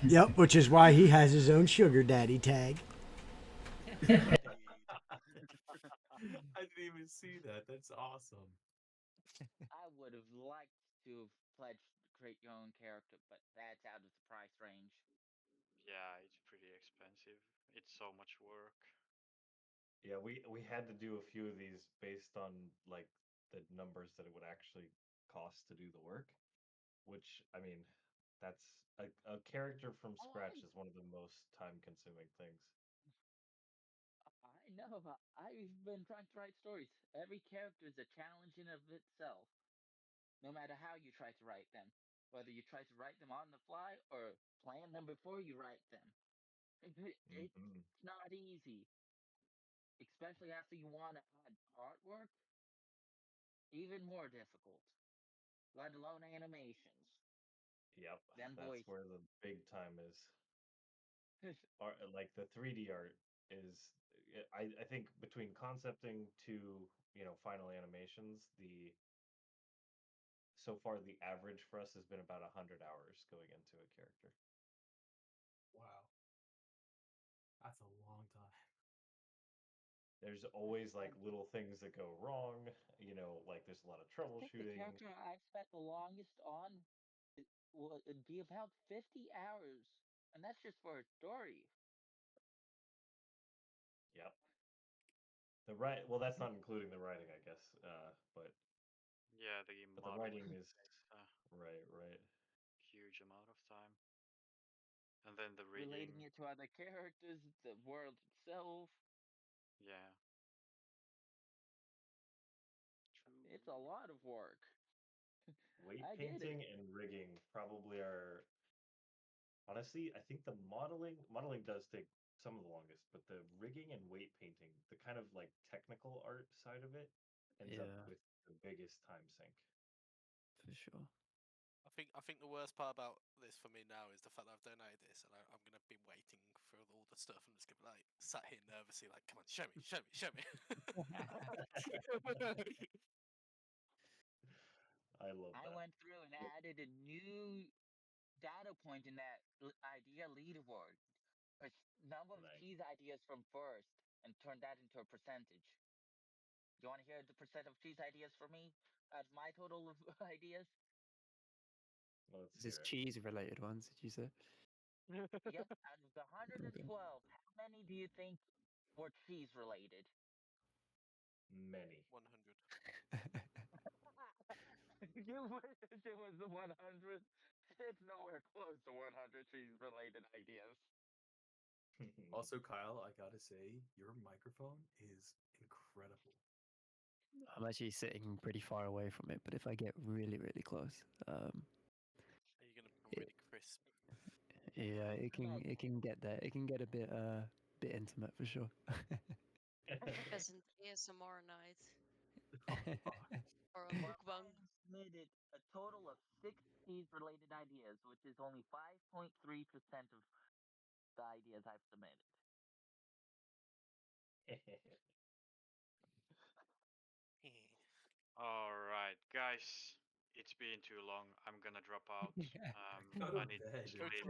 Yep, which is why he has his own sugar daddy tag. I didn't even see that. That's awesome. I would have liked to have pledged to create your own character, but that's out of the price range. Yeah, it's pretty expensive. It's so much work. Yeah, we had to do a few of these based on like the numbers that it would actually cost to do the work, which I mean, that's a character from scratch is one of the most time-consuming things. I know. I've been trying to write stories. Every character is a challenge in of itself, no matter how you try to write them. Whether you try to write them on the fly or plan them before you write them. It's not easy, especially after you want to add artwork. Even more difficult, let alone animations. Yep, Then that's voice. where the big time is. Art, like the 3D art is, I think between concepting to final animations, the so far the average for us has been about 100 hours going into a character. Wow. That's a long time. There's always like little things that go wrong, like there's a lot of I think the troubleshooting. character I've spent the longest on it'd be about 50 hours, and that's just for a story. Yep. The right, well, that's not including the writing, I guess. But Yeah, the the writing modeling is takes a right. huge amount of time. And then the Relating rigging. it to other characters, the world itself. Yeah. True. It's a lot of work. Weight I get it. painting and rigging probably are honestly, I think the modeling does take some of the longest, but the rigging and weight painting, the kind of like technical art side of it, ends up Yeah, with the biggest time sink. for sure. I think the worst part about this for me now is the fact that I've donated this and I'm gonna be waiting for all the stuff and just gonna be like sat here nervously like, come on, show me, show me, show me. I love I that. went through and added a new data point in that idea leaderboard. Push number of Nice. cheese ideas from first and turn that into a percentage. You want to hear the percent of cheese ideas for me? Out of my total of ideas? Let's Is hear this it. cheese related ones, did you say? Yep, out of the Okay. 112, how many do you think were cheese related? Many. 100. You wish it was the 100. It's nowhere close to 100 cheese related ideas. Also, Kyle, I gotta say, your microphone is incredible. I'm actually sitting pretty far away from it, but if I get really, really close, Are you gonna be really crisp? yeah, it can get there. It can get a bit intimate for sure. Peasant ASMR night. Or a mukbang. Submitted a total of 6 cheese-related ideas, which is only 5.3% of the ideas I've submitted. All right, guys. It's been too long. I'm gonna drop out. Go to I need bed. to sleep.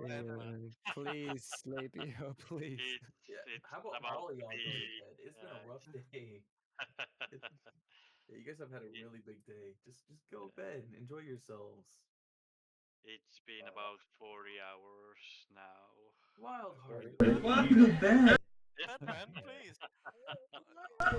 Please, Sleepy, please. It's How about about all of to y'all be. go to bed? It's been a rough day. Yeah, you guys have had a really big day. Just go to bed and enjoy yourselves. It's been about 40 hours now. Wild heart. Welcome to bed. Bedman, please. I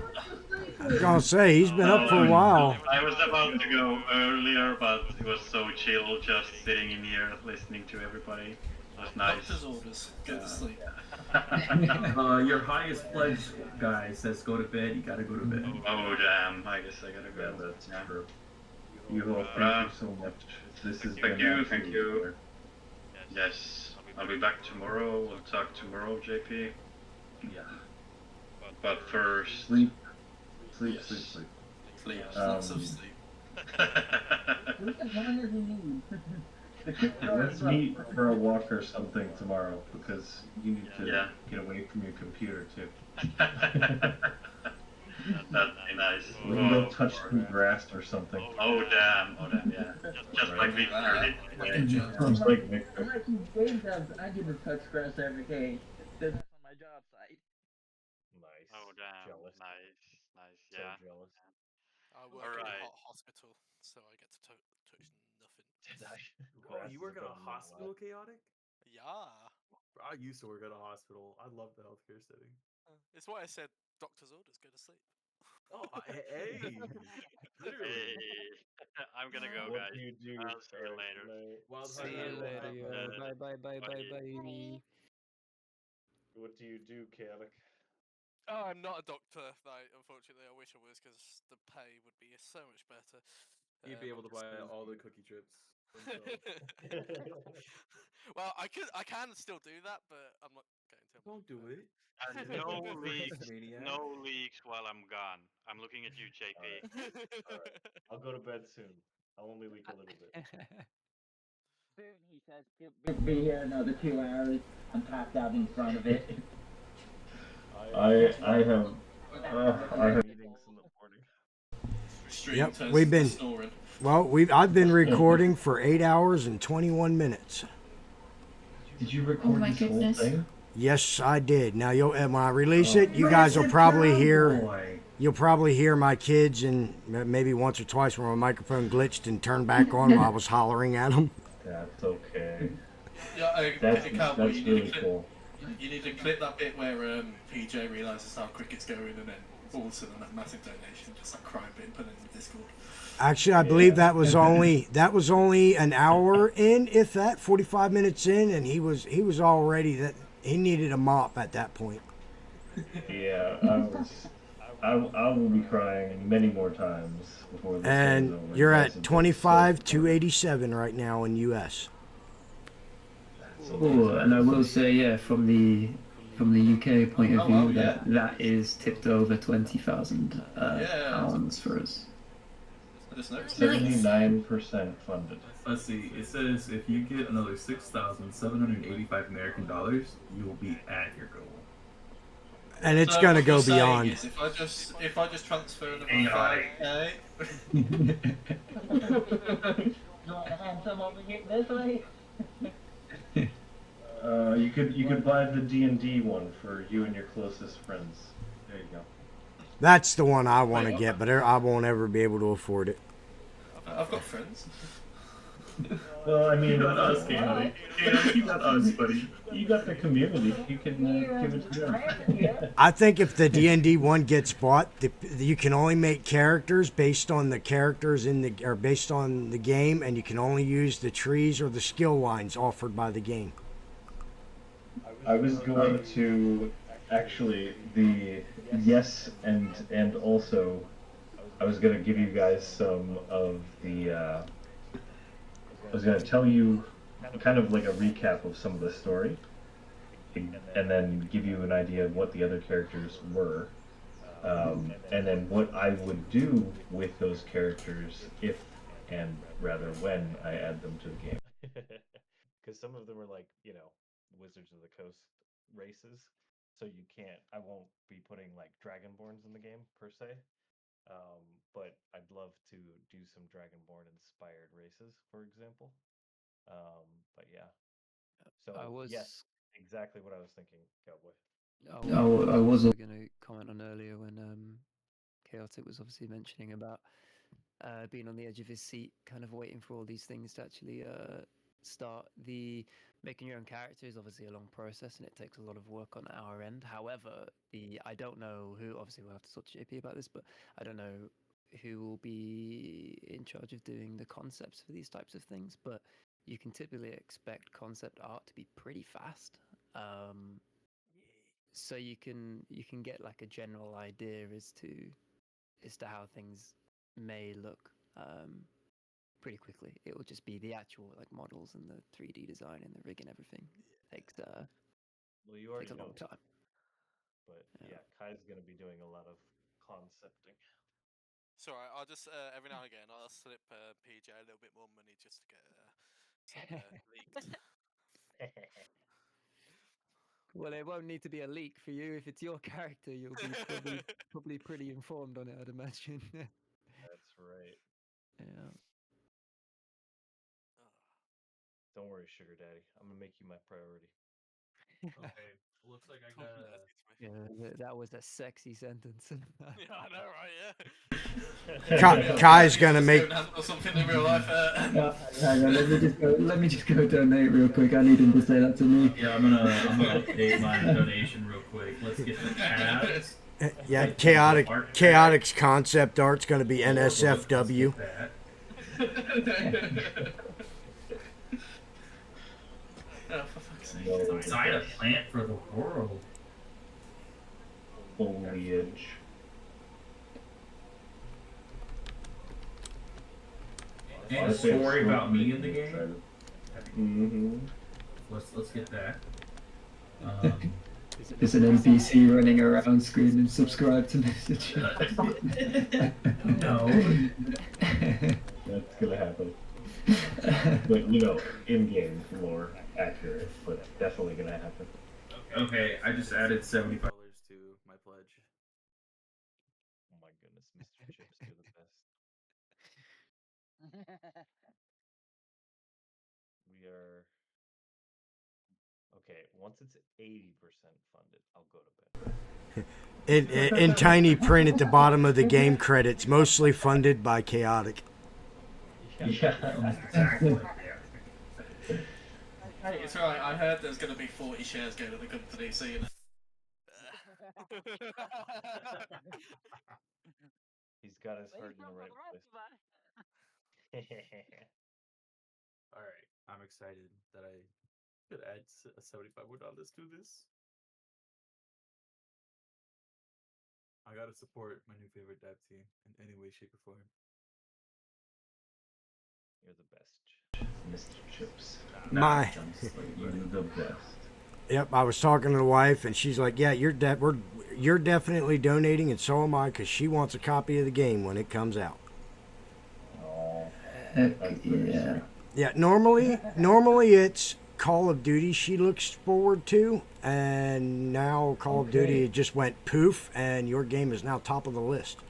was gonna say he's been up for a while. I was about to go earlier, but it was so chill just sitting in here listening to everybody. It was nice. Doctor's orders. Go to sleep. Your highest pledge guy says go to bed. You gotta go to bed. Oh damn! I guess I gotta go. Yeah, that's true. You all, thank you so much. This is Thank you. Yes, I'll be back tomorrow. We'll talk tomorrow, JP. Yeah. But first, Sleep. Lots of sleep. Let's meet for a walk or something tomorrow because you need to get away from your computer too. That'd be nice. We can go touch some grass or something. Oh damn! Yeah. Just like Victor did. Just like Victor. I get to touch grass every day. That's on my job site. Nice. Oh damn! Jealous. Nice. So Yeah. jealous. I work in a hospital, so I get to touch nothing. Oh, you work at a hospital, Chaotic? Yeah. I used to work at a hospital. I love the healthcare setting. It's why I said doctor's orders. Go to sleep. Oh, hey! Literally. Hey, I'm gonna go, What guys. do you do? I'll see you later. See you later, yo. Bye, bye, bye, bye, bye. What do you do, Chaotic? Oh, I'm not a doctor, though, unfortunately. I wish I was, because the pay would be so much better. You'd be able to buy all the cookie trips. Well, I can still do that, but I'm not going to. Don't do it. And no leaks while I'm gone. I'm looking at you, JP. All right. I'll go to bed soon. I'll only leak a little bit. Soon, he says, he'll be here another 2 hours. I'm packed out in front of it. I have meetings in the morning. Yep, we've been. Well, I've been recording for 8 hours and 21 minutes. Did you record this whole thing? Yes, I did. Now, when I release it, you guys will probably hear. You'll probably hear my kids and maybe once or twice where my microphone glitched and turned back on while I was hollering at them. That's okay. Yeah, that's really cool. You need to clip that bit where PJ realizes how cricket's going, and then all of a sudden that massive donation, just that crying bit, put it in the Discord. Actually, I believe that was only an hour in, if that, 45 minutes in, and he was already that he needed a mop at that point. Yeah, I will be crying many more times before this And is over. you're at 25,287 right now in US. Oh, and I will say, yeah, from the UK point of view, that is tipped over 20,000 pounds for us. 79% funded. Let's see. It says if you get another 6,785 American dollars, you will be at your goal. And it's So gonna what go you're saying beyond. is if I just transfer another AI. 5K. You want to hand some over here this way? You could buy the D&D one for you and your closest friends. There you go. That's the one I want to get, but I won't ever be able to afford it. I've got friends. Well, I mean, You got us, Candy. You got us, buddy. You got the community. You can give it to them. I think if the D&D one gets bought, you can only make characters based on the characters based on the game, and you can only use the trees or the skill lines offered by the game. I was going to actually yes, and also I was going to give you guys some of the. I was going to tell you kind of like a recap of some of the story, and then give you an idea of what the other characters were. and then what I would do with those characters if and rather when I add them to the game. Because some of them are like, Wizards of the Coast races. So I won't be putting like Dragonborns in the game per se. But I'd love to do some Dragonborn inspired races, for example. But yeah. So yes, exactly what I was thinking, Cowboy. I was also going to comment on earlier when Chaotic was obviously mentioning about being on the edge of his seat, kind of waiting for all these things to actually start. The making your own character is obviously a long process, and it takes a lot of work on our end. However, I don't know who. Obviously, we'll have to talk to JP about this, but I don't know who will be in charge of doing the concepts for these types of things. But you can typically expect concept art to be pretty fast. So you can get like a general idea as to how things may look pretty quickly. It will just be the actual like models and the 3D design and the rig and everything takes Well, you already takes a long know, time. but yeah, Kai's gonna be doing a lot of concepting. It's alright. I'll just every now and again I'll slip PJ a little bit more money just to get some leaked. Well, it won't need to be a leak for you. If it's your character, you'll be probably pretty informed on it, I'd imagine. That's right. Yeah. Don't worry, sugar daddy. I'm gonna make you my priority. Okay, looks like I got Yeah, that was a sexy sentence. Yeah, I know, right? Yeah. Kai's gonna make. Something in real life. Hang on, let me just go donate real quick. I need him to say that to me. Yeah, I'm gonna update my donation real quick. Let's get the tabs. Yeah, Chaotic's concept art's gonna be NSFW. Oh, for fuck's sake. Design a plant for the world. Foliage. And a story about me in the game. Mm-hmm. Let's get that. There's an NPC running around screaming, "Subscribe to message." No. That's gonna happen. But in-game lore accurate, but definitely gonna happen. Okay, I just added $75 to my pledge. Oh my goodness, Mr. Chips, you're the best. We are okay. Once it's 80% funded, I'll go to bed. In tiny print at the bottom of the game credits, mostly funded by Chaotic. Yeah. Hey, it's alright. I heard there's going to be 40 shares going to the company, so you know. He's got his heart in the right place. Alright, I'm excited that I could add $75 to this. I gotta support my new favorite dev team in any way, shape, or form. You're the best, Mr. Chips. You're the best. Yep, I was talking to the wife, and she's like, "Yeah, you're definitely donating, and so am I, because she wants a copy of the game when it comes out." Oh, yeah. Yeah, normally it's Call of Duty she looks forward to, and now Call of Duty just went poof, and your game is now top of the list.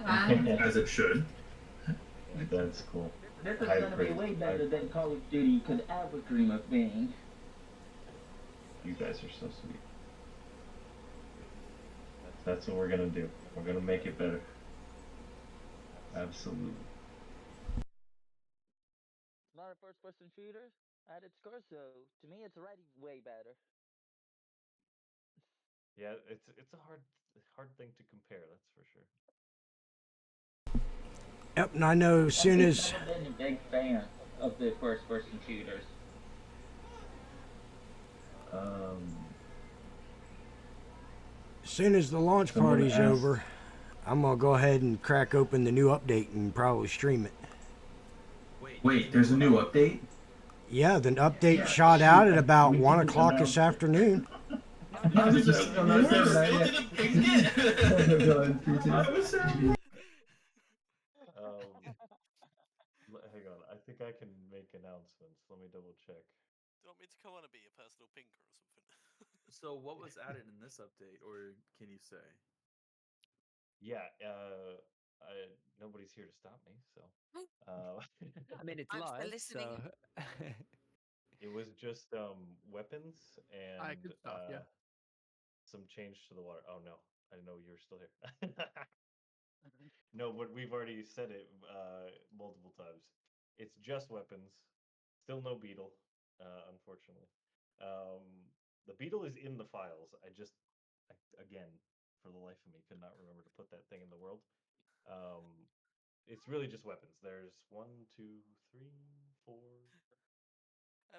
As it should. That's cool. This is gonna be way better than Call of Duty could ever dream of being. You guys are so sweet. That's what we're gonna do. We're gonna make it better. Absolutely. It's not a first-person shooter at its core, so to me, it's already way better. Yeah, it's a hard thing to compare. That's for sure. Yep, and I know as soon as. I've been a big fan of the first-person shooters. As soon as the launch party's over, I'm gonna go ahead and crack open the new update and probably stream it. Wait, there's a new update? Yeah, the update shot out at about 1 o'clock this afternoon. I was just gonna say still that. didn't ping it. Go ahead, Peasant. I was so Hang on, I think I can make announcements. Let me double check. Do you want me to come on and be your personal pinger or something? So what was added in this update, or can you say? Yeah, nobody's here to stop me, so. I mean, it's I'm still live, listening. so. It was just weapons I and could stop you. some change to the water. Oh no, I didn't know you were still here. No, but we've already said it multiple times. It's just weapons. Still no beetle, unfortunately. Um, the beetle is in the files. Again, for the life of me, could not remember to put that thing in the world. It's really just weapons. There's 1, 2, 3, 4,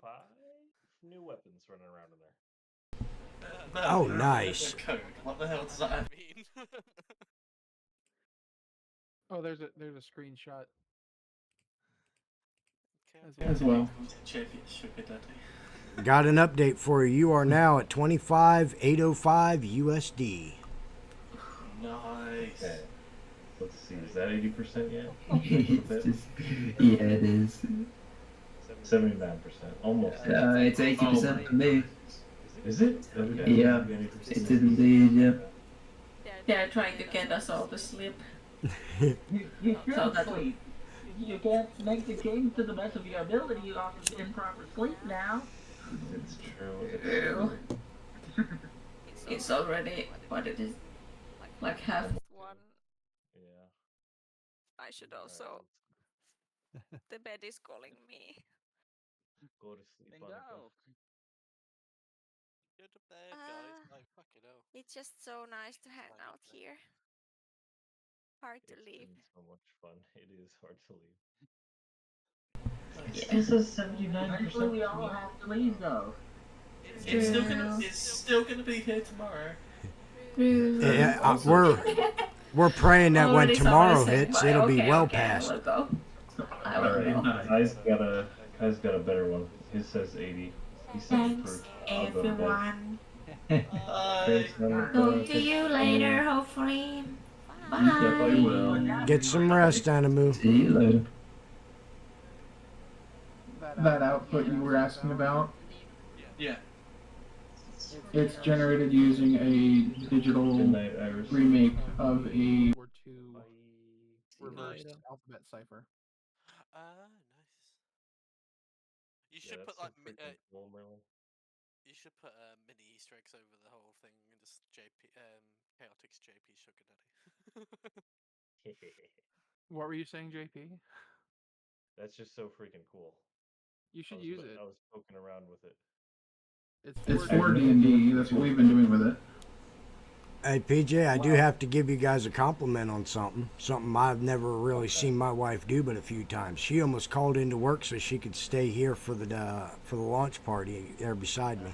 5 new weapons running around in there. Oh, nice. Code. What the hell does that mean? Oh, there's a screenshot As well. Sugar daddy. Got an update for you. You are now at 25,805 USD. Nice. Okay. Let's see. Is that 80% yet? It's just, yeah, it is. 79%. Almost. It's 80% for me. Is it? Yeah, it is indeed. Yeah. They're trying to get us all to sleep. You So shouldn't that sleep. You can't make the game to the best of your ability off of improper sleep now. It's true. True. It's already what it is, like half. One. Yeah. I should also. The bed is calling me. Go to sleep, Then Monica. go. Go to bed, guys. Like, fucking hell. It's just so nice to hang out here. Hard to leave. Been so much fun. It is hard to leave. It still says 79%. Eventually, we all have to leave, though. It's still gonna be here tomorrow. Yeah, we're praying that when tomorrow hits, it'll be well past. Alright, Kai's got a better one. His says 80. He sent Thanks, proof. I'll go to bed. everyone. Bye. Talk to you later, hopefully. Bye. Yep, I will. Get some rest, Animu. See you later. That output you were asking about? Yeah. It's generated using a digital remake of a. or two reverse alphabet cipher. Nice. You should put like you should put mini Easter eggs over the whole thing and just Chaotix JP Sugar Daddy. What were you saying, JP? That's just so freaking cool. You should use it. I was poking around with it. It's for D&D. That's what we've been doing with it. Hey, PJ, I do have to give you guys a compliment on something. Something I've never really seen my wife do but a few times. She almost called into work so she could stay here for the launch party there beside me.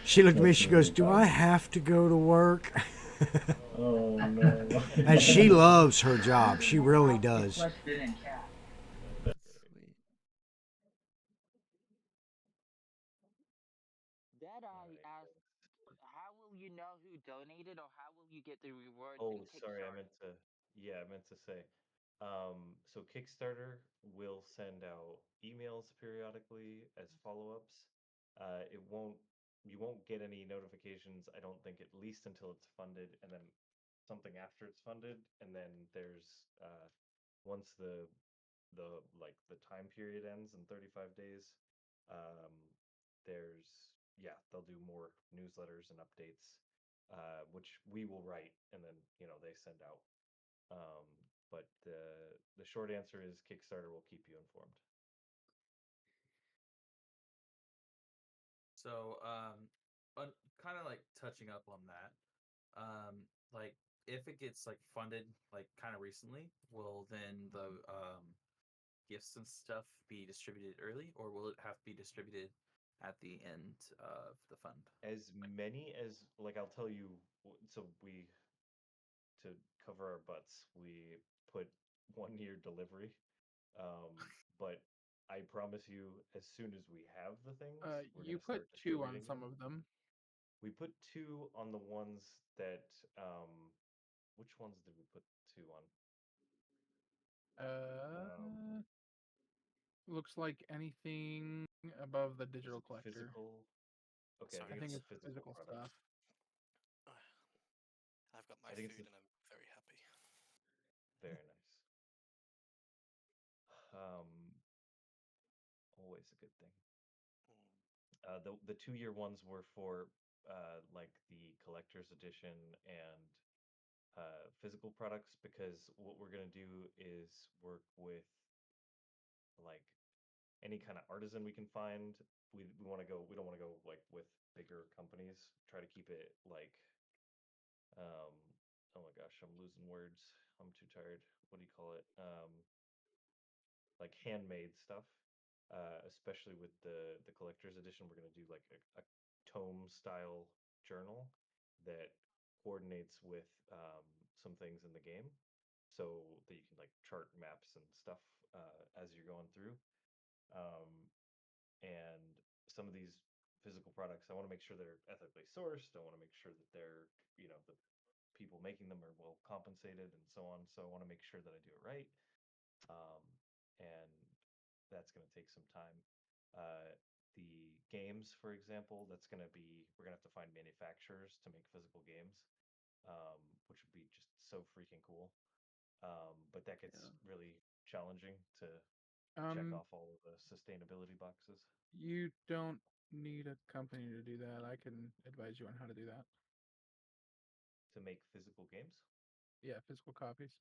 She looked at me, she goes, "Do I have to go to work?" Oh, no. And she loves her job. She really does. Deadeye asked, how will you know who donated or how will you get the rewards in Oh, Kickstarter? sorry, I meant to say. So Kickstarter will send out emails periodically as follow-ups. You won't get any notifications, I don't think, at least until it's funded, and then something after it's funded, and then there's once the time period ends in 35 days, um, they'll do more newsletters and updates, which we will write, and then they send out. But the short answer is Kickstarter will keep you informed. So, kind of like touching up on that, like if it gets like funded like kind of recently, will then the gifts and stuff be distributed early, or will it have to be distributed at the end of the fund? As many as I'll tell you. So to cover our butts, we put 1 year delivery, but I promise you, as soon as we have the things, we're You gonna put start 2 on distributing some them. of them. We put 2 on the ones that which ones did we put 2 on? Looks like anything above the digital collector. Physical. Okay, I think it's it's the physical stuff. products. I've got my I think food it's and I'm very happy. Very nice. Always a good thing. The 2-year ones were for like the collector's edition and physical products, because what we're gonna do is work with like any kind of artisan we can find. We want to go. We don't want to go like with bigger companies. Try to keep it like oh my gosh, I'm losing words. I'm too tired. What do you call it? Like handmade stuff. Especially with the collector's edition, we're gonna do like a tome style journal that coordinates with some things in the game, so that you can like chart maps and stuff as you're going through. Um, and some of these physical products, I want to make sure they're ethically sourced. I want to make sure that they're, the people making them are well compensated and so on. So I want to make sure that I do it right. And that's going to take some time. The games, for example, we're going to have to find manufacturers to make physical games, which would be just so freaking cool. But that gets really challenging to check off all of the sustainability boxes. You don't need a company to do that. I can advise you on how to do that. To make physical games? Yeah, physical copies.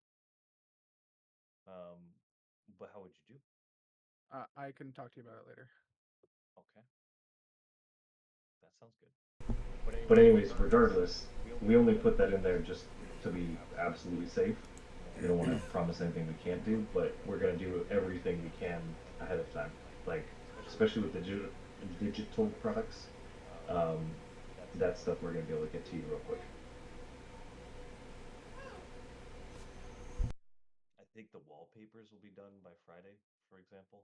But how would you do? I can talk to you about it later. Okay. That sounds good. But anyways, regardless, we only put that in there just to be absolutely safe. We don't want to promise anything we can't do, but we're going to do everything we can ahead of time. Like, especially with the digital products, that stuff we're going to be able to get to you real quick. I think the wallpapers will be done by Friday, for example.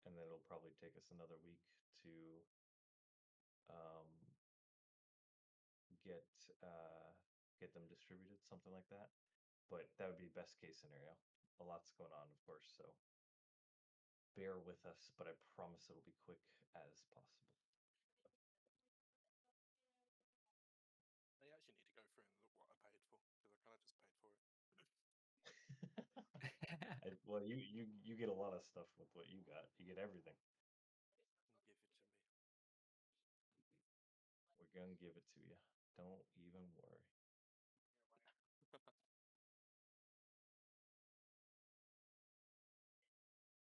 And then it'll probably take us another week to get them distributed, something like that. But that would be best case scenario. A lot's going on, of course, so bear with us, but I promise it'll be quick as possible. They actually need to go through and look what I paid for, because I kind of just paid for it. Well, you get a lot of stuff with what you got. You get everything. Give it to me. We're gonna give it to you. Don't even worry.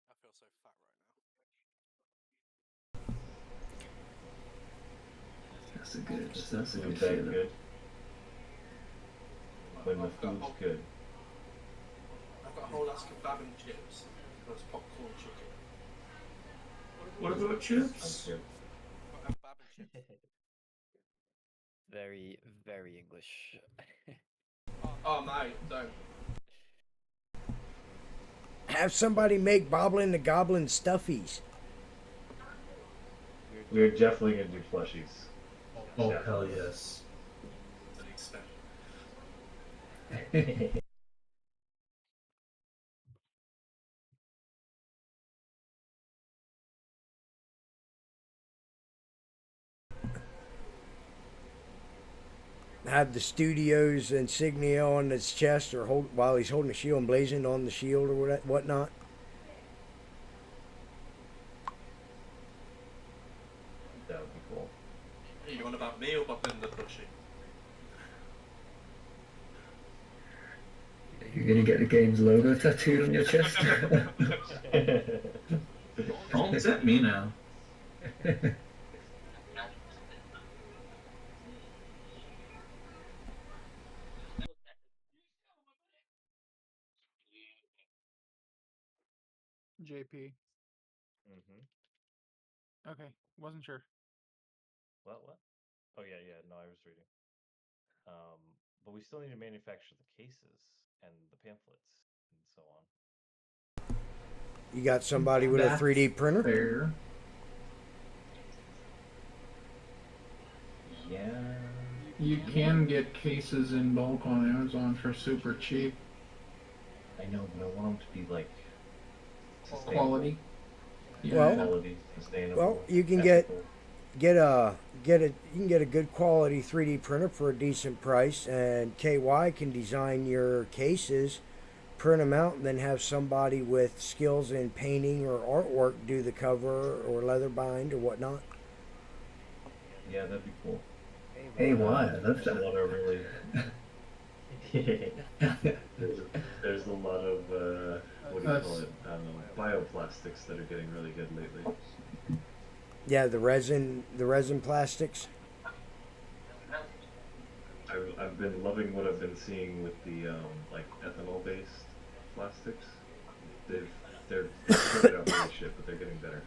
I feel so fat right now. That's a good feeling. Good. When the food's good. I've got a whole ass kebab and chips, plus popcorn chicken. What about chips? Very, very English. Oh mate, don't. Have somebody make Boblin the Goblin stuffies. We're definitely going to do plushies. Oh, hell yes. To an extent. Have the studio's insignia on his chest, or while he's holding the shield, emblazoned on the shield or whatnot. That would be cool. Are you on about me or Bobbin the plushie? You're gonna get the game's logo tattooed on your chest. Don't tempt me now. JP. Okay, wasn't sure. What? Oh yeah. No, I was reading. But we still need to manufacture the cases and the pamphlets and so on. You got somebody with a 3D printer? Fair. Yeah. You can get cases in bulk on Amazon for super cheap. I know, but I want them to be like Quality. Yeah, Well, quality, sustainable. Well, you can ethical. you can get a good quality 3D printer for a decent price, and KY can design your cases, print them out, and then have somebody with skills in painting or artwork do the cover or leather bind or whatnot. Yeah, that'd be cool. Hey, why? I love There's a that. lot of really. there's a lot of what do you call it? Bioplastics that are getting really good lately. Yeah, the resin plastics. I've been loving what I've been seeing with the like ethanol based plastics. They're starting out really shit, but they're getting better.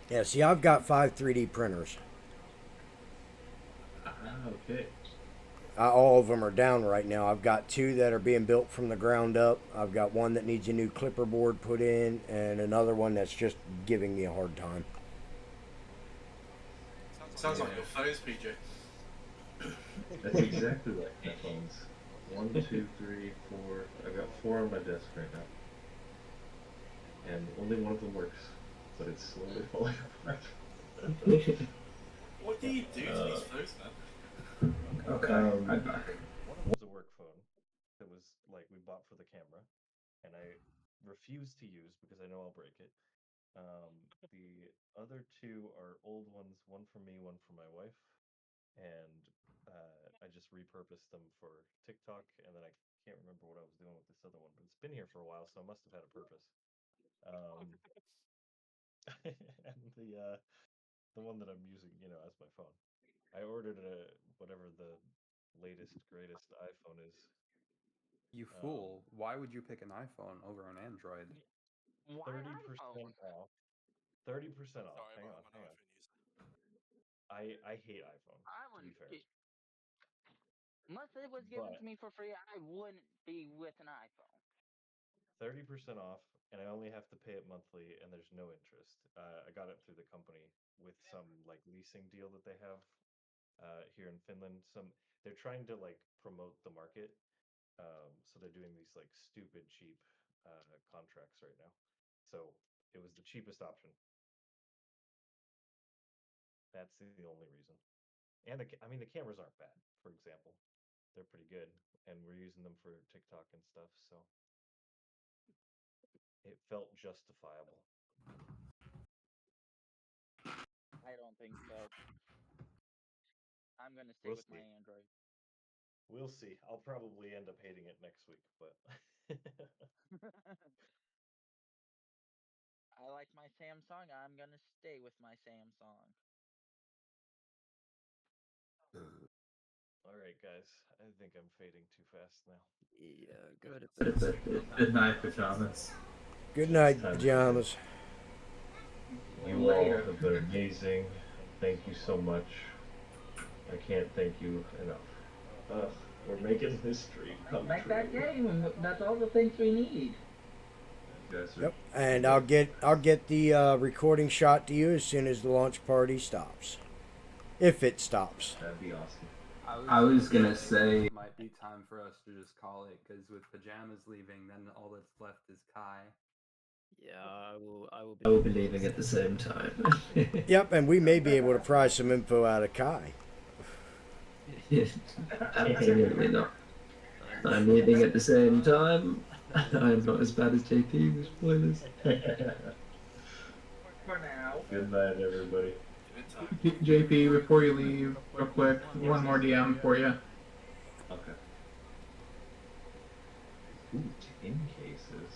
Yeah, see, I've got 5 3D printers. Okay. All of them are down right now. I've got 2 that are being built from the ground up. I've got one that needs a new clipper board put in, and another one that's just giving me a hard time. Sounds like your phones, PJ. That's exactly like my phones. 1, 2, 3, 4. I got 4 on my desk right now, and only one of them works, but it's slowly falling apart. What do you do to these phones, man? Okay, I'm back. One of them was a work phone that was like we bought for the camera, and I refuse to use because I know I'll break it. The other 2 are old ones, one for me, one for my wife, and I just repurposed them for TikTok, and then I can't remember what I was doing with this other one, but it's been here for a while, so it must have had a purpose. And the one that I'm using, as my phone. I ordered whatever the latest greatest iPhone is. You fool! Why would you pick an iPhone over an Android? 30% off. 30% off. Sorry, Hang on. I'm an iPhone user. I hate iPhone, to be fair. Unless it was given to me for free, I wouldn't be with an iPhone. 30% off, and I only have to pay it monthly, and there's no interest. I got it through the company with some like leasing deal that they have here in Finland. They're trying to like promote the market, so they're doing these like stupid cheap contracts right now. So it was the cheapest option. That's the only reason. And the cameras aren't bad. For example, they're pretty good, and we're using them for TikTok and stuff. So it felt justifiable. I don't think so. I'm gonna stay We'll with my see. Android. We'll see. I'll probably end up hating it next week, but I like my Samsung. I'm gonna stay with my Samsung. all right, guys. I think I'm fading too fast now. Yeah, good. Good night, pajamas. Good night, pajamas. You all have been amazing. Thank you so much. I can't thank you enough. We're making history come Make true. that game. That's all the things we need. You guys are Yep, and I'll get the recording shot to you as soon as the launch party stops, if it stops. That'd be awesome. I was gonna say it might be time for us to just call it, because with pajamas leaving, then all that's left is Kai. Yeah, I will be leaving at the same time. Yep, and we may be able to pry some info out of Kai. Absolutely not. I'm leaving at the same time. I'm not as bad as JP with spoilers. For now. Good night, everybody. JP, before you leave, real quick, one more DM for you. Okay. Ooh, 10 cases.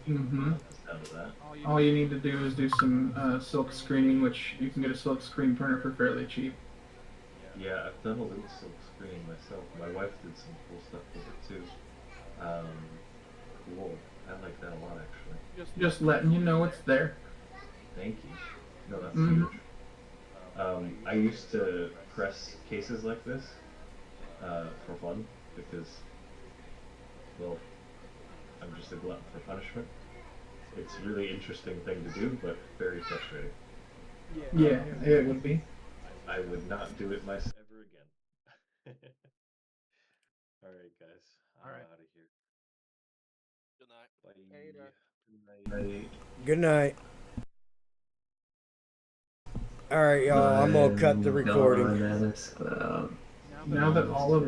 Mm-hmm. Out of that. All you need to do is do some silk screening, which you can get a silk screen printer for fairly cheap. Yeah, I've done a little silk screening myself. My wife did some cool stuff with it too. Cool. I like that a lot, actually. Just letting you know it's there. Thank you. No, that's huge. I used to press cases like this for fun because, well, I'm just a glutton for punishment. It's a really interesting thing to do, but very frustrating. Yeah, it would be. I would not do it myself ever again. All right, guys. I'm out of here. Good night. Bye. Good night. Good night. All right, y'all. I'm gonna cut the recording. Now that all of